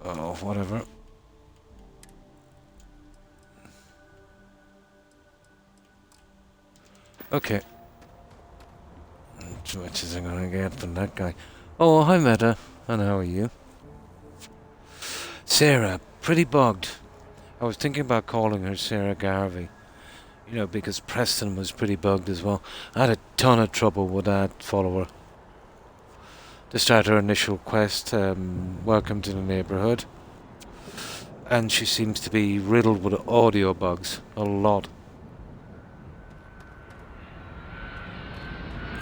[SPEAKER 1] Oh, whatever. Okay. Too much as I'm gonna get from that guy. Oh, hi Meta. And how are you? Sarah, pretty bugged. I was thinking about calling her Sarah Garvey. You know, because Preston was pretty bugged as well. I had a ton of trouble with that follower. To start her initial quest, welcome to the neighborhood. And she seems to be riddled with audio bugs. A lot.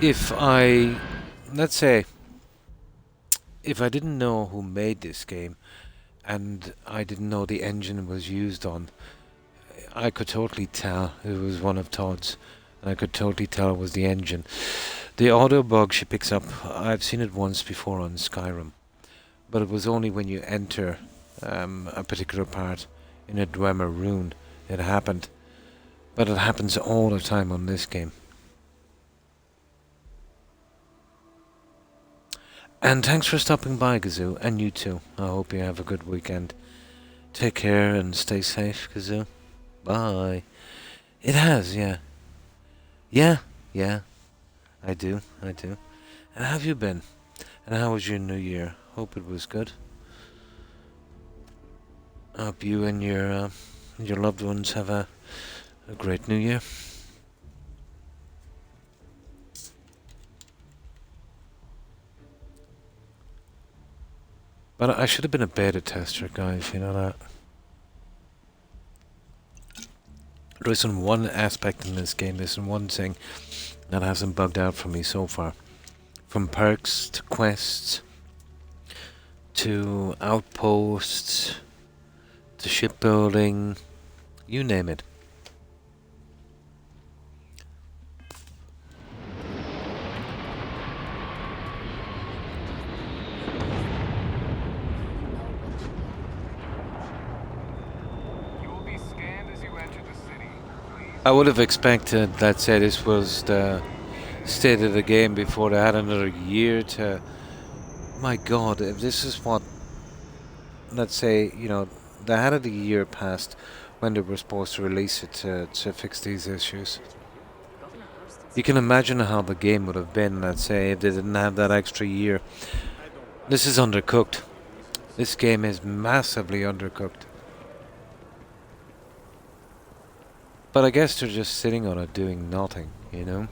[SPEAKER 1] If I... Let's say... If I didn't know who made this game, and I didn't know the engine it was used on, I could totally tell it was one of Todd's. And I could totally tell it was the engine. The audio bug she picks up, I've seen it once before on Skyrim. But it was only when you enter a particular part in a Dwemer rune it happened. But it happens all the time on this game. And thanks for stopping by, Gazoo, and you too. I hope you have a good weekend. Take care and stay safe, Gazoo. Bye. It has, yeah. Yeah. I do. And how have you been? And how was your new year? Hope it was good. I hope you and your loved ones have a great new year. But I should have been a beta tester, guys, you know that. There isn't one aspect in this game, there isn't one thing that hasn't bugged out for me so far. From perks to quests to outposts to shipbuilding, you name it. I would have expected, let's say, this was the state of the game before they had another year to... My god, if this is what... Let's say, you know, they had a year past when they were supposed to release it to fix these issues. You can imagine how the game would have been, let's say, if they didn't have that extra year. This is undercooked. This game is massively undercooked. But I guess they're just sitting on it doing nothing, you know?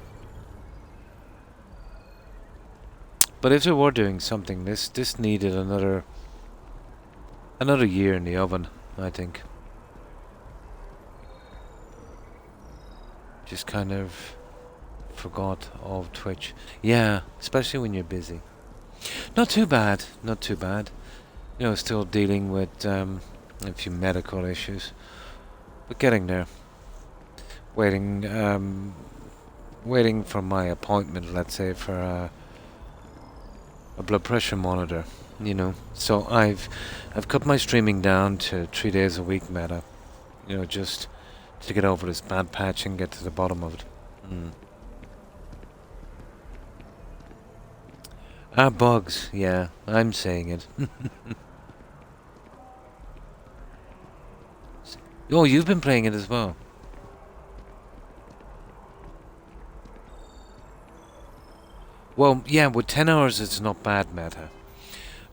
[SPEAKER 1] But if they were doing something, this needed another year in the oven, I think. Just kind of forgot of Twitch. Yeah, especially when you're busy. Not too bad. You know, still dealing with a few medical issues. But getting there. Waiting for my appointment, let's say, for a blood pressure monitor, you know. So I've cut my streaming down to 3 days a week, Meta. You know, just to get over this bad patch and get to the bottom of it. Bugs, yeah, I'm saying it. Oh, you've been playing it as well. Well, yeah, with 10 hours it's not bad, Meta.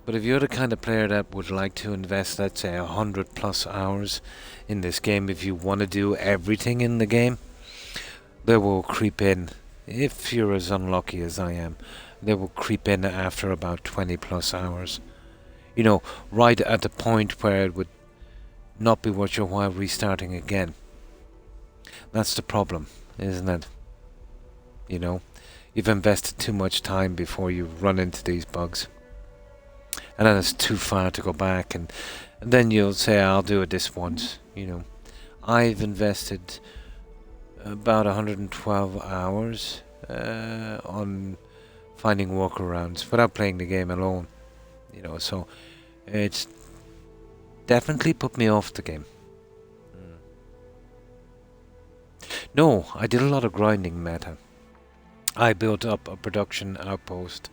[SPEAKER 1] But if you're the kind of player that would like to invest, let's say, 100 plus hours in this game, if you want to do everything in the game, they will creep in. If you're as unlucky as I am, they will creep in after about 20 plus hours. You know, right at the point where it would not be worth your while restarting again. That's the problem, isn't it? You know? You've invested too much time before you run into these bugs. And then it's too far to go back, and then you'll say, I'll do it this once, you know. I've invested about 112 hours on finding workarounds without playing the game alone. You know, so it's definitely put me off the game. No, I did a lot of grinding meta. I built up a production outpost,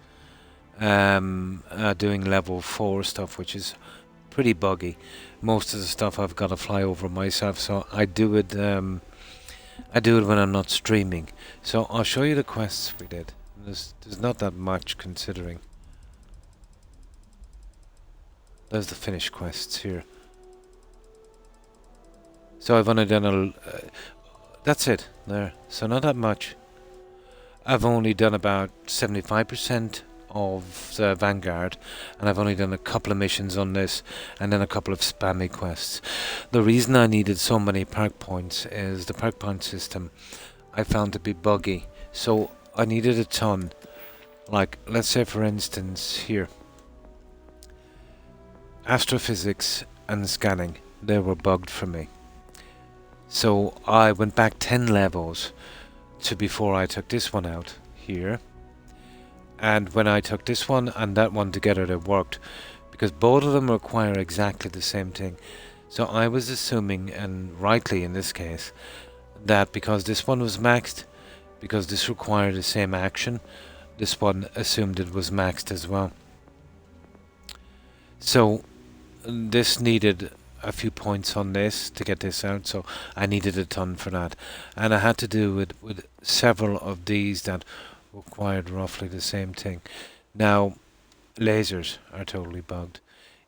[SPEAKER 1] doing level 4 stuff, which is pretty buggy. Most of the stuff I've got to fly over myself, so I do it when I'm not streaming. So I'll show you the quests we did. There's not that much considering. There's the finished quests here. So I've only done that's it, there. So not that much. I've only done about 75% of the Vanguard, and I've only done a couple of missions on this, and then a couple of spammy quests. The reason I needed so many perk points is the perk point system I found to be buggy. So I needed a ton. Like, let's say for instance here, astrophysics and scanning, they were bugged for me. So I went back 10 levels to before I took this one out here. And when I took this one and that one together, they worked. Because both of them require exactly the same thing. So I was assuming, and rightly in this case, that because this one was maxed, because this required the same action, this one assumed it was maxed as well. So this needed a few points on this to get this out, so I needed a ton for that. And I had to do it with several of these that required roughly the same thing. Now, lasers are totally bugged.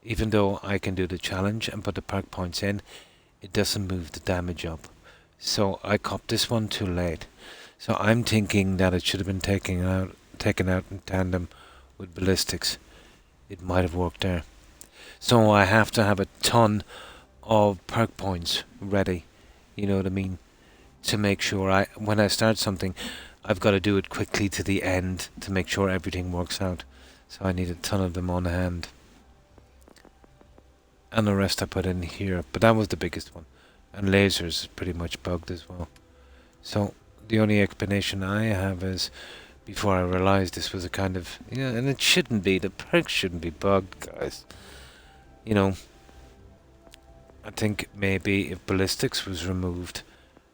[SPEAKER 1] Even though I can do the challenge and put the perk points in, it doesn't move the damage up. So I copped this one too late. So I'm thinking that it should have been taken out in tandem with ballistics. It might have worked there. So I have to have a ton of perk points ready, you know what I mean, to make sure when I start something, I've got to do it quickly to the end to make sure everything works out. So I need a ton of them on hand. And the rest I put in here, but that was the biggest one. And lasers is pretty much bugged as well. So the only explanation I have is, before I realized this was a kind of, and it shouldn't be, the perks shouldn't be bugged, guys. You know, I think maybe if ballistics was removed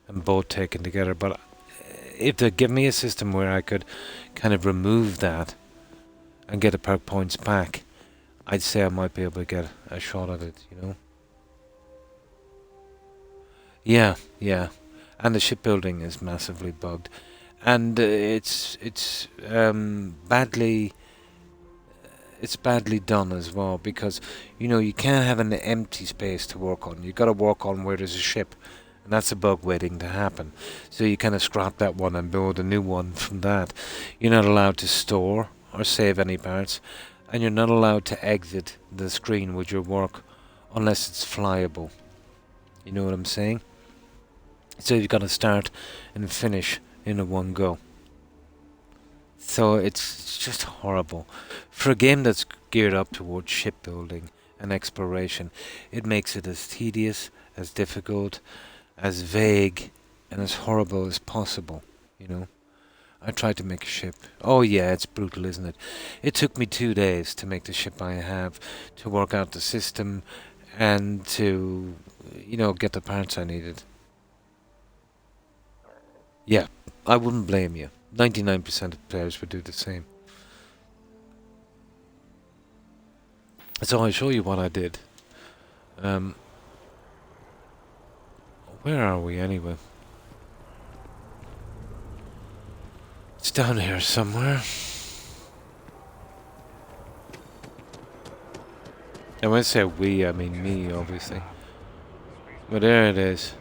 [SPEAKER 1] and both taken together, but if they give me a system where I could kind of remove that and get the perk points back, I'd say I might be able to get a shot at it, you know. Yeah. And the shipbuilding is massively bugged. And it's badly done as well, because you can't have an empty space to work on. You've got to work on where there's a ship, and that's a bug waiting to happen. So you kind of scrap that one and build a new one from that. You're not allowed to store or save any parts, and you're not allowed to exit the screen with your work unless it's flyable. You know what I'm saying? So you've got to start and finish in a one go. So it's just horrible. For a game that's geared up towards shipbuilding and exploration, it makes it as tedious, as difficult, as vague, and as horrible as possible, I tried to make a ship. Oh yeah, it's brutal, isn't it? It took me 2 days to make the ship I have, to work out the system, and to, get the parts I needed. Yeah, I wouldn't blame you. 99% of players would do the same. So I'll show you what I did. Where are we anyway? It's down here somewhere. And when I say we, I mean me, obviously. But there it is.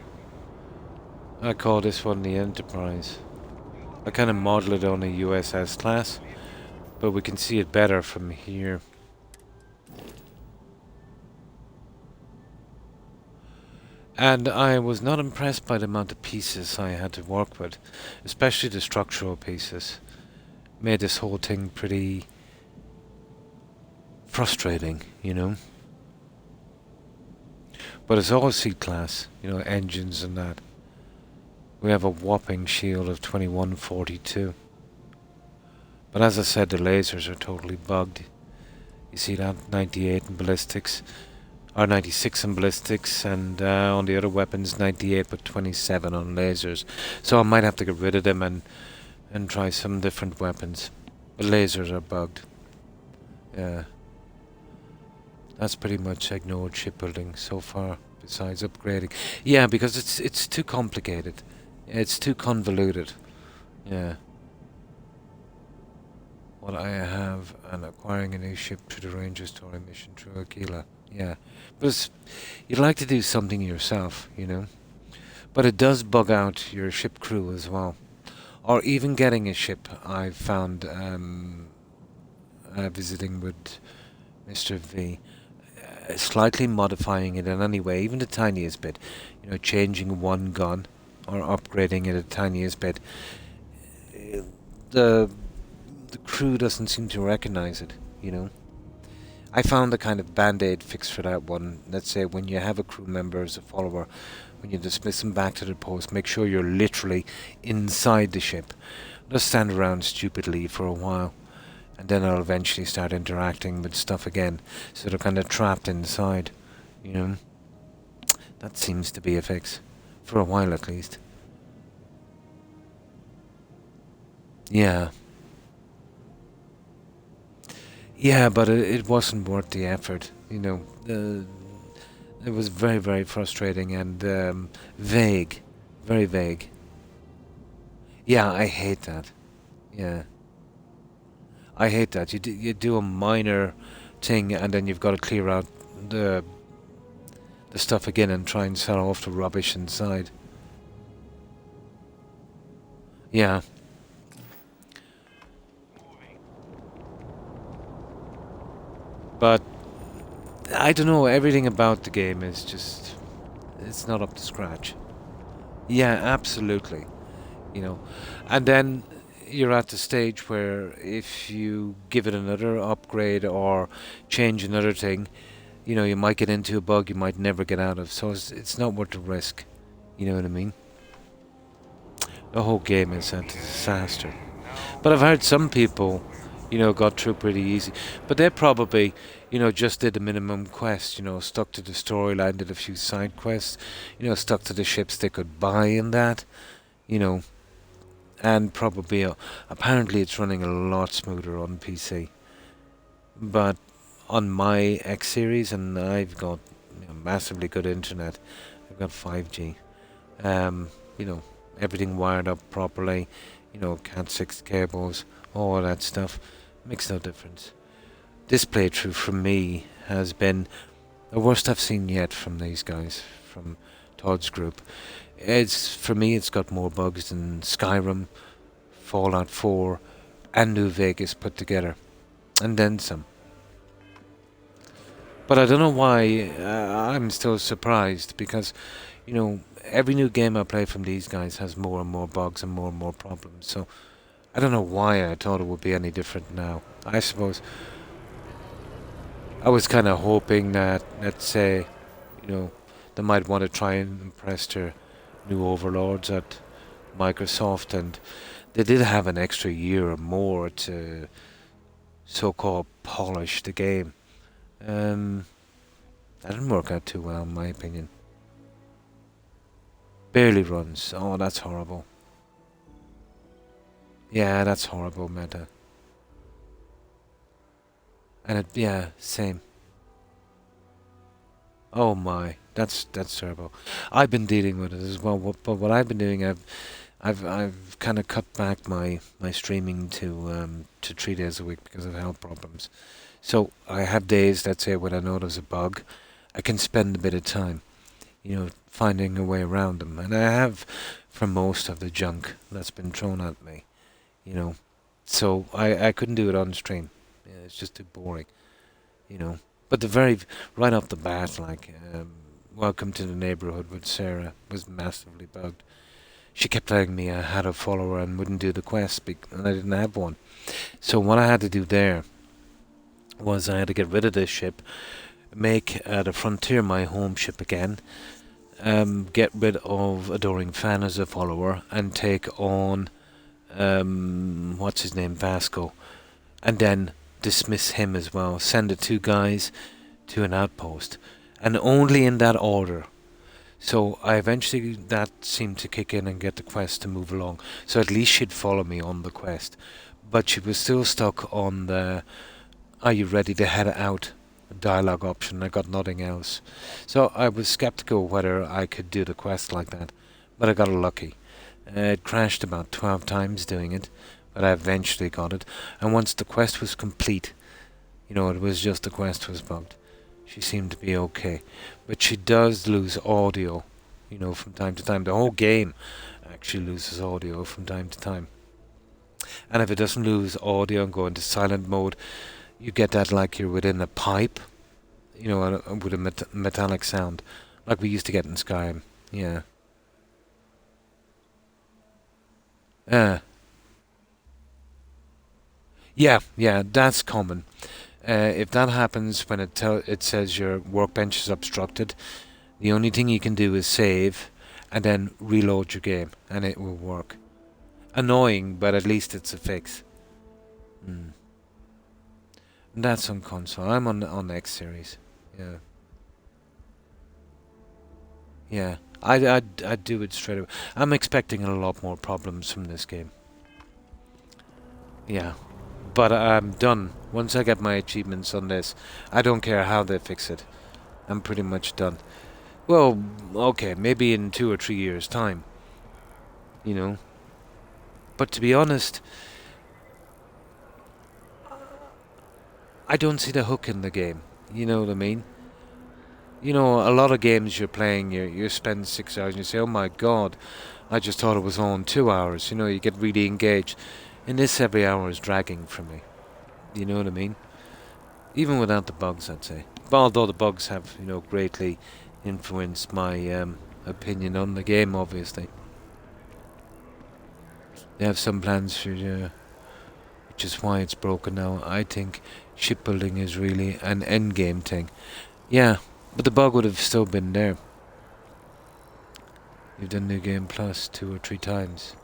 [SPEAKER 1] I call this one the Enterprise. I kind of model it on a USS class, but we can see it better from here. And I was not impressed by the amount of pieces I had to work with, especially the structural pieces. Made this whole thing pretty frustrating, But it's all C-class, engines and that. We have a whopping shield of 2142. But as I said, the lasers are totally bugged. You see that? 98 in ballistics, or 96 in ballistics, and on the other weapons 98 but 27 on lasers. So I might have to get rid of them and try some different weapons. But lasers are bugged. Yeah. That's pretty much ignored shipbuilding so far, besides upgrading. Yeah, because it's too complicated. It's too convoluted. Yeah. What I have, and acquiring a new ship through the Ranger story mission through Aquila. Yeah. But you'd like to do something yourself, you know. But it does bug out your ship crew as well. Or even getting a ship, I've found visiting with Mr. V. Slightly modifying it in any way, even the tiniest bit, you know, changing one gun or upgrading it the tiniest bit, the crew doesn't seem to recognize it, you know. I found a kind of band-aid fix for that one. Let's say when you have a crew member as a follower, when you dismiss them back to the post, make sure you're literally inside the ship. Just stand around stupidly for a while, and then I'll eventually start interacting with stuff again, so they're kind of trapped inside, you know. That seems to be a fix, for a while at least. Yeah. Yeah, but it wasn't worth the effort, you know. It was very, very frustrating and vague, very vague. Yeah, I hate that. Yeah. I hate that. You do a minor thing and then you've got to clear out the stuff again and try and sell off the rubbish inside. Yeah. But I don't know, everything about the game is just, it's not up to scratch. Yeah, absolutely. You know. And then you're at the stage where if you give it another upgrade or change another thing, you know, you might get into a bug you might never get out of. So it's not worth the risk. You know what I mean? The whole game is a disaster. But I've heard some people, you know, got through pretty easy. But they probably, you know, just did the minimum quest, you know, stuck to the storyline, did a few side quests, you know, stuck to the ships they could buy in that, you know. And probably, apparently it's running a lot smoother on PC. But on my X series, and I've got, you know, massively good internet. I've got 5G. You know, everything wired up properly. You know, Cat6 cables, all that stuff. Makes no difference. This playthrough from me has been the worst I've seen yet from these guys, from Todd's group. For me, it's got more bugs than Skyrim, Fallout 4, and New Vegas put together. And then some. But I don't know why I'm still surprised, because, you know, every new game I play from these guys has more and more bugs and more problems. So I don't know why I thought it would be any different now. I suppose I was kind of hoping that, let's say, you know, they might want to try and impress their new overlords at Microsoft, and they did have an extra year or more to so-called polish the game. That didn't work out too well, in my opinion. Barely runs. Oh, that's horrible. Yeah, that's horrible, meta. And yeah, same. Oh my, that's terrible. I've been dealing with it as well, but what I've been doing, I've kind of cut back my streaming to 3 days a week because of health problems. So I have days, let's say, when I know there's a bug, I can spend a bit of time, you know, finding a way around them, and I have for most of the junk that's been thrown at me, you know. So I couldn't do it on stream. Yeah, it's just too boring, you know. But right off the bat, like, Welcome to the Neighborhood with Sarah was massively bugged. She kept telling me I had a follower and wouldn't do the quest, and I didn't have one. So what I had to do there was I had to get rid of this ship, make the Frontier my home ship again, get rid of Adoring Fan as a follower, and take on, what's his name, Vasco, and then dismiss him as well. Send the 2 guys to an outpost, and only in that order. So I eventually, that seemed to kick in and get the quest to move along. So at least she'd follow me on the quest. But she was still stuck on the, are you ready to head out? Dialogue option. I got nothing else. So I was skeptical whether I could do the quest like that. But I got lucky. It crashed about 12 times doing it. But I eventually got it. And once the quest was complete, you know, it was just the quest was bugged. She seemed to be okay. But she does lose audio, you know, from time to time. The whole game actually loses audio from time to time. And if it doesn't lose audio and go into silent mode, you get that like you're within a pipe, you know, with a metallic sound, like we used to get in Skyrim. Yeah. Yeah, that's common. If that happens when it says your workbench is obstructed, the only thing you can do is save and then reload your game, and it will work. Annoying, but at least it's a fix. That's on console. I'm on X series. Yeah. Yeah. I'd do it straight away. I'm expecting a lot more problems from this game. Yeah. But I'm done. Once I get my achievements on this, I don't care how they fix it. I'm pretty much done. Well, okay, maybe in 2 or 3 years' time. You know. But to be honest, I don't see the hook in the game. You know what I mean? You know, a lot of games you're playing, you spend 6 hours and you say, oh my god, I just thought it was on 2 hours. You know, you get really engaged. In this, every hour is dragging for me. You know what I mean? Even without the bugs, I'd say. Although the bugs have, you know, greatly influenced my opinion on the game, obviously. They have some plans for which is why it's broken now. I think shipbuilding is really an endgame thing. Yeah, but the bug would have still been there. You've done New Game Plus 2 or 3 times.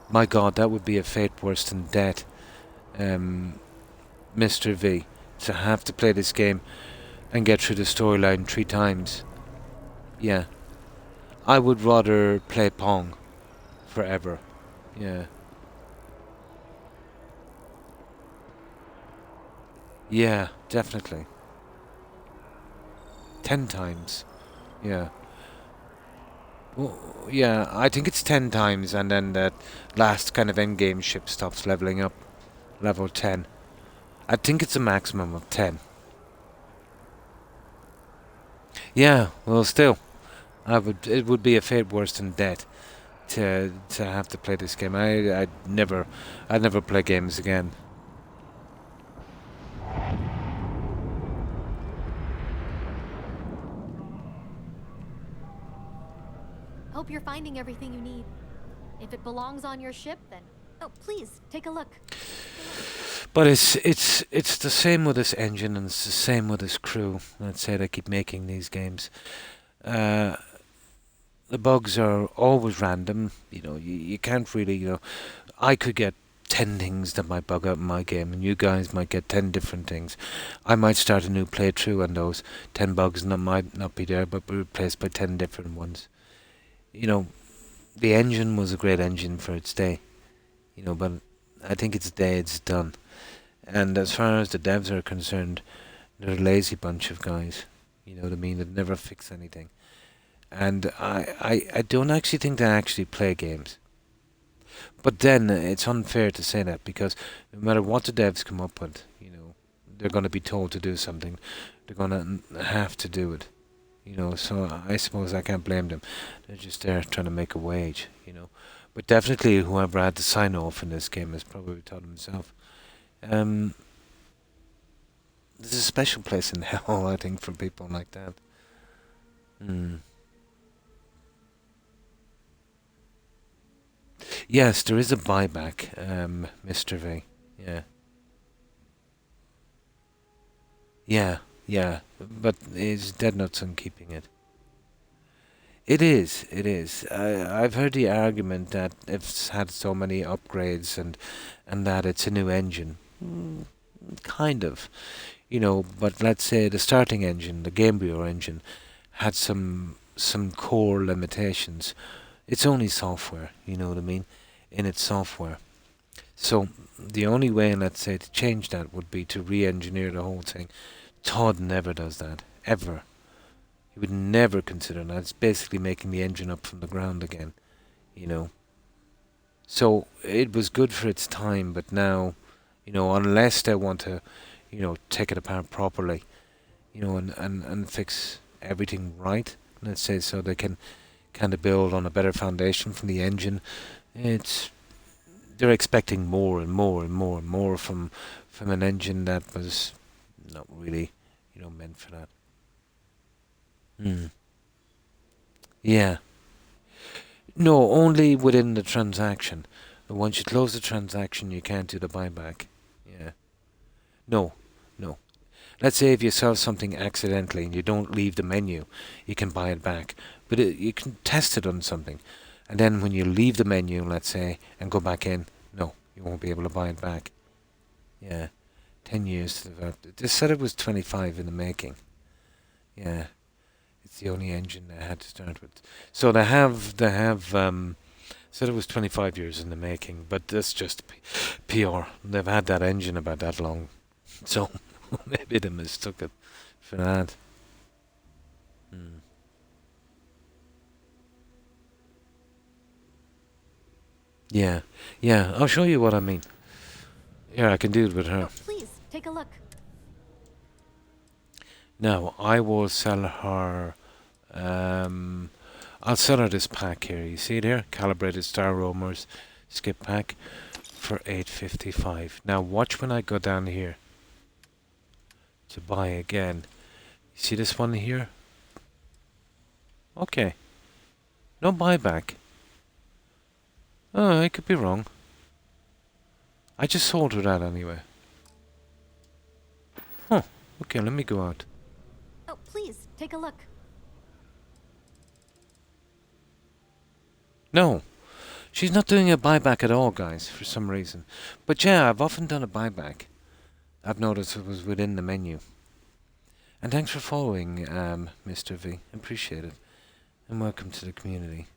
[SPEAKER 1] My god, that would be a fate worse than death. Mr. V, to have to play this game and get through the storyline 3 times. Yeah. I would rather play Pong forever. Yeah. Yeah, definitely. 10 times. Yeah. Well, yeah, I think it's 10 times, and then that last kind of endgame ship stops leveling up. Level 10. I think it's a maximum of 10. Yeah, well, still, it would be a fate worse than death to have to play this game. I'd never play games again.
[SPEAKER 10] Hope you're finding everything you need. If it belongs on your ship, then oh, please take a look.
[SPEAKER 1] But it's the same with this engine, and it's the same with this crew. Let's say they keep making these games. The bugs are always random. You know, you can't really, you know, I could get 10 things that might bug out in my game, and you guys might get 10 different things. I might start a new playthrough, and those 10 bugs might not be there, but be replaced by 10 different ones. You know, the engine was a great engine for its day. You know, but I think its day it's done. And as far as the devs are concerned, they're a lazy bunch of guys. You know what I mean? They never fix anything. And I don't actually think they actually play games. But then it's unfair to say that, because no matter what the devs come up with, you know, they're going to be told to do something. They're going to have to do it. You know, so I suppose I can't blame them. They're just there trying to make a wage, you know. But definitely whoever had to sign off in this game has probably taught himself. There's a special place in hell, I think, for people like that. Yes, there is a buyback, Mr. V. Yeah. Yeah, but is Dead Nuts on keeping it? It is. I've heard the argument that it's had so many upgrades and that it's a new engine. kind of. But let's say the starting engine, the Game Boy engine, had some core limitations. It's only software, you know what I mean, in its software. So the only way, let's say, to change that would be to re-engineer the whole thing. Todd never does that, ever. He would never consider that. It's basically making the engine up from the ground again, So it was good for its time, but now, unless they want to, take it apart properly, and fix everything right, let's say, so they can kind of build on a better foundation from the engine, they're expecting more and more and more and more from an engine that was not really, meant for that. Yeah. No, only within the transaction. Once you close the transaction, you can't do the buyback. Yeah. No. Let's say if you sell something accidentally and you don't leave the menu, you can buy it back. But you can test it on something. And then when you leave the menu, let's say, and go back in, no, you won't be able to buy it back. Yeah. 10 years to develop it. They said it was 25 in the making. Yeah. It's the only engine they had to start with. So they have said it was 25 years in the making, but that's just PR. They've had that engine about that long. So maybe they mistook it for that. Yeah, I'll show you what I mean. Yeah, I can do it with her.
[SPEAKER 10] Please, take a look.
[SPEAKER 1] Now, I will sell her... I'll sell her this pack here. You see it here? Calibrated Star Roamers skip pack for $8.55. Now, watch when I go down here to buy again. You see this one here? Okay. No buyback. Oh, I could be wrong. I just sold her that anyway. Huh. Okay, let me go out.
[SPEAKER 10] Oh, please, take a look.
[SPEAKER 1] No. She's not doing a buyback at all, guys, for some reason. But yeah, I've often done a buyback. I've noticed it was within the menu. And thanks for following, Mr. V. Appreciate it. And welcome to the community.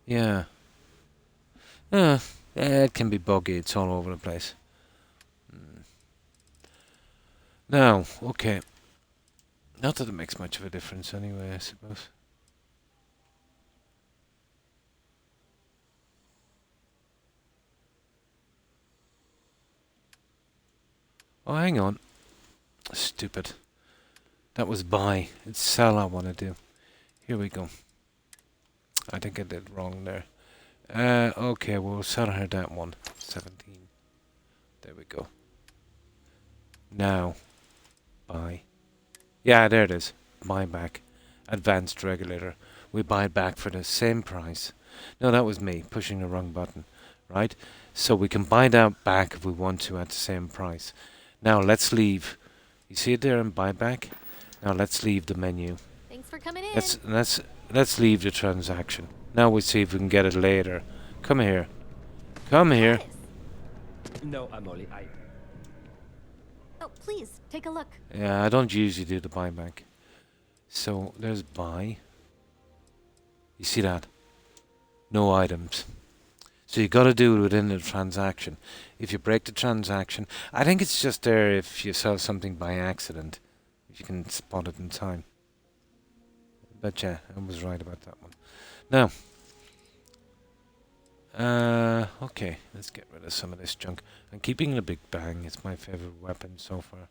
[SPEAKER 1] Yeah. It can be buggy. It's all over the place. Now, okay. Not that it makes much of a difference anyway, I suppose. Oh, hang on. Stupid. That was buy. It's sell I want to do. Here we go. I think I did wrong there. Okay, we'll sell her that one. 17. There we go. Now. Buy. Yeah, there it is. Buy back. Advanced regulator. We buy it back for the same price. No, that was me pushing the wrong button. Right? So we can buy that back if we want to at the same price. Now let's leave. You see it there in buyback? Now let's leave the menu.
[SPEAKER 10] Thanks for coming in.
[SPEAKER 1] Let's leave the transaction. Now we'll see if we can get it later. Come here. Come here.
[SPEAKER 9] No, I'm only...
[SPEAKER 10] Oh, please, take a look.
[SPEAKER 1] Yeah, I don't usually do the buyback. So there's buy. You see that? No items. So you got to do it within the transaction. If you break the transaction, I think it's just there if you sell something by accident. If you can spot it in time. But yeah, I was right about that one. Now, okay, let's get rid of some of this junk. I'm keeping the big bang. It's my favorite weapon so far.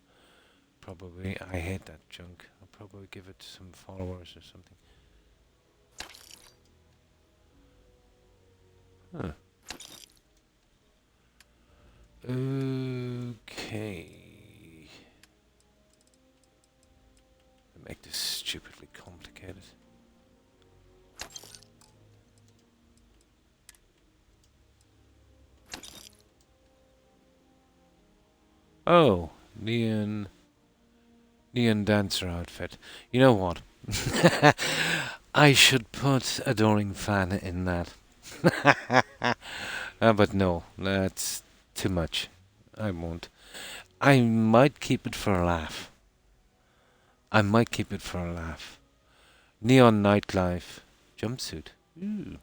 [SPEAKER 1] Probably, I hate that junk. I'll probably give it to some followers or something. Huh. Okay. Make this stupidly complicated. Oh, neon dancer outfit. You know what? I should put adoring fan in that. But no, let's too much. I won't. I might keep it for a laugh. I might keep it for a laugh. Neon nightlife jumpsuit. Ooh.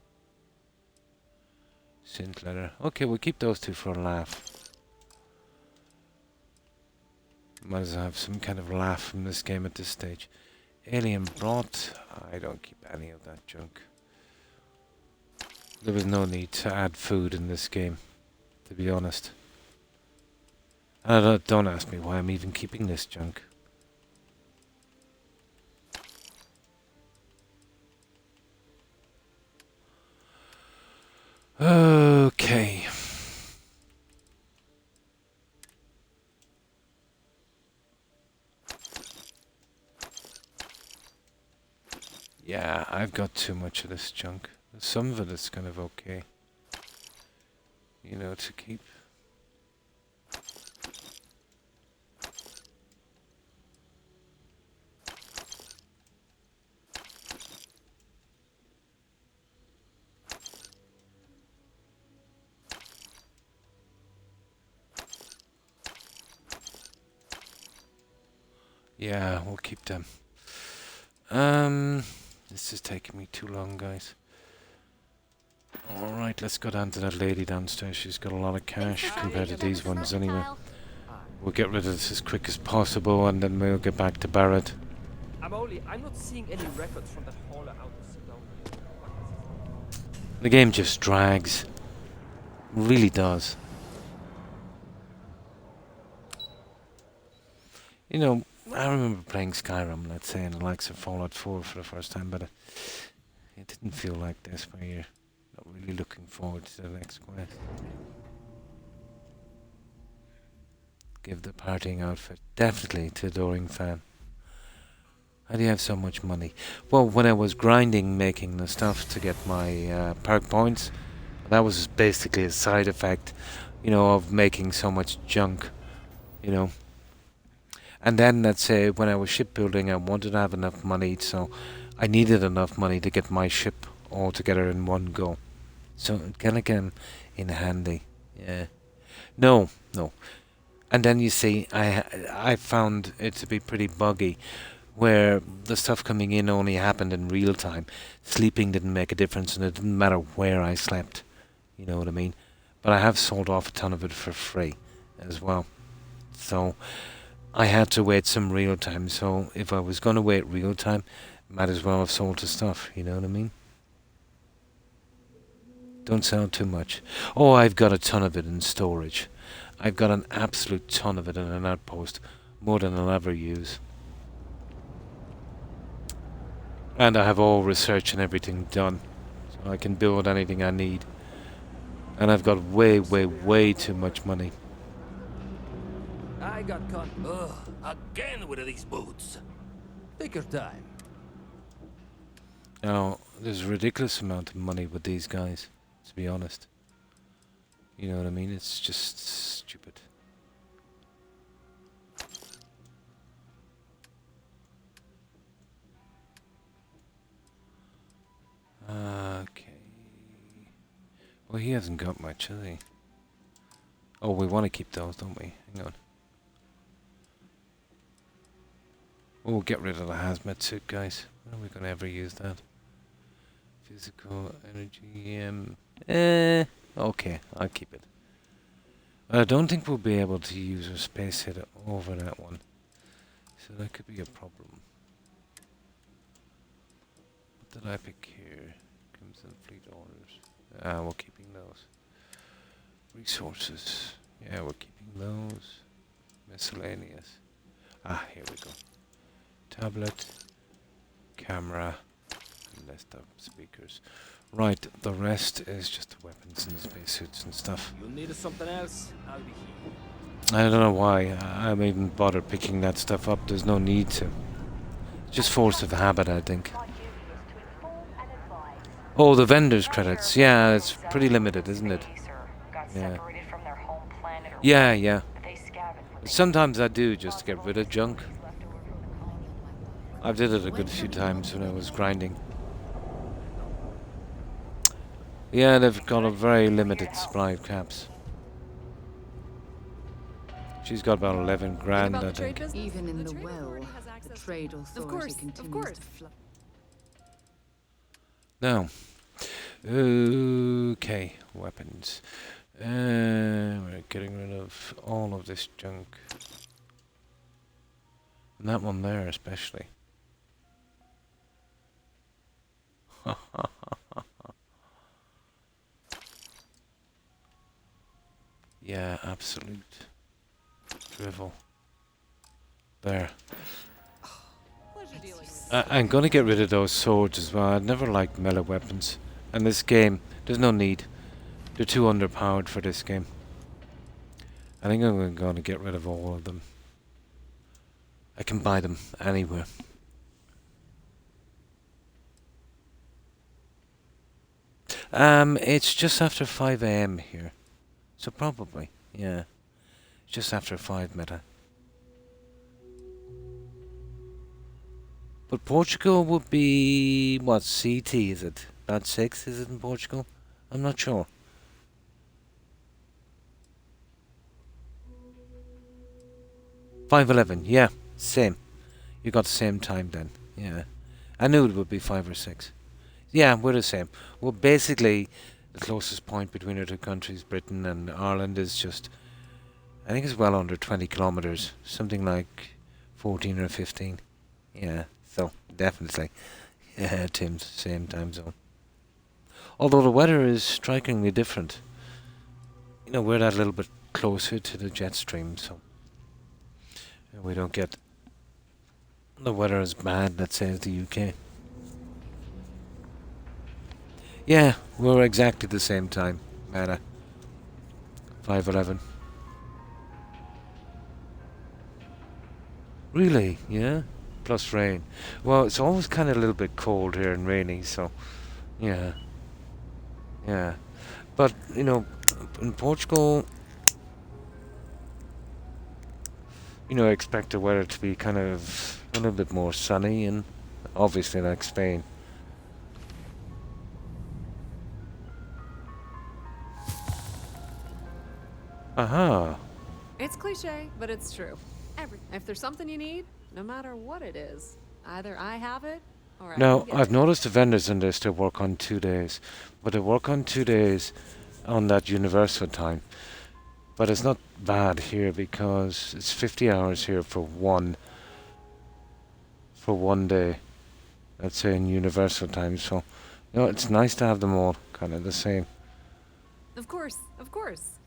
[SPEAKER 1] Synth leather. Okay, we'll keep those two for a laugh. Might as well have some kind of laugh from this game at this stage. Alien brought. I don't keep any of that junk. There was no need to add food in this game, to be honest. And don't ask me why I'm even keeping this junk. Okay. Yeah, I've got too much of this junk. Some of it is kind of okay, you know, to keep. Yeah, we'll keep them. This is taking me too long, guys. Alright, let's go down to that lady downstairs. She's got a lot of cash compared to these ones anyway. We'll get rid of this as quick as possible and then we'll get back to Barrett.
[SPEAKER 17] I'm not seeing any records from that hauler out down here.
[SPEAKER 1] The game just drags. Really does. You know, I remember playing Skyrim, let's say, in the likes of Fallout 4 for the first time, but it didn't feel like this, where you're not really looking forward to the next quest. Give the partying outfit definitely to Adoring Fan. How do you have so much money? Well, when I was grinding, making the stuff to get my perk points, that was basically a side effect, you know, of making so much junk, you know. And then, let's say, when I was shipbuilding, I wanted to have enough money, so I needed enough money to get my ship all together in one go. So it kind of came in handy, yeah. No. And then you see, I found it to be pretty buggy, where the stuff coming in only happened in real time. Sleeping didn't make a difference, and it didn't matter where I slept. You know what I mean? But I have sold off a ton of it for free as well. So I had to wait some real time, so if I was going to wait real time, might as well have sold the stuff, you know what I mean? Don't sell too much. Oh, I've got a ton of it in storage. I've got an absolute ton of it in an outpost, more than I'll ever use. And I have all research and everything done, so I can build anything I need. And I've got way, way, way too much money.
[SPEAKER 17] I got caught. Ugh, again with these boots. Take your time.
[SPEAKER 1] Now, there's a ridiculous amount of money with these guys, to be honest. You know what I mean? It's just stupid. Okay. Well, he hasn't got much, has he? Oh, we want to keep those, don't we? Hang on. We'll get rid of the hazmat suit, guys. When are we going to ever use that? Physical energy, okay, I'll keep it. I don't think we'll be able to use our space hitter over that one. So that could be a problem. What did I pick here? Crimson Fleet orders. We're keeping those. Resources. Yeah, we're keeping those. Miscellaneous. Here we go. Tablet, camera, and desktop speakers. Right, the rest is just the weapons and spacesuits and stuff.
[SPEAKER 17] You need something else? I'll be here.
[SPEAKER 1] I don't know why I'm even bothered picking that stuff up. There's no need to. Just force of habit, I think. Oh, the vendor's credits. Yeah, it's pretty limited, isn't it? Yeah. Yeah. Sometimes I do just to get rid of junk. I've did it a good few times when I was grinding. Yeah, they've got a very limited supply of caps. She's got about 11 grand, I think.
[SPEAKER 4] Even in the well, the trade authority continues to flow.
[SPEAKER 1] Now, okay, weapons. We're getting rid of all of this junk. And that one there especially. Yeah, absolute drivel. There. I'm gonna get rid of those swords as well. I've never liked melee weapons. And this game, there's no need. They're too underpowered for this game. I think I'm gonna get rid of all of them. I can buy them anywhere. It's just after 5 AM here. So probably, yeah. Just after 5 meta. But Portugal would be, what, CT is it? Not 6 is it in Portugal? I'm not sure. $5:11, yeah, same. You got the same time then, yeah. I knew it would be 5 or 6. Yeah, we're the same. Well, basically, the closest point between our two countries, Britain and Ireland, is just, I think it's well under 20 kilometers, something like 14 or 15. Yeah, so definitely, yeah, Tim's same time zone. Although the weather is strikingly different. You know, we're that little bit closer to the jet stream, so we don't get the weather as bad, let's say, as the UK. Yeah, we're exactly the same time, Meta. 5:11. Really? Yeah? Plus rain. Well, it's always kind of a little bit cold here and rainy, so yeah. Yeah. But, you know, in Portugal, you know, I expect the weather to be kind of a little bit more sunny and obviously like Spain. Aha.
[SPEAKER 18] It's cliche, but it's true. If there's something you need, no matter what it is, either I have it or I
[SPEAKER 1] Now,
[SPEAKER 18] can get
[SPEAKER 1] I've
[SPEAKER 18] it.
[SPEAKER 1] noticed the vendors in this, they work on 2 days. But they work on 2 days on that universal time. But it's not bad here because it's 50 hours here for one day. Let's say in universal time. So, you know, it's nice to have them all kind of the same.
[SPEAKER 18] Of course, of course.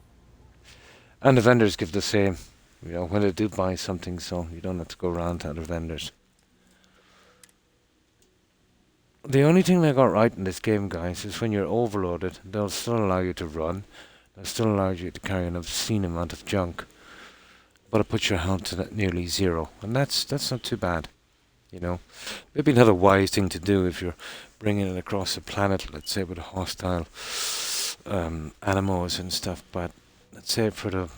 [SPEAKER 1] And the vendors give the same, you know, when they do buy something, so you don't have to go around to other vendors. The only thing they got right in this game, guys, is when you're overloaded, they'll still allow you to run. They'll still allow you to carry an obscene amount of junk. But it puts your health to nearly 0. And that's not too bad, you know. Maybe not a wise thing to do if you're bringing it across the planet, let's say, with hostile animals and stuff, but let's say for the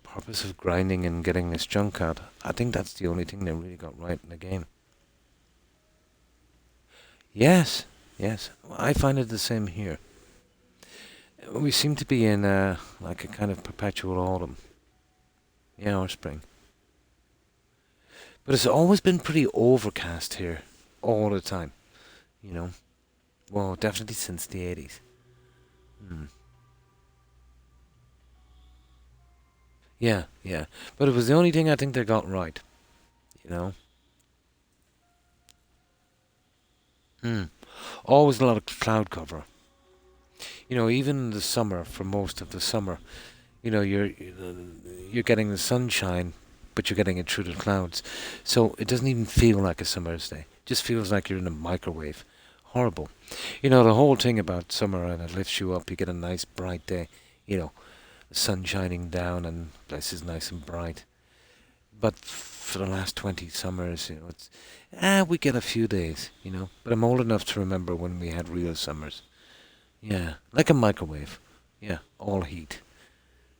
[SPEAKER 1] purpose of grinding and getting this junk out, I think that's the only thing they really got right in the game. Yes, yes. I find it the same here. We seem to be in like a kind of perpetual autumn. Yeah, or spring. But it's always been pretty overcast here, all the time. You know? Well, definitely since the 80s. Yeah, yeah. But it was the only thing I think they got right. You know? Always a lot of cloud cover. You know, even in the summer, for most of the summer, you know, you're getting the sunshine, but you're getting it through the clouds. So it doesn't even feel like a summer's day. It just feels like you're in a microwave. Horrible. You know, the whole thing about summer, and it lifts you up, you get a nice bright day, you know, the sun shining down and places nice and bright. But for the last 20 summers, you know, it's we get a few days, you know. But I'm old enough to remember when we had real summers. Yeah, like a microwave. Yeah, all heat.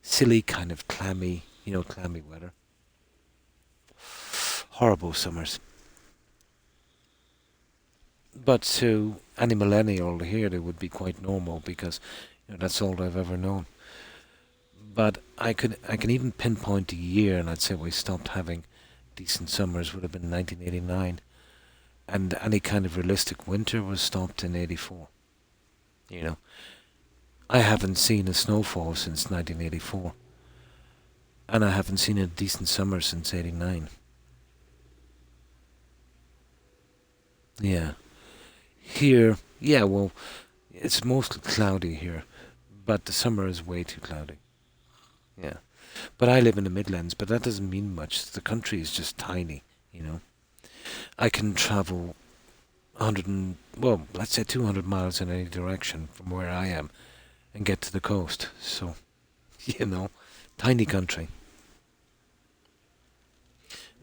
[SPEAKER 1] Silly, kind of clammy, you know, clammy weather. Horrible summers. But to any millennial here, they would be quite normal because, you know, that's all I've ever known. But I can even pinpoint a year, and I'd say we stopped having decent summers would have been 1989, and any kind of realistic winter was stopped in 84. You know, I haven't seen a snowfall since 1984, and I haven't seen a decent summer since 89. Yeah. Here, yeah, well, it's mostly cloudy here, but the summer is way too cloudy. Yeah. But I live in the Midlands, but that doesn't mean much. The country is just tiny, you know. I can travel 100 and, well, let's say 200 miles in any direction from where I am and get to the coast. So, you know, tiny country.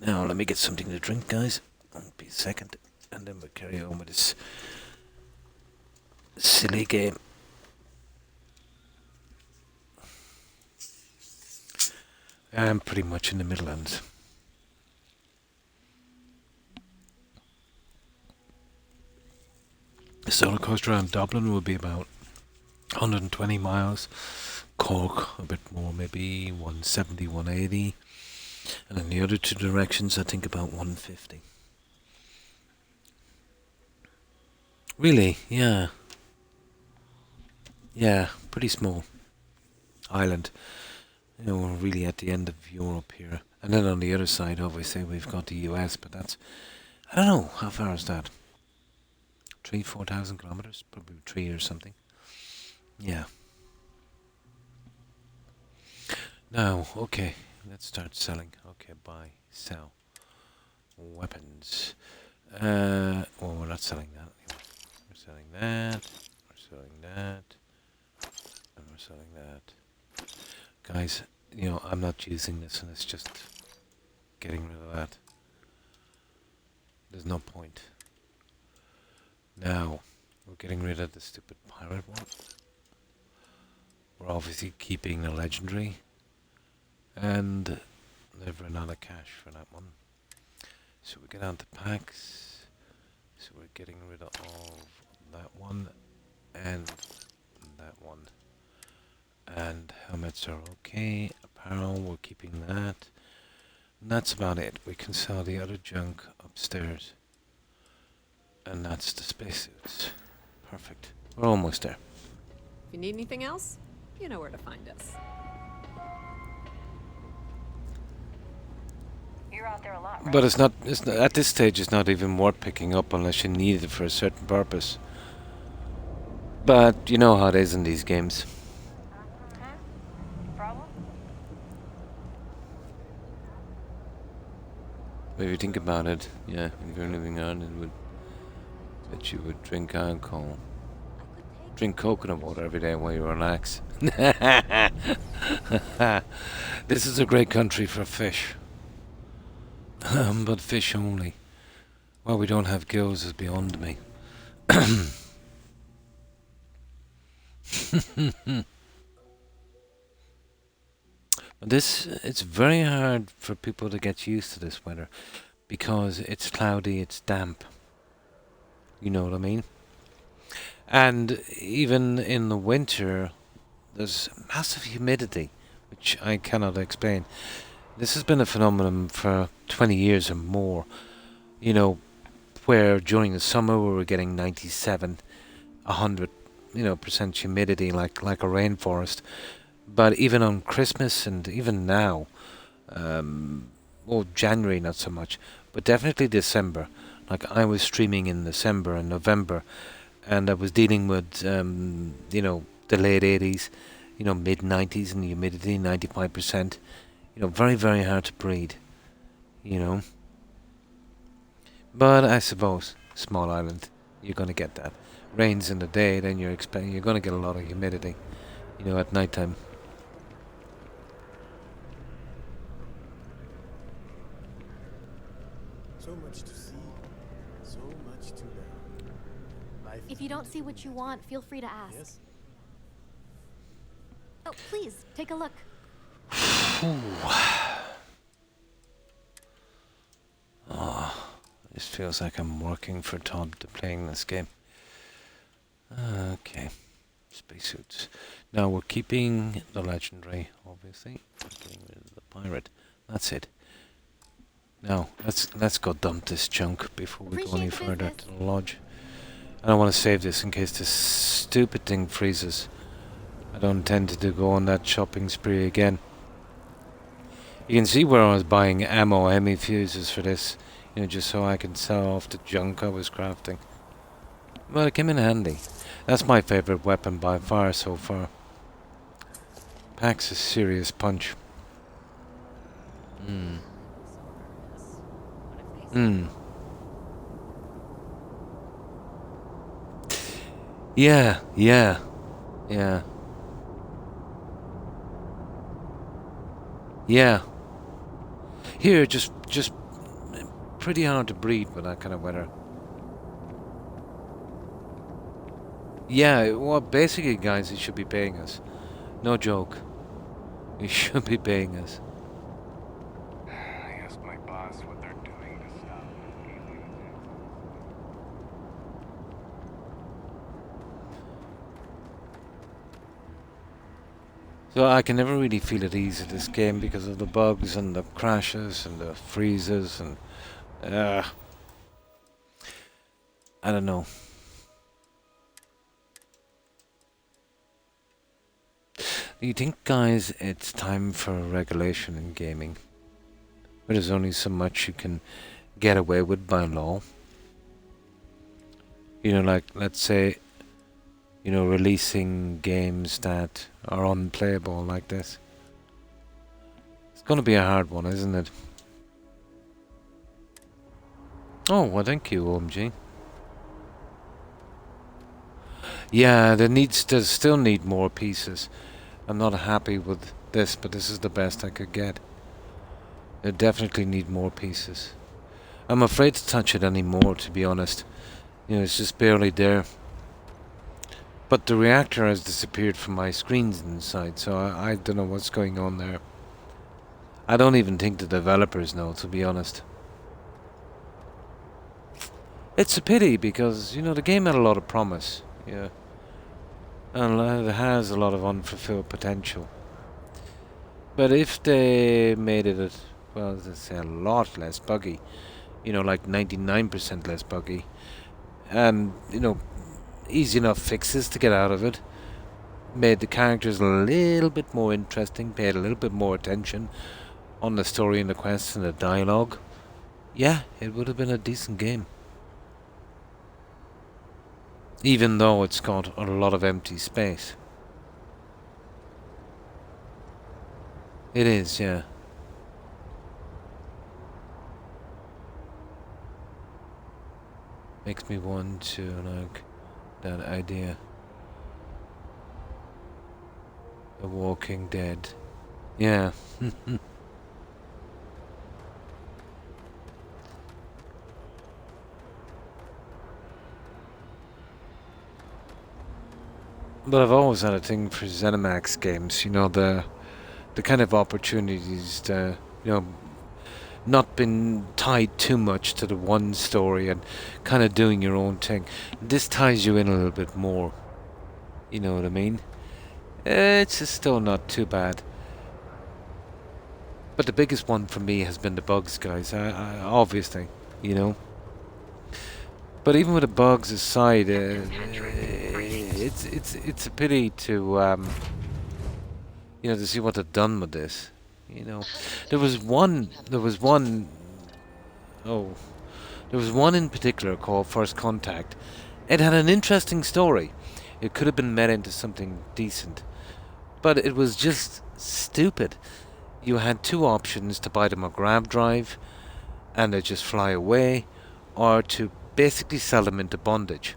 [SPEAKER 1] Now, let me get something to drink, guys. I'll be a second, and then we'll carry on with this silly game. I'm pretty much in the Midlands. The solar coaster around Dublin will be about 120 miles. Cork, a bit more, maybe 170, 180. And in the other two directions, I think about 150. Really? Yeah. Yeah, pretty small island. You know, we're really at the end of Europe here. And then on the other side, obviously, we've got the US, but that's, I don't know, how far is that? 4,000 kilometers? Probably 3 or something. Yeah. Now, okay, let's start selling. Okay, buy, sell. Weapons. Well, we're not selling that anymore. We're selling that. We're selling that. And we're selling that. Guys, you know, I'm not using this, and it's just getting rid of that. There's no point. Now, we're getting rid of the stupid pirate one. We're obviously keeping the legendary. And they've run out of cash for that one. So we get on to packs. So we're getting rid of that one and that one. And helmets are okay. Apparel, we're keeping that. And that's about it. We can sell the other junk upstairs. And that's the spacesuits. Perfect. We're almost there.
[SPEAKER 18] If you need anything else, you know where to find us.
[SPEAKER 5] You're out there a lot, right?
[SPEAKER 1] But it's not, at this stage it's not even worth picking up unless you need it for a certain purpose. But you know how it is in these games.
[SPEAKER 5] Problem?
[SPEAKER 1] But if you think about it, yeah, if you're living on it would that you would drink alcohol. Drink coconut water every day while you relax. This is a great country for fish. But fish only. Why we don't have gills is beyond me. It's very hard for people to get used to this weather because it's cloudy, it's damp. You know what I mean? And even in the winter, there's massive humidity, which I cannot explain. This has been a phenomenon for 20 years or more. You know, where during the summer we were getting 97, 100, percent humidity like a rainforest. But even on Christmas and even now, January not so much, but definitely December. Like I was streaming in December and November, and I was dealing with, the late 80s, mid 90s and humidity, 95%. Very, very hard to breathe, But I suppose, small island, you're going to get that. Rains in the day, then you're going to get a lot of humidity, at night time.
[SPEAKER 7] So much to see, so much to learn.
[SPEAKER 10] If you don't see what you want, feel free to ask.
[SPEAKER 7] Yes?
[SPEAKER 10] Oh, please, take a look.
[SPEAKER 1] It feels like I'm working for Todd to playing this game. Okay. Spacesuits. Now we're keeping the legendary, obviously. Getting rid of the pirate. That's it. Now let's go dump this junk before we go any further to the lodge. I don't want to save this in case this stupid thing freezes. I don't intend to go on that shopping spree again. You can see where I was buying ammo, hemi-fuses for this, you know, just so I can sell off the junk I was crafting. Well, it came in handy. That's my favourite weapon by far so far. Packs a serious punch. Yeah. Here, just pretty hard to breathe with that kind of weather. Yeah, well, basically, guys, he should be paying us. No joke. He should be paying us.
[SPEAKER 3] I asked my boss what they're doing to stop me.
[SPEAKER 1] So I can never really feel at ease at this game because of the bugs and the crashes and the freezes and I don't know. Do you think, guys, it's time for regulation in gaming? Where there's only so much you can get away with by law? You know, like, let's say, you know, releasing games that are unplayable like this. It's gonna be a hard one, isn't it? Oh, well, thank you, OMG. Yeah, there still need more pieces. I'm not happy with this, but this is the best I could get. They definitely need more pieces. I'm afraid to touch it anymore, to be honest. You know, it's just barely there. But the reactor has disappeared from my screens inside, so I don't know what's going on there. I don't even think the developers know, to be honest. It's a pity because, you know, the game had a lot of promise. Yeah. And it has a lot of unfulfilled potential. But if they made it, well, let's say a lot less buggy, you know, like 99% less buggy, and, you know, easy enough fixes to get out of it, made the characters a little bit more interesting, paid a little bit more attention on the story and the quests and the dialogue, yeah, it would have been a decent game. Even though it's got a lot of empty space. It is, yeah. Makes me want to, like, that idea. The Walking Dead. Yeah. But I've always had a thing for ZeniMax games, you know, the kind of opportunities to, you know, not been tied too much to the one story and kind of doing your own thing. This ties you in a little bit more, you know what I mean? It's just still not too bad. But the biggest one for me has been the bugs, guys, obviously, you know. But even with the bugs aside, it's a pity to you know, to see what they've done with this. You know, there was one in particular called First Contact. It had an interesting story. It could have been made into something decent, but it was just stupid. You had two options: to buy them a grab drive and they just fly away, or to basically sell them into bondage.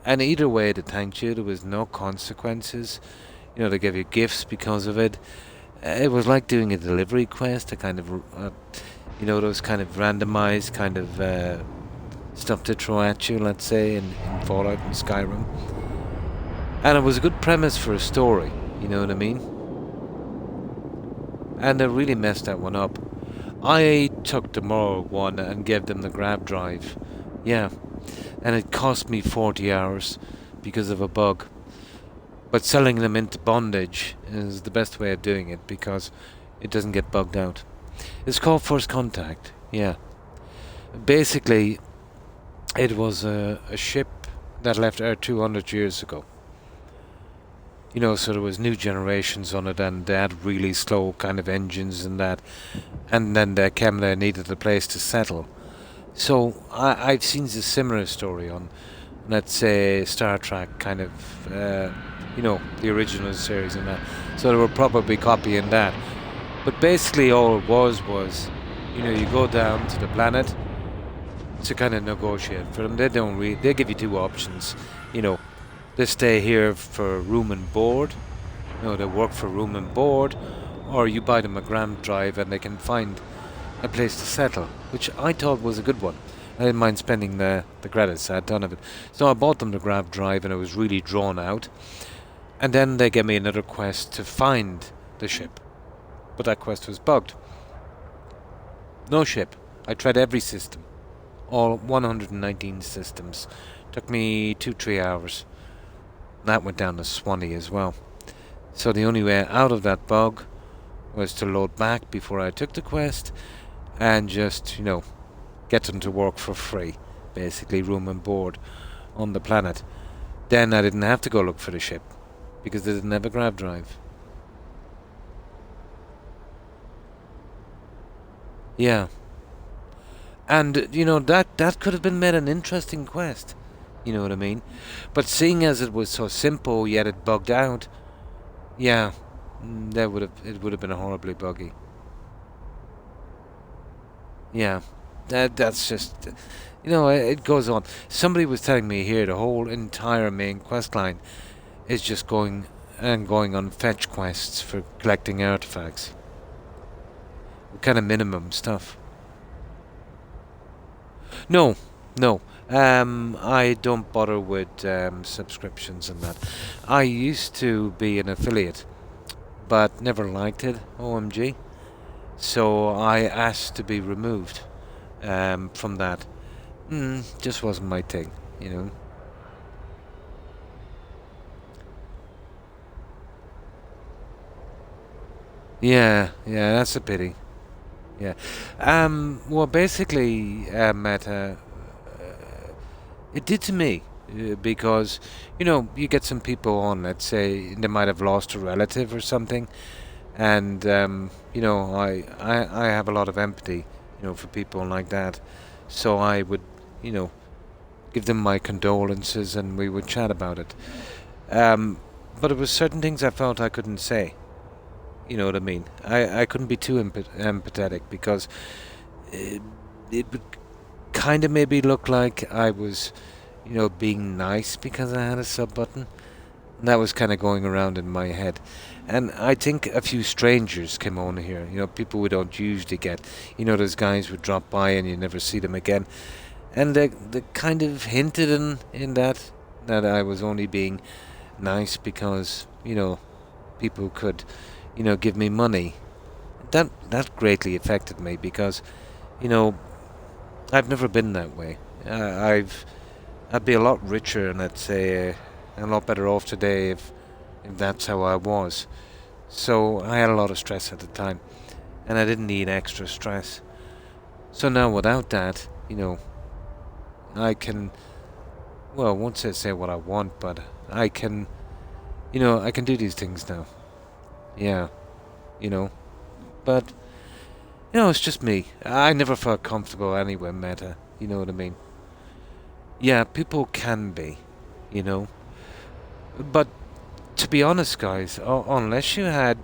[SPEAKER 1] And either way, they thanked you. There was no consequences. You know, they gave you gifts because of it. It was like doing a delivery quest, a kind of, you know, those kind of randomized kind of stuff to throw at you, let's say, in Fallout and Skyrim. And it was a good premise for a story, you know what I mean? And they really messed that one up. I took the moral one and gave them the grab drive. Yeah. And it cost me 40 hours because of a bug. But selling them into bondage is the best way of doing it because it doesn't get bugged out. It's called First Contact, yeah. Basically, it was a ship that left Earth 200 years ago. You know, so there was new generations on it, and they had really slow kind of engines and that. And then they came there, needed a place to settle. So I've seen a similar story on, let's say, Star Trek kind of, you know, the original series and that. So they were probably copying that. But basically all it was, you know, you go down to the planet to kind of negotiate for them. They give you two options, you know. They stay here for room and board, you know, they work for room and board, or you buy them a gram drive and they can find a place to settle, which I thought was a good one. I didn't mind spending the credits, I had a ton of it. So I bought them the grab drive and it was really drawn out. And then they gave me another quest to find the ship. But that quest was bugged. No ship. I tried every system. All 119 systems. Took me 2-3 hours. That went down to Swanee as well. So the only way out of that bug was to load back before I took the quest and just, you know, get them to work for free. Basically room and board on the planet. Then I didn't have to go look for the ship because they didn't have a grab drive. Yeah. And, you know, that could have been made an interesting quest. You know what I mean? But seeing as it was so simple, yet it bugged out, yeah, it would have been horribly buggy. Yeah, that's just, you know, it goes on. Somebody was telling me here the whole entire main quest line is just going on fetch quests for collecting artifacts. Kind of minimum stuff. No. I don't bother with subscriptions and that. I used to be an affiliate, but never liked it, OMG. So I asked to be removed from that. Just wasn't my thing, you know. Yeah, that's a pity. Yeah. Well, basically, Meta, it did to me because, you know, you get some people on, let's say they might have lost a relative or something, and you know, I have a lot of empathy, you know, for people like that, so I would, you know, give them my condolences and we would chat about it. But it was certain things I felt I couldn't say. You know what I mean? I couldn't be too empathetic because it would kind of maybe look like I was, you know, being nice because I had a sub button. And that was kind of going around in my head. And I think a few strangers came on here, you know, people we don't usually get. You know, those guys would drop by and you never see them again. And they kind of hinted in that I was only being nice because, you know, people could, you know, give me money. That greatly affected me because, you know, I've never been that way. I'd be a lot richer and I'd say a lot better off today if that's how I was. So I had a lot of stress at the time, and I didn't need extra stress. So now without that, you know, I can, well, I won't say what I want, but I can, you know, I can do these things now. Yeah, you know, but, you know, it's just me. I never felt comfortable anywhere, Meta, you know what I mean? Yeah, people can be, you know, but to be honest, guys, unless you had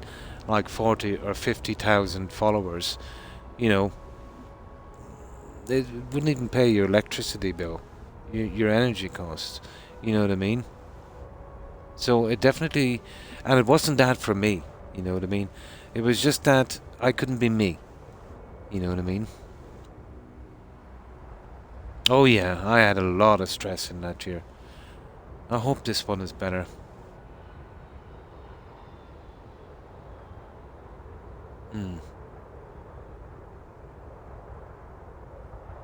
[SPEAKER 1] like 40 or 50,000 followers, you know, it wouldn't even pay your electricity bill, your energy costs, you know what I mean? So it definitely, and it wasn't that for me, you know what I mean? It was just that I couldn't be me, you know what I mean? Oh yeah, I had a lot of stress in that year. I hope this one is better.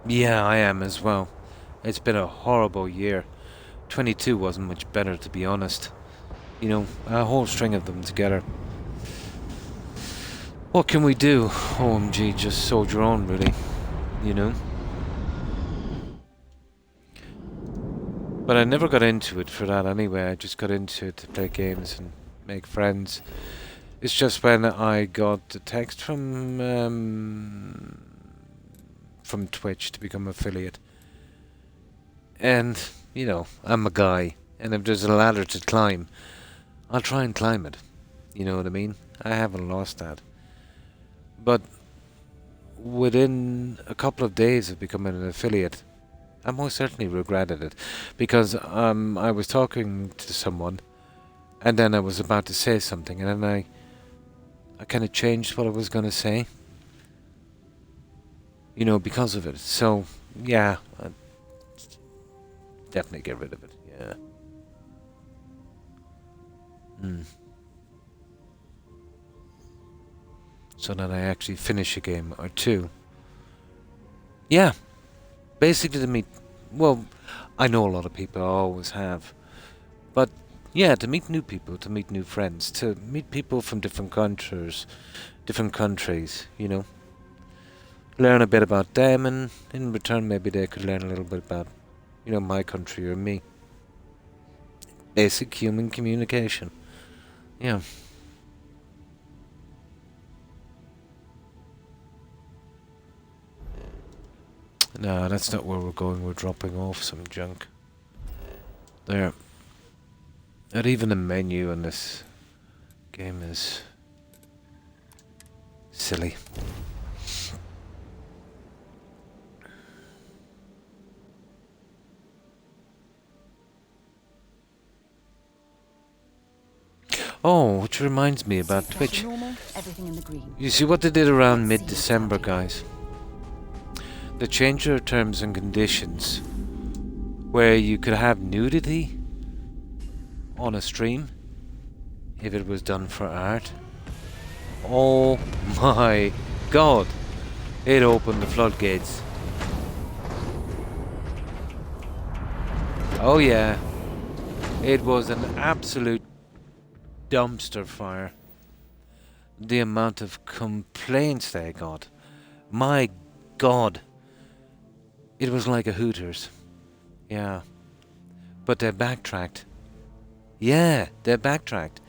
[SPEAKER 1] Yeah, I am as well. It's been a horrible year. 22 wasn't much better, to be honest. You know, a whole string of them together. What can we do? OMG, just soldier on, really. You know? But I never got into it for that anyway. I just got into it to play games and make friends. It's just when I got the text from Twitch to become affiliate. And, you know, I'm a guy. And if there's a ladder to climb, I'll try and climb it. You know what I mean? I haven't lost that. But within a couple of days of becoming an affiliate, I most certainly regretted it. Because I was talking to someone, and then I was about to say something, and then I kind of changed what I was going to say. You know, because of it. So, yeah, I'd definitely get rid of it. Yeah. So that I actually finish a game or two. Yeah. Basically to meet... Well, I know a lot of people, I always have. But, yeah, to meet new people, to meet new friends, to meet people from different countries, you know. Learn a bit about them, and in return maybe they could learn a little bit about, you know, my country or me. Basic human communication. Yeah. No, that's not where we're going. We're dropping off some junk. There. Not even the menu on this game is silly. Oh, which reminds me about Twitch. You see what they did around mid-December, guys? They changed their terms and conditions where you could have nudity on a stream if it was done for art. Oh my god! It opened the floodgates. Oh yeah. It was an absolute dumpster fire. The amount of complaints they got. My god. It was like a Hooters. Yeah. But they backtracked. Yeah, they backtracked.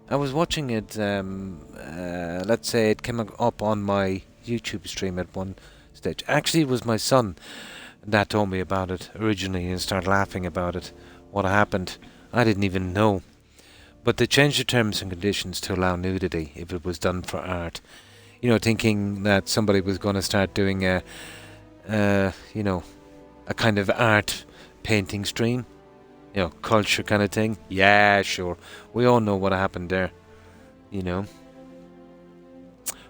[SPEAKER 1] I was watching it, let's say it came up on my YouTube stream at one stage. Actually, it was my son that told me about it originally and started laughing about it. What happened. I didn't even know. But they changed the terms and conditions to allow nudity if it was done for art. You know, thinking that somebody was going to start doing you know, a kind of art painting stream. You know, culture kind of thing. Yeah, sure. We all know what happened there. You know.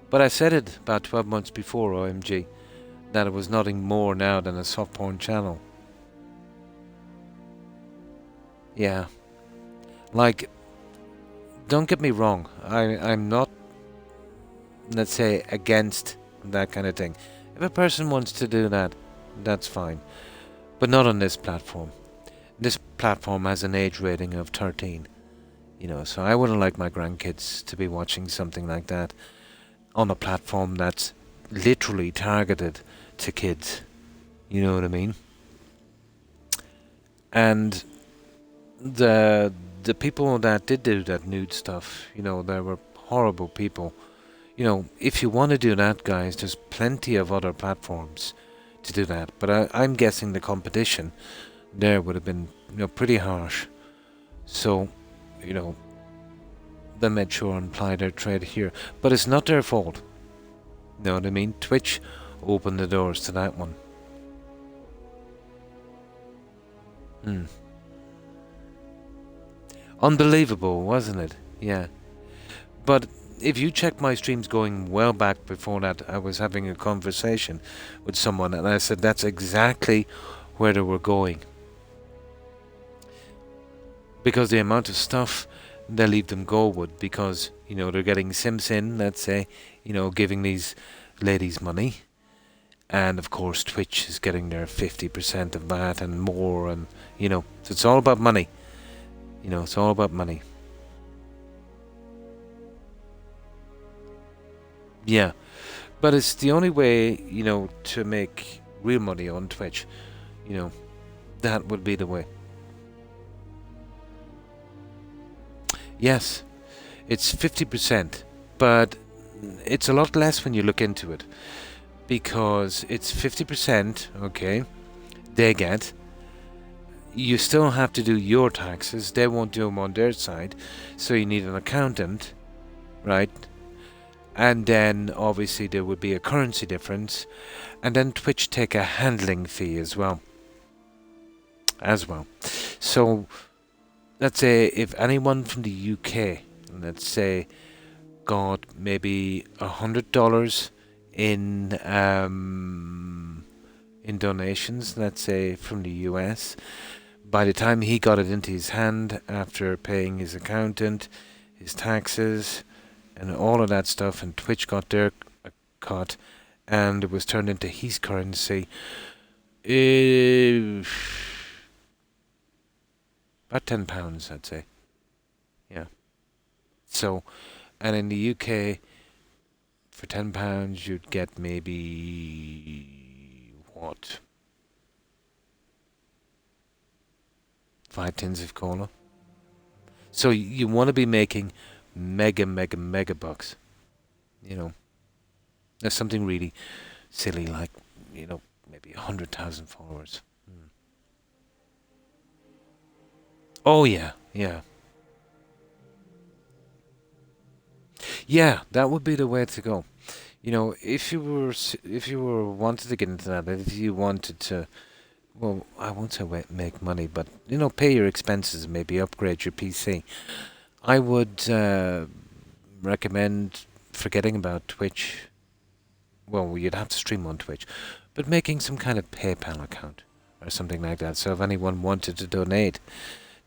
[SPEAKER 1] But I said it about 12 months before, OMG, that it was nothing more now than a soft porn channel. Yeah. Like, don't get me wrong, I'm not, let's say, against that kind of thing. If a person wants to do that, that's fine. But not on this platform. This platform has an age rating of 13. You know, so I wouldn't like my grandkids to be watching something like that on a platform that's literally targeted to kids. You know what I mean? And the people that did do that nude stuff, you know, they were horrible people. You know, if you want to do that, guys, there's plenty of other platforms to do that. But I'm guessing the competition there would have been, you know, pretty harsh. So, you know, they made sure and apply their trade here. But it's not their fault. You know what I mean? Twitch opened the doors to that one. Unbelievable, wasn't it? Yeah. But if you check my streams going well back before that, I was having a conversation with someone and I said that's exactly where they were going. Because the amount of stuff they leave them go with, because, you know, they're getting Sims in, let's say, you know, giving these ladies money. And of course Twitch is getting their 50% of that and more, and, you know, so it's all about money. You know, it's all about money. Yeah, but it's the only way, you know, to make real money on Twitch. You know, that would be the way. Yes, it's 50%, but it's a lot less when you look into it. Because it's 50%, okay, they get. You still have to do your taxes. They won't do them on their side. So you need an accountant, right? And then obviously there would be a currency difference. And then Twitch take a handling fee as well. So let's say if anyone from the UK, let's say, got maybe $100 in donations, let's say from the US, by the time he got it into his hand after paying his accountant, his taxes, and all of that stuff, and Twitch got their cut, and it was turned into his currency, about £10, I'd say. Yeah. So, and in the UK, for £10, you'd get maybe what? 5 tins of cola. So you want to be making mega bucks. You know, there's something really silly like, you know, maybe 100,000 followers. Oh yeah. Yeah, that would be the way to go. You know, if you were wanted to get into that, if you wanted to, well, I won't say make money, but, you know, pay your expenses, maybe upgrade your PC, I would recommend forgetting about Twitch. Well, you'd have to stream on Twitch, but making some kind of PayPal account or something like that. So if anyone wanted to donate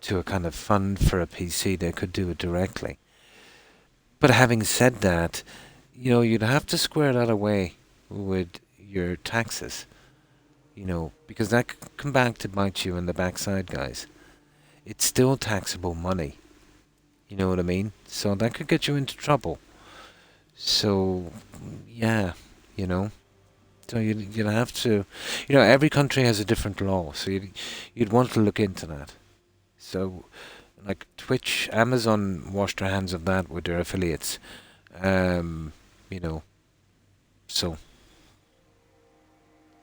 [SPEAKER 1] to a kind of fund for a PC, they could do it directly. But having said that, you know, you'd have to square that away with your taxes. You know, because that could come back to bite you in the backside, guys. It's still taxable money. You know what I mean? So that could get you into trouble. So, yeah, you know. So you'd have to, you know, every country has a different law. So you'd want to look into that. So, like Twitch, Amazon washed their hands of that with their affiliates. You know, so,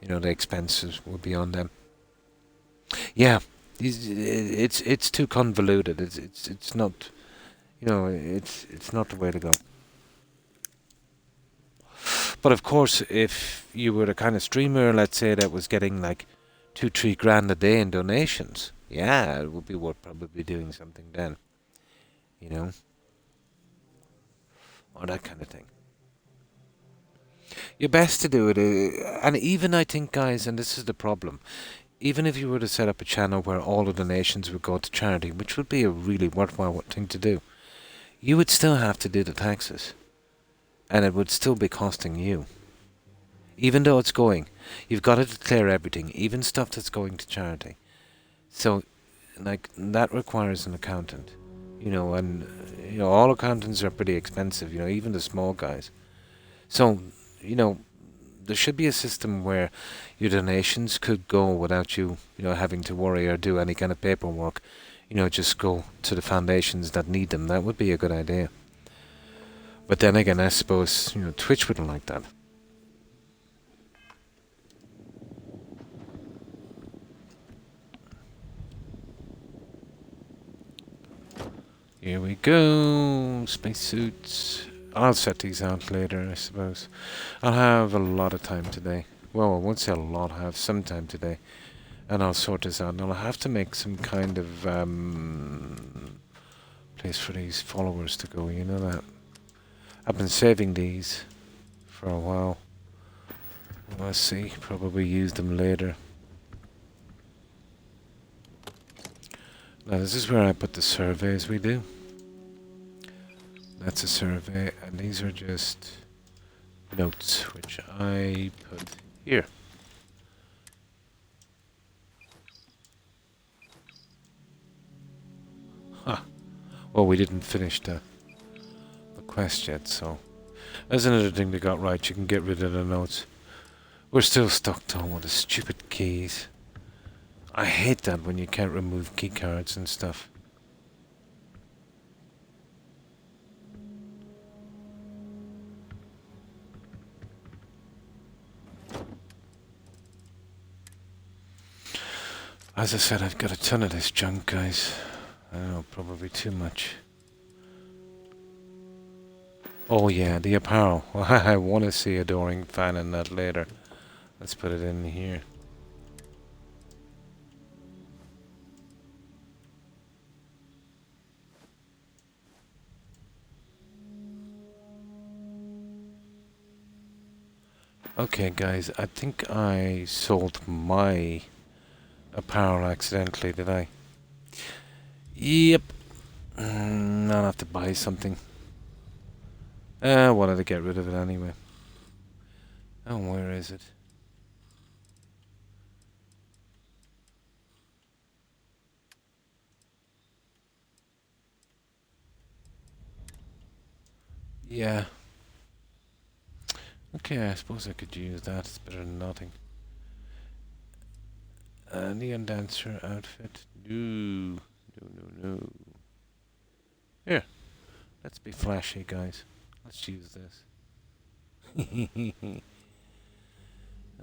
[SPEAKER 1] you know, the expenses will be on them. Yeah, it's too convoluted. It's not, you know, it's not the way to go. But of course, if you were the kind of streamer, let's say, that was getting like 2-3 grand a day in donations, yeah, it would be worth probably doing something then. You know, or that kind of thing. You're best to do it, and even I think, guys, and this is the problem, even if you were to set up a channel where all the donations would go to charity, which would be a really worthwhile thing to do, you would still have to do the taxes, and it would still be costing you. Even though it's going, you've got to declare everything, even stuff that's going to charity. So, like, that requires an accountant, you know, and, you know, all accountants are pretty expensive, you know, even the small guys. So, you know, there should be a system where your donations could go without you, you know, having to worry or do any kind of paperwork. You know, just go to the foundations that need them. That would be a good idea. But then again, I suppose, you know, Twitch wouldn't like that. Here we go. Spacesuits. I'll set these out later, I suppose. I'll have a lot of time today. Well, I won't say a lot, I have some time today. And I'll sort this out. And I'll have to make some kind of place for these followers to go, you know that. I've been saving these for a while. Let's see, probably use them later. Now this is where I put the surveys we do. That's a survey, and these are just notes which I put here. Huh. Well, we didn't finish the quest yet, so That's another thing they got right. You can get rid of the notes. We're still stuck down with the stupid keys. I hate that when you can't remove key cards and stuff. As I said, I've got a ton of this junk, guys. I know, probably too much. Oh yeah, the apparel. I want to see Adoring Fan in that later. Let's put it in here. Okay guys, I think I sold my apparel accidentally, did I? Yep. I'll have to buy something. I wanted to get rid of it anyway. Oh, where is it? Yeah. Okay, I suppose I could use that. It's better than nothing. Neon Dancer outfit. No. No. Here. Let's be flashy, guys. Let's use this. A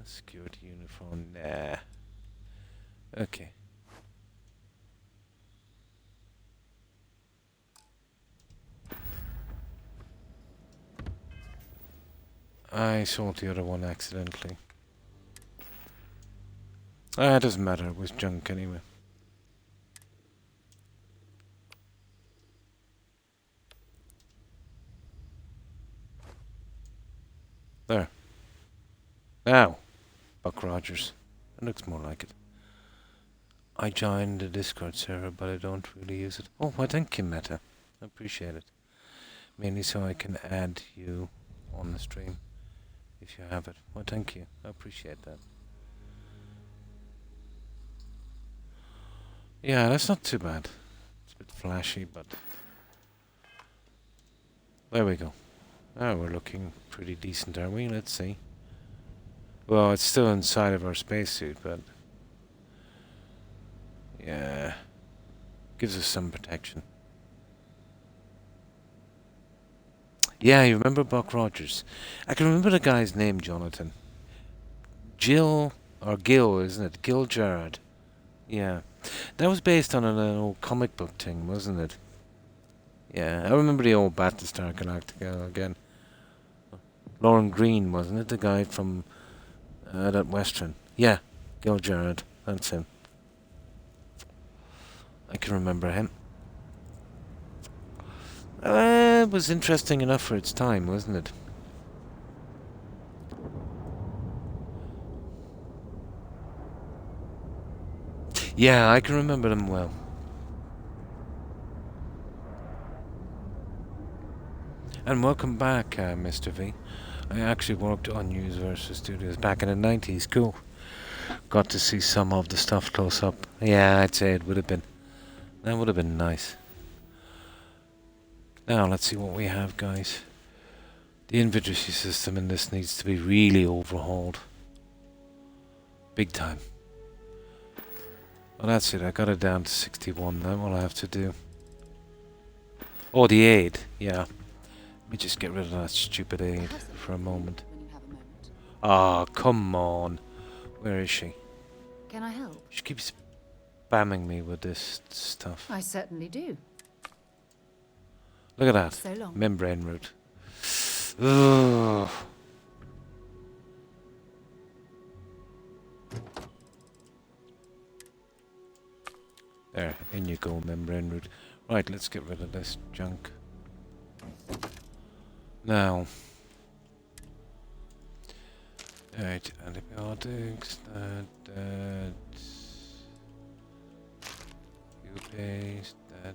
[SPEAKER 1] security uniform. Nah. Okay. I sold the other one accidentally. It doesn't matter, it was junk anyway. There. Now, Buck Rogers. It looks more like it. I joined the Discord server, but I don't really use it. Oh, why thank you, Meta. I appreciate it. Mainly so I can add you on the stream, if you have it. Well, thank you. I appreciate that. Yeah, that's not too bad. It's a bit flashy, but... There we go. Oh, we're looking pretty decent, are we? Let's see. Well, it's still inside of our spacesuit, but... Yeah. Gives us some protection. Yeah, you remember Buck Rogers? I can remember the guy's name, Jonathan. Jill, or Gil, isn't it? Gil Gerard. Yeah. That was based on an old comic book thing, wasn't it? Yeah, I remember the old Battlestar Galactica again. Lauren Green, wasn't it? The guy from that Western. Yeah, Gil Gerard. That's him. I can remember him. It was interesting enough for its time, wasn't it? Yeah, I can remember them well. And welcome back, Mr. V. I actually worked on Universal Studios back in the 90s. Cool. Got to see some of the stuff close up. Yeah, I'd say it would have been. That would have been nice. Now, let's see what we have, guys. The inventory system in this needs to be really overhauled. Big time. Well, that's it. I got it down to 61. That's what I have to do. Oh, the aid. Yeah. Let me just get rid of that stupid aid for a moment. Ah, come on. Where is she?
[SPEAKER 4] Can I help?
[SPEAKER 1] She keeps spamming me with this stuff.
[SPEAKER 4] I certainly do.
[SPEAKER 1] Look at that.
[SPEAKER 4] So long.
[SPEAKER 1] Membrane route. Ugh. There, in you go, membrane route. Right, let's get rid of this junk. Now. Alright, antibiotics, that. You paste, that.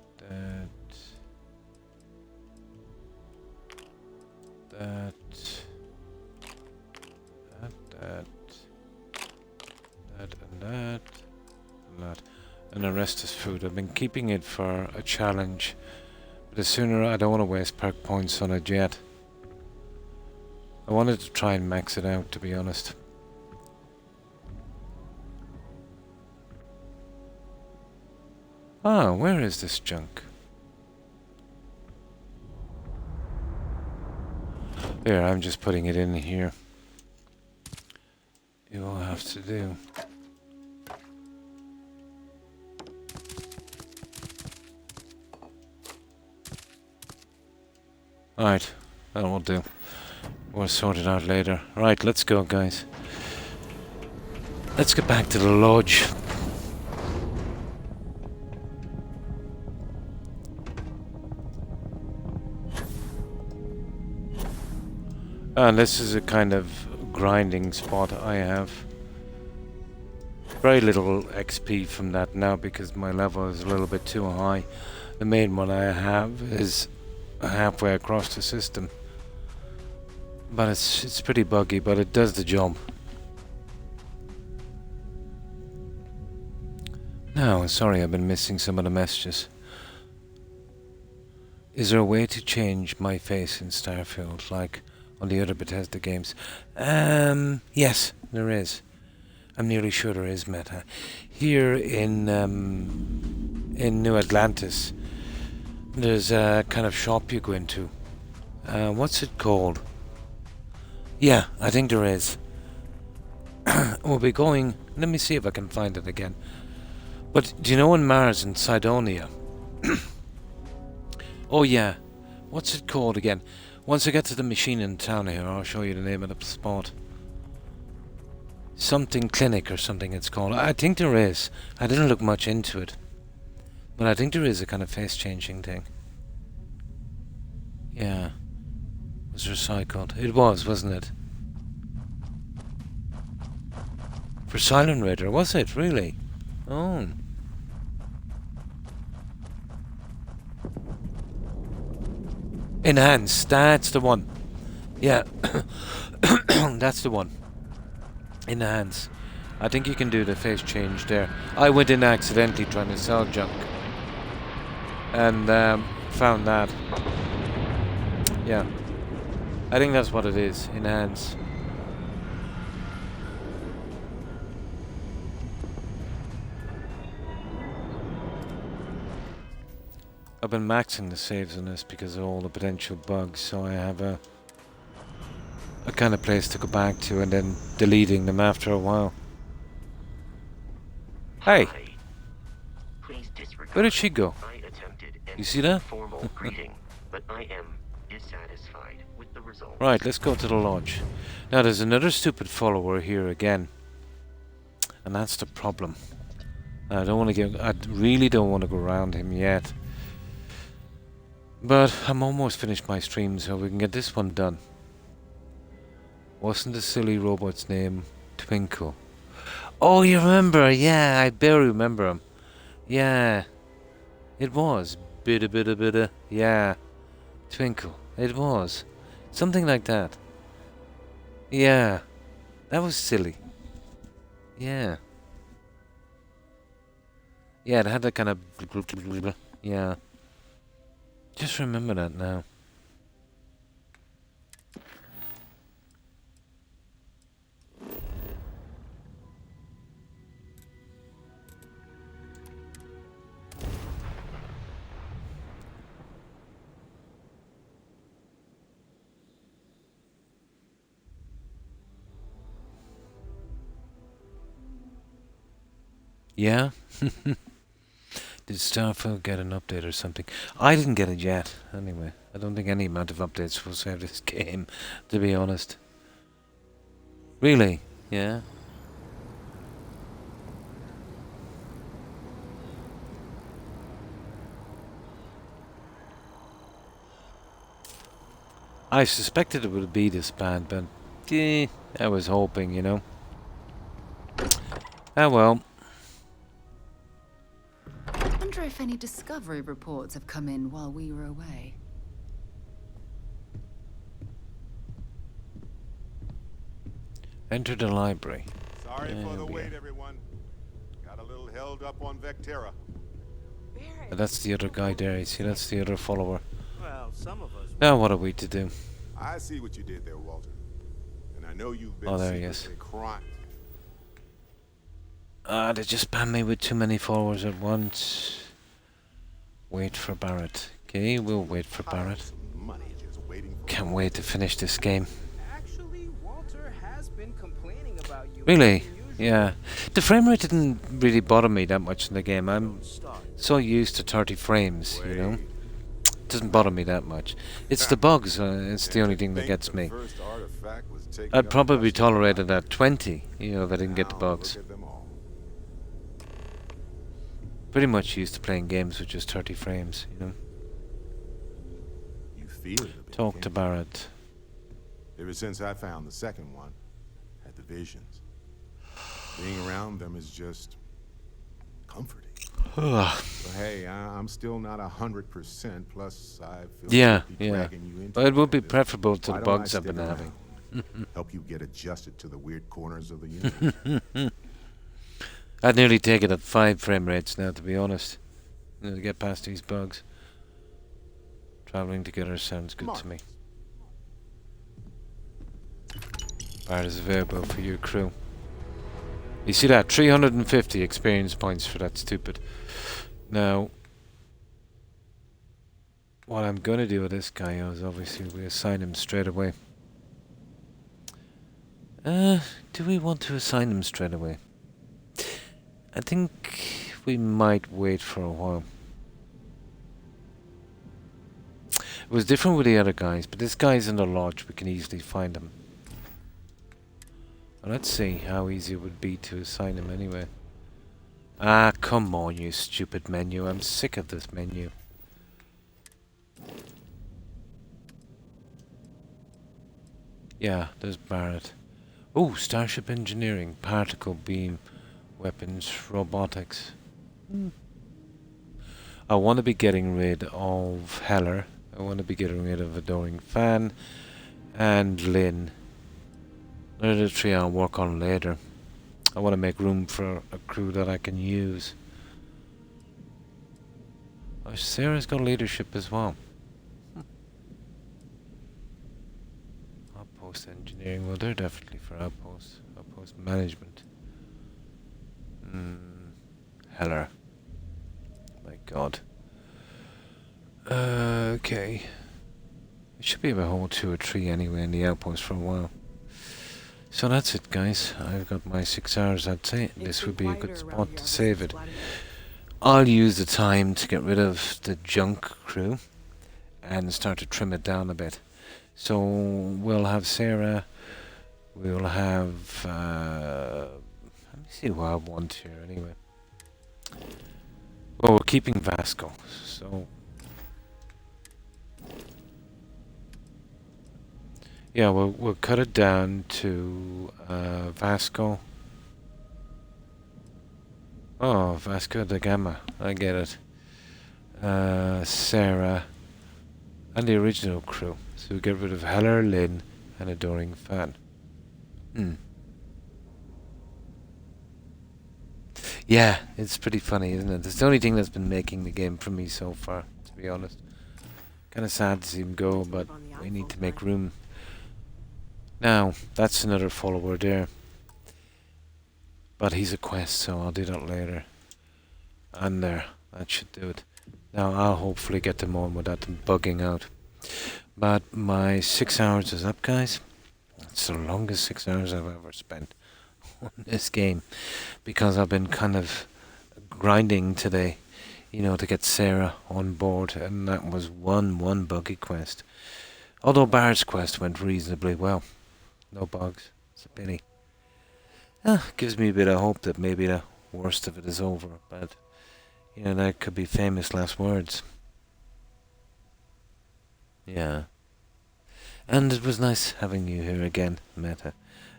[SPEAKER 1] And the rest is food. I've been keeping it for a challenge, but the sooner I don't want to waste perk points on it yet. I wanted to try and max it out, to be honest. Ah, where is this junk? There, I'm just putting it in here. You will have to do. Alright, that will do. We'll sort it out later. Right, let's go, guys. Let's get back to the lodge. And this is a kind of grinding spot I have. Very little XP from that now because my level is a little bit too high. The main one I have is halfway across the system. But it's pretty buggy, but it does the job. Now, sorry I've been missing some of the messages. Is there a way to change my face in Starfield, like on the other Bethesda games? Yes, there is. I'm nearly sure there is, Meta. Here in New Atlantis, there's a kind of shop you go into. What's it called? Yeah, I think there is. We'll be going... Let me see if I can find it again. But do you know on Mars in Cydonia? Oh yeah. What's it called again? Once I get to the machine in town here, I'll show you the name of the spot. Something Clinic or something it's called. I think there is. I didn't look much into it. But I think there is a kind of face-changing thing. Yeah. It was recycled. It was, wasn't it? For Silent Raider, was it? Really? Oh. Enhance, that's the one. Yeah. That's the one. Enhance. I think you can do the face change there. I went in accidentally trying to sell junk. And found that. Yeah. I think that's what it is. Enhance. I've been maxing the saves on this because of all the potential bugs, so I have a kind of place to go back to and then deleting them after a while. Hey! Where did she go? You see that?
[SPEAKER 19] But I am dissatisfied with the result.
[SPEAKER 1] Right, let's go to the lodge. Now there's another stupid follower here again. And that's the problem. I really don't want to go around him yet. But I'm almost finished my stream, so we can get this one done. Wasn't the silly robot's name Twinkle? Oh, you remember? Yeah, I barely remember him. Yeah, it was. Bida. Yeah, Twinkle. It was. Something like that. Yeah, that was silly. Yeah. Yeah, it had that kind of... Yeah. Just remember that now. Yeah? Did Starfield get an update or something? I didn't get it yet, anyway. I don't think any amount of updates will save this game, to be honest. Really? Yeah? I suspected it would be this bad, but... I was hoping, you know. Ah well.
[SPEAKER 4] I wonder if any discovery reports have come in while we were away.
[SPEAKER 1] Enter the library.
[SPEAKER 16] Sorry for the wait, everyone. Got a little held up on Vectera.
[SPEAKER 1] That's the other guy there, you see, that's the other follower.
[SPEAKER 17] Well, some of us...
[SPEAKER 1] Now what are we to do?
[SPEAKER 16] I see what you did there, Walter. I know you've been
[SPEAKER 1] Oh, there he is.
[SPEAKER 16] secretly Croc.
[SPEAKER 1] They just spam me with too many followers at once. Wait for Barrett. Okay, we'll wait for Barrett. Can't wait to finish this game.
[SPEAKER 20] Actually, Walter has been complaining about you.
[SPEAKER 1] Really? Yeah. The frame rate didn't really bother me that much in the game. I'm so used to 30 frames, you know. It doesn't bother me that much. It's the bugs. It's the only thing that gets me. I'd probably tolerate it at 20, you know, if I didn't get the bugs. Pretty much used to playing games with just 30 frames, you know.
[SPEAKER 16] You feel it a bit,
[SPEAKER 1] Talk to Barrett.
[SPEAKER 16] Ever since I found the second one, had the visions. Being around them is just comforting. But hey, I'm still not 100%. Plus, I feel
[SPEAKER 1] yeah.
[SPEAKER 16] dragging you into
[SPEAKER 1] But it would be
[SPEAKER 16] all this.
[SPEAKER 1] preferable to
[SPEAKER 16] Why
[SPEAKER 1] the
[SPEAKER 16] don't I
[SPEAKER 1] bugs I've been
[SPEAKER 16] stick
[SPEAKER 1] having.
[SPEAKER 16] around? Help you get adjusted to the weird corners of the universe.
[SPEAKER 1] I'd nearly take it at 5 frame rates now, to be honest. You know, to get past these bugs. Traveling together sounds good to me. Barrett is available for your crew. You see that? 350 experience points for that stupid. Now, what I'm going to do with this guy is obviously we assign him straight away. Do we want to assign him straight away? I think we might wait for a while. It was different with the other guys, but this guy's in the lodge. We can easily find him. Well, let's see how easy it would be to assign him anyway. Ah, come on, you stupid menu. I'm sick of this menu. Yeah, there's Barrett. Oh, Starship Engineering, Particle Beam, Weapons, Robotics. I want to be getting rid of Heller. I want to be getting rid of Adoring Fan and Lynn. Another 3 I'll work on later. I want to make room for a crew that I can use. Oh, Sarah's got leadership as well. Outpost engineering, well, they're definitely for outpost management. Heller. My god. Okay. It should be about hold 2 or 3 anyway in the outpost for a while. So that's it, guys. I've got my 6 hours, I'd say. This would be a good spot to save it. I'll use the time to get rid of the junk crew and start to trim it down a bit. So we'll have Sarah. We'll have... let me see who I want here anyway. Well, we're keeping Vasco, so... Yeah, we'll cut it down to Vasco. Oh, Vasco da Gama. I get it. Sarah. And the original crew. So we get rid of Heller, Lynn, and Adoring Fan. Yeah, it's pretty funny, isn't it? It's the only thing that's been making the game for me so far, to be honest. Kind of sad to see him go, but we need to make room. Now, that's another follower there. But he's a quest, so I'll do that later. And there, that should do it. Now, I'll hopefully get them on without them bugging out. But my 6 hours is up, guys. It's the longest 6 hours I've ever spent on this game. Because I've been kind of grinding today, you know, to get Sarah on board. And that was one buggy quest. Although Barrett's quest went reasonably well. No bugs. It's a pity. Gives me a bit of hope that maybe the worst of it is over. But, you know, that could be famous last words. Yeah. And it was nice having you here again, Meta.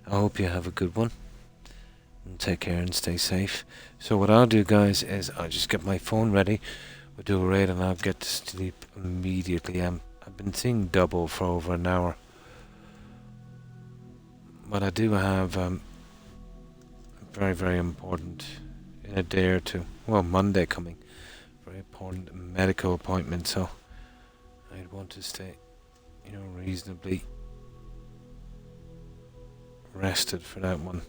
[SPEAKER 1] I hope you have a good one. And take care and stay safe. So what I'll do, guys, is I'll just get my phone ready. We'll do a raid and I'll get to sleep immediately. I've been seeing double for over an hour. But I do have very, very important in a day or two. Well, Monday coming. Very important medical appointment, so I'd want to stay, you know, reasonably rested for that one.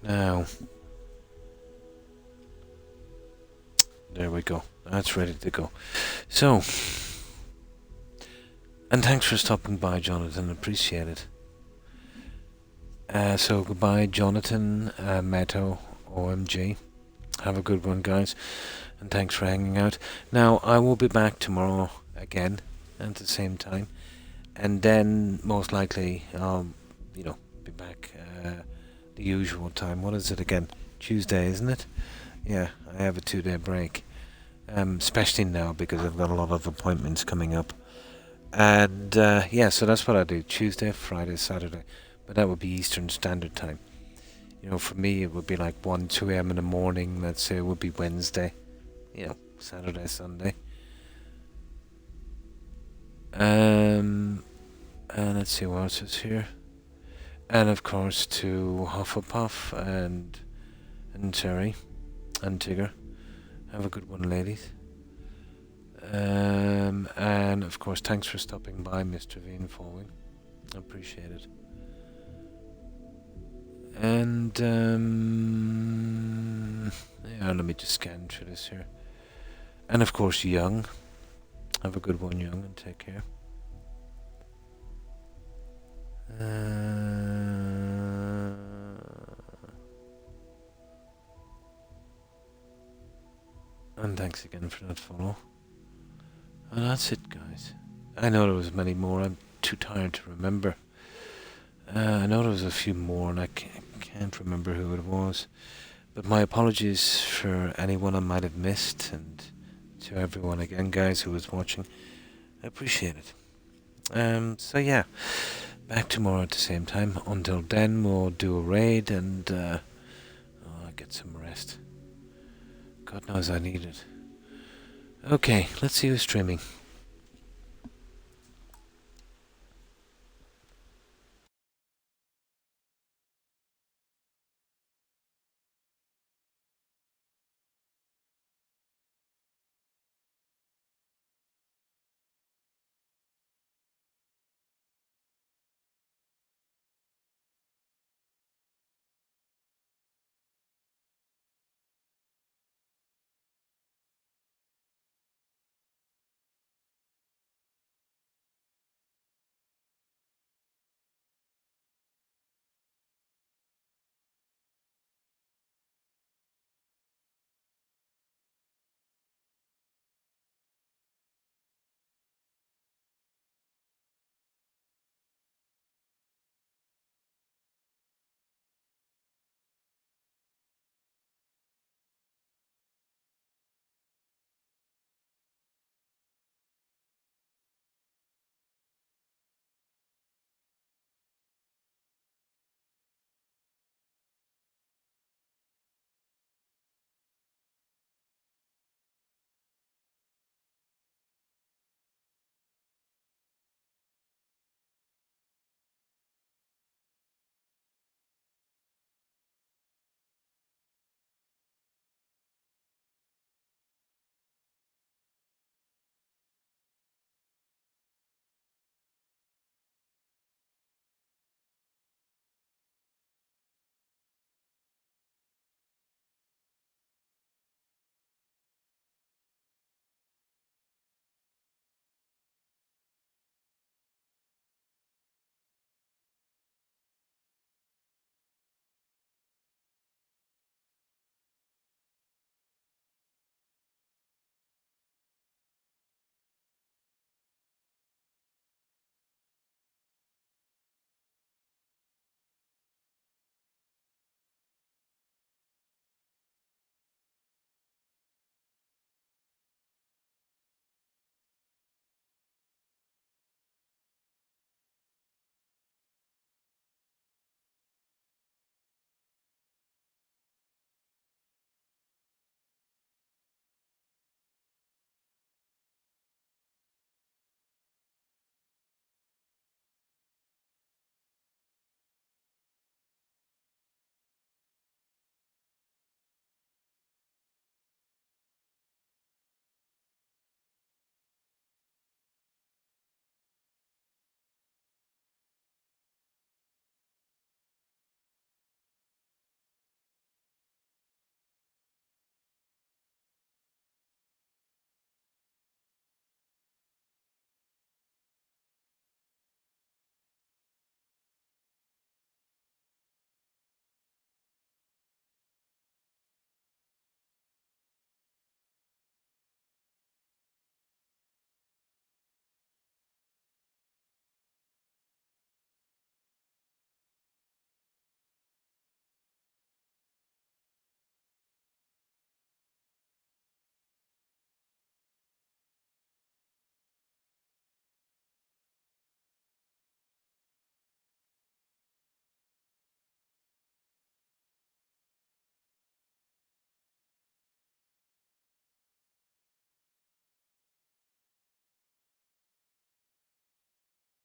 [SPEAKER 1] Now, there we go. That's ready to go. So, and thanks for stopping by, Jonathan. Appreciate it. So goodbye, Jonathan, Meto, OMG. Have a good one, guys, and thanks for hanging out. Now, I will be back tomorrow again at the same time, and then most likely I'll, be back the usual time. What is it again? Tuesday, isn't it? Yeah, I have a 2-day break, especially now because I've got a lot of appointments coming up. And yeah, so that's what I do: Tuesday, Friday, Saturday. But that would be Eastern Standard Time. For me, it would be like 1, 2 a.m. in the morning. Let's say it would be Wednesday. Saturday, Sunday. And let's see what else is here. And of course to Hufflepuff and Terry and Tigger. Have a good one, ladies. And of course, thanks for stopping by, Mr. Veen Following. I appreciate it. And yeah, let me just scan through this here. And of course, Young. Have a good one, Young, and take care. And thanks again for that follow. And that's it, guys. I know there was many more. I'm too tired to remember. I know there was a few more, and I can't remember who it was. But my apologies for anyone I might have missed, and to everyone again, guys, who was watching. I appreciate it. So yeah, back tomorrow at the same time. Until then, we'll do a raid and get some rest. God knows I need it. Okay, let's see who's streaming.